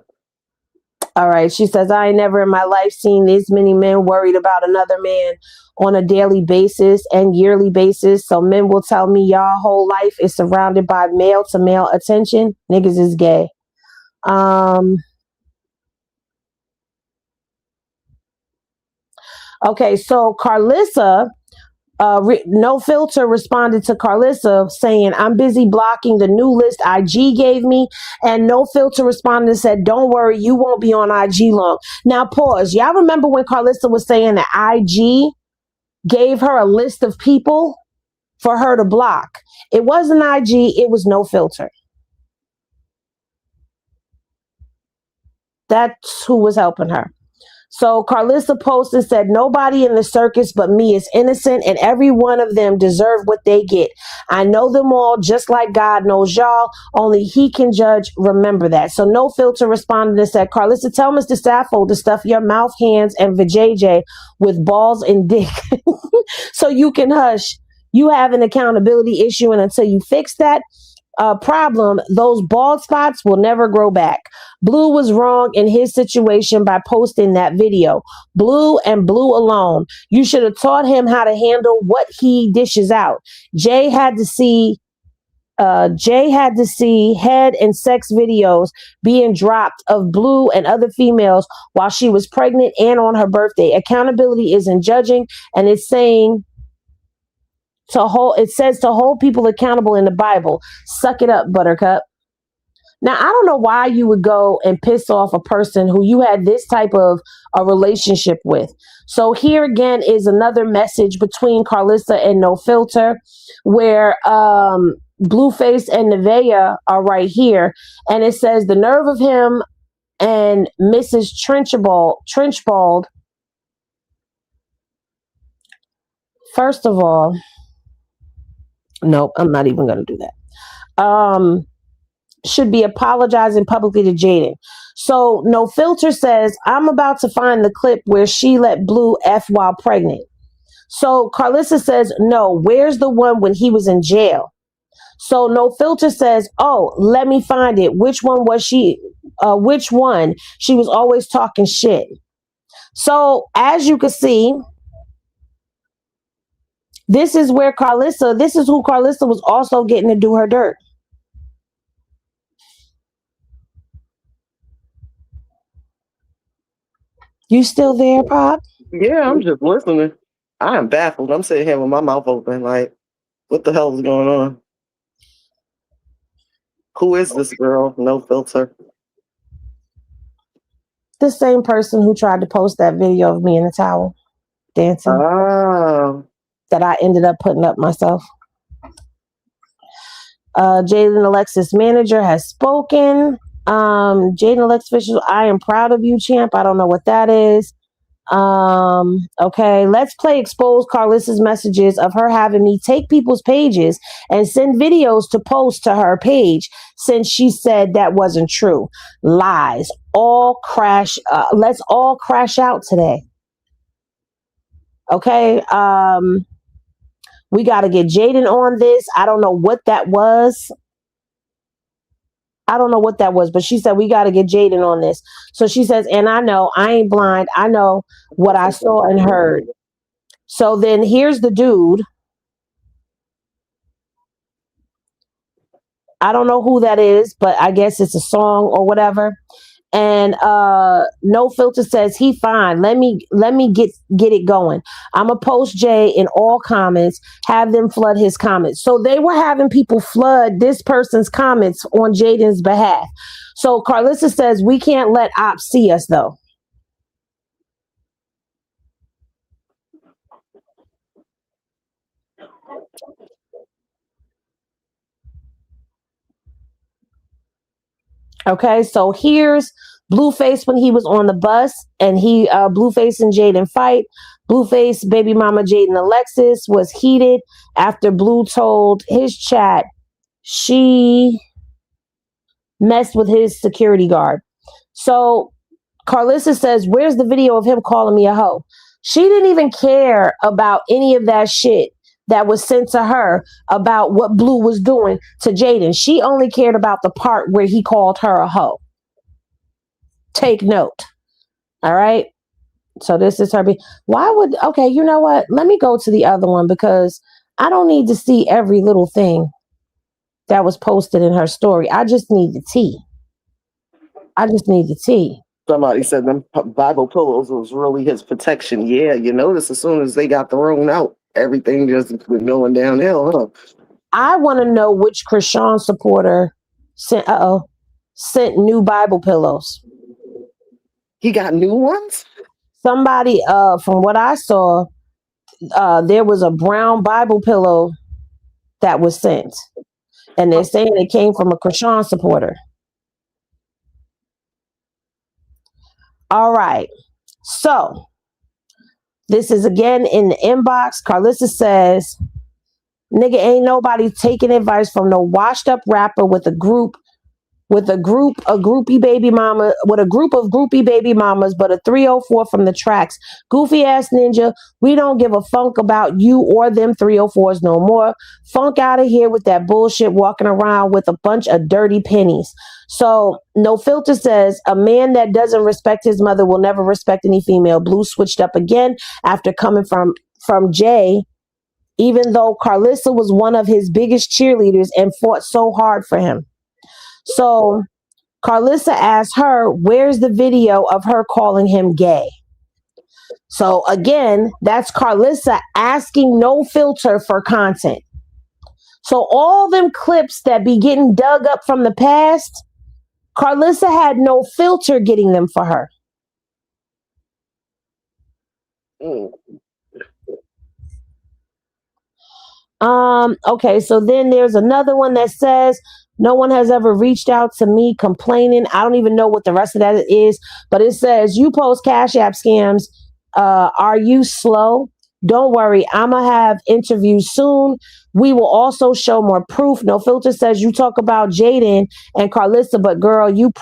All right. She says, I ain't never in my life seen this many men worried about another man on a daily basis and yearly basis. So men will tell me y'all whole life is surrounded by male to male attention. Niggas is gay. Okay. So Karlissa, No Filter responded to Karlissa saying, I'm busy blocking the new list IG gave me. And No Filter responded and said, don't worry, you won't be on IG long. Now pause. Y'all remember when Karlissa was saying that IG gave her a list of people for her to block? It wasn't IG, it was No Filter. That's who was helping her. So Karlissa posted, said, nobody in the circus but me is innocent, and every one of them deserve what they get. I know them all just like God knows y'all. Only he can judge. Remember that. So No Filter responded and said, Karlissa, tell Mr. Saffold to stuff your mouth, hands, and vajayjay with balls and dick so you can hush. You have an accountability issue, and until you fix that, problem, those bald spots will never grow back. Blue was wrong in his situation by posting that video. Blue and Blue alone. You should have taught him how to handle what he dishes out. Jay had to see head and sex videos being dropped of Blue and other females while she was pregnant and on her birthday. Accountability isn't judging, and it's saying it says to hold people accountable in the Bible. Suck it up, Buttercup. Now, I don't know why you would go and piss off a person who you had this type of a relationship with. So here again is another message between Karlissa and No Filter, where Blueface and Nevaeh are right here. And it says the nerve of him and Mrs. Trenchbald. First of all, nope, I'm not even going to do that. Should be apologizing publicly to Jaidyn. So No Filter says, I'm about to find the clip where she let Blue F while pregnant. So Karlissa says, no, where's the one when he was in jail? So No Filter says, oh, let me find it. Which one was she? Which one? She was always talking shit. So as you can see, this is who Karlissa was also getting to do her dirt. You still there, Pop? Yeah, I'm just listening. I am baffled. I'm sitting here with my mouth open, like, what the hell is going on? Who is this girl? No Filter. The same person who tried to post that video of me in the towel dancing. Oh. That I ended up putting up myself. Jaidyn Alexis manager has spoken. Jaidyn Alexis official, I am proud of you, champ. I don't know what that is. Okay, let's play expose Karlissa's messages of her having me take people's pages and send videos to post to her page since she said that wasn't true. Lies. Let's all crash out today. Okay, we got to get Jaidyn on this. I don't know what that was. But she said we got to get Jaidyn on this. So she says, and I know, I ain't blind. I know what I saw and heard. So then here's the dude. I don't know who that is, but I guess it's a song or whatever. And No Filter says he fine. Let me get it going. I'm gonna post Jay in all comments, have them flood his comments. So they were having people flood this person's comments on Jaidyn's behalf. So Karlissa says we can't let ops see us though. Okay, so here's Blueface when he was on the bus, and Blueface and Jaidyn fight. Blueface baby mama Jaidyn Alexis was heated after Blue told his chat she messed with his security guard. So Karlissa says, where's the video of him calling me a hoe? She didn't even care about any of that shit that was sent to her about what Blue was doing to Jaidyn. She only cared about the part where he called her a hoe. Take note. All right. So this is her. Okay, you know what? Let me go to the other one because I don't need to see every little thing that was posted in her story. I just need the tea. Somebody said them Bible pillows was really his protection. Yeah, you notice as soon as they got thrown out, everything just was going downhill, huh? I want to know which Krishan supporter sent new Bible pillows. He got new ones? Somebody, from what I saw, there was a brown Bible pillow that was sent. And they're saying it came from a Krishan supporter. All right. So, this is again in the inbox. Karlissa says, nigga, ain't nobody taking advice from no washed up rapper with a group with a groupie baby mama, with a group of groupie baby mamas, but a 304 from the tracks. Goofy ass ninja, we don't give a funk about you or them 304s no more. Funk out of here with that bullshit, walking around with a bunch of dirty pennies. So No Filter says a man that doesn't respect his mother will never respect any female. Blue switched up again after coming from Jay, even though Karlissa was one of his biggest cheerleaders and fought so hard for him. So Karlissa asked her, where's the video of her calling him gay? So again, that's Karlissa asking No Filter for content. So all them clips that be getting dug up from the past, Karlissa had No Filter getting them for her. Okay, so then there's another one that says, no one has ever reached out to me complaining. I don't even know what the rest of that is, but it says, you post Cash App scams. Are you slow? Don't worry, I'ma have interviews soon. We will also show more proof. No Filter says, you talk about Jaidyns and Karlissa, but girl, you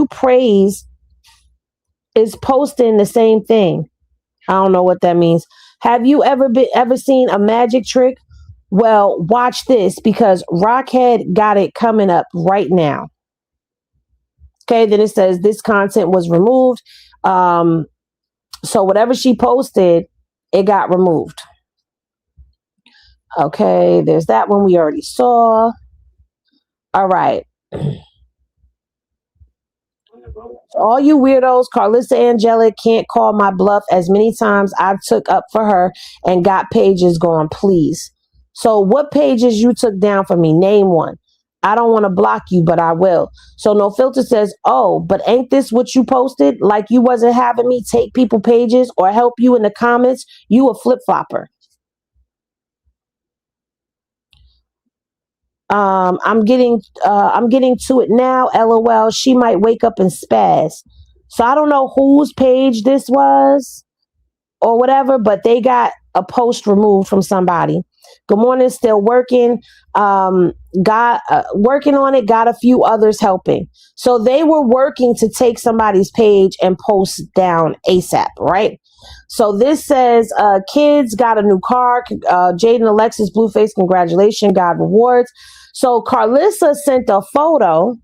praise is posting the same thing. I don't know what that means. Have you ever seen a magic trick? Well, watch this, because Rockhead got it coming up right now. Okay, then it says this content was removed. So whatever she posted, it got removed. Okay, there's that one we already saw. All right. All you weirdos, Karlissa Angelic can't call my bluff as many times I took up for her and got pages going, please. So what pages you took down for me? Name one. I don't want to block you, but I will. So No Filter says, oh, but ain't this what you posted? Like you wasn't having me take people pages or help you in the comments? You a flip-flopper. I'm getting to it now. LOL. She might wake up and spaz. So I don't know whose page this was or whatever, but they got a post removed from somebody. Good morning, still working. Got working on it. Got a few others helping. So they were working to take somebody's page and post down ASAP, right? So this says, kids got a new car. Jaden, Alexis, Blueface, congratulations, God rewards. So Karlissa sent a photo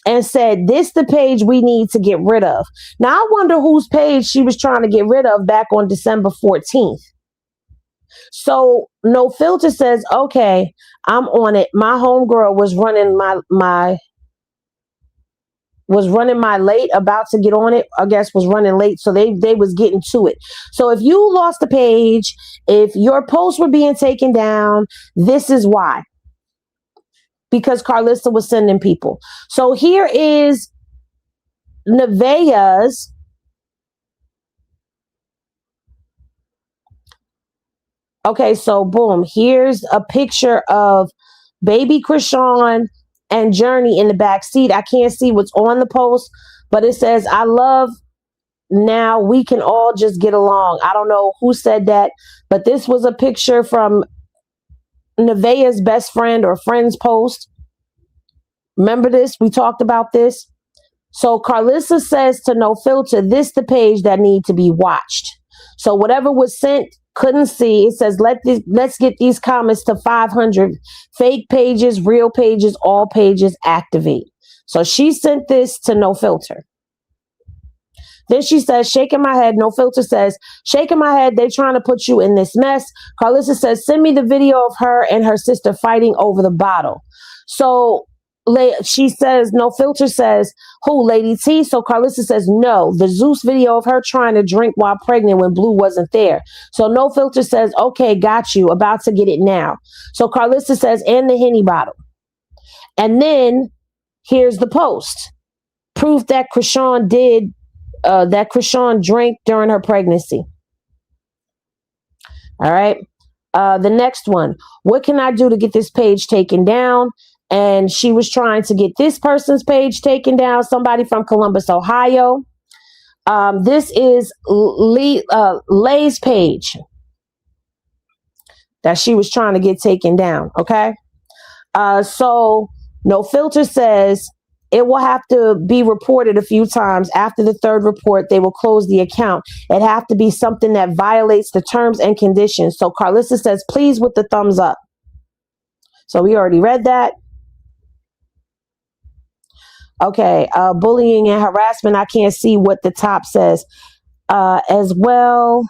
and said, this the page we need to get rid of. Now, I wonder whose page she was trying to get rid of back on December 14th. So No Filter says, okay, I'm on it. My homegirl was running my late, about to get on it, I guess was running late. So they was getting to it. So if you lost the page, if your posts were being taken down, this is why. Because Karlissa was sending people. So here is Nevaeh's. Okay, so boom. Here's a picture of baby Krishan and Journey in the back seat. I can't see what's on the post, but it says, I love now we can all just get along. I don't know who said that, but this was a picture from Nevaeh's best friend or friend's post. Remember this? We talked about this. So Karlissa says to No Filter, this the page that need to be watched. So whatever was sent, couldn't see. It says, let's get these comments to 500. Fake pages, real pages, all pages, activate. So she sent this to No Filter. Then she says, shaking my head. No Filter says, shaking my head. They trying to put you in this mess. Karlissa says, send me the video of her and her sister fighting over the bottle. So she says, No Filter says, who, Lady T? So Karlissa says, no, the Zeus video of her trying to drink while pregnant when Blue wasn't there. So No Filter says, okay, got you, about to get it now. So Karlissa says, and the Henny bottle. And then here's the post. Proof that Krishan drank during her pregnancy. All right. The next one. What can I do to get this page taken down? And she was trying to get this person's page taken down, somebody from Columbus, Ohio. This is Lay's page that she was trying to get taken down, okay? So No Filter says it will have to be reported a few times. After the third report, they will close the account. It have to be something that violates the terms and conditions. So Karlissa says, please, with the thumbs up. So we already read that. Okay, bullying and harassment. I can't see what the top says. As well,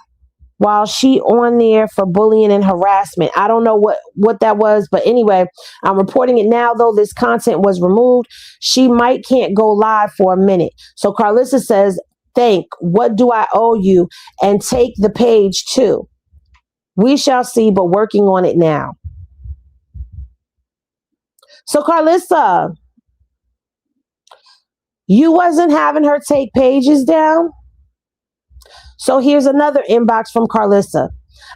while she on there for bullying and harassment. I don't know what that was, but anyway, I'm reporting it now, though this content was removed. She might can't go live for a minute. So Karlissa says, what do I owe you? And take the page too. We shall see, but working on it now. So Karlissa, you wasn't having her take pages down? So here's another inbox from Karlissa.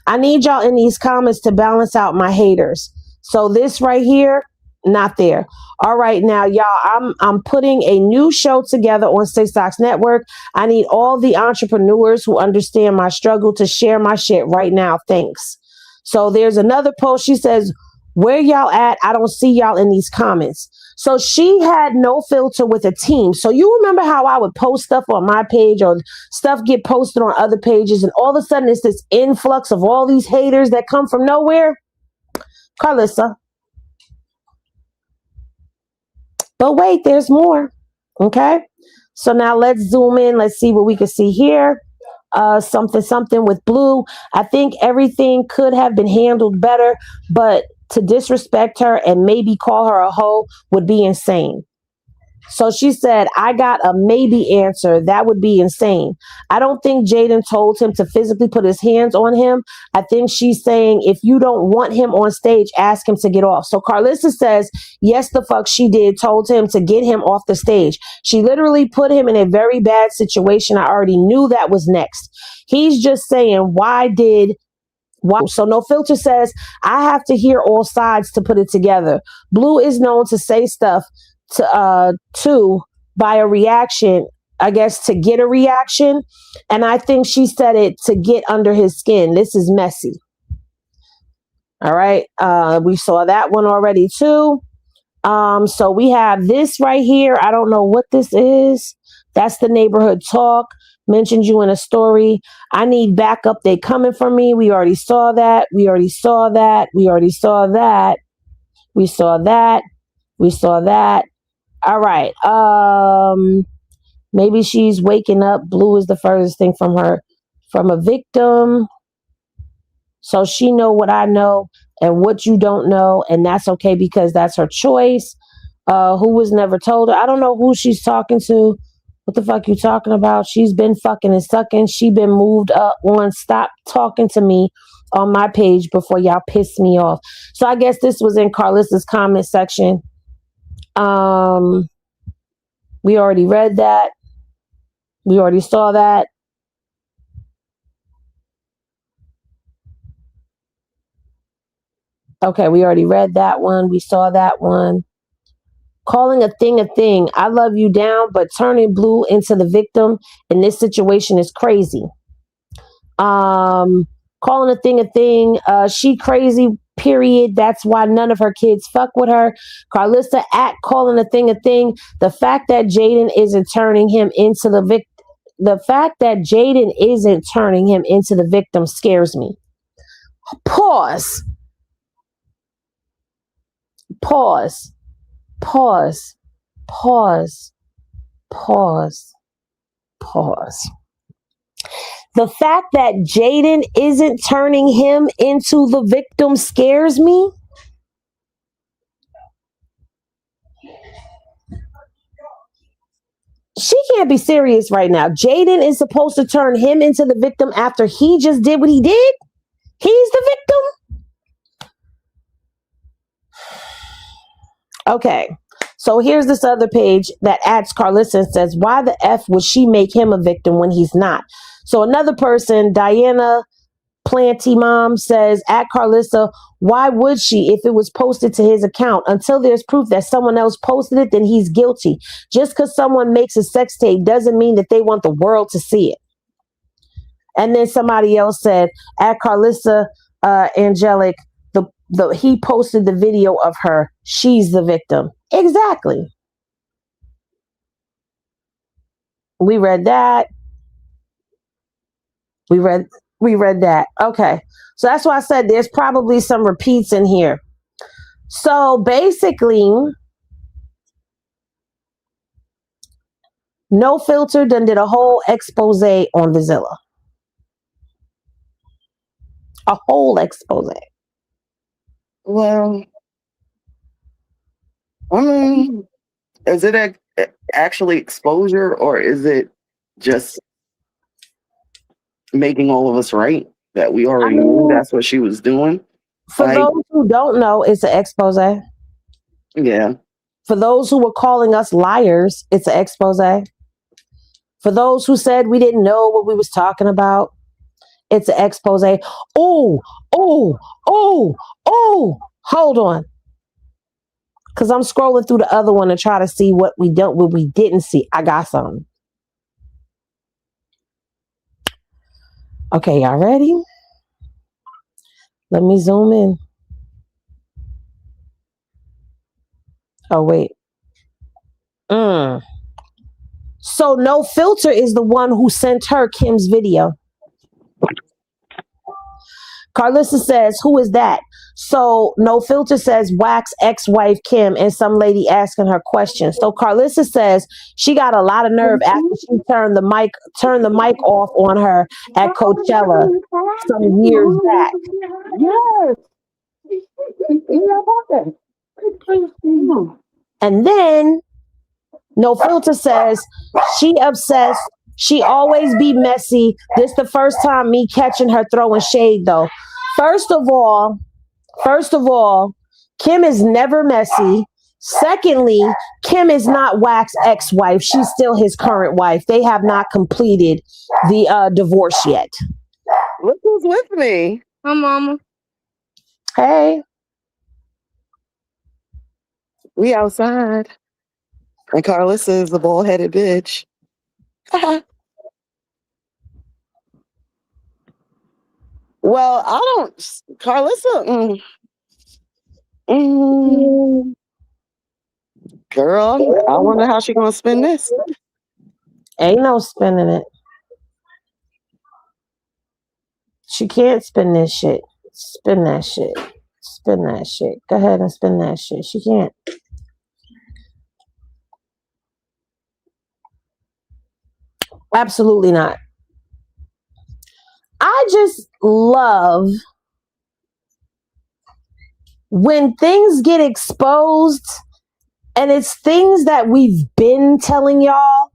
I need y'all in these comments to balance out my haters. So this right here, not there. All right, now y'all, I'm putting a new show together on Six Stocks Network. I need all the entrepreneurs who understand my struggle to share my shit right now. Thanks. So there's another post. She says, where y'all at? I don't see y'all in these comments. So she had No Filter with a team. So you remember how I would post stuff on my page or stuff get posted on other pages, and all of a sudden it's this influx of all these haters that come from nowhere? Karlissa. But wait, there's more. Okay. So now let's zoom in. Let's see what we can see here. Something with Blue. I think everything could have been handled better, but to disrespect her and maybe call her a hoe would be insane. So she said, I got a maybe answer. That would be insane. I don't think Jaidyns told him to physically put his hands on him. I think she's saying, if you don't want him on stage, ask him to get off. So Karlissa says, yes, the fuck she did, told him to get him off the stage. She literally put him in a very bad situation. I already knew that was next. He's just saying, why? So No Filter says, I have to hear all sides to put it together. Blue is known to say stuff to by a reaction, I guess, to get a reaction. And I think she said it to get under his skin. This is messy. All right. We saw that one already too. So we have this right here. I don't know what this is. That's the neighborhood talk. Mentioned you in a story. I need backup. They coming for me. We already saw that. We already saw that. We already saw that. We saw that. We saw that. All right. Maybe she's waking up. Blue is the furthest thing from a victim. So she know what I know and what you don't know, and that's okay because that's her choice. Who was never told her. I don't know who she's talking to. What the fuck you talking about? She's been fucking and sucking. She been moved up on. Stop talking to me on my page before y'all piss me off. So I guess this was in Karlissa's comment section. We already read that. We already saw that. Okay, we already read that one. We saw that one. Calling a thing. I love you down, but turning Blue into the victim in this situation is crazy. Calling a thing. She crazy, period. That's why none of her kids fuck with her. Karlissa at calling a thing. The fact that Jaidyns isn't turning him into the victim. The fact that Jaidyns isn't turning him into the victim scares me. Pause. The fact that Jaidyns isn't turning him into the victim scares me. She can't be serious right now. Jaidyns is supposed to turn him into the victim after he just did what he did? He's the victim? Okay, so here's this other page that adds Karlissa and says, why the F would she make him a victim when he's not? So another person, Diana Planty Mom, says, at Karlissa, why would she if it was posted to his account? Until there's proof that someone else posted it, then he's guilty. Just because someone makes a sex tape doesn't mean that they want the world to see it. And then somebody else said, at Karlissa Angelic, he posted the video of her. She's the victim. Exactly. We read that. We read that. Okay. So that's why I said there's probably some repeats in here. So basically, No Filter done did a whole expose on Vizilla. A whole expose. Well, I mean, is it actually exposure or is it just making all of us right that we already knew that's what she was doing? For those who don't know, it's an expose. Yeah. For those who were calling us liars, it's an expose. For those who said we didn't know what we was talking about, it's an expose. Oh, hold on. Because I'm scrolling through the other one to try to see what we didn't see. I got something. Okay, y'all ready? Let me zoom in. Oh, wait. So No Filter is the one who sent her Kim's video. Karlissa says, who is that? So No Filter says Wax ex-wife Kim, and some lady asking her questions. So Karlissa says she got a lot of nerve after she turned the mic off on her at Coachella some years back. Yes. And then No Filter says she obsessed. She always be messy. This the first time me catching her throwing shade though. First of all, Kim is never messy. Secondly, Kim is not Wax's ex-wife. She's still his current wife. They have not completed the divorce yet. Look who's with me. Hi, Mama. Hey. We outside. And Karlissa is the bald-headed bitch. Well, I don't. Karlissa. Girl, I wonder how she gonna spin this. Ain't no spinning it. She can't spin this shit. Spin that shit. Spin that shit. Go ahead and spin that shit. She can't. Absolutely not. I just love when things get exposed and it's things that we've been telling y'all,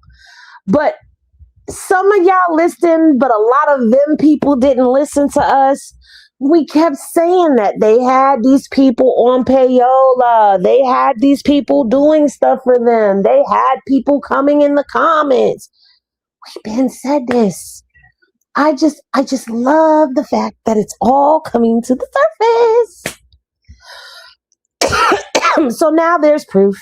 but some of y'all listened, but a lot of them people didn't listen to us. We kept saying that they had these people on payola. They had these people doing stuff for them. They had people coming in the comments. We've been said this. I just love the fact that it's all coming to the surface. So now there's proof.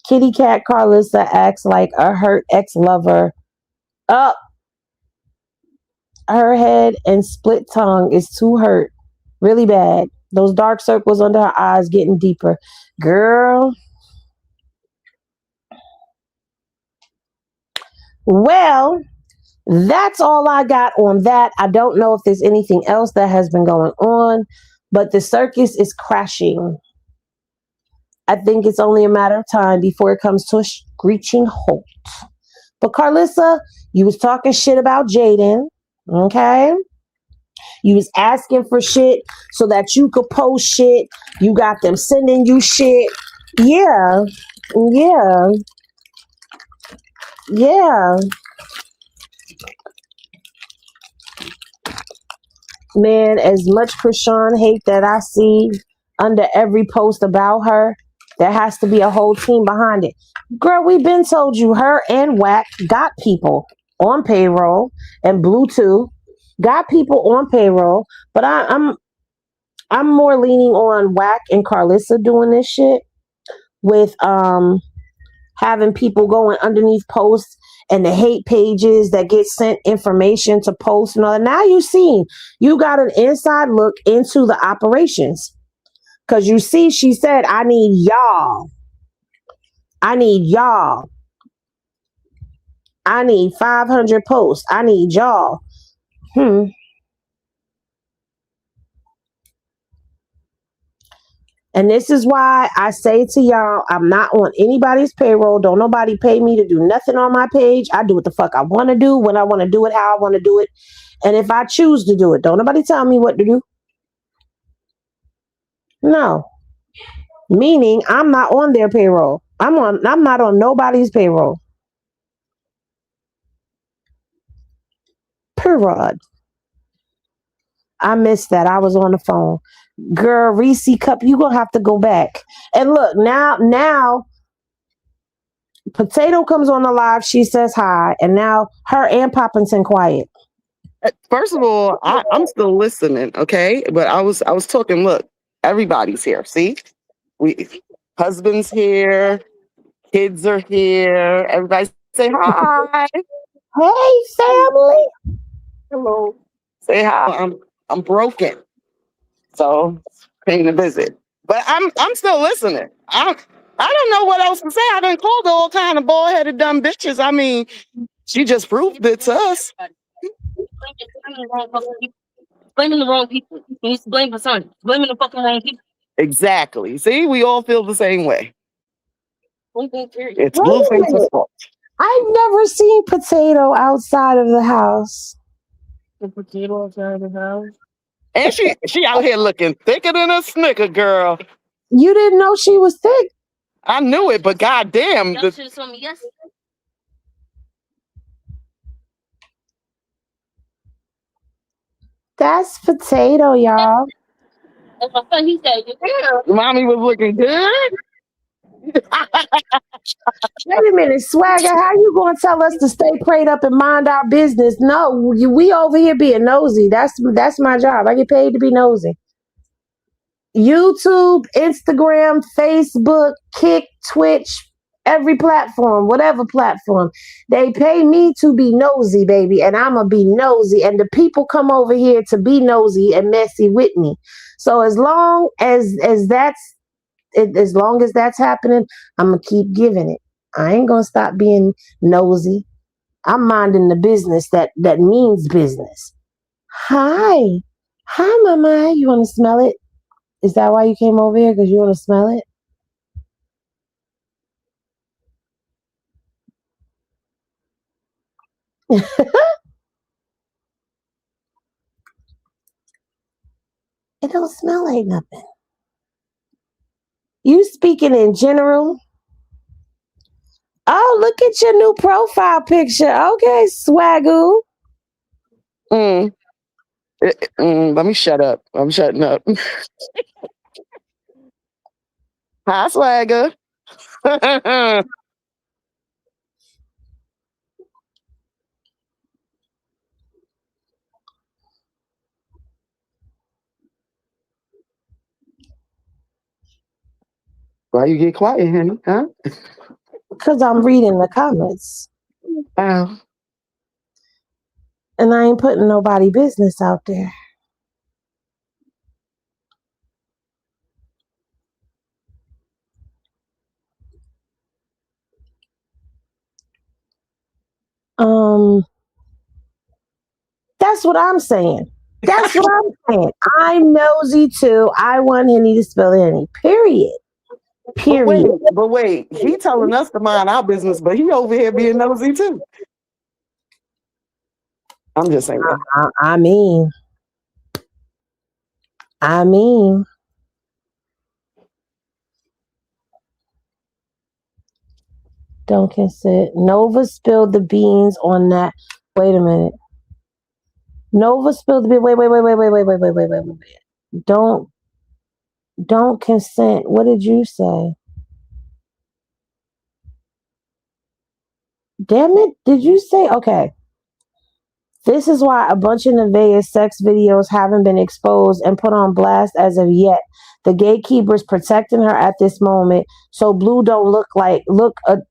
Kitty Cat Karlissa acts like a hurt ex-lover. Up. Her head and split tongue is too hurt. Really bad. Those dark circles under her eyes getting deeper. Girl. Well, that's all I got on that. I don't know if there's anything else that has been going on, but the circus is crashing. I think it's only a matter of time before it comes to a screeching halt. But Karlissa, you was talking shit about Jaidyns, okay? You was asking for shit so that you could post shit. You got them sending you shit. Yeah. Man, as much Krishan hate that I see under every post about her, there has to be a whole team behind it. Girl, we've been told you her and Wack got people on payroll, and Bluetooth got people on payroll, but I'm more leaning on Wack and Karlissa doing this shit with having people going underneath posts and the hate pages that get sent information to post and all that. Now you got an inside look into the operations. Cause you see, she said, I need y'all. I need y'all. I need 500 posts. I need y'all. And this is why I say to y'all, I'm not on anybody's payroll. Don't nobody pay me to do nothing on my page. I do what the fuck I want to do, when I want to do it, how I want to do it. And if I choose to do it, don't nobody tell me what to do. No. Meaning I'm not on their payroll. I'm not on nobody's payroll. Period. I missed that. I was on the phone. Girl, Reese Cup, you gonna have to go back. And look, now Potato comes on the live, she says hi, and now her and Poppington quiet. First of all, I'm still listening, okay? But I was talking, look, everybody's here. See? Husband's here, kids are here, everybody say hi. Hey, family. Hello. Say hi. I'm broken. So paying a visit. But I'm still listening. I don't know what else to say. I done called all kind of bald-headed dumb bitches. I mean, she just proved it to us. Blaming the wrong people. You need to blame the son. Blaming the fucking wrong people. Exactly. See, we all feel the same way. It's Wait a Blueface's minute. fault. I've never seen Potato outside of the house. The potato outside of the house. And she out here looking thicker than a snicker, girl. You didn't know she was thick? I knew it, but goddamn. Y'all should have told me yesterday. That's Potato, y'all. That's my son. He said, Mommy was looking good. Wait a minute, Swagger, how you gonna tell us to stay prayed up and mind our business? No, we over here being nosy. That's my job. I get paid to be nosy. YouTube, Instagram, Facebook, Kick, Twitch, every platform, whatever platform. They pay me to be nosy, baby, and I'ma be nosy. And the people come over here to be nosy and messy with me. So as long as that's happening, I'm gonna keep giving it. I ain't gonna stop being nosy. I'm minding the business that means business. Hi, Mama. You want to smell it? Is that why you came over here? Because you want to smell it? It don't smell like nothing. You speaking in general? Oh, look at your new profile picture. Okay, Swagoo. Let me shut up. I'm shutting up. Hi, Swagger. Why you get quiet, honey? Huh? Because I'm reading the comments. Oh. And I ain't putting nobody business out there. That's what I'm saying. That's what I'm saying. I'm nosy too. I want Henny to spill Henny. Period. But wait. He telling us to mind our business, but he over here being nosy too. I'm just saying. I mean. Don't consent. Nova spilled the beans on that. Wait a minute. Nova spilled the beans. Wait. Don't consent. What did you say? Damn it. Did you say? Okay. This is why a bunch of Nevaeh's sex videos haven't been exposed and put on blast as of yet. The gatekeeper's protecting her at this moment, so Blue don't look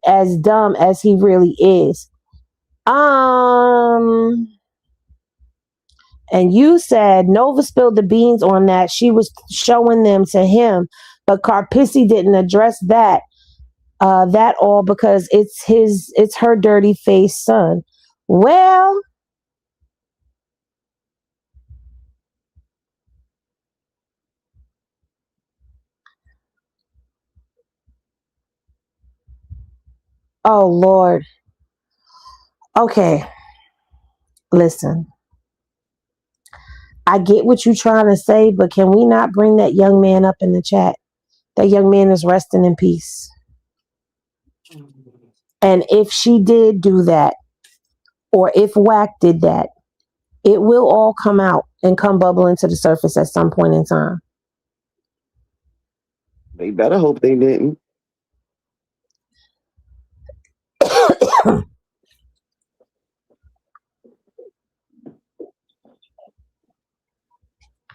as dumb as he really is. And you said Nova spilled the beans on that. She was showing them to him, but Carpissy didn't address that. That all because it's her dirty face son. Well, oh Lord. Okay, listen. I get what you're trying to say, but can we not bring that young man up in the chat? That young man is resting in peace. And if she did do that, or if Whack did that, it will all come out and come bubbling to the surface at some point in time. They better hope they didn't.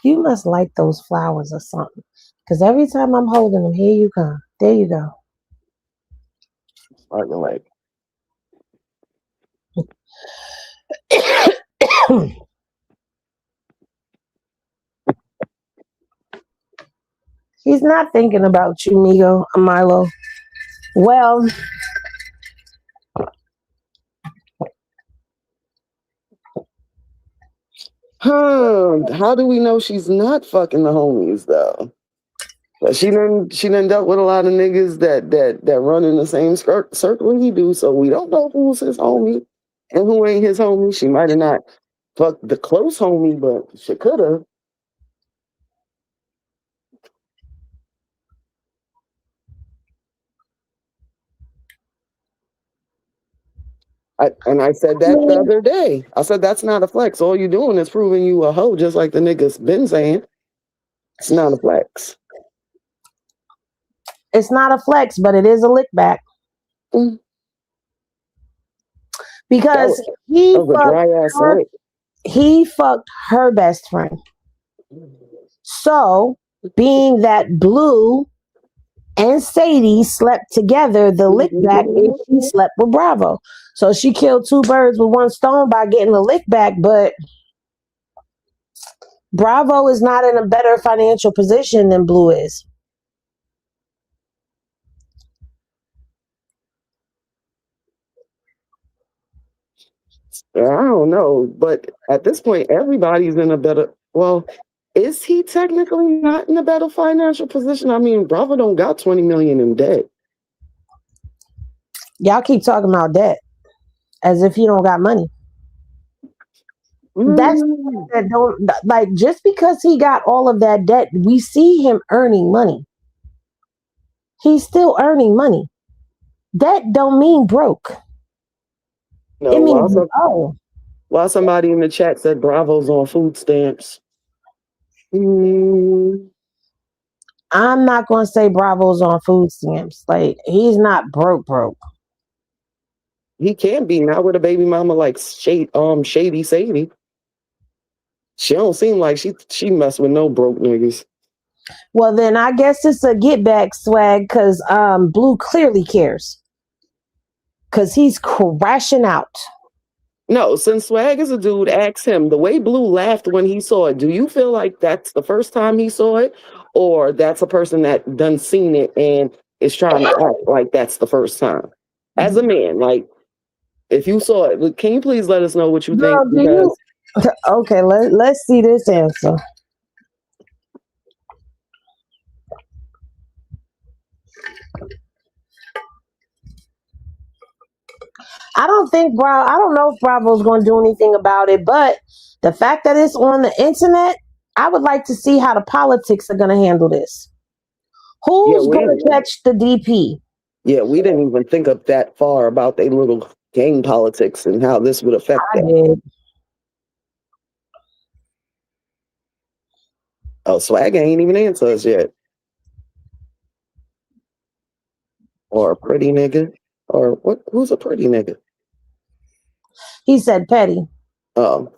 You must like those flowers or something. Because every time I'm holding them, here you come. There you go. Fucking like. He's not thinking about you, Milo. Well, How do we know she's not fucking the homies though? But she done dealt with a lot of niggas that run in the same circle he do, so we don't know who's his homie and who ain't his homie. She might have not fucked the close homie, but she could have. I said that the other day. I said that's not a flex. All you doing is proving you a hoe, just like the niggas been saying. It's not a flex. it's not a flex, but it is a lick back. Mm. Because he fucked her best friend. So, being that Blue and Sadie slept together, the lick back is she slept with Bravo. So she killed two birds with one stone by getting the lick back, but Bravo is not in a better financial position than Blue is. I don't know, but at this point, everybody's in a better. Well, is he technically not in a better financial position? I mean, Bravo don't got 20 million in debt. Y'all keep talking about debt as if he don't got money. That's that don't like just because he got all of that debt, we see him earning money. He's still earning money. That don't mean broke. No, it means while somebody in the chat said Bravo's on food stamps. I'm not gonna say Bravo's on food stamps. Like he's not broke. He can be, not with a baby mama like Shady Sadie. She don't seem like she mess with no broke niggas. Well, then I guess it's a get back swag because Blue clearly cares. Because he's crashing out. No, since Swag is a dude, ask him. The way Blue laughed when he saw it, do you feel like that's the first time he saw it? Or that's a person that done seen it and is trying to act like that's the first time? As a man, like, if you saw it, can you please let us know what you think? Because okay, let's see this answer. I don't know if Bravo's going to do anything about it, but the fact that it's on the internet, I would like to see how the politics are going to handle this. Who's going to catch the DP? Yeah, we didn't even think up that far about their little gang politics and how this would affect them. Oh, Swag ain't even answer us yet. Or a pretty nigga. Or what? Who's a pretty nigga? He said petty. Oh.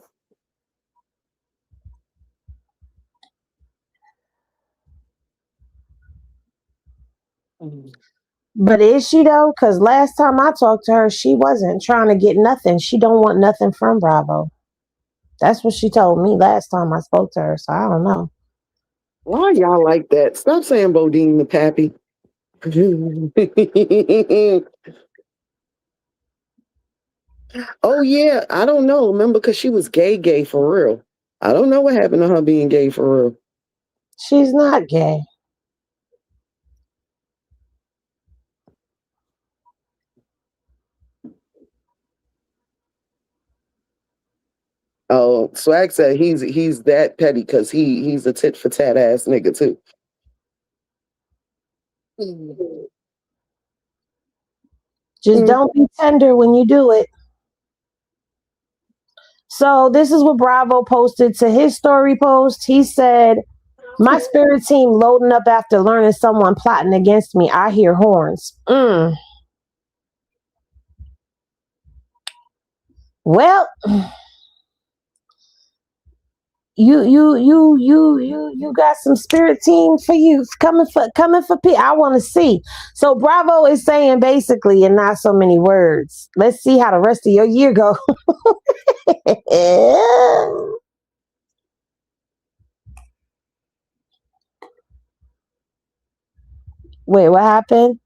But is she though? Because last time I talked to her, she wasn't trying to get nothing. She don't want nothing from Bravo. That's what she told me last time I spoke to her. So I don't know. Why y'all like that? Stop saying Bodine the Pappy. Oh yeah, I don't know. Remember, because she was gay for real. I don't know what happened to her being gay for real. She's not gay. Oh, Swag said he's that petty because he's a tit for tat ass nigga too. Just don't be tender when you do it. So this is what Bravo posted to his story post. He said, "My spirit team loading up after learning someone plotting against me. I hear horns." Well, you got some spirit team for you coming for P. I want to see. So Bravo is saying basically in not so many words. Let's see how the rest of your year go. Wait, what happened?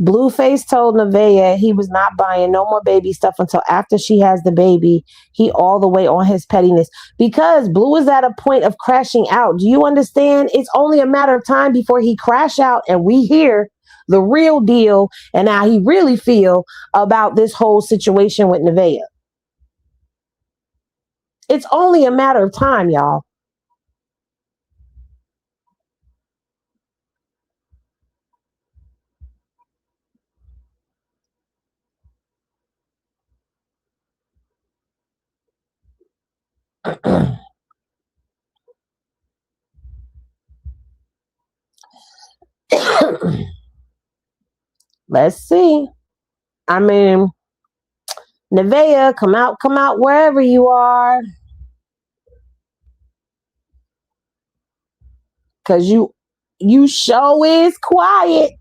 Blueface told Nevaeh he was not buying no more baby stuff until after she has the baby. He all the way on his pettiness because Blue is at a point of crashing out. Do you understand? It's only a matter of time before he crash out and we hear the real deal and how he really feel about this whole situation with Nevaeh. It's only a matter of time, y'all. Let's see. I mean, Nevaeh, come out wherever you are. Cause you show is quiet.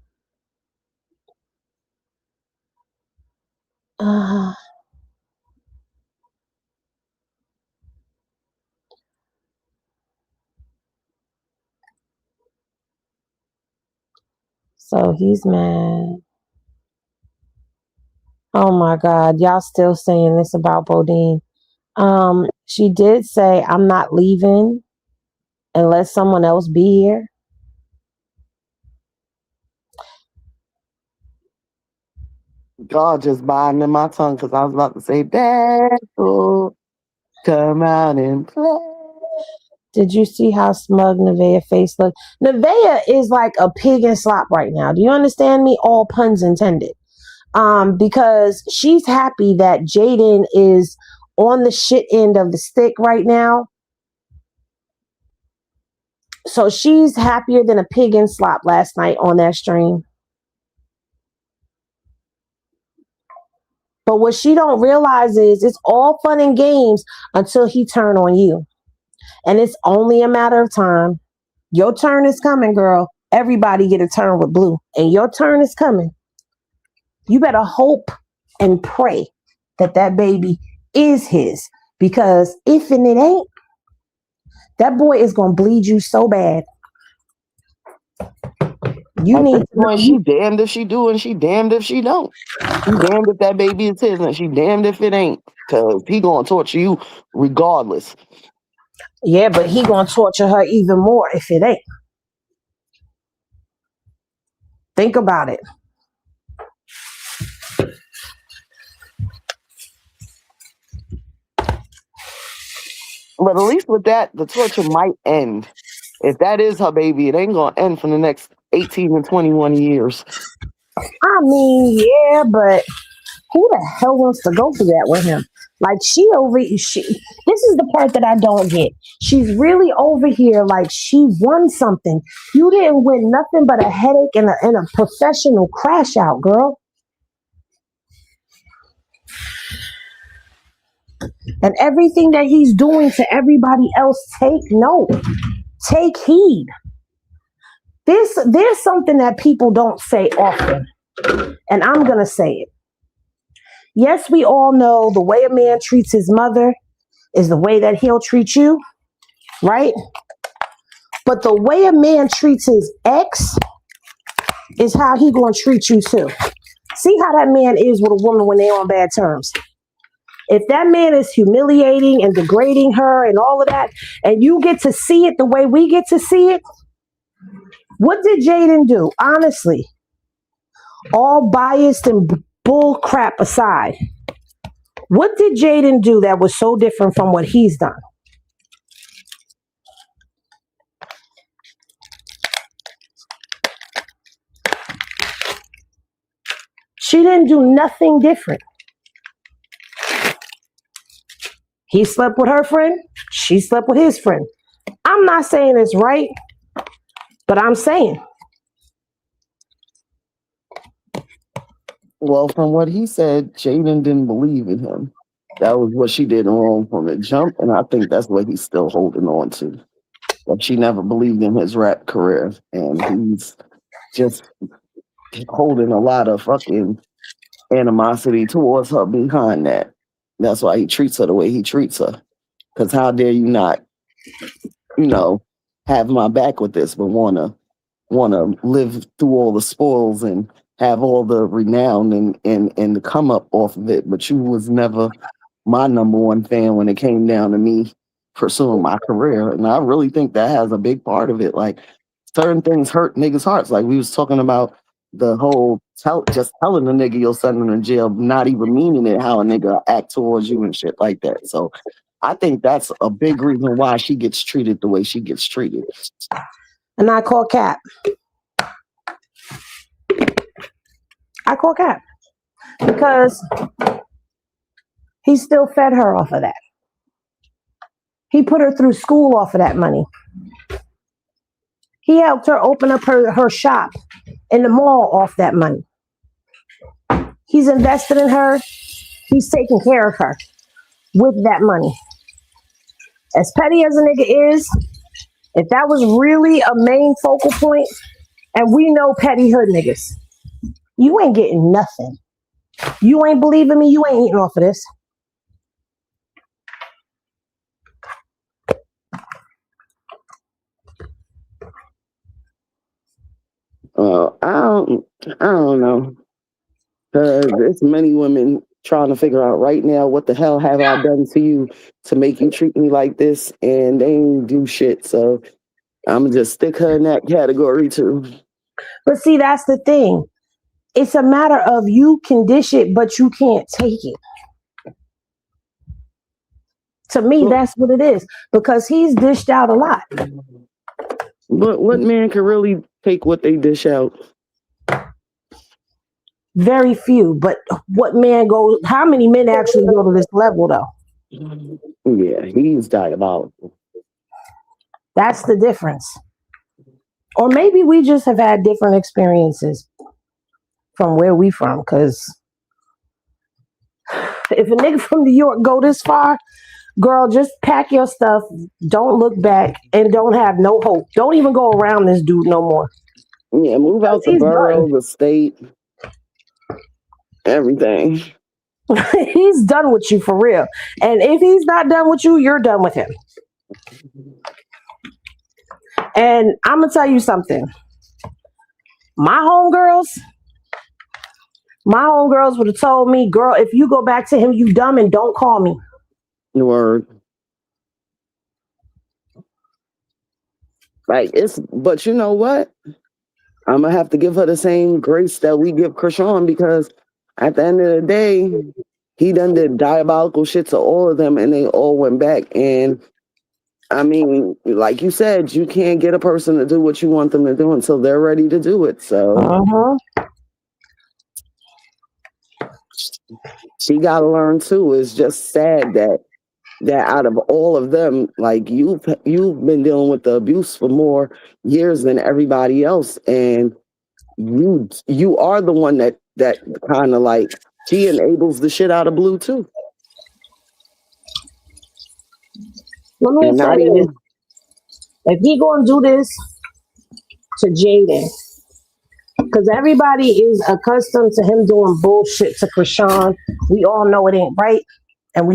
So he's mad. Oh my God, y'all still saying this about Bodine. She did say, "I'm not leaving unless someone else be here." God just binding my tongue because I was about to say that. Come out and play. Did you see how smug Nevaeh face looked? Nevaeh is like a pig in slop right now. Do you understand me? All puns intended. Because she's happy that Jaidyn is on the shit end of the stick right now. So she's happier than a pig in slop last night on that stream. But what she don't realize is it's all fun and games until he turn on you. And it's only a matter of time. Your turn is coming, girl. Everybody get a turn with Blue. And your turn is coming. You better hope and pray that that baby is his. Because if and it ain't, that boy is going to bleed you so bad. You At need this point, she damned if she do and she damned if she don't. She damned if that baby is his and she damned if it ain't. Because he going to torture you regardless. Yeah, but he going to torture her even more if it ain't. Think about it. But at least with that, the torture might end. If that is her baby, it ain't going to end for the next 18 and 21 years. I mean, yeah, but who the hell wants to go through that with him? Like this is the part that I don't get. She's really over here like she won something. You didn't win nothing but a headache and a professional crash out, girl. And everything that he's doing to everybody else, take note. Take heed. There's something that people don't say often. And I'm going to say it. Yes, we all know the way a man treats his mother is the way that he'll treat you, right? But the way a man treats his ex is how he going to treat you too. See how that man is with a woman when they're on bad terms. If that man is humiliating and degrading her and all of that, and you get to see it the way we get to see it, what did Jaidyn do? Honestly, all biased and bull crap aside, what did Jaidyn do that was so different from what he's done? She didn't do nothing different. He slept with her friend. She slept with his friend. I'm not saying it's right, but I'm saying. Well, from what he said, Jaidyn didn't believe in him. That was what she did wrong from the jump, and I think that's what he's still holding on to. Like she never believed in his rap career, and he's just holding a lot of fucking animosity towards her behind that. That's why he treats her the way he treats her. Because how dare you not, have my back with this, but wanna live through all the spoils and have all the renown and the come up off of it. But you was never my number one fan when it came down to me pursuing my career. And I really think that has a big part of it. Like certain things hurt niggas' hearts. Like we was talking about the whole just telling a nigga you'll send him in jail, not even meaning it, how a nigga act towards you and shit like that. So I think that's a big reason why she gets treated the way she gets treated. And I call Cap. Because he still fed her off of that. He put her through school off of that money. He helped her open up her shop in the mall off that money. He's invested in her. He's taking care of her with that money. As petty as a nigga is, if that was really a main focal point, and we know petty hood niggas, you ain't getting nothing. You ain't believing me, you ain't eating off of this. I don't know. Because there's many women trying to figure out right now, what the hell have I done to you to make you treat me like this? And they ain't do shit. So I'm going to just stick her in that category too. But see, that's the thing. It's a matter of you can dish it, but you can't take it. To me, that's what it is. Because he's dished out a lot. But what man can really take what they dish out? Very few. But what man goes, how many men actually go to this level though? Yeah, he's diabolical. That's the difference. Or maybe we just have had different experiences from where we from. Because if a nigga from New York go this far, girl, just pack your stuff. Don't look back and don't have no hope. Don't even go around this dude no more. Yeah, move out the borough, the state, everything. He's done with you for real. And if he's not done with you, you're done with him. And I'm going to tell you something. My homegirls would have told me, girl, if you go back to him, you dumb and don't call me. Word. But you know what? I'm going to have to give her the same grace that we give Krishan, because at the end of the day, he done did diabolical shit to all of them and they all went back. And I mean, like you said, you can't get a person to do what you want them to do until they're ready to do it. So she got to learn too. It's just sad that out of all of them, like you've been dealing with the abuse for more years than everybody else, and you are the one that kind of like, she enables the shit out of Blue too. Let me tell you, if he gonna do this to Jaidyn, Because everybody is accustomed to him doing bullshit to Krishan. We all know it ain't right. And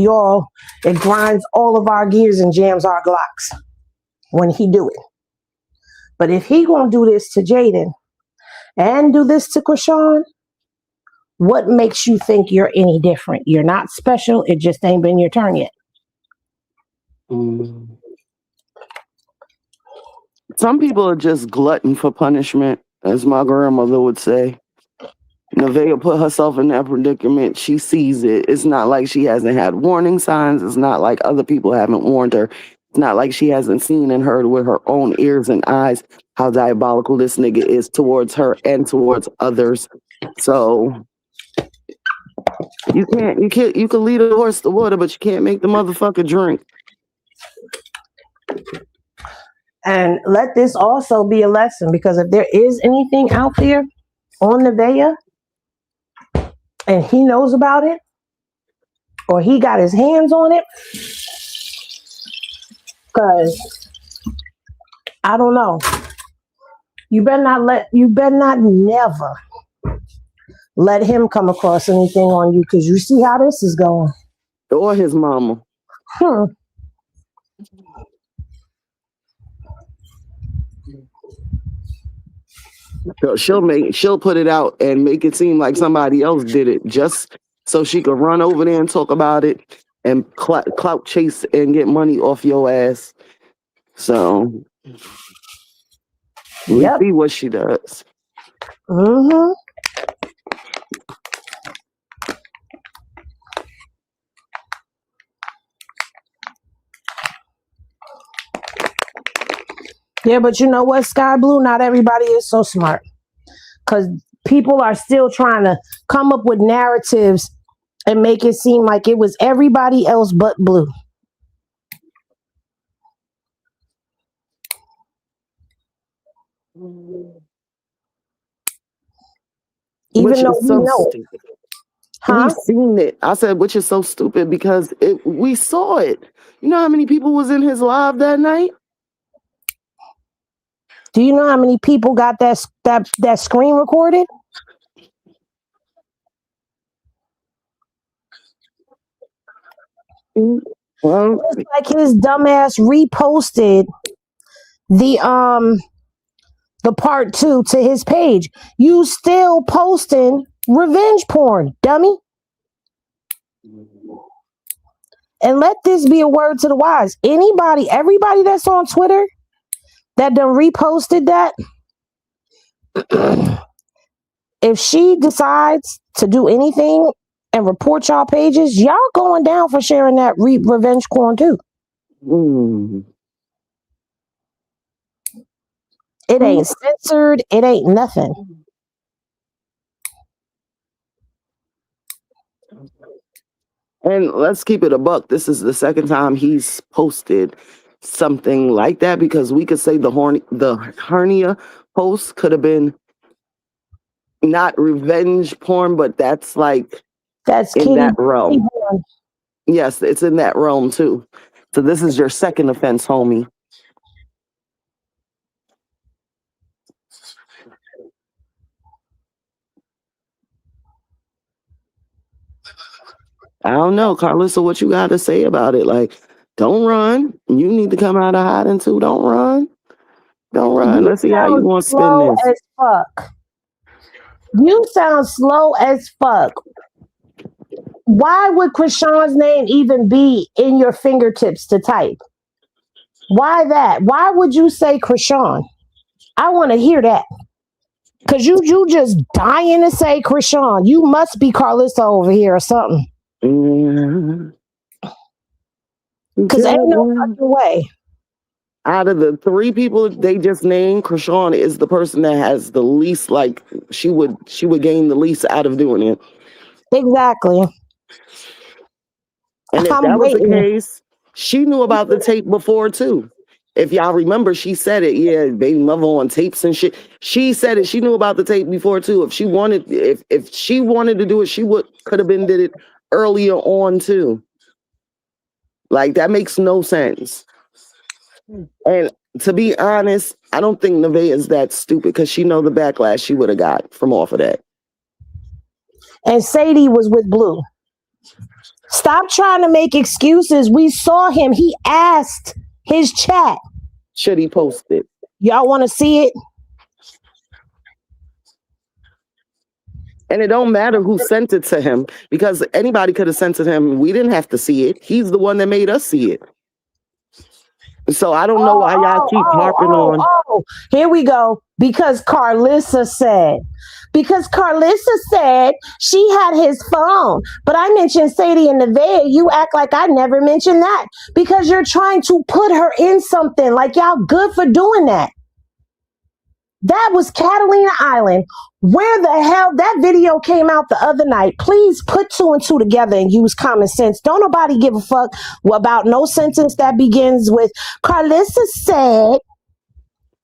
it grinds all of our gears and jams our Glocks when he do it. But if he gonna do this to Jaidyn and do this to Krishan, what makes you think you're any different? You're not special. It just ain't been your turn yet. Some people are just glutton for punishment, as my grandmother would say. Nevaeh put herself in that predicament. She sees it. It's not like she hasn't had warning signs. It's not like other people haven't warned her. It's not like she hasn't seen and heard with her own ears and eyes how diabolical this nigga is towards her and towards others. So you can lead a horse to water, but you can't make the motherfucker drink. And let this also be a lesson, because if there is anything out there on Nevaeh and he knows about it or he got his hands on it, because I don't know, you better not never let him come across anything on you, because you see how this is going. Or his mama. She'll put it out and make it seem like somebody else did it just so she could run over there and talk about it and clout chase and get money off your ass. So we see what she does. Mm-hmm. Yeah, but you know what, Sky Blue? Not everybody is so smart, because people are still trying to come up with narratives and make it seem like it was everybody else but Blue. Even though we know it. We've seen it. I said, which is so stupid, because we saw it. You know how many people was in his live that night? Do you know how many people got that screen recorded? Well, it's like his dumbass reposted the part 2 to his page. You still posting revenge porn, dummy. And let this be a word to the wise. Everybody that's on Twitter that done reposted that, if she decides to do anything and report y'all pages, y'all going down for sharing that revenge porn too. It ain't censored. It ain't nothing. And let's keep it a buck. This is the second time he's posted something like that, because we could say the hernia post could have been not revenge porn, but that's in that realm. Yes, it's in that realm too. So this is your second offense, homie. I don't know, Karlissa, what you got to say about it? Like, don't run. You need to come out of hiding too. Don't run. Don't run. Let's see how you want to spin this. As fuck. You sound slow as fuck. Why would Krishan's name even be in your fingertips to type? Why that? Why would you say Krishan? I want to hear that. Because you just dying to say Krishan. You must be Karlissa over here or something. Because ain't no fucking way. Out of the 3 people they just named, Krishan is the person that has the least, like, she would gain the least out of doing it. Exactly. And if that was the case, she knew about the tape before too. If y'all remember, she said it. Yeah, baby mother on tapes and shit. She said it. She knew about the tape before too. If she wanted to do it, she could have been did it earlier on too. Like, that makes no sense. And To be honest, I don't think Nevaeh is that stupid because she know the backlash she would have got from off of that. And Sadie was with Blue. Stop trying to make excuses. We saw him. He asked his chat. Should he post it? Y'all want to see it? And it don't matter who sent it to him because anybody could have sent it to him. We didn't have to see it. He's the one that made us see it. So I don't know why y'all keep harping on. Here we go. Because Karlissa said she had his phone. But I mentioned Sadie and Nevaeh. You act like I never mentioned that because you're trying to put her in something. Like y'all good for doing that. That was Catalina Island. Where the hell that video came out the other night? Please put 2 and 2 together and use common sense. Don't nobody give a fuck about no sentence that begins with Karlissa said.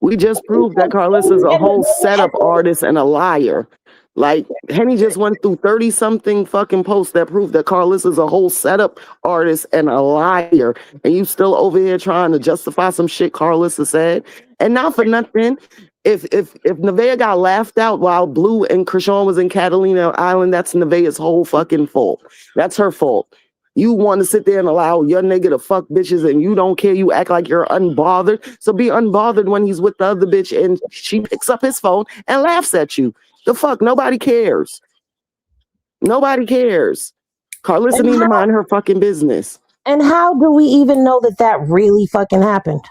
We just proved that Karlissa's a whole setup artist and a liar. Like, Henny just went through 30-something fucking posts that prove that Karlissa's a whole setup artist and a liar. And you still over here trying to justify some shit Karlissa said. And not for nothing, if Nevaeh got laughed out while Blue and Krishan was in Catalina Island, that's Nevaeh's whole fucking fault. That's her fault. You want to sit there and allow your nigga to fuck bitches and you don't care. You act like you're unbothered. So be unbothered when he's with the other bitch and she picks up his phone and laughs at you. The fuck? Nobody cares. Nobody cares. Karlissa need to mind her fucking business. And how do we even know that that really fucking happened?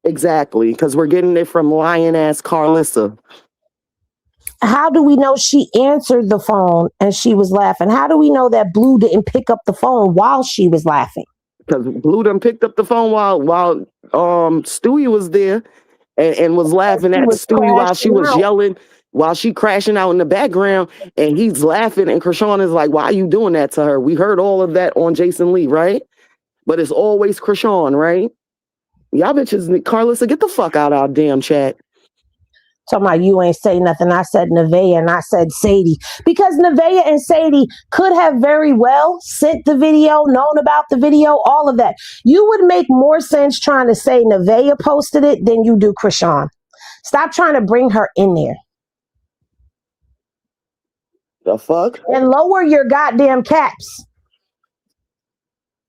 Exactly, because we're getting it from lying ass Karlissa. How do we know she answered the phone and she was laughing? How do we know that Blue didn't pick up the phone while she was laughing? Because Blue done picked up the phone while Stewie was there and was laughing at Stewie while she was yelling, while she crashing out in the background, and he's laughing, and Krishan is like, why are you doing that to her? We heard all of that on Jason Lee, right? But it's always Krishan, right? Y'all bitches, Karlissa, get the fuck out of our damn chat. Talking about you ain't say nothing. I said Nevaeh and I said Sadie. Because Nevaeh and Sadie could have very well sent the video, known about the video, all of that. You would make more sense trying to say Nevaeh posted it than you do Krishan. Stop trying to bring her in there. The fuck? And lower your goddamn caps.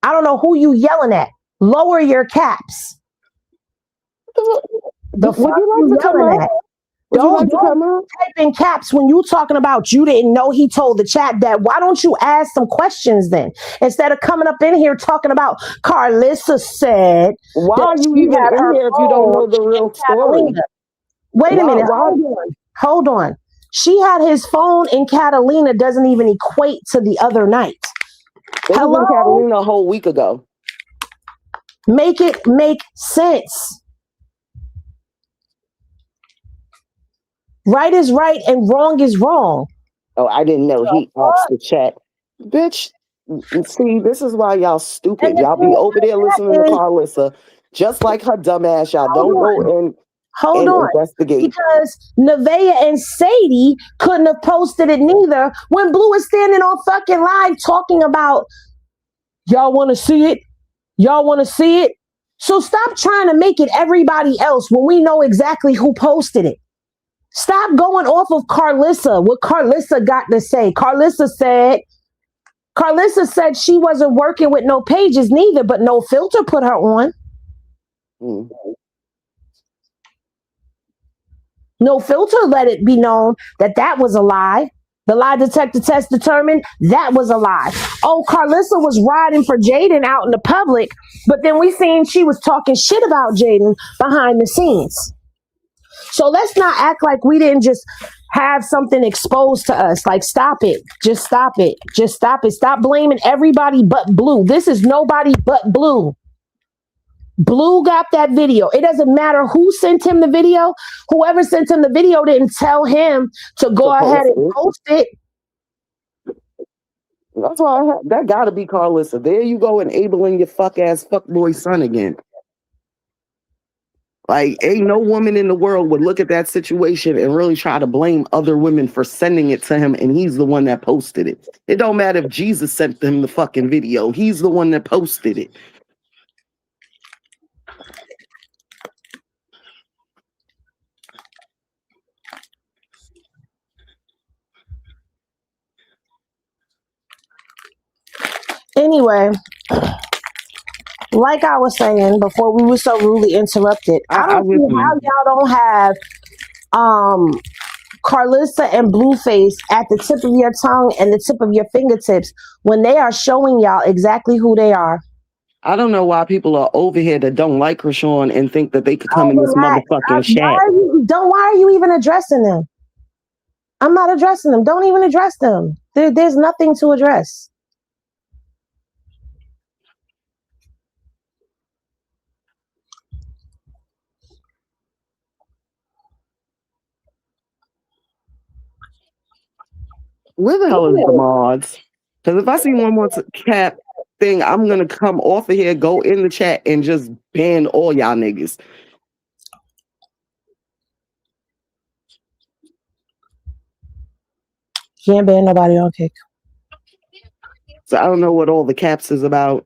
I don't know who you yelling at. Lower your caps. The fuck you like to come at? Don't type in caps when you talking about you didn't know he told the chat that. Why don't you ask some questions then? Instead of coming up in here talking about Karlissa said. Why are you even in here if you don't know the real story? Wait a minute. Hold on. She had his phone in Catalina doesn't even equate to the other night. It was in Catalina a whole week ago. Make it make sense. Right is right and wrong is wrong. Oh, I didn't know he asked the chat. Bitch, see, this is why y'all stupid. Y'all be over there listening to Karlissa, just like her dumb ass. Y'all don't go and investigate. Because Nevaeh and Sadie couldn't have posted it neither when Blue is standing on fucking live talking about y'all want to see it? Y'all want to see it? So stop trying to make it everybody else when we know exactly who posted it. Stop going off of Karlissa, what Karlissa got to say. Karlissa said she wasn't working with no pages neither, but No Filter put her on. No Filter let it be known that was a lie. The lie detector test determined that was a lie. Oh, Karlissa was riding for Jaidyns out in the public, but then we seen she was talking shit about Jaidyns behind the scenes. So let's not act like we didn't just have something exposed to us. Like, stop it. Just stop it. Just stop it. Stop blaming everybody but Blue. This is nobody but Blue. Blue got that video. It doesn't matter who sent him the video. Whoever sent him the video didn't tell him to go ahead and post it. That's why that gotta be Karlissa. There you go, enabling your fuckboy son again. Like, ain't no woman in the world would look at that situation and really try to blame other women for sending it to him, and he's the one that posted it. It don't matter if Jesus sent him the fucking video. He's the one that posted it. anyway, like I was saying before we were so rudely interrupted, I don't see how y'all don't have Karlissa and Blueface at the tip of your tongue and the tip of your fingertips when they are showing y'all exactly who they are. I don't know why people are over here that don't like Rashawn and think that they could come in this motherfucking chat. Why are you even addressing them? I'm not addressing them. Don't even address them. There's nothing to address. Where the hell is the mods? Because if I see one more cap thing, I'm going to come off of here, go in the chat, and just ban all y'all niggas. Can't ban nobody on Kick. So I don't know what all the caps is about.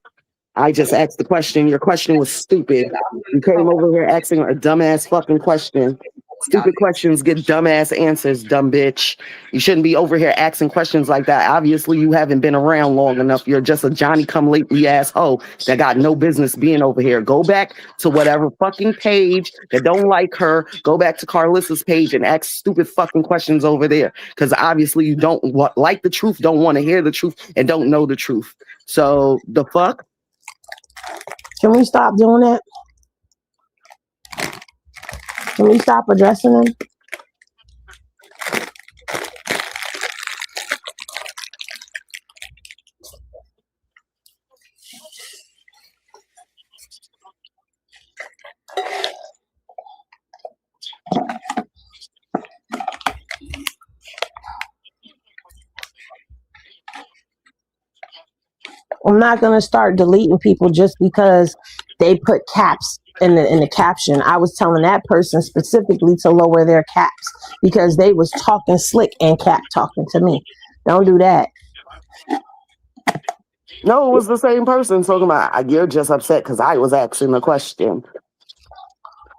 I just asked the question. Your question was stupid. You came over here asking a dumbass fucking question. Stupid questions get dumbass answers, dumb bitch. You shouldn't be over here asking questions like that. Obviously, you haven't been around long enough. You're just a Johnny-come-lately asshole that got no business being over here. Go back to whatever fucking page that don't like her. Go back to Karlissa's page and ask stupid fucking questions over there. Because obviously you don't like the truth, don't want to hear the truth, and don't know the truth. So, the fuck? Can we stop doing that? Can we stop addressing them? I'm not gonna start deleting people just because they put caps in the caption. I was telling that person specifically to lower their caps because they was talking slick and cap talking to me. Don't do that. No, it was the same person talking about, you're just upset because I was asking the question.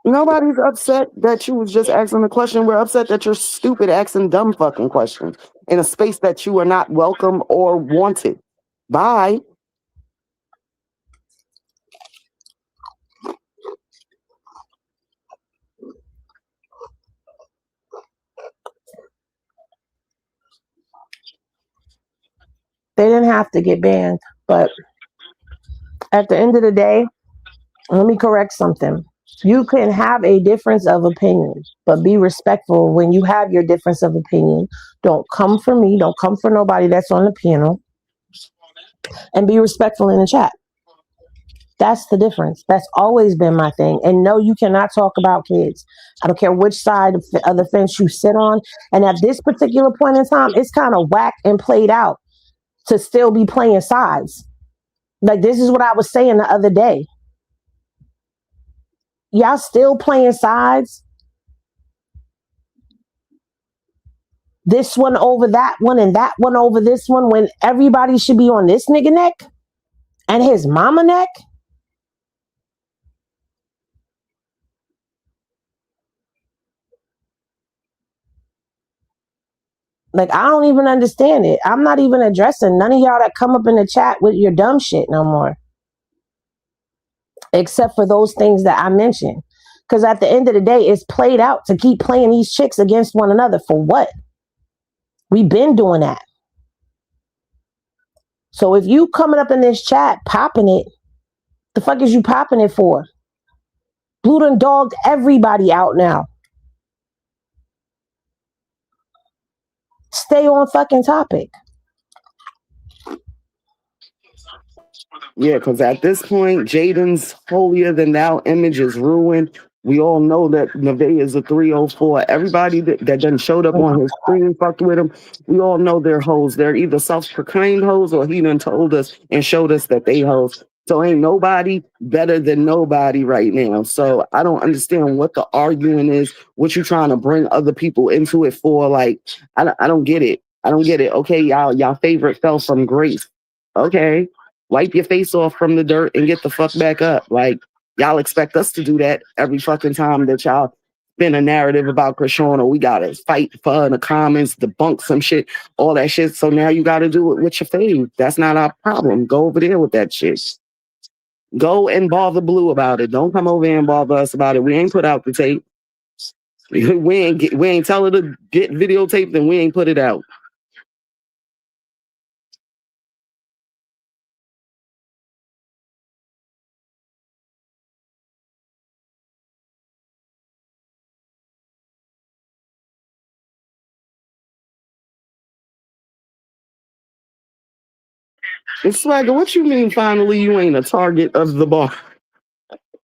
Nobody's upset that you was just asking the question. We're upset that you're stupid asking dumb fucking questions in a space that you are not welcome or wanted. Bye. They didn't have to get banned, but at the end of the day, let me correct something. You can have a difference of opinion, but be respectful when you have your difference of opinion. Don't come for me. Don't come for nobody that's on the panel. And be respectful in the chat. That's the difference. That's always been my thing. And no, you cannot talk about kids. I don't care which side of the fence you sit on. And at this particular point in time, it's kind of whacked and played out to still be playing sides. Like, this is what I was saying the other day. Y'all still playing sides? This one over that one and that one over this one when everybody should be on this nigga neck and his mama neck? Like, I don't even understand it. I'm not even addressing none of y'all that come up in the chat with your dumb shit no more. Except for those things that I mentioned. Because at the end of the day, it's played out to keep playing these chicks against one another. For what? We've been doing that. So if you coming up in this chat popping it, the fuck is you popping it for? Blue done dogged everybody out now. Stay on fucking topic. Yeah, because at this point, Jaidyns' holier than thou image is ruined. We all know that Nevaeh is a 304. Everybody that done showed up on his screen fucked with him. We all know they're hoes. They're either self-proclaimed hoes or he done told us and showed us that they hoes. So ain't nobody better than nobody right now. So I don't understand what the arguing is, what you trying to bring other people into it for. Like, I don't get it. I don't get it. Okay, y'all favorite fell from grace. Okay. Wipe your face off from the dirt and get the fuck back up. Like, y'all expect us to do that every fucking time that y'all spin a narrative about Krishan, or we gotta fight for her in the comments, debunk some shit, all that shit. So now you gotta do it with your fave. That's not our problem. Go over there with that shit. Go and bother Blue about it. Don't come over here and bother us about it. We ain't put out the tape. We ain't tell her to get videotaped, and we ain't put it out. It's Swagger, what you mean finally you ain't a target of the bar?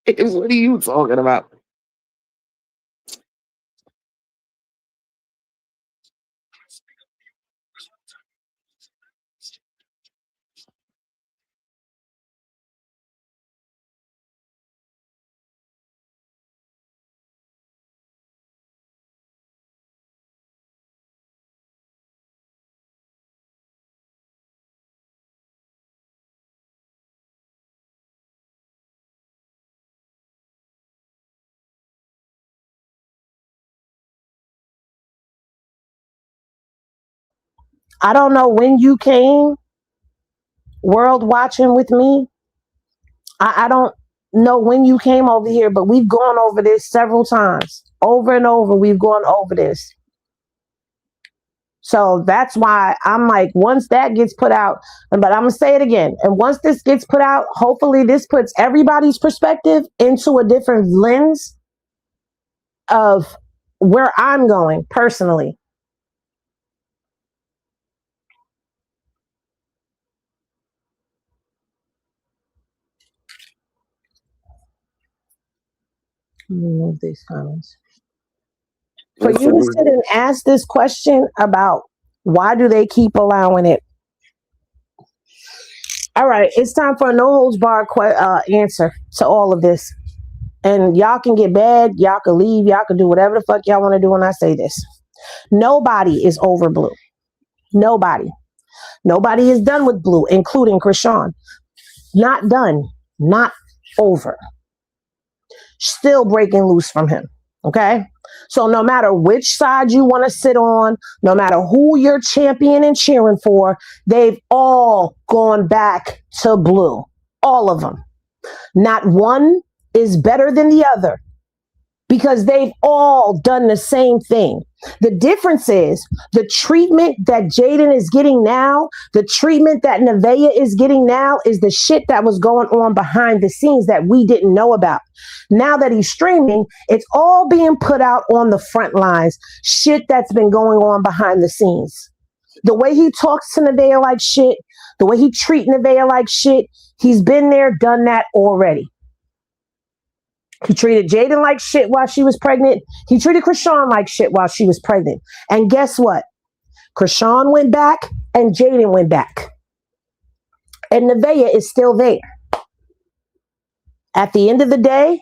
What are you talking about? I don't know when you came world watching with me. I don't know when you came over here, but we've gone over this several times. Over and over, we've gone over this. So that's why I'm like, once that gets put out, but I'm going to say it again. And once this gets put out, hopefully this puts everybody's perspective into a different lens of where I'm going personally. Remove these comments. For you to sit and ask this question about why do they keep allowing it? All right, it's time for a no holds barred answer to all of this. And y'all can get mad, y'all can leave, y'all can do whatever the fuck y'all want to do when I say this. Nobody is over Blue. Nobody. Nobody is done with Blue, including Krishan. Not done. Not over. Still breaking loose from him. Okay? So no matter which side you want to sit on, no matter who you're championing and cheering for, they've all gone back to Blue. All of them. Not one is better than the other because they've all done the same thing. The difference is the treatment that Jaidyn is getting now, the treatment that Nevaeh is getting now is the shit that was going on behind the scenes that we didn't know about. Now that he's streaming, it's all being put out on the front lines. Shit that's been going on behind the scenes. The way he talks to Nevaeh like shit, the way he treats Nevaeh like shit, he's been there, done that already. He treated Jaidyn like shit while she was pregnant. He treated Krishan like shit while she was pregnant. And guess what? Krishan went back and Jaidyn went back. And Nevaeh is still there. At the end of the day,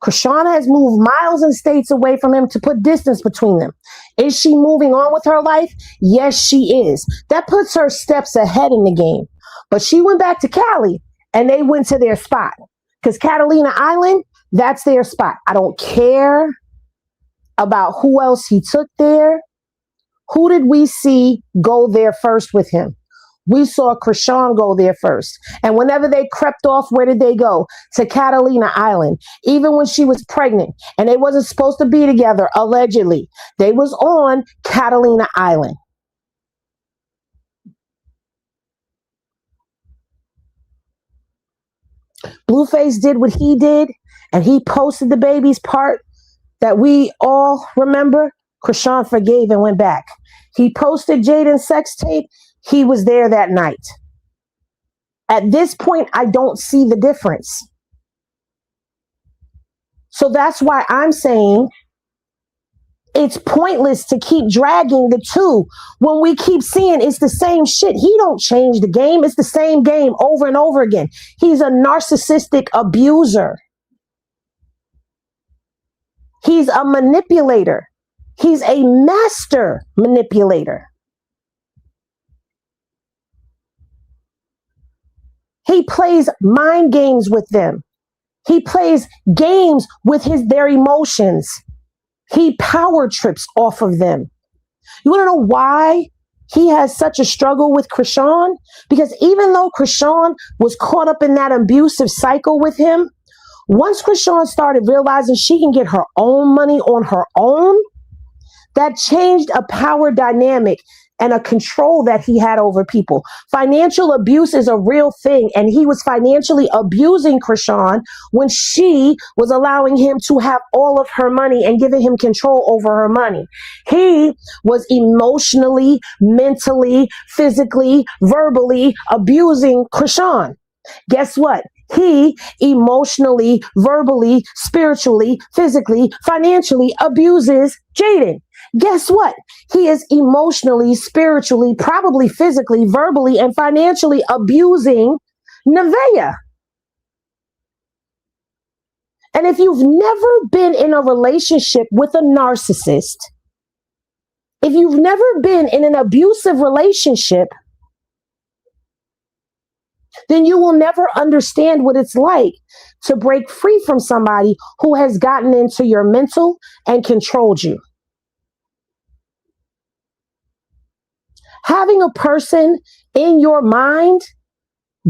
Krishan has moved miles and states away from him to put distance between them. Is she moving on with her life? Yes, she is. That puts her steps ahead in the game. But she went back to Cali and they went to their spot. Because Catalina Island, that's their spot. I don't care about who else he took there. Who did we see go there first with him? We saw Krishan go there first. And whenever they crept off, where did they go? To Catalina Island. Even when she was pregnant and they wasn't supposed to be together, allegedly. They was on Catalina Island. Blueface did what he did, and he posted the baby's part that we all remember. Krishan forgave and went back. He posted Jaidyn's sex tape. He was there that night. At this point, I don't see the difference. So that's why I'm saying it's pointless to keep dragging the two when we keep seeing it's the same shit. He don't change the game. It's the same game over and over again. He's a narcissistic abuser. He's a manipulator. He's a master manipulator. He plays mind games with them. He plays games with their emotions. He power trips off of them. You want to know why he has such a struggle with Krishan? Because even though Krishan was caught up in that abusive cycle with him, once Krishan started realizing she can get her own money on her own, that changed a power dynamic and a control that he had over people. Financial abuse is a real thing, and he was financially abusing Krishan when she was allowing him to have all of her money and giving him control over her money. He was emotionally, mentally, physically, verbally abusing Krishan. Guess what? He emotionally, verbally, spiritually, physically, financially abuses Jaidyn. Guess what? He is emotionally, spiritually, probably physically, verbally, and financially abusing Nevaeh. And if you've never been in a relationship with a narcissist, if you've never been in an abusive relationship, then you will never understand what it's like to break free from somebody who has gotten into your mental and controlled you. Having a person in your mind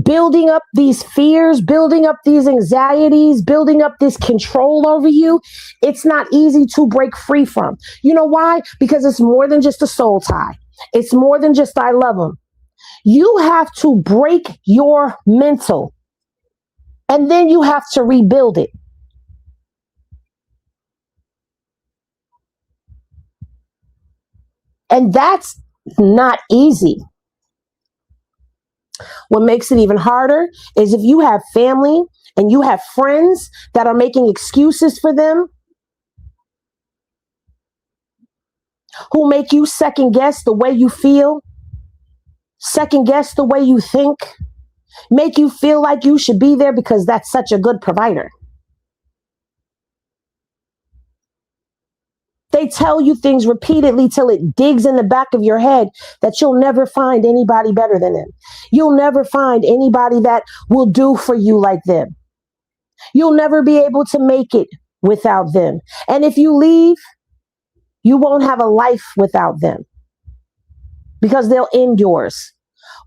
building up these fears, building up these anxieties, building up this control over you, it's not easy to break free from. You know why? Because it's more than just a soul tie. It's more than just I love them. You have to break your mental, and then you have to rebuild it. And that's not easy. What makes it even harder is if you have family and you have friends that are making excuses for them, who make you second guess the way you feel, second guess the way you think, make you feel like you should be there because that's such a good provider. They tell you things repeatedly till it digs in the back of your head that you'll never find anybody better than them. You'll never find anybody that will do for you like them. You'll never be able to make it without them. And if you leave, you won't have a life without them because they'll end yours.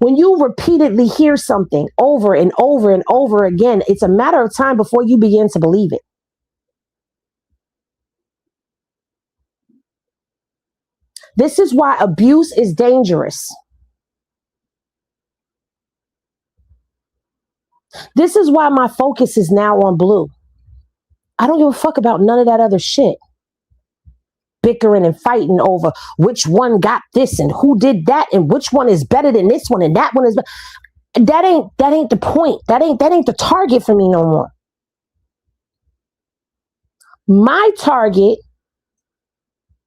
When you repeatedly hear something over and over and over again, it's a matter of time before you begin to believe it. This is why abuse is dangerous. This is why my focus is now on Blue. I don't give a fuck about none of that other shit. Bickering and fighting over which one got this and who did that and which one is better than this one and that one is that ain't the point. That ain't the target for me no more. My target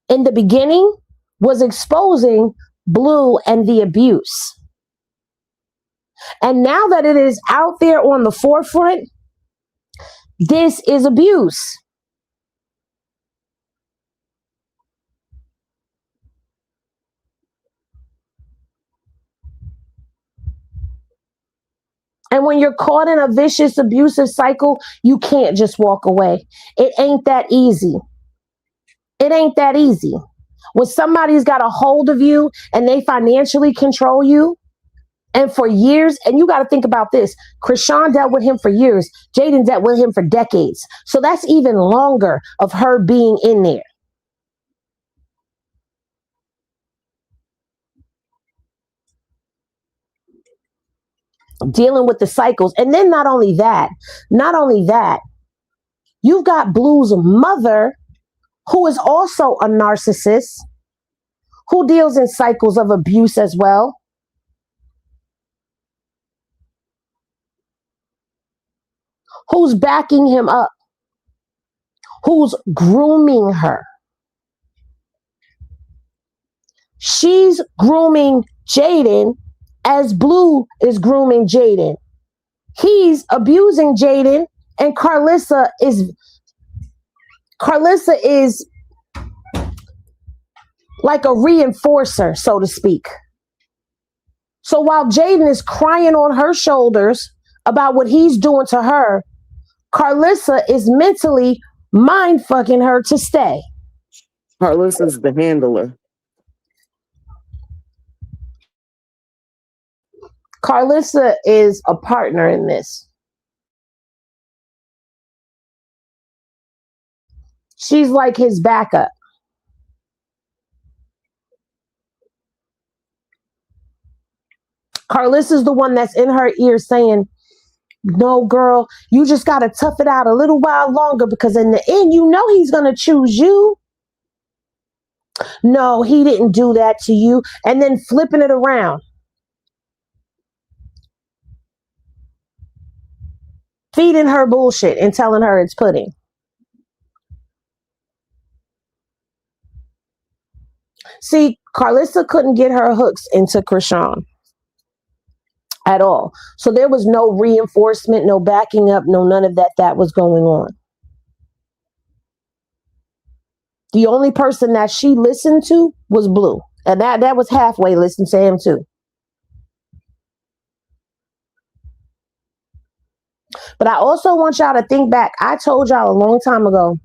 in the beginning was exposing Blue and the abuse. And now that it is out there on the forefront, this is abuse. And when you're caught in a vicious, abusive cycle, you can't just walk away. It ain't that easy. It ain't that easy. When somebody's got a hold of you and they financially control you, and for years, and you got to think about this, Krishan dealt with him for years. Jaidyns dealt with him for decades. So that's even longer of her being in there. Dealing with the cycles. And then not only that, you've got Blue's mother, who is also a narcissist, who deals in cycles of abuse as well. Who's backing him up, who's grooming her. She's grooming Jaidyn as Blue is grooming Jaidyn. He's abusing Jaidyn, and Karlissa is like a reinforcer, so to speak. So while Jaidyn is crying on her shoulders about what he's doing to her, Karlissa is mentally mind fucking her to stay. Karlissa's the handler. Karlissa is a partner in this. She's like his backup. Karlissa's the one that's in her ear saying, no, girl, you just got to tough it out a little while longer because in the end, you know he's going to choose you. No, he didn't do that to you. And then flipping it around. Feeding her bullshit and telling her it's pudding. See, Karlissa couldn't get her hooks into Krishan at all. So there was no reinforcement, no backing up, no none of that was going on. The only person that she listened to was Blue. And that was halfway listening to him too. But I also want y'all to think back. I told y'all a long time ago,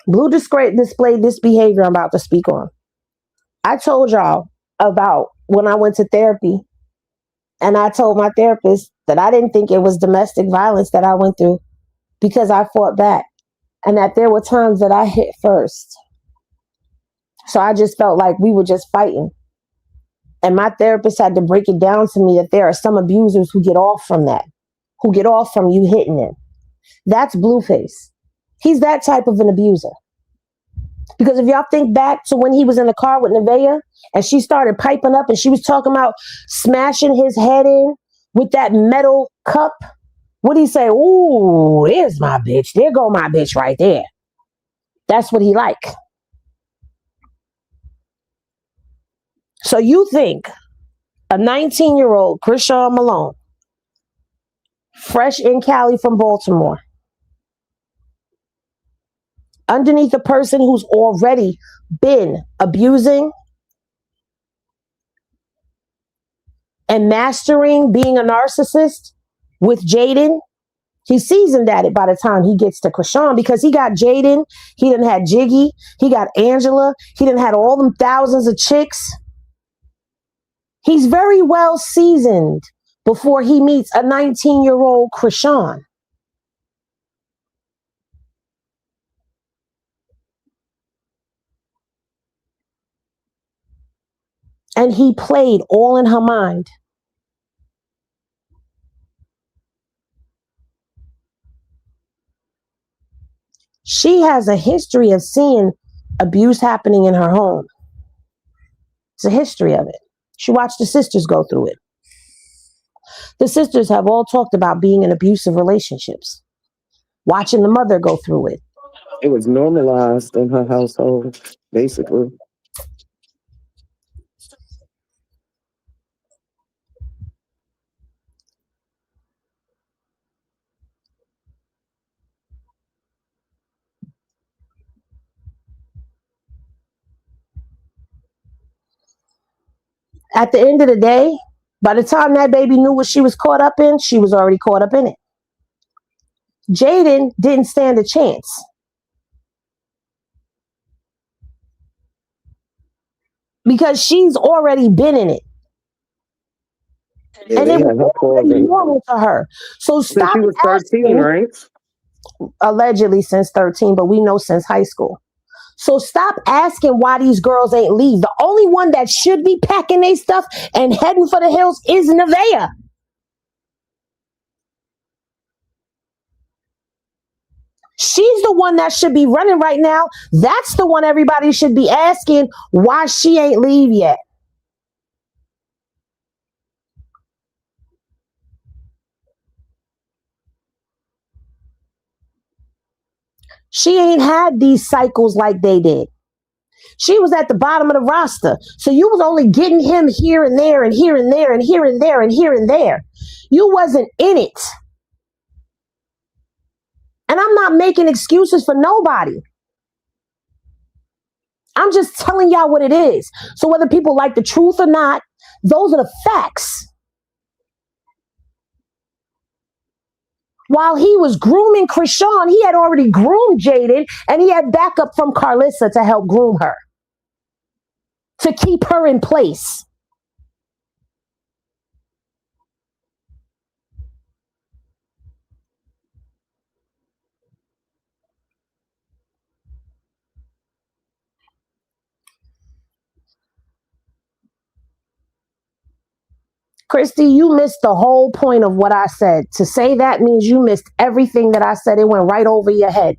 Blue displayed this behavior I'm about to speak on. I told y'all about when I went to therapy and I told my therapist that I didn't think it was domestic violence that I went through because I fought back and that there were times that I hit first. So I just felt like we were just fighting. And my therapist had to break it down to me that there are some abusers who get off from that, who get off from you hitting them. That's Blueface. He's that type of an abuser. Because if y'all think back to when he was in the car with Nevaeh and she started piping up and she was talking about smashing his head in with that metal cup, what did he say? Ooh, there's my bitch. There go my bitch right there. That's what he like. So you think a 19-year-old Krishan Malone, fresh in Cali from Baltimore, underneath a person who's already been abusing and mastering being a narcissist with Jaidyn, he's seasoned at it by the time he gets to Krishan because he got Jaidyn, he done had Jiggy, he got Angela, he done had all them thousands of chicks. He's very well seasoned before he meets a 19-year-old Krishan. And he played all in her mind. She has a history of seeing abuse happening in her home. It's a history of it. She watched the sisters go through it. The sisters have all talked about being in abusive relationships, watching the mother go through it. It was normalized in her household, basically. At the end of the day, by the time that baby knew what she was caught up in, she was already caught up in it. Jaidyn didn't stand a chance. Because she's already been in it. Yeah, and it was already normal to her. So stop. Since she was 13, asking, right? Allegedly since 13, but we know since high school. So stop asking why these girls ain't leave. The only one that should be packing their stuff and heading for the hills is Nevaeh. She's the one that should be running right now. That's the one everybody should be asking why she ain't leave yet. She ain't had these cycles like they did. She was at the bottom of the roster. So you was only getting him here and there and here and there and here and there and here and there. You wasn't in it. And I'm not making excuses for nobody. I'm just telling y'all what it is. So whether people like the truth or not, those are the facts. While he was grooming Krishan, he had already groomed Jaidyn, and he had backup from Karlissa to help groom her. to keep her in place. Christy, you missed the whole point of what I said. To say that means you missed everything that I said. It went right over your head.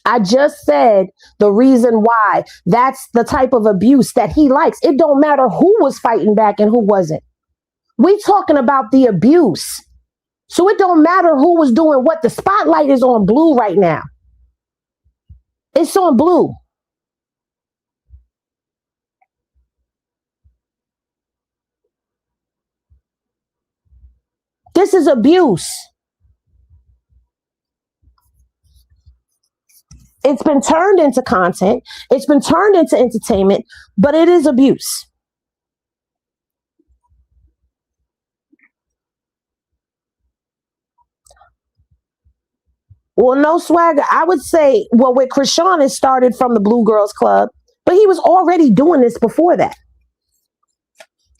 I just said the reason why that's the type of abuse that he likes. It don't matter who was fighting back and who wasn't. We talking about the abuse. So it don't matter who was doing what. The spotlight is on Blue right now. It's on Blue. This is abuse. It's been turned into content. It's been turned into entertainment, but it is abuse. Well, no swagger. I would say, well, with Krishan, it started from the Blue Girls Club, but he was already doing this before that.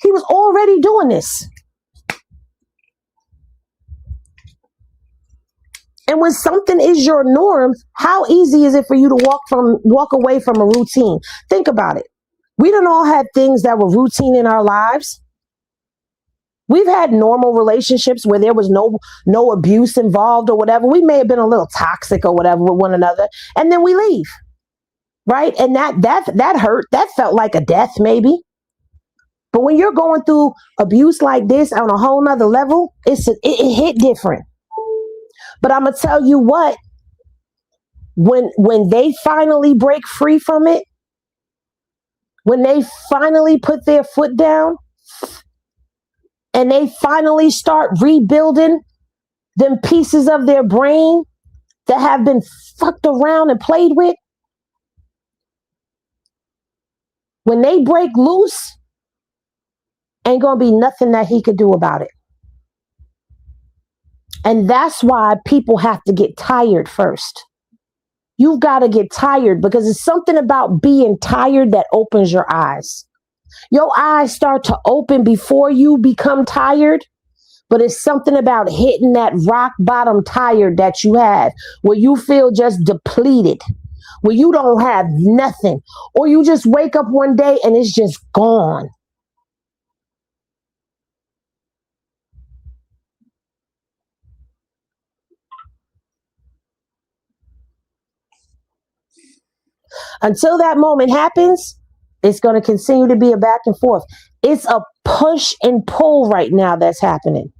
He was already doing this. And when something is your norm, how easy is it for you to walk away from a routine? Think about it. We don't all have things that were routine in our lives. We've had normal relationships where there was no abuse involved or whatever. We may have been a little toxic or whatever with one another, and then we leave, right? And that hurt. That felt like a death, maybe. But when you're going through abuse like this on a whole nother level, it hit different. But I'm gonna tell you what. When they finally break free from it, when they finally put their foot down, and they finally start rebuilding them pieces of their brain that have been fucked around and played with, when they break loose, ain't gonna be nothing that he could do about it. And that's why people have to get tired first. You've got to get tired because it's something about being tired that opens your eyes. Your eyes start to open before you become tired, but it's something about hitting that rock bottom tired that you have where you feel just depleted, where you don't have nothing, or you just wake up one day and it's just gone. Until that moment happens, it's going to continue to be a back and forth. It's a push and pull right now that's happening.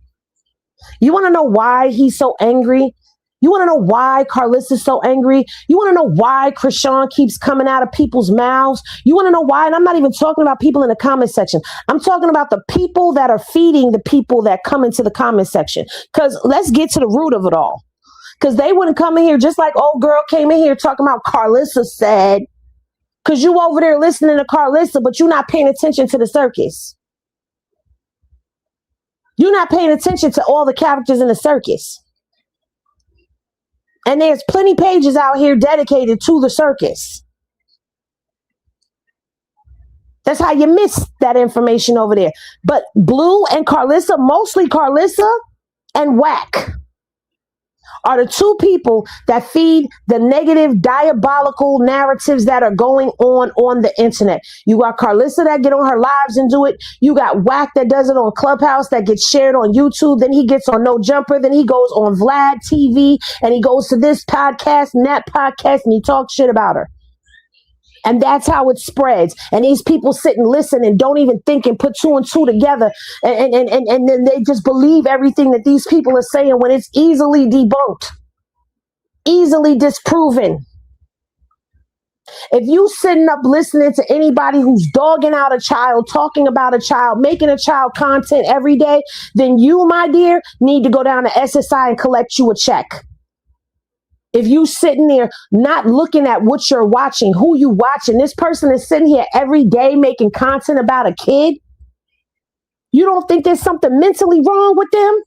You want to know why he's so angry? You want to know why Karlissa's so angry? You want to know why Krishan keeps coming out of people's mouths? You want to know why? And I'm not even talking about people in the comment section. I'm talking about the people that are feeding the people that come into the comment section. Because let's get to the root of it all. Because they wouldn't come in here just like old girl came in here talking about Karlissa said. Because you over there listening to Karlissa, but you're not paying attention to the circus. You're not paying attention to all the characters in the circus. And there's plenty pages out here dedicated to the circus. That's how you miss that information over there. But Blue and Karlissa, mostly Karlissa and Whack, are the two people that feed the negative, diabolical narratives that are going on the internet. You got Karlissa that get on her lives and do it. You got Whack that does it on Clubhouse, that gets shared on YouTube. Then he gets on No Jumper. Then he goes on Vlad TV and he goes to this podcast and that podcast and he talks shit about her. And that's how it spreads. And these people sit and listen and don't even think and put two and two together. And then they just believe everything that these people are saying when it's easily debunked, easily disproven. If you sitting up listening to anybody who's dogging out a child, talking about a child, making a child content every day, then you, my dear, need to go down to SSI and collect you a check. If you sitting there not looking at what you're watching, who you watching, this person is sitting here every day making content about a kid. You don't think there's something mentally wrong with them?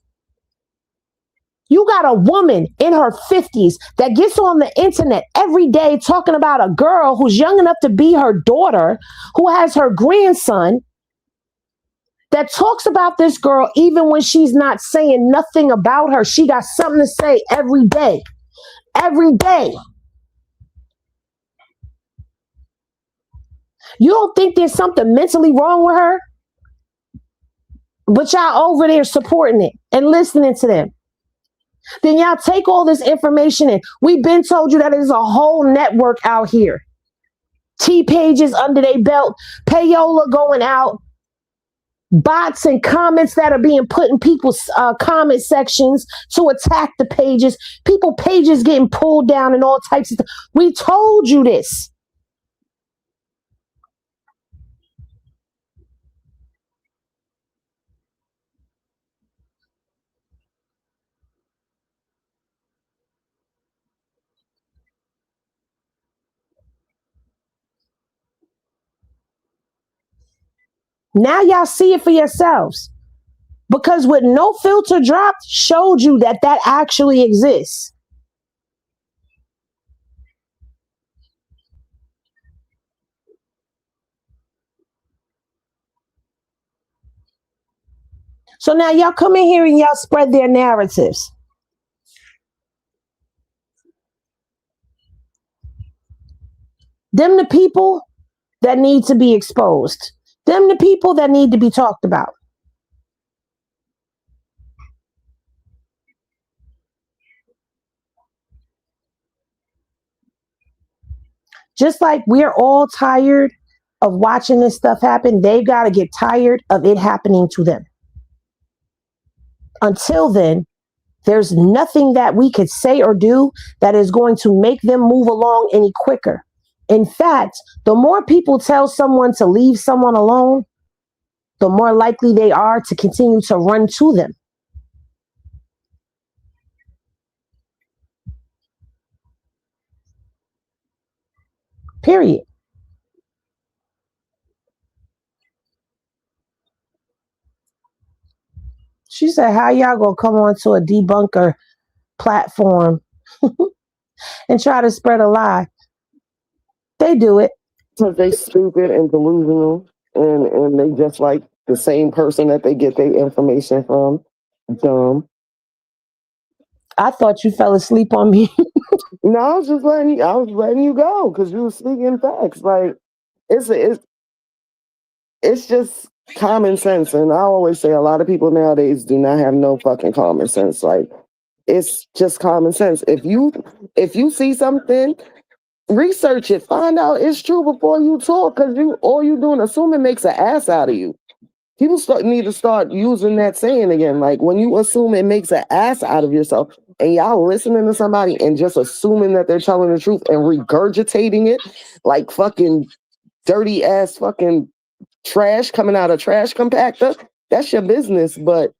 You got a woman in her 50s that gets on the internet every day talking about a girl who's young enough to be her daughter, who has her grandson, that talks about this girl even when she's not saying nothing about her. She got something to say every day. Every day. You don't think there's something mentally wrong with her? But y'all over there supporting it and listening to them. Then y'all take all this information and we've been told you that there's a whole network out here. T pages under their belt, payola going out, bots and comments that are being put in people's comment sections to attack the pages. People pages getting pulled down and all types of stuff. We told you this. Now y'all see it for yourselves. Because with no filter dropped showed you that that actually exists. So now y'all come in here and y'all spread their narratives. Them the people that need to be exposed. Them the people that need to be talked about. Just like we're all tired of watching this stuff happen, they've got to get tired of it happening to them. Until then, there's nothing that we could say or do that is going to make them move along any quicker. In fact, the more people tell someone to leave someone alone, the more likely they are to continue to run to them. Period. She said, how y'all gonna come onto a debunker platform and try to spread a lie? They do it. Because they stupid and delusional, and they just like the same person that they get their information from. Dumb. I thought you fell asleep on me. No, I was letting you go because you were speaking facts. Like it's just common sense, and I always say a lot of people nowadays do not have no fucking common sense. Like it's just common sense. If you see something, research it, find out it's true before you talk, because all you doing assuming makes an ass out of you. People need to start using that saying again. Like when you assume, it makes an ass out of yourself, and y'all listening to somebody and just assuming that they're telling the truth and regurgitating it like fucking dirty ass fucking trash coming out of trash compactor. That's your business, but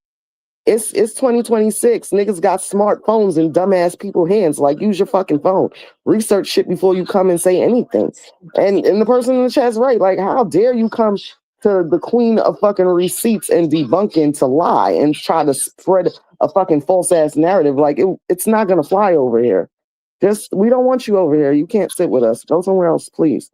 it's 2026. Niggas got smartphones in dumbass people's hands. Like, use your fucking phone. Research shit before you come and say anything. And the person in the chat's right. Like, how dare you come to the queen of fucking receipts and debunking to lie and try to spread a fucking false ass narrative? Like, it's not gonna fly over here. We don't want you over here. You can't sit with us. Go somewhere else, please.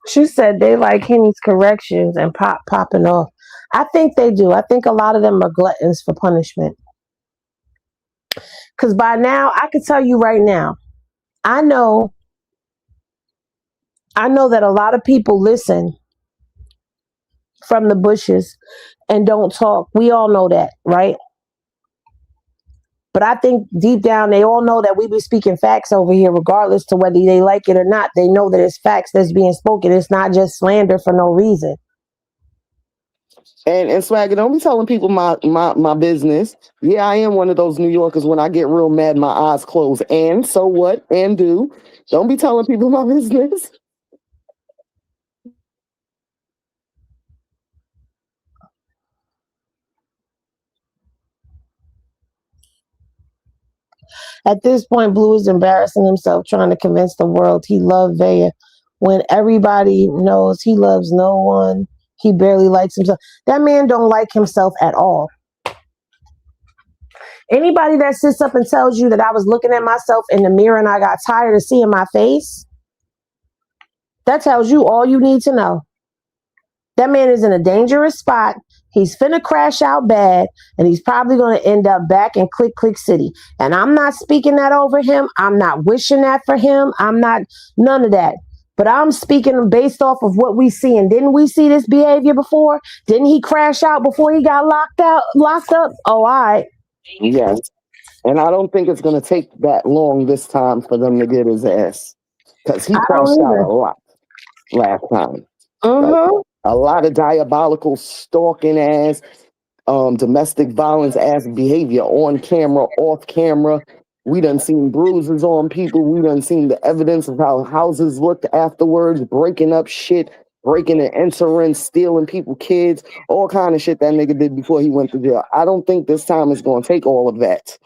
She said they like Henny's corrections and popping off. I think they do. I think a lot of them are gluttons for punishment. Because by now, I can tell you right now, I know that a lot of people listen from the bushes and don't talk. We all know that, right? But I think deep down, they all know that we be speaking facts over here, regardless to whether they like it or not. They know that it's facts that's being spoken. It's not just slander for no reason. And Swagger, don't be telling people my business. Yeah, I am one of those New Yorkers. When I get real mad, my eyes close. And so what? And do. Don't be telling people my business. At this point, Blue is embarrassing himself trying to convince the world he loved Vaya when everybody knows he loves no one. He barely likes himself. That man don't like himself at all. Anybody that sits up and tells you that I was looking at myself in the mirror and I got tired of seeing my face, that tells you all you need to know. That man is in a dangerous spot. He's finna crash out bad, and he's probably going to end up back in Click Click City. And I'm not speaking that over him. I'm not wishing that for him. I'm not none of that. But I'm speaking based off of what we see. And didn't we see this behavior before? Didn't he crash out before he got locked up? Oh, all right. Yes. And I don't think it's going to take that long this time for them to get his ass. Because he crashed out a lot last time. Mm-hmm. Like, a lot of diabolical stalking ass, domestic violence ass behavior on camera, off camera. We done seen bruises on people. We done seen the evidence of how houses looked afterwards, breaking up shit, breaking and entering, stealing people, kids, all kind of shit that nigga did before he went to jail. I don't think this time is going to take all of that.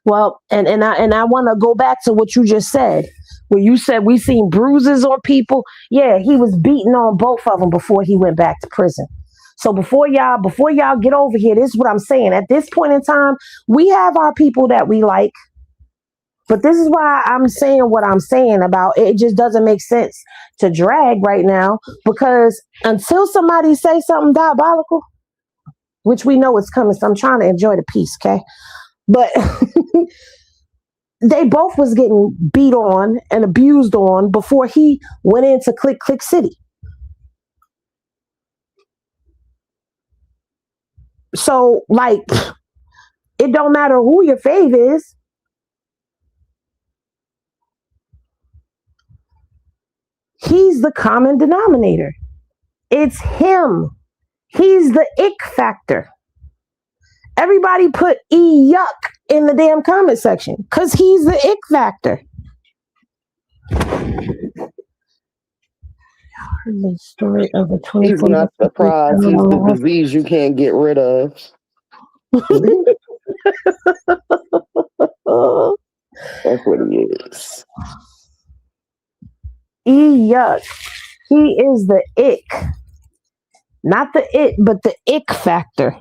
Well, and I want to go back to what you just said. When you said we seen bruises on people, yeah, he was beating on both of them before he went back to prison. So before y'all get over here, this is what I'm saying. At this point in time, we have our people that we like, but this is why I'm saying what I'm saying about it. It just doesn't make sense to drag right now, because until somebody say something diabolical, which we know is coming, so I'm trying to enjoy the peace, okay? But they both was getting beat on and abused on before he went into Click Click City. So, like, it don't matter who your fave is. He's the common denominator. It's him. He's the ick factor. Everybody put yuck in the damn comment section because he's the ick factor. The story of the 24. He's not surprised. He's the disease you can't get rid of. That's what he is. Yuck. He is the ick. Not the it, but the ick factor.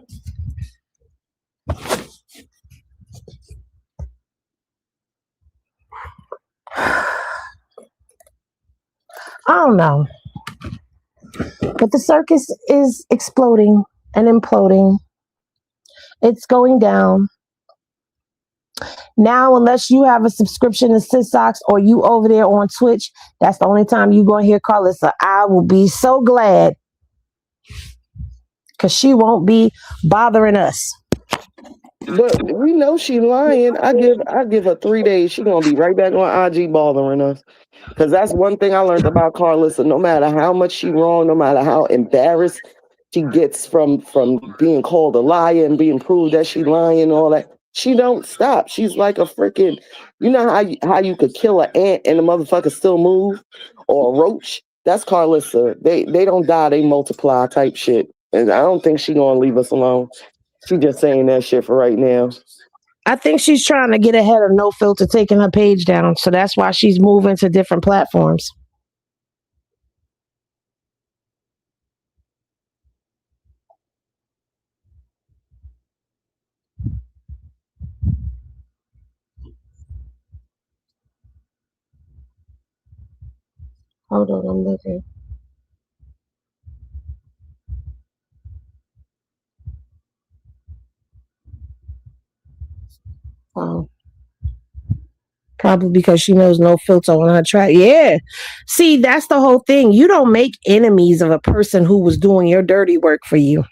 I don't know. But the circus is exploding and imploding. It's going down. Now, unless you have a subscription to Sysocks or you over there on Twitch, that's the only time you're going to hear Karlissa. I will be so glad, because she won't be bothering us. But we know she lying. I give her 3 days. She gonna be right back on IG bothering us. Because that's one thing I learned about Karlissa. No matter how much she wrong, no matter how embarrassed she gets from being called a liar and being proved that she lying and all that, she don't stop. She's like a freaking, you know how you could kill an ant and the motherfucker still move, or a roach. That's Karlissa. They don't die, they multiply type shit. And I don't think she gonna leave us alone. She just saying that shit for right now. I think she's trying to get ahead of No Filter taking her page down. So that's why she's moving to different platforms. Hold on, I'm looking. Oh. Probably because she knows No Filter on her track. Yeah. See, that's the whole thing. You don't make enemies of a person who was doing your dirty work for you.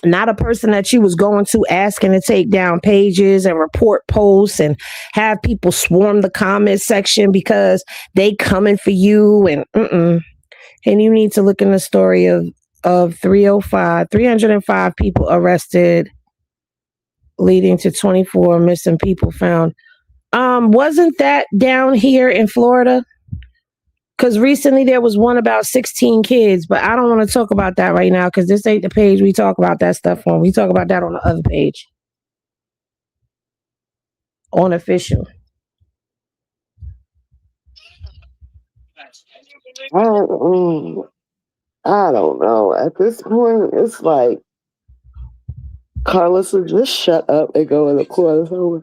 Not a person that you was going to asking to take down pages and report posts and have people swarm the comment section because they coming for you and you need to look in the story of 305 people arrested, leading to 24 missing people found. Wasn't that down here in Florida? Because recently there was one about 16 kids, but I don't want to talk about that right now because this ain't the page we talk about that stuff on. We talk about that on the other page. On official. I, mm, I don't know. At this point, it's like, Karlissa, just shut up and go in the corner.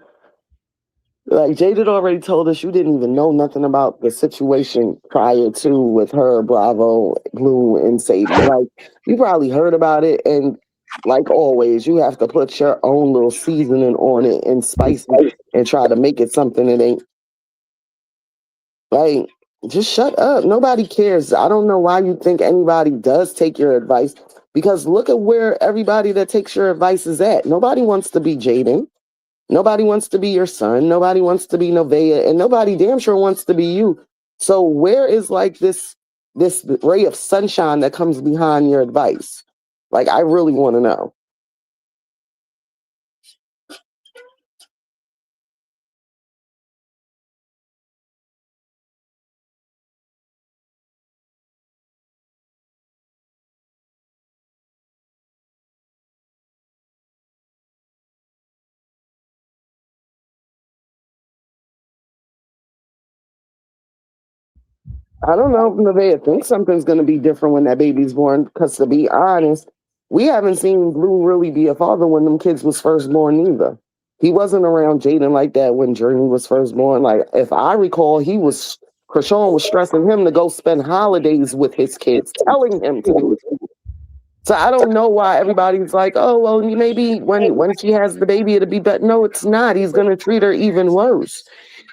Like Jaden already told us, you didn't even know nothing about the situation prior to with her, Bravo, Blue, and Sadie. Like you probably heard about it, and like always, you have to put your own little seasoning on it and spice it and try to make it something it ain't. Like, just shut up. Nobody cares. I don't know why you think anybody does take your advice, because look at where everybody that takes your advice is at. Nobody wants to be Jaden. Nobody wants to be your son. Nobody wants to be Novea, and nobody damn sure wants to be you. So where is like this ray of sunshine that comes behind your advice? Like I really want to know. I don't know if Nevaeh thinks something's going to be different when that baby's born. Because to be honest, we haven't seen Blue really be a father when them kids was first born either. He wasn't around Jaden like that when Journey was first born. Like if I recall, Krishan was stressing him to go spend holidays with his kids, telling him to do it. So I don't know why everybody's like, oh well, maybe when she has the baby it'll be better. No, it's not. He's gonna treat her even worse.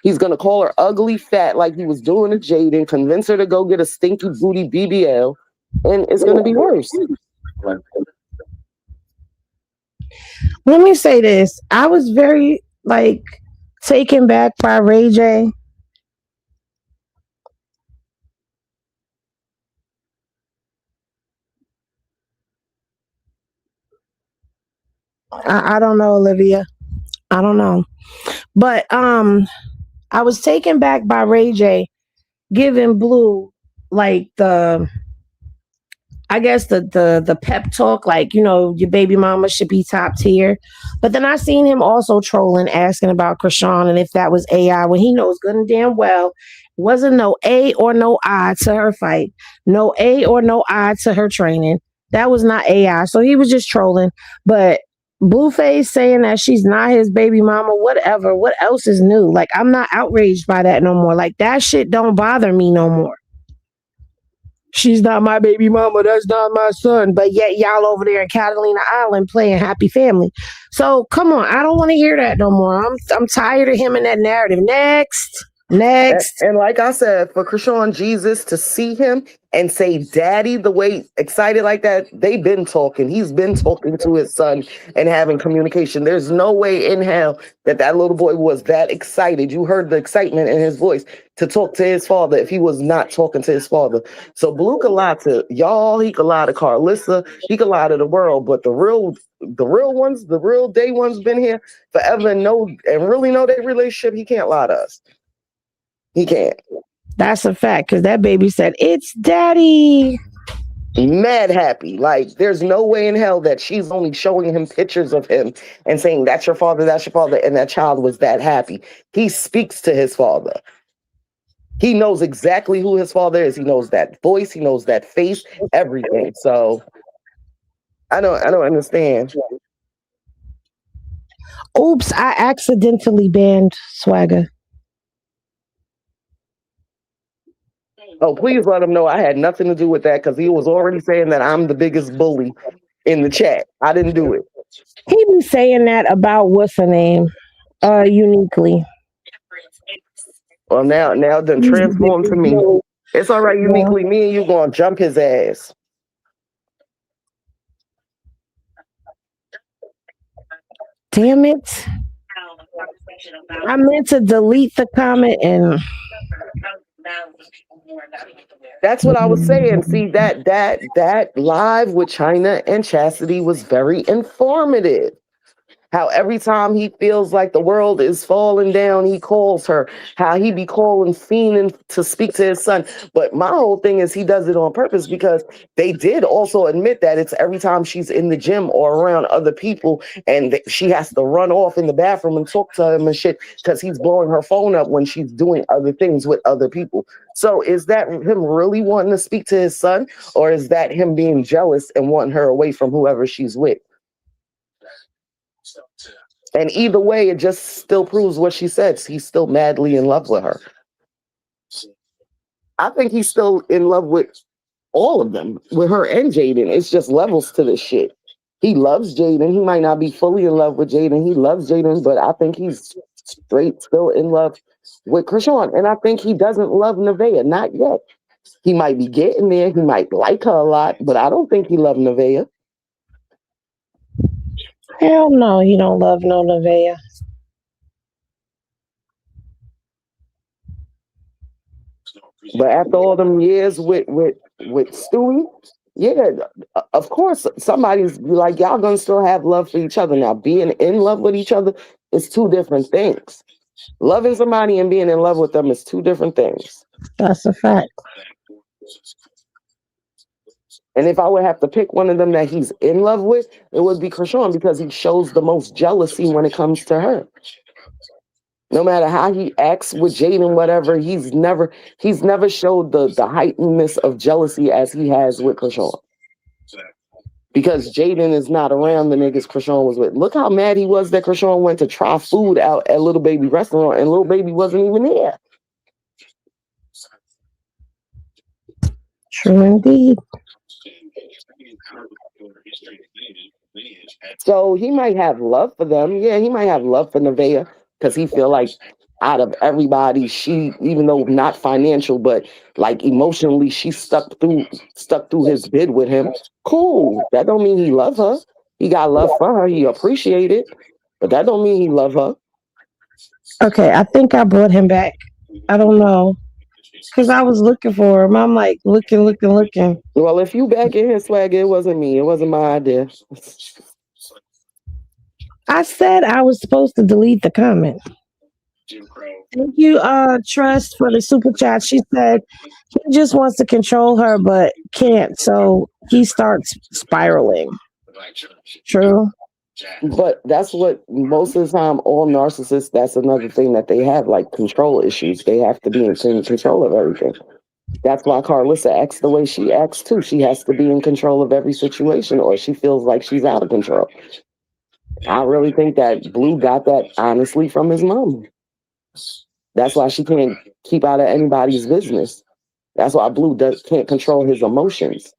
He's gonna call her ugly, fat, like he was doing to Jaden, convince her to go get a stinky booty BBL, and it's gonna be worse. Let me say this. I was very like taken back by Ray J. I don't know, Olivia. I don't know. But I was taken back by Ray J giving Blue like the I guess the pep talk, like, your baby mama should be top tier. But then I seen him also trolling, asking about Krishan and if that was AI, when he knows good and damn well wasn't no A or no I to her fight, no A or no I to her training. That was not AI. So he was just trolling. But Blueface saying that she's not his baby mama, whatever. What else is new? Like, I'm not outraged by that no more. Like, that shit don't bother me no more. She's not my baby mama. That's not my son. But yet y'all over there in Catalina Island playing happy family. So come on, I don't want to hear that no more. I'm tired of him in that narrative. Next. And like I said, for Krishan Jesus to see him and say daddy the way excited like that, they've been talking. He's been talking to his son and having communication. There's no way in hell that little boy was that excited. You heard the excitement in his voice to talk to his father if he was not talking to his father. So Blue could lie to y'all, he could lie to Karlissa, he could lie to the world, but the real ones, the real day ones been here forever and really know their relationship, he can't lie to us. He can't. That's a fact, because that baby said, it's daddy. Mad happy. Like, there's no way in hell that she's only showing him pictures of him and saying, that's your father, and that child was that happy. He speaks to his father. He knows exactly who his father is. He knows that voice. He knows that face, everything. So, I don't understand. Oops, I accidentally banned Swagger. Oh, please let him know I had nothing to do with that, because he was already saying that I'm the biggest bully in the chat. I didn't do it. He be saying that about what's her name? Uniquely. Well, now done transformed to me. It's all right, Uniquely. Me and you gonna jump his ass. Damn it. I meant to delete the comment and that's what I was saying. See, that live with China and Chastity was very informative. How every time he feels like the world is falling down, he calls her. How he be calling, fiending to speak to his son. But my whole thing is he does it on purpose because they did also admit that it's every time she's in the gym or around other people and she has to run off in the bathroom and talk to him and shit because he's blowing her phone up when she's doing other things with other people. So is that him really wanting to speak to his son, or is that him being jealous and wanting her away from whoever she's with? And either way, it just still proves what she said. He's still madly in love with her. I think he's still in love with all of them, with her and Jaden. It's just levels to this shit. He loves Jaden. He might not be fully in love with Jaden. He loves Jaden, but I think he's straight still in love with Krishan. And I think he doesn't love Nevaeh. Not yet. He might be getting there. He might like her a lot, but I don't think he loves Nevaeh. Hell no, he don't love no Nevaeh. But after all them years with Stewie, yeah, of course somebody's like, y'all gonna still have love for each other. Now, being in love with each other is two different things. Loving somebody and being in love with them is two different things. That's a fact. And if I would have to pick one of them that he's in love with, it would be Krishan because he shows the most jealousy when it comes to her. No matter how he acts with Jaden, whatever, he's never showed the heightenedness of jealousy as he has with Krishan. Because Jaden is not around the niggas Krishan was with. Look how mad he was that Krishan went to try food out at Little Baby restaurant and Little Baby wasn't even there. True indeed. So he might have love for them. Yeah, he might have love for Nevaeh because he feel like out of everybody, she, even though not financial, but like emotionally, she stuck through his bid with him. Cool. That don't mean he love her. He got love for her. He appreciate it, but that don't mean he love her. Okay, I think I brought him back. I don't know. Because I was looking for him. I'm like looking. Well, if you back in here, Swagger, it wasn't me. It wasn't my idea. I said I was supposed to delete the comment. Thank you, Trust, for the super chat. She said he just wants to control her but can't, so he starts spiraling. True. But that's what most of the time, all narcissists, that's another thing that they have, like control issues. They have to be in control of everything. That's why Karlissa acts the way she acts too. She has to be in control of every situation or she feels like she's out of control. I really think that Blue got that honestly from his mom. That's why she can't keep out of anybody's business. That's why Blue can't control his emotions.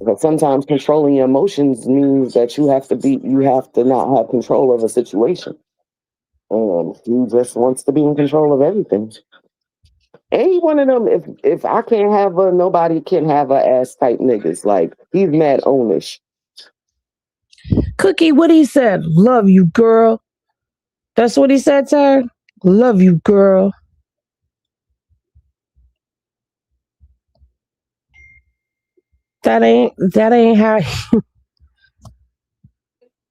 But sometimes controlling your emotions means that you have to not have control of a situation. And he just wants to be in control of everything. Any one of them, if I can't have her, nobody can have her ass type niggas. Like, he's mad ownish. Cookie, what he said? Love you, girl. That's what he said to her? Love you, girl. That ain't how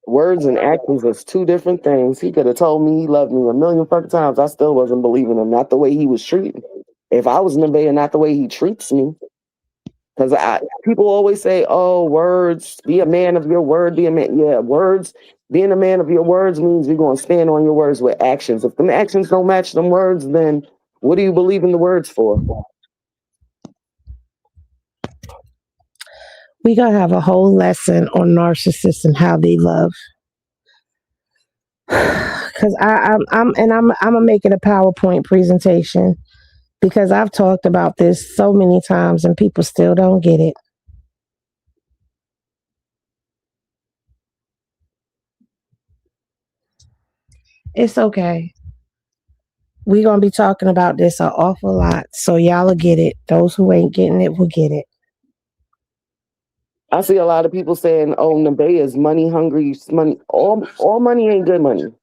Words and actions is two different things. He could have told me he loved me a million fucking times. I still wasn't believing him. Not the way he was treating. If I was Nevaeh, not the way he treats me. Because people always say, "Oh, words. Be a man of your word. Be a man." Yeah, words. Being a man of your words means you're going to stand on your words with actions. If them actions don't match them words, then what do you believe in the words for? we gonna have a whole lesson on narcissists and how they love. Because I'm gonna make it a PowerPoint presentation because I've talked about this so many times and people still don't get it. It's okay. We're gonna be talking about this an awful lot, so y'all will get it. Those who ain't getting it will get it. I see a lot of people saying, "Oh, Nevaeh is money hungry. Money, all money ain't good money.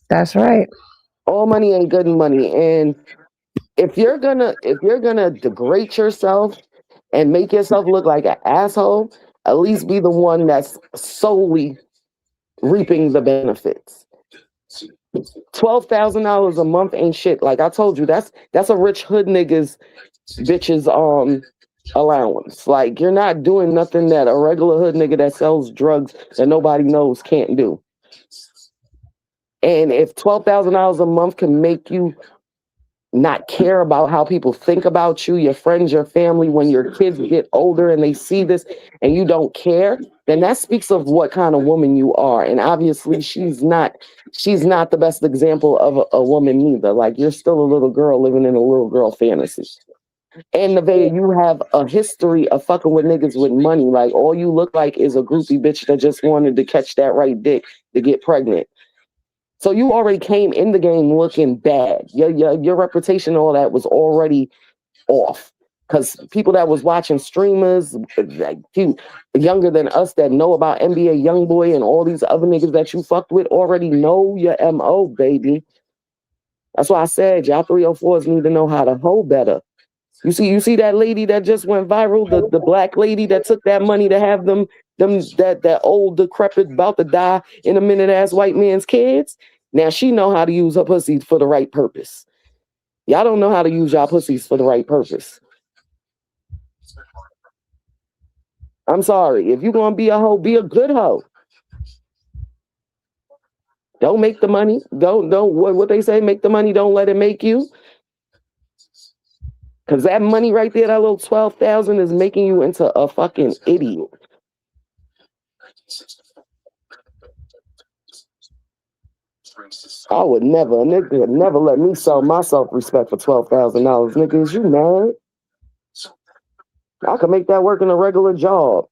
That's right. All money ain't good money." And if you're gonna degrade yourself and make yourself look like an asshole, at least be the one that's solely reaping the benefits. $12,000 a month ain't shit. Like I told you, that's a rich hood niggas bitches allowance. Like you're not doing nothing that a regular hood nigga that sells drugs that nobody knows can't do. And if $12,000 a month can make you not care about how people think about you, your friends, your family, when your kids get older and they see this and you don't care, then that speaks of what kind of woman you are. And obviously she's not the best example of a woman neither. Like you're still a little girl living in a little girl fantasy. And Nevaeh, you have a history of fucking with niggas with money. Like all you look like is a groupie bitch that just wanted to catch that right dick to get pregnant. So you already came in the game looking bad. Your reputation, all that was already off. Because people that was watching streamers, like younger than us that know about NBA Youngboy and all these other niggas that you fucked with already know your MO, baby. That's why I said y'all 304s need to know how to hoe better. You see that lady that just went viral, the black lady that took that money to have that old decrepit about to die in a minute ass white man's kids. Now she know how to use her pussy for the right purpose. Y'all don't know how to use y'all pussies for the right purpose. I'm sorry. If you're gonna be a hoe, be a good hoe. Don't make the money. Don't what they say, make the money, don't let it make you. Cause that money right there, that little 12,000 is making you into a fucking idiot. I would never, a nigga would never let me sell my self-respect for $12,000. Nigga, is you mad? I could make that work in a regular job.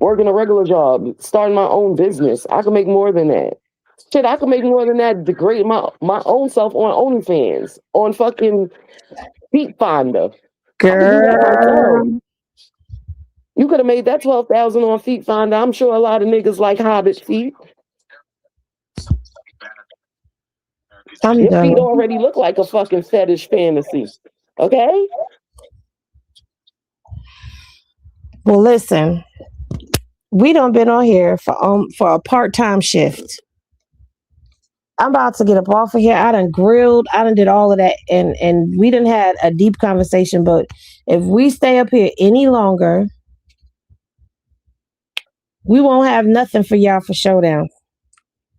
Working a regular job, starting my own business. I could make more than that. Shit, I could make more than that, degrade my own self on OnlyFans, on fucking Feet Finder. I could do that myself. You could have made that 12,000 on Feet Finder. I'm sure a lot of niggas like Hobbit feet. Your feet already look like a fucking fetish fantasy. Okay? Well, listen, we done been on here for a part-time shift. I'm about to get up off of here. I done grilled. I done did all of that. And we done had a deep conversation. But if we stay up here any longer, we won't have nothing for y'all for Showdown.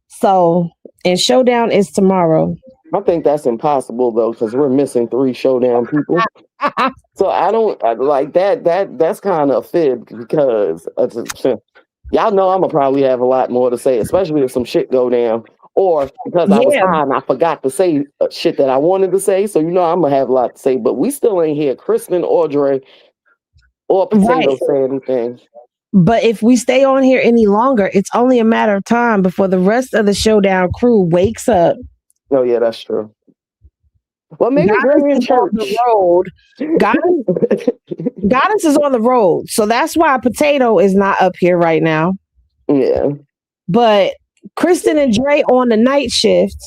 So, and Showdown is tomorrow. I think that's impossible though, because we're missing 3 Showdown people. So I don't like that. That's kind of a fib because y'all know I'm gonna probably have a lot more to say, especially if some shit go down, or because I was high and I forgot to say shit that I wanted to say. So you know I'm gonna have a lot to say. But we still ain't hear Kristen, Audrey, or Potato say anything. But if we stay on here any longer, it's only a matter of time before the rest of the Showdown crew wakes up. Oh yeah, that's true. Well, maybe we're in church. On the road. Goddess is on the road, so that's why Potato is not up here right now. Yeah. But Kristen and Dre on the night shift,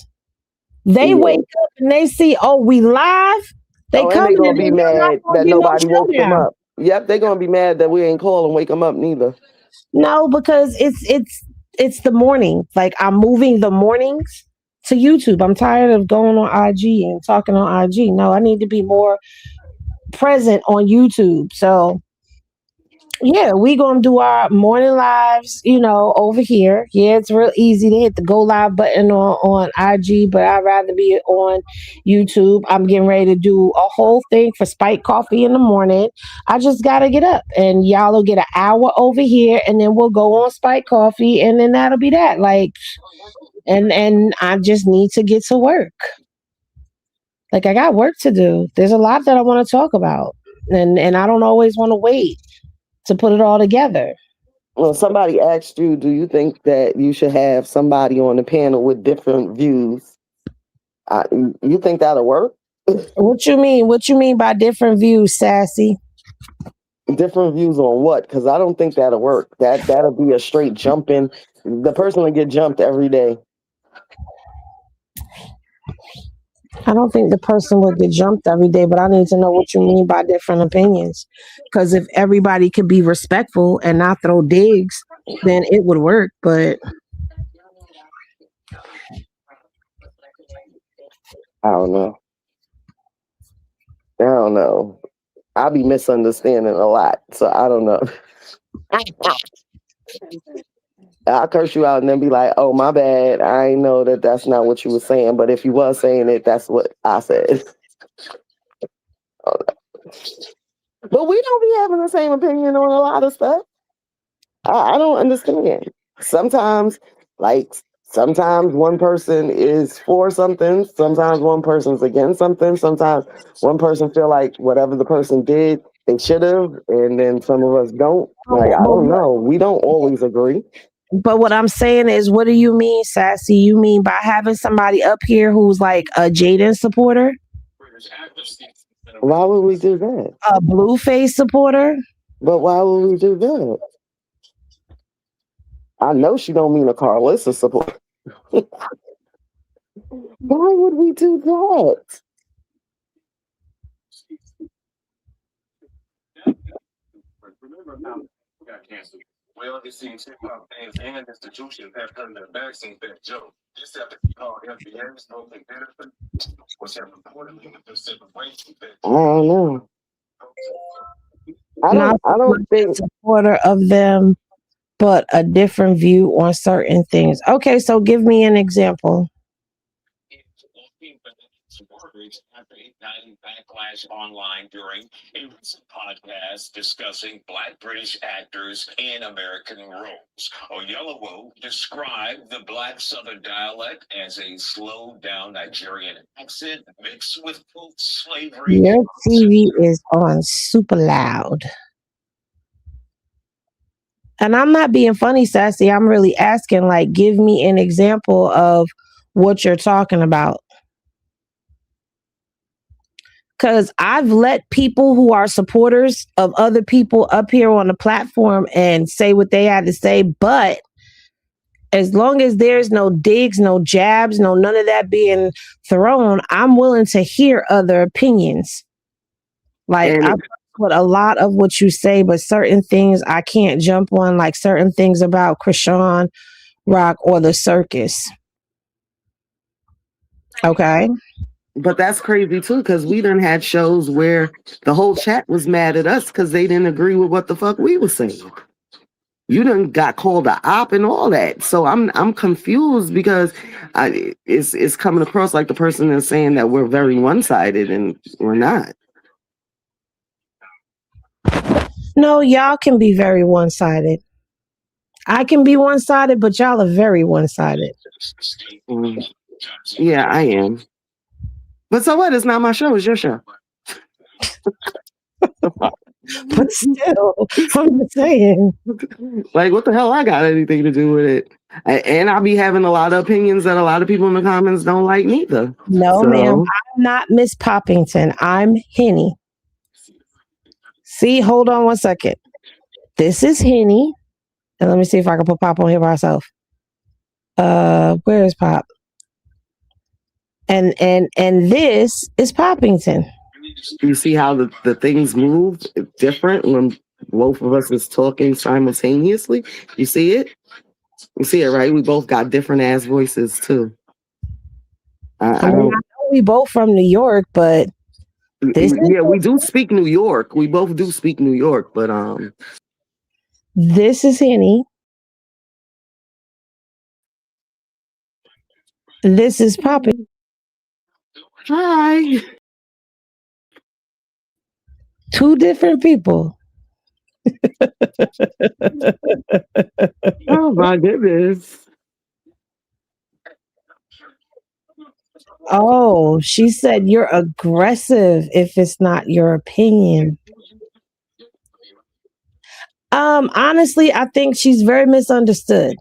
they wake up and they see, we live. They come and they gonna be mad that nobody woke them up. Yep, they're gonna be mad that we ain't call and wake them up neither. No, because it's the morning. Like I'm moving the mornings to YouTube. I'm tired of going on IG and talking on IG. No, I need to be more present on YouTube. So yeah, we gonna do our morning lives, over here. Yeah, it's real easy to hit the go live button on IG, but I'd rather be on YouTube. I'm getting ready to do a whole thing for Spike Coffee in the morning. I just gotta get up and y'all will get an hour over here and then we'll go on Spike Coffee and then that'll be that. Like and I just need to get to work. Like I got work to do. There's a lot that I want to talk about. And I don't always want to wait to put it all together. Well, somebody asked you, do you think that you should have somebody on the panel with different views? You think that'll work? What you mean? What you mean by different views, Sassy? Different views on what? Because I don't think that'll work. That'll be a straight jumping. The person will get jumped every day. I don't think the person would get jumped every day, but I need to know what you mean by different opinions. Because if everybody could be respectful and not throw digs, then it would work. But I don't know. I don't know. I be misunderstanding a lot, so I don't know. I'll curse you out and then be like, "Oh, my bad. I ain't know that that's not what you were saying. But if you was saying it, that's what I said." But we don't be having the same opinion on a lot of stuff. I don't understand. Sometimes, like, sometimes one person is for something. Sometimes one person's against something. Sometimes one person feel like whatever the person did, they should have, and then some of us don't. Like, I don't know. We don't always agree. But what I'm saying is, what do you mean, Sassy? You mean by having somebody up here who's like a Jaidyns supporter? Why would we do that? A Blueface supporter? But why would we do that? I know she don't mean a Karlissa supporter. Why would we do that? Well, it seems hip hop fans and institutions have turned their backs on that joke. This after he called FBS open benefit, which have reportedly been separation. I don't know. I don't think supporter of them, but a different view on certain things. Okay, so give me an example. After igniting backlash online during a recent podcast discussing Black British actors in American roles. Oyelowo described the Black Southern dialect as a slowed down Nigerian accent mixed with slavery. Your TV is on super loud. And I'm not being funny, Sassy. I'm really asking, like, give me an example of what you're talking about. Because I've let people who are supporters of other people up here on the platform and say what they had to say. But as long as there's no digs, no jabs, no none of that being thrown, I'm willing to hear other opinions. Like, I with a lot of what you say, but certain things I can't jump on, like certain things about Krishan Rock or the circus. Okay. But that's crazy too, because we done had shows where the whole chat was mad at us because they didn't agree with what the fuck we were saying. You done got called a op and all that. So I'm confused because it's coming across like the person is saying that we're very one-sided and we're not. No, y'all can be very one-sided. I can be one-sided, but y'all are very one-sided. Yeah, I am. But so what? It's not my show. It's your show. But still, I'm just saying. Like, what the hell? I got anything to do with it? And I'll be having a lot of opinions that a lot of people in the comments don't like neither. No, ma'am. I'm not Miss Poppington. I'm Henny. See, hold on one second. This is Henny. And let me see if I can put Pop on here by herself. Where is Pop? And this is Poppington. You see how the things move different when both of us is talking simultaneously? You see it? You see it, right? We both got different ass voices too. I know we both from New York, but we do speak New York. We both do speak New York, but this is Henny. This is Poppy. Hi. Two different people. Oh my goodness. Oh, she said you're aggressive if it's not your opinion. Honestly, I think she's very misunderstood.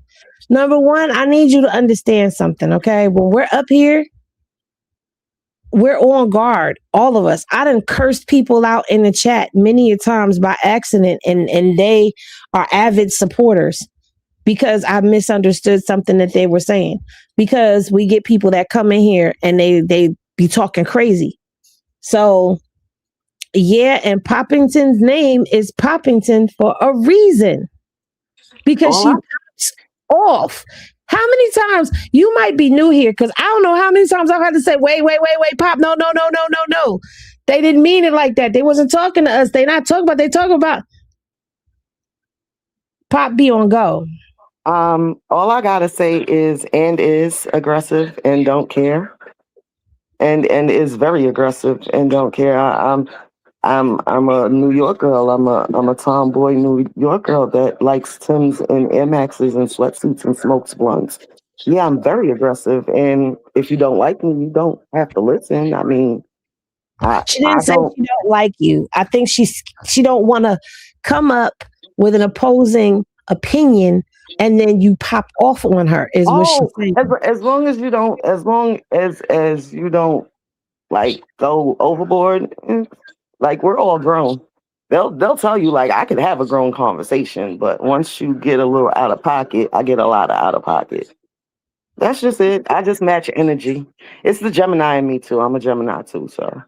Number one, I need you to understand something, okay? When we're up here, we're on guard, all of us. I done cursed people out in the chat many a times by accident, and they are avid supporters because I misunderstood something that they were saying. Because we get people that come in here and they be talking crazy. So yeah, and Poppington's name is Poppington for a reason because All she I, pops off. How many times you might be new here? Because I don't know how many times I've had to say, wait, Pop, no, no, no, no, no, no. They didn't mean it like that. They wasn't talking to us. They not talking about. They talking about Pop be on go. all I gotta say is aggressive and don't care, and is very aggressive and don't care. I'm a New York girl. I'm a tomboy New York girl that likes Timbs and Air Maxes and sweatsuits and smokes blunts. Yeah, I'm very aggressive, and if you don't like me, you don't have to listen. I mean, She I didn't say don't. she don't like you. I think she don't want to come up with an opposing opinion and then you pop off on her is what she's Oh, saying. as long as you don't, as you don't like go overboard. Like we're all grown. They'll tell you like I could have a grown conversation, but once you get a little out of pocket, I get a lot of out of pocket. That's just it. I just match energy. It's the Gemini in me too. I'm a Gemini too, so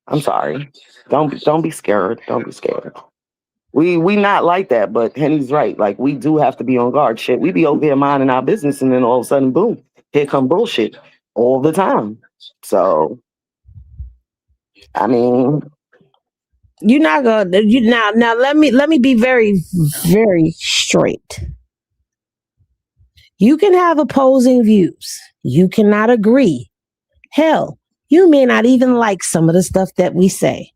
I'm sorry. Don't be scared. Don't be scared. We not like that, but Henny's right. Like we do have to be on guard. Shit, we be over here minding our business, and then all of a sudden, boom, here come bullshit all the time. So, I mean, You're not gonna you now let me be very, very straight. You can have opposing views. You cannot agree. Hell, you may not even like some of the stuff that we say.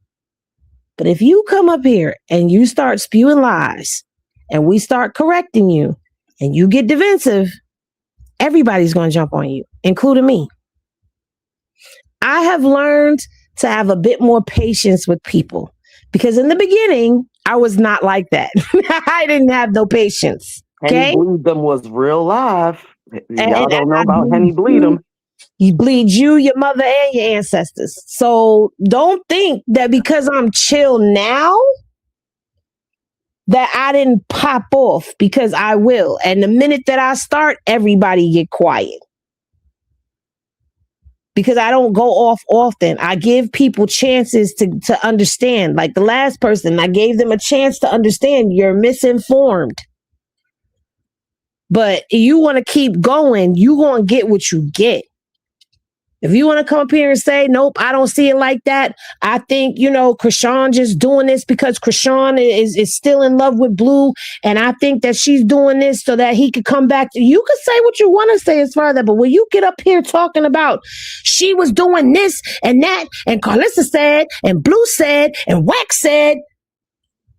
But if you come up here and you start spewing lies and we start correcting you and you get defensive, everybody's going to jump on you, including me. I have learned to have a bit more patience with people because in the beginning, I was not like that. I didn't have no patience. Henny Okay. Bleed Them was real live. Y'all And don't know I about Henny bleed Bleed you, Them. you bleed you, your mother, and your ancestors. So don't think that because I'm chill now, that I didn't pop off because I will. And the minute that I start, everybody get quiet. Because I don't go off often. I give people chances to understand. Like the last person, I gave them a chance to understand you're misinformed. But you want to keep going, you going to get what you get. If you want to come up here and say, nope, I don't see it like that. I think, Krishan just doing this because Krishan is still in love with Blue. And I think that she's doing this so that he could come back. You could say what you want to say as far as that. But when you get up here talking about she was doing this and that, and Karlissa said, and Blue said, and Wax said,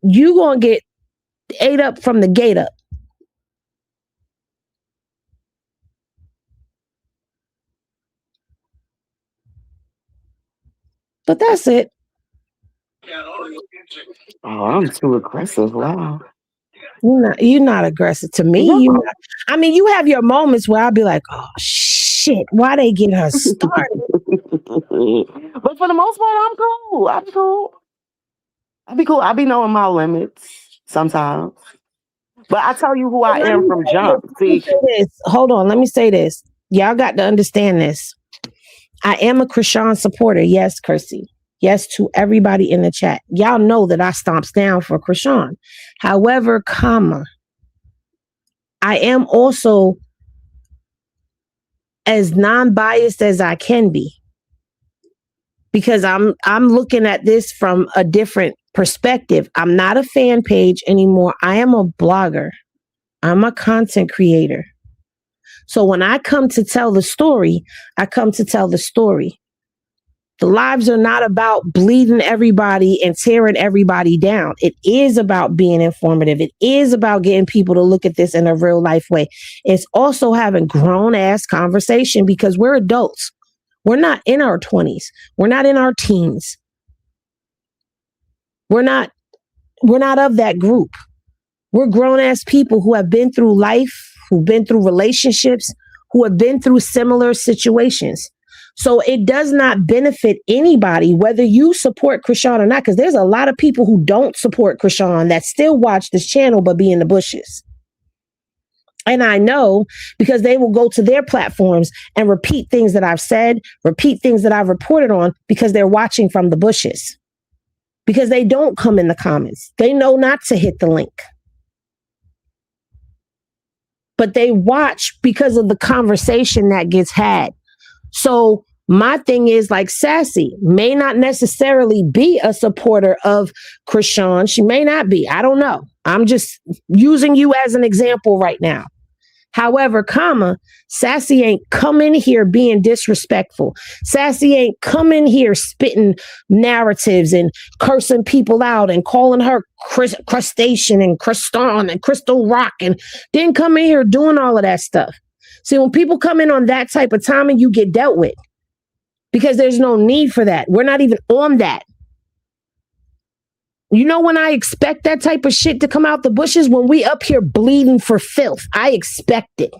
you going to get ate up from the gate up. But that's it. Oh, I'm too aggressive. Wow. You're not aggressive to me. No. You have your moments where I'll be like, oh shit, why they get her started? But for the most part, I'm cool. I'm cool. I'll be cool. I be knowing my limits sometimes. But I tell you who I am from jump. See, Hold on, let me say this. Y'all got to understand this. I am a Krishan supporter. Yes, Kirsty. Yes, to everybody in the chat. Y'all know that I stomps down for Krishan. However, I am also as non-biased as I can be. Because I'm looking at this from a different perspective. I'm not a fan page anymore. I am a blogger. I'm a content creator. So when I come to tell the story, I come to tell the story. The lives are not about bleeding everybody and tearing everybody down. It is about being informative. It is about getting people to look at this in a real life way. It's also having grown ass conversation because we're adults. We're not in our 20s. We're not in our teens. We're not of that group. We're grown ass people who have been through life, who've been through relationships, who have been through similar situations. So it does not benefit anybody, whether you support Krishan or not, because there's a lot of people who don't support Krishan that still watch this channel but be in the bushes. And I know because they will go to their platforms and repeat things that I've said, repeat things that I've reported on because they're watching from the bushes. Because they don't come in the comments. They know not to hit the link. But they watch because of the conversation that gets had. So my thing is, like, Sassy may not necessarily be a supporter of Krishan. She may not be. I don't know. I'm just using you as an example right now. However, Sassy ain't come in here being disrespectful. Sassy ain't come in here spitting narratives and cursing people out and calling her crustacean and cruston and crystal rock, and didn't come in here doing all of that stuff. See, when people come in on that type of timing, you get dealt with because there's no need for that. We're not even on that. You know when I expect that type of shit to come out the bushes? When we up here bleeding for filth. I expect it.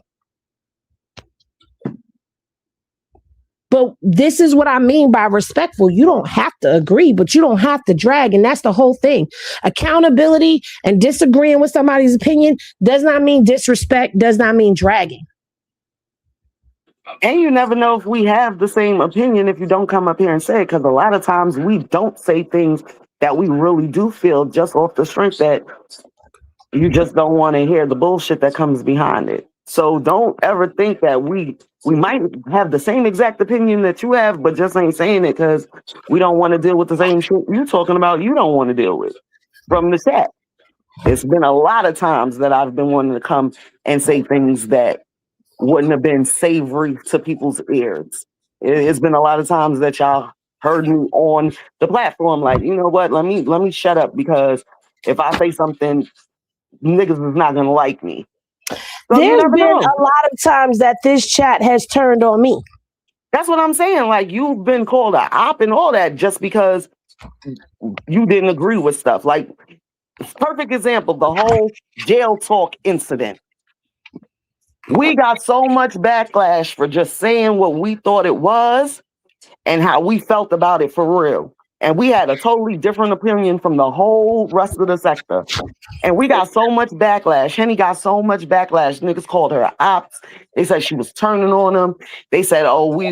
But this is what I mean by respectful. You don't have to agree, but you don't have to drag. And that's the whole thing. Accountability and disagreeing with somebody's opinion does not mean disrespect, does not mean dragging. And you never know if we have the same opinion if you don't come up here and say it, because a lot of times we don't say things that we really do feel just off the strength that you just don't want to hear the bullshit that comes behind it. So don't ever think that we might have the same exact opinion that you have, but just ain't saying it because we don't want to deal with the same shit you're talking about you don't want to deal with from the chat. It's been a lot of times that I've been wanting to come and say things that wouldn't have been savory to people's ears. It's been a lot of times that y'all heard me on the platform like, you know what, let me shut up, because if I say something, niggas is not gonna like me. So there's been a lot of times that this chat has turned on me. That's what I'm saying. Like, you've been called a op and all that just because you didn't agree with stuff. Like, perfect example, the whole jail talk incident. We got so much backlash for just saying what we thought it was and how we felt about it for real. And we had a totally different opinion from the whole rest of the sector. And we got so much backlash. Henny got so much backlash. Niggas called her ops. They said she was turning on them. They said, oh, we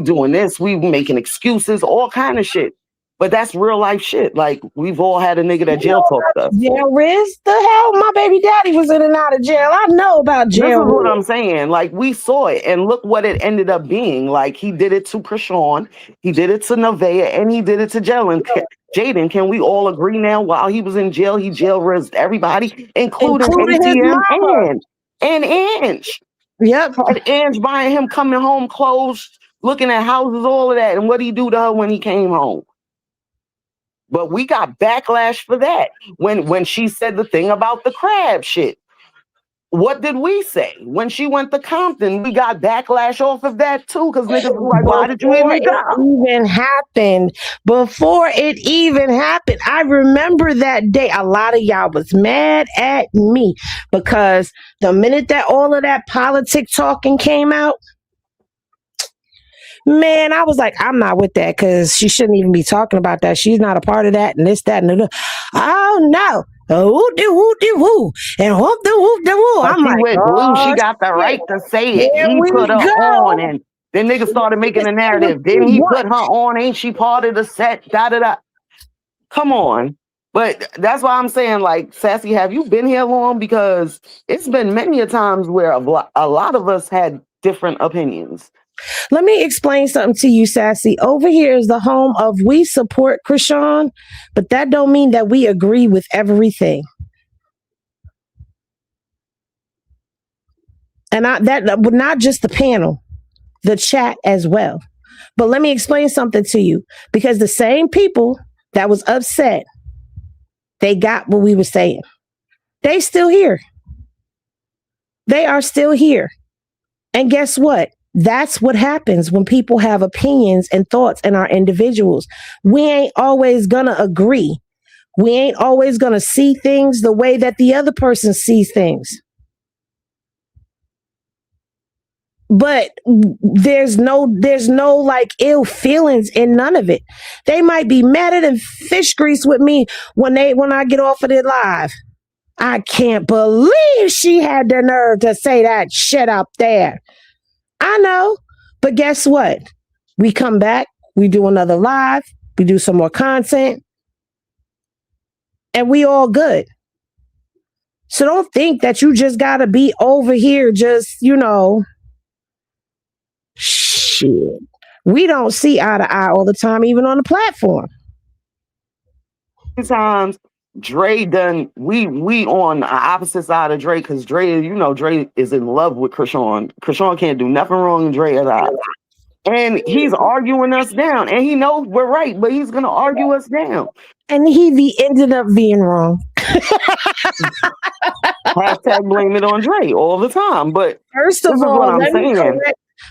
doing this. We making excuses, all kind of shit. But that's real life shit. Like, we've all had a nigga that jail talk stuff. Jail risk? The hell? My baby daddy was in and out of jail. I know about jail. This is what I'm saying. Like, we saw it, and look what it ended up being. Like, he did it to Krishan, he did it to Nevaeh, and he did it to Jaidyn. Can we all agree now? While he was in jail, he jail risked everybody, including ATM and Ange. Yep. Had Ange buying him coming home clothes, looking at houses, all of that. And what did he do to her when he came home? But we got backlash for that. When she said the thing about the crab shit. What did we say? When she went to Compton, we got backlash off of that too, because niggas were like, why did you even go? Before it even happened, I remember that day. A lot of y'all was mad at me because the minute that all of that politic talking came out, man, I was like, I'm not with that because she shouldn't even be talking about that. She's not a part of that and this, that, and the. Oh, no. Woo-de-woo-de-woo. And whoop-de-whoop-de-woo. I'm like, with Blue, she got the right to say it. He put her on, and then niggas started making a narrative. Then he put her on. Ain't she part of the set? Da-da-da. Come on. But that's why I'm saying, like, Sassy, have you been here long? Because it's been many a times where a lot of us had different opinions. Let me explain something to you, Sassy. Over here is the home of we support Krishan, but that don't mean that we agree with everything. And that would not just the panel, the chat as well. But let me explain something to you, because the same people that was upset, they got what we were saying. They still here. They are still here. And guess what? That's what happens when people have opinions and thoughts and are individuals. We ain't always gonna agree. We ain't always gonna see things the way that the other person sees things. But there's no like ill feelings in none of it. They might be madder than fish grease with me when I get off of it live. I can't believe she had the nerve to say that shit up there. I know, but guess what? We come back, we do another live, we do some more content, and we all good. So don't think that you just gotta be over here just, shit. We don't see eye to eye all the time, even on the platform. Sometimes Dre done we on the opposite side of Dre because Dre, Dre is in love with Krishan. Krishan can't do nothing wrong in Dre's eyes. And he's arguing us down. And he knows we're right, but he's gonna argue us down. And he ended up being wrong. Hashtag blame it on Dre all the time. But first of all,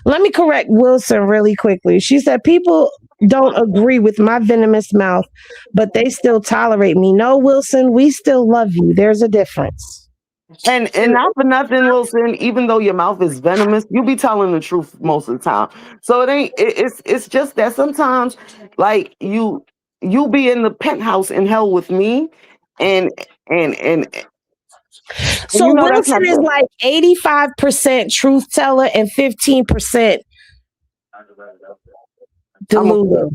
let me correct Wilson really quickly. She said people don't agree with my venomous mouth, but they still tolerate me. No, Wilson, we still love you. There's a difference. And not for nothing, Wilson, even though your mouth is venomous, you be telling the truth most of the time. So it's just that sometimes like you be in the penthouse in hell with me and so Wilson is like 85% truth teller and 15% Delulu.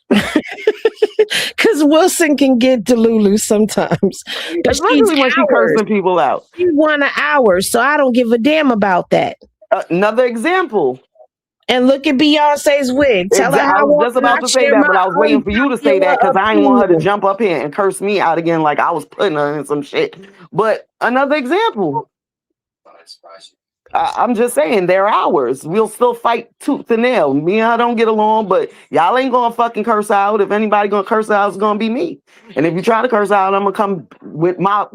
Because Wilson can get Delulu sometimes. Especially when she's cursing people out. She won an hour, so I don't give a damn about that. Another example. And look at Beyonce's wig. Tell her I was just about to say that, but I was waiting for you to say that because I didn't want her to jump up here and curse me out again like I was putting her in some shit. But another example. I'm just saying, they're ours. We'll still fight tooth and nail. Me and her don't get along, but y'all ain't gonna fucking curse out. If anybody gonna curse out, it's gonna be me. And if you try to curse out, I'm gonna come with my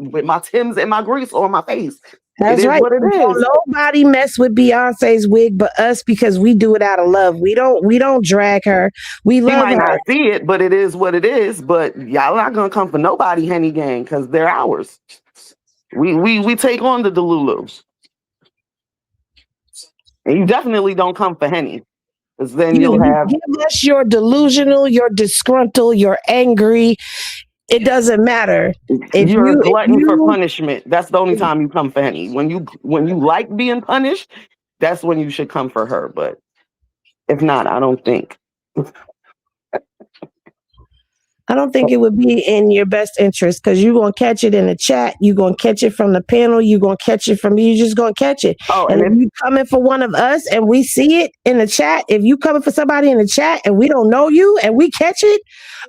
Timbs and my grease on my face. That's right. What it is. Nobody mess with Beyonce's wig but us because we do it out of love. We don't drag her. We love her. You might not see it, but it is what it is. But y'all not gonna come for nobody, Henny Gang, because they're ours. We take on the Delulus. And you definitely don't come for Henny. Because then you'll have... Give us your delusional, you're disgruntled, you're angry. It doesn't matter. If you're a glutton for punishment, that's the only time you come for Henny. When you like being punished, that's when you should come for her. But if not, I don't think. I don't think it would be in your best interest because you're going to catch it in the chat. You're going to catch it from the panel. You're going to catch it from me. You're just going to catch it. Oh, and if you coming for one of us and we see it in the chat, if you coming for somebody in the chat and we don't know you and we catch it,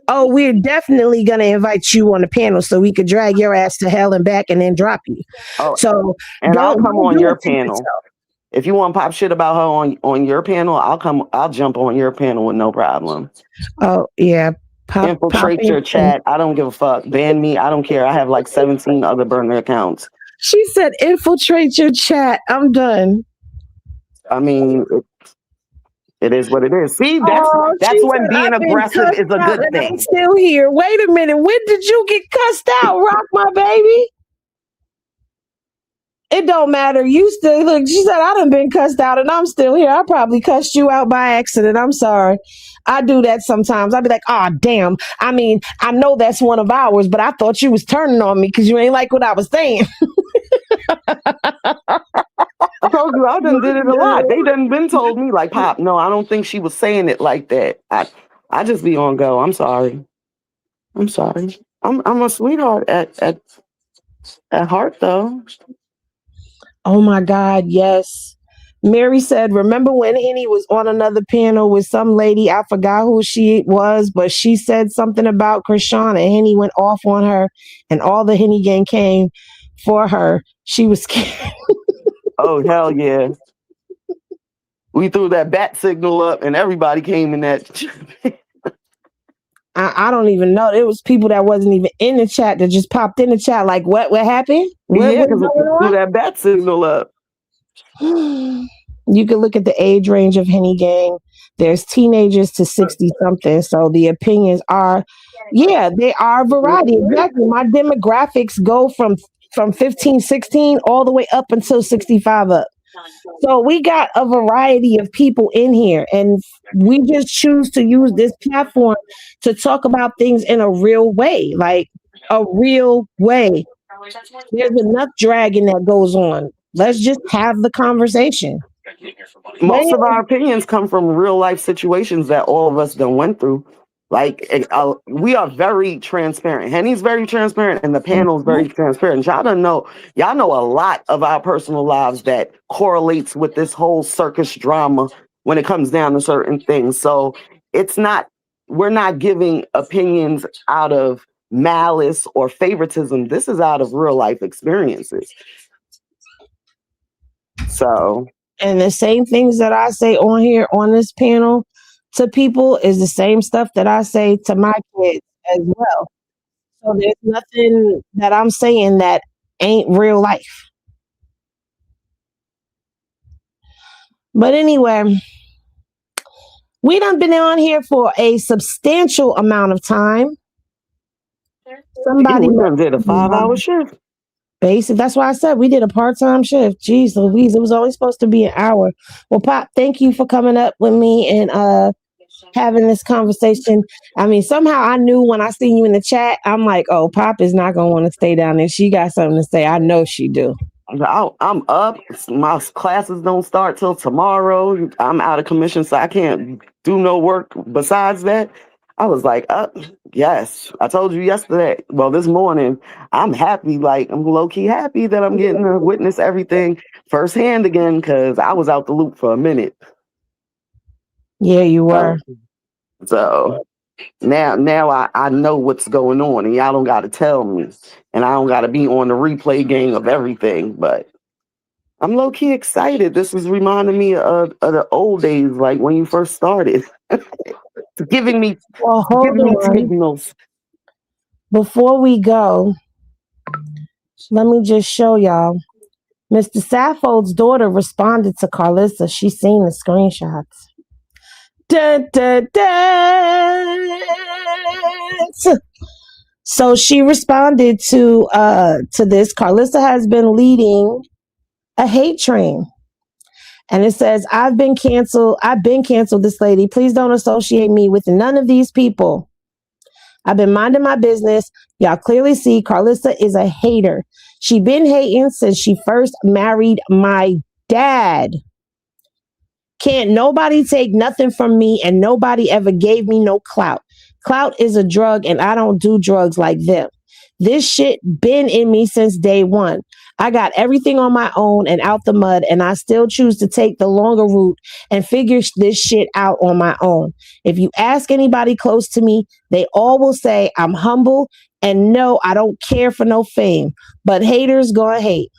we're definitely going to invite you on the panel so we could drag your ass to hell and back and then drop you. So, and I'll come on your panel. If you want to pop shit about her on your panel, I'll jump on your panel with no problem. Oh, yeah. Infiltrate your chat. I don't give a fuck. Ban me. I don't care. I have like 17 other burner accounts. She said, infiltrate your chat. I'm done. I mean, it is what it is. See, that's when being aggressive is a good thing. I'm still here. Wait a minute. When did you get cussed out, Rock my baby? It don't matter. You still look. She said, I done been cussed out and I'm still here. I probably cussed you out by accident. I'm sorry. I do that sometimes. I'd be like, oh, damn. I mean, I know that's one of ours, but I thought you was turning on me because you ain't like what I was saying. I told you I done did it a lot. They done been told me like, Pop, no, I don't think she was saying it like that. I just be on go. I'm sorry. I'm a sweetheart at heart though. Oh my God, yes. Mary said, remember when Henny was on another panel with some lady? I forgot who she was, but she said something about Krishan and Henny went off on her and all the Henny gang came for her. She was scared. Oh, hell yeah. We threw that bat signal up and everybody came in that. I don't even know. It was people that wasn't even in the chat that just popped in the chat like, what happened? Yeah, because we threw that bat signal up. You can look at the age range of Henny Gang. There's teenagers to 60-something. So the opinions are, they are variety. Exactly. My demographics go from 15, 16 all the way up until 65 up. So we got a variety of people in here, and we just choose to use this platform to talk about things in a real way. Like, a real way. There's enough dragging that goes on. Let's just have the conversation. But Most of anyway, our opinions come from real life situations that all of us done went through. Like we are very transparent. Henny's very transparent, and the panel's very transparent. Y'all know a lot of our personal lives that correlates with this whole circus drama when it comes down to certain things. So it's not we're not giving opinions out of malice or favoritism. This is out of real life experiences. So and the same things that I say on here on this panel to people is the same stuff that I say to my kids as well. So there's nothing that I'm saying that ain't real life. But anyway, we done been on here for a substantial amount of time. Somebody we done did a 5-hour shift. Basic. That's why I said we did a part-time shift. Jeez Louise, it was only supposed to be an hour. Well, Pop, thank you for coming up with me and having this conversation. I mean, somehow I knew when I seen you in the chat, I'm like, oh, Pop is not gonna want to stay down there. She got something to say. I know she do. I'm up. My classes don't start till tomorrow. I'm out of commission, so I can't do no work besides that. I was like, yes. I told you yesterday. Well, this morning, I'm happy. Like, I'm low-key happy that I'm getting to witness everything firsthand again, because I was out the loop for a minute. Yeah, you were. So now I know what's going on, and y'all don't got to tell me, and I don't got to be on the replay game of everything, but I'm low-key excited. This is reminding me of the old days, like when you first started. giving me signals. Before we go, let me just show y'all. Mr. Saffold's daughter responded to Karlissa. She's seen the screenshots. Dun, dun, dun. So she responded to this. Karlissa has been leading a hate train. And it says, I've been canceled, this lady. Please don't associate me with none of these people. I've been minding my business. Y'all clearly see Karlissa is a hater. She been hating since she first married my dad. Can't nobody take nothing from me, and nobody ever gave me no clout. Clout is a drug, and I don't do drugs like them. This shit been in me since day one. I got everything on my own and out the mud, and I still choose to take the longer route and figure this shit out on my own. If you ask anybody close to me, they all will say I'm humble and no, I don't care for no fame. But haters gonna hate.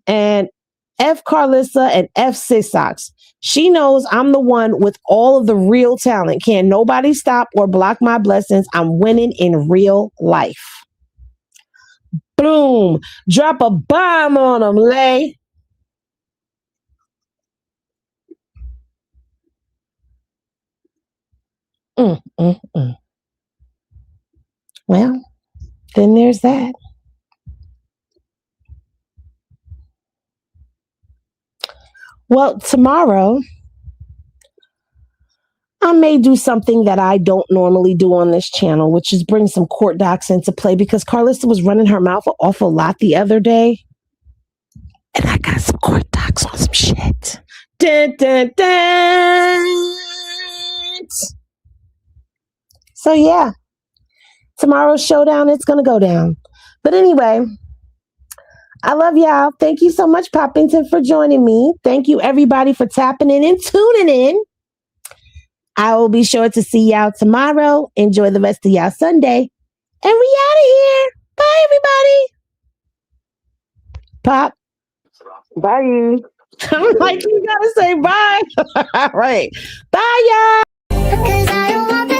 And F Karlissa and F Sisox. She knows I'm the one with all of the real talent. Can't nobody stop or block my blessings. I'm winning in real life. Boom. Drop a bomb on them, Lay. Well, then there's that. Well, tomorrow, I may do something that I don't normally do on this channel, which is bring some court docs into play, because Karlissa was running her mouth an awful lot the other day. And I got some court docs on some shit. Dun, dun, dun. So yeah, tomorrow's showdown, it's going to go down. But anyway, I love y'all. Thank you so much, Poppington, for joining me. Thank you, everybody, for tapping in and tuning in. I will be sure to see y'all tomorrow. Enjoy the rest of y'all Sunday. And we out of here. Bye, everybody. Pop. Bye. I'm like, you gotta say bye. All right. Bye, y'all.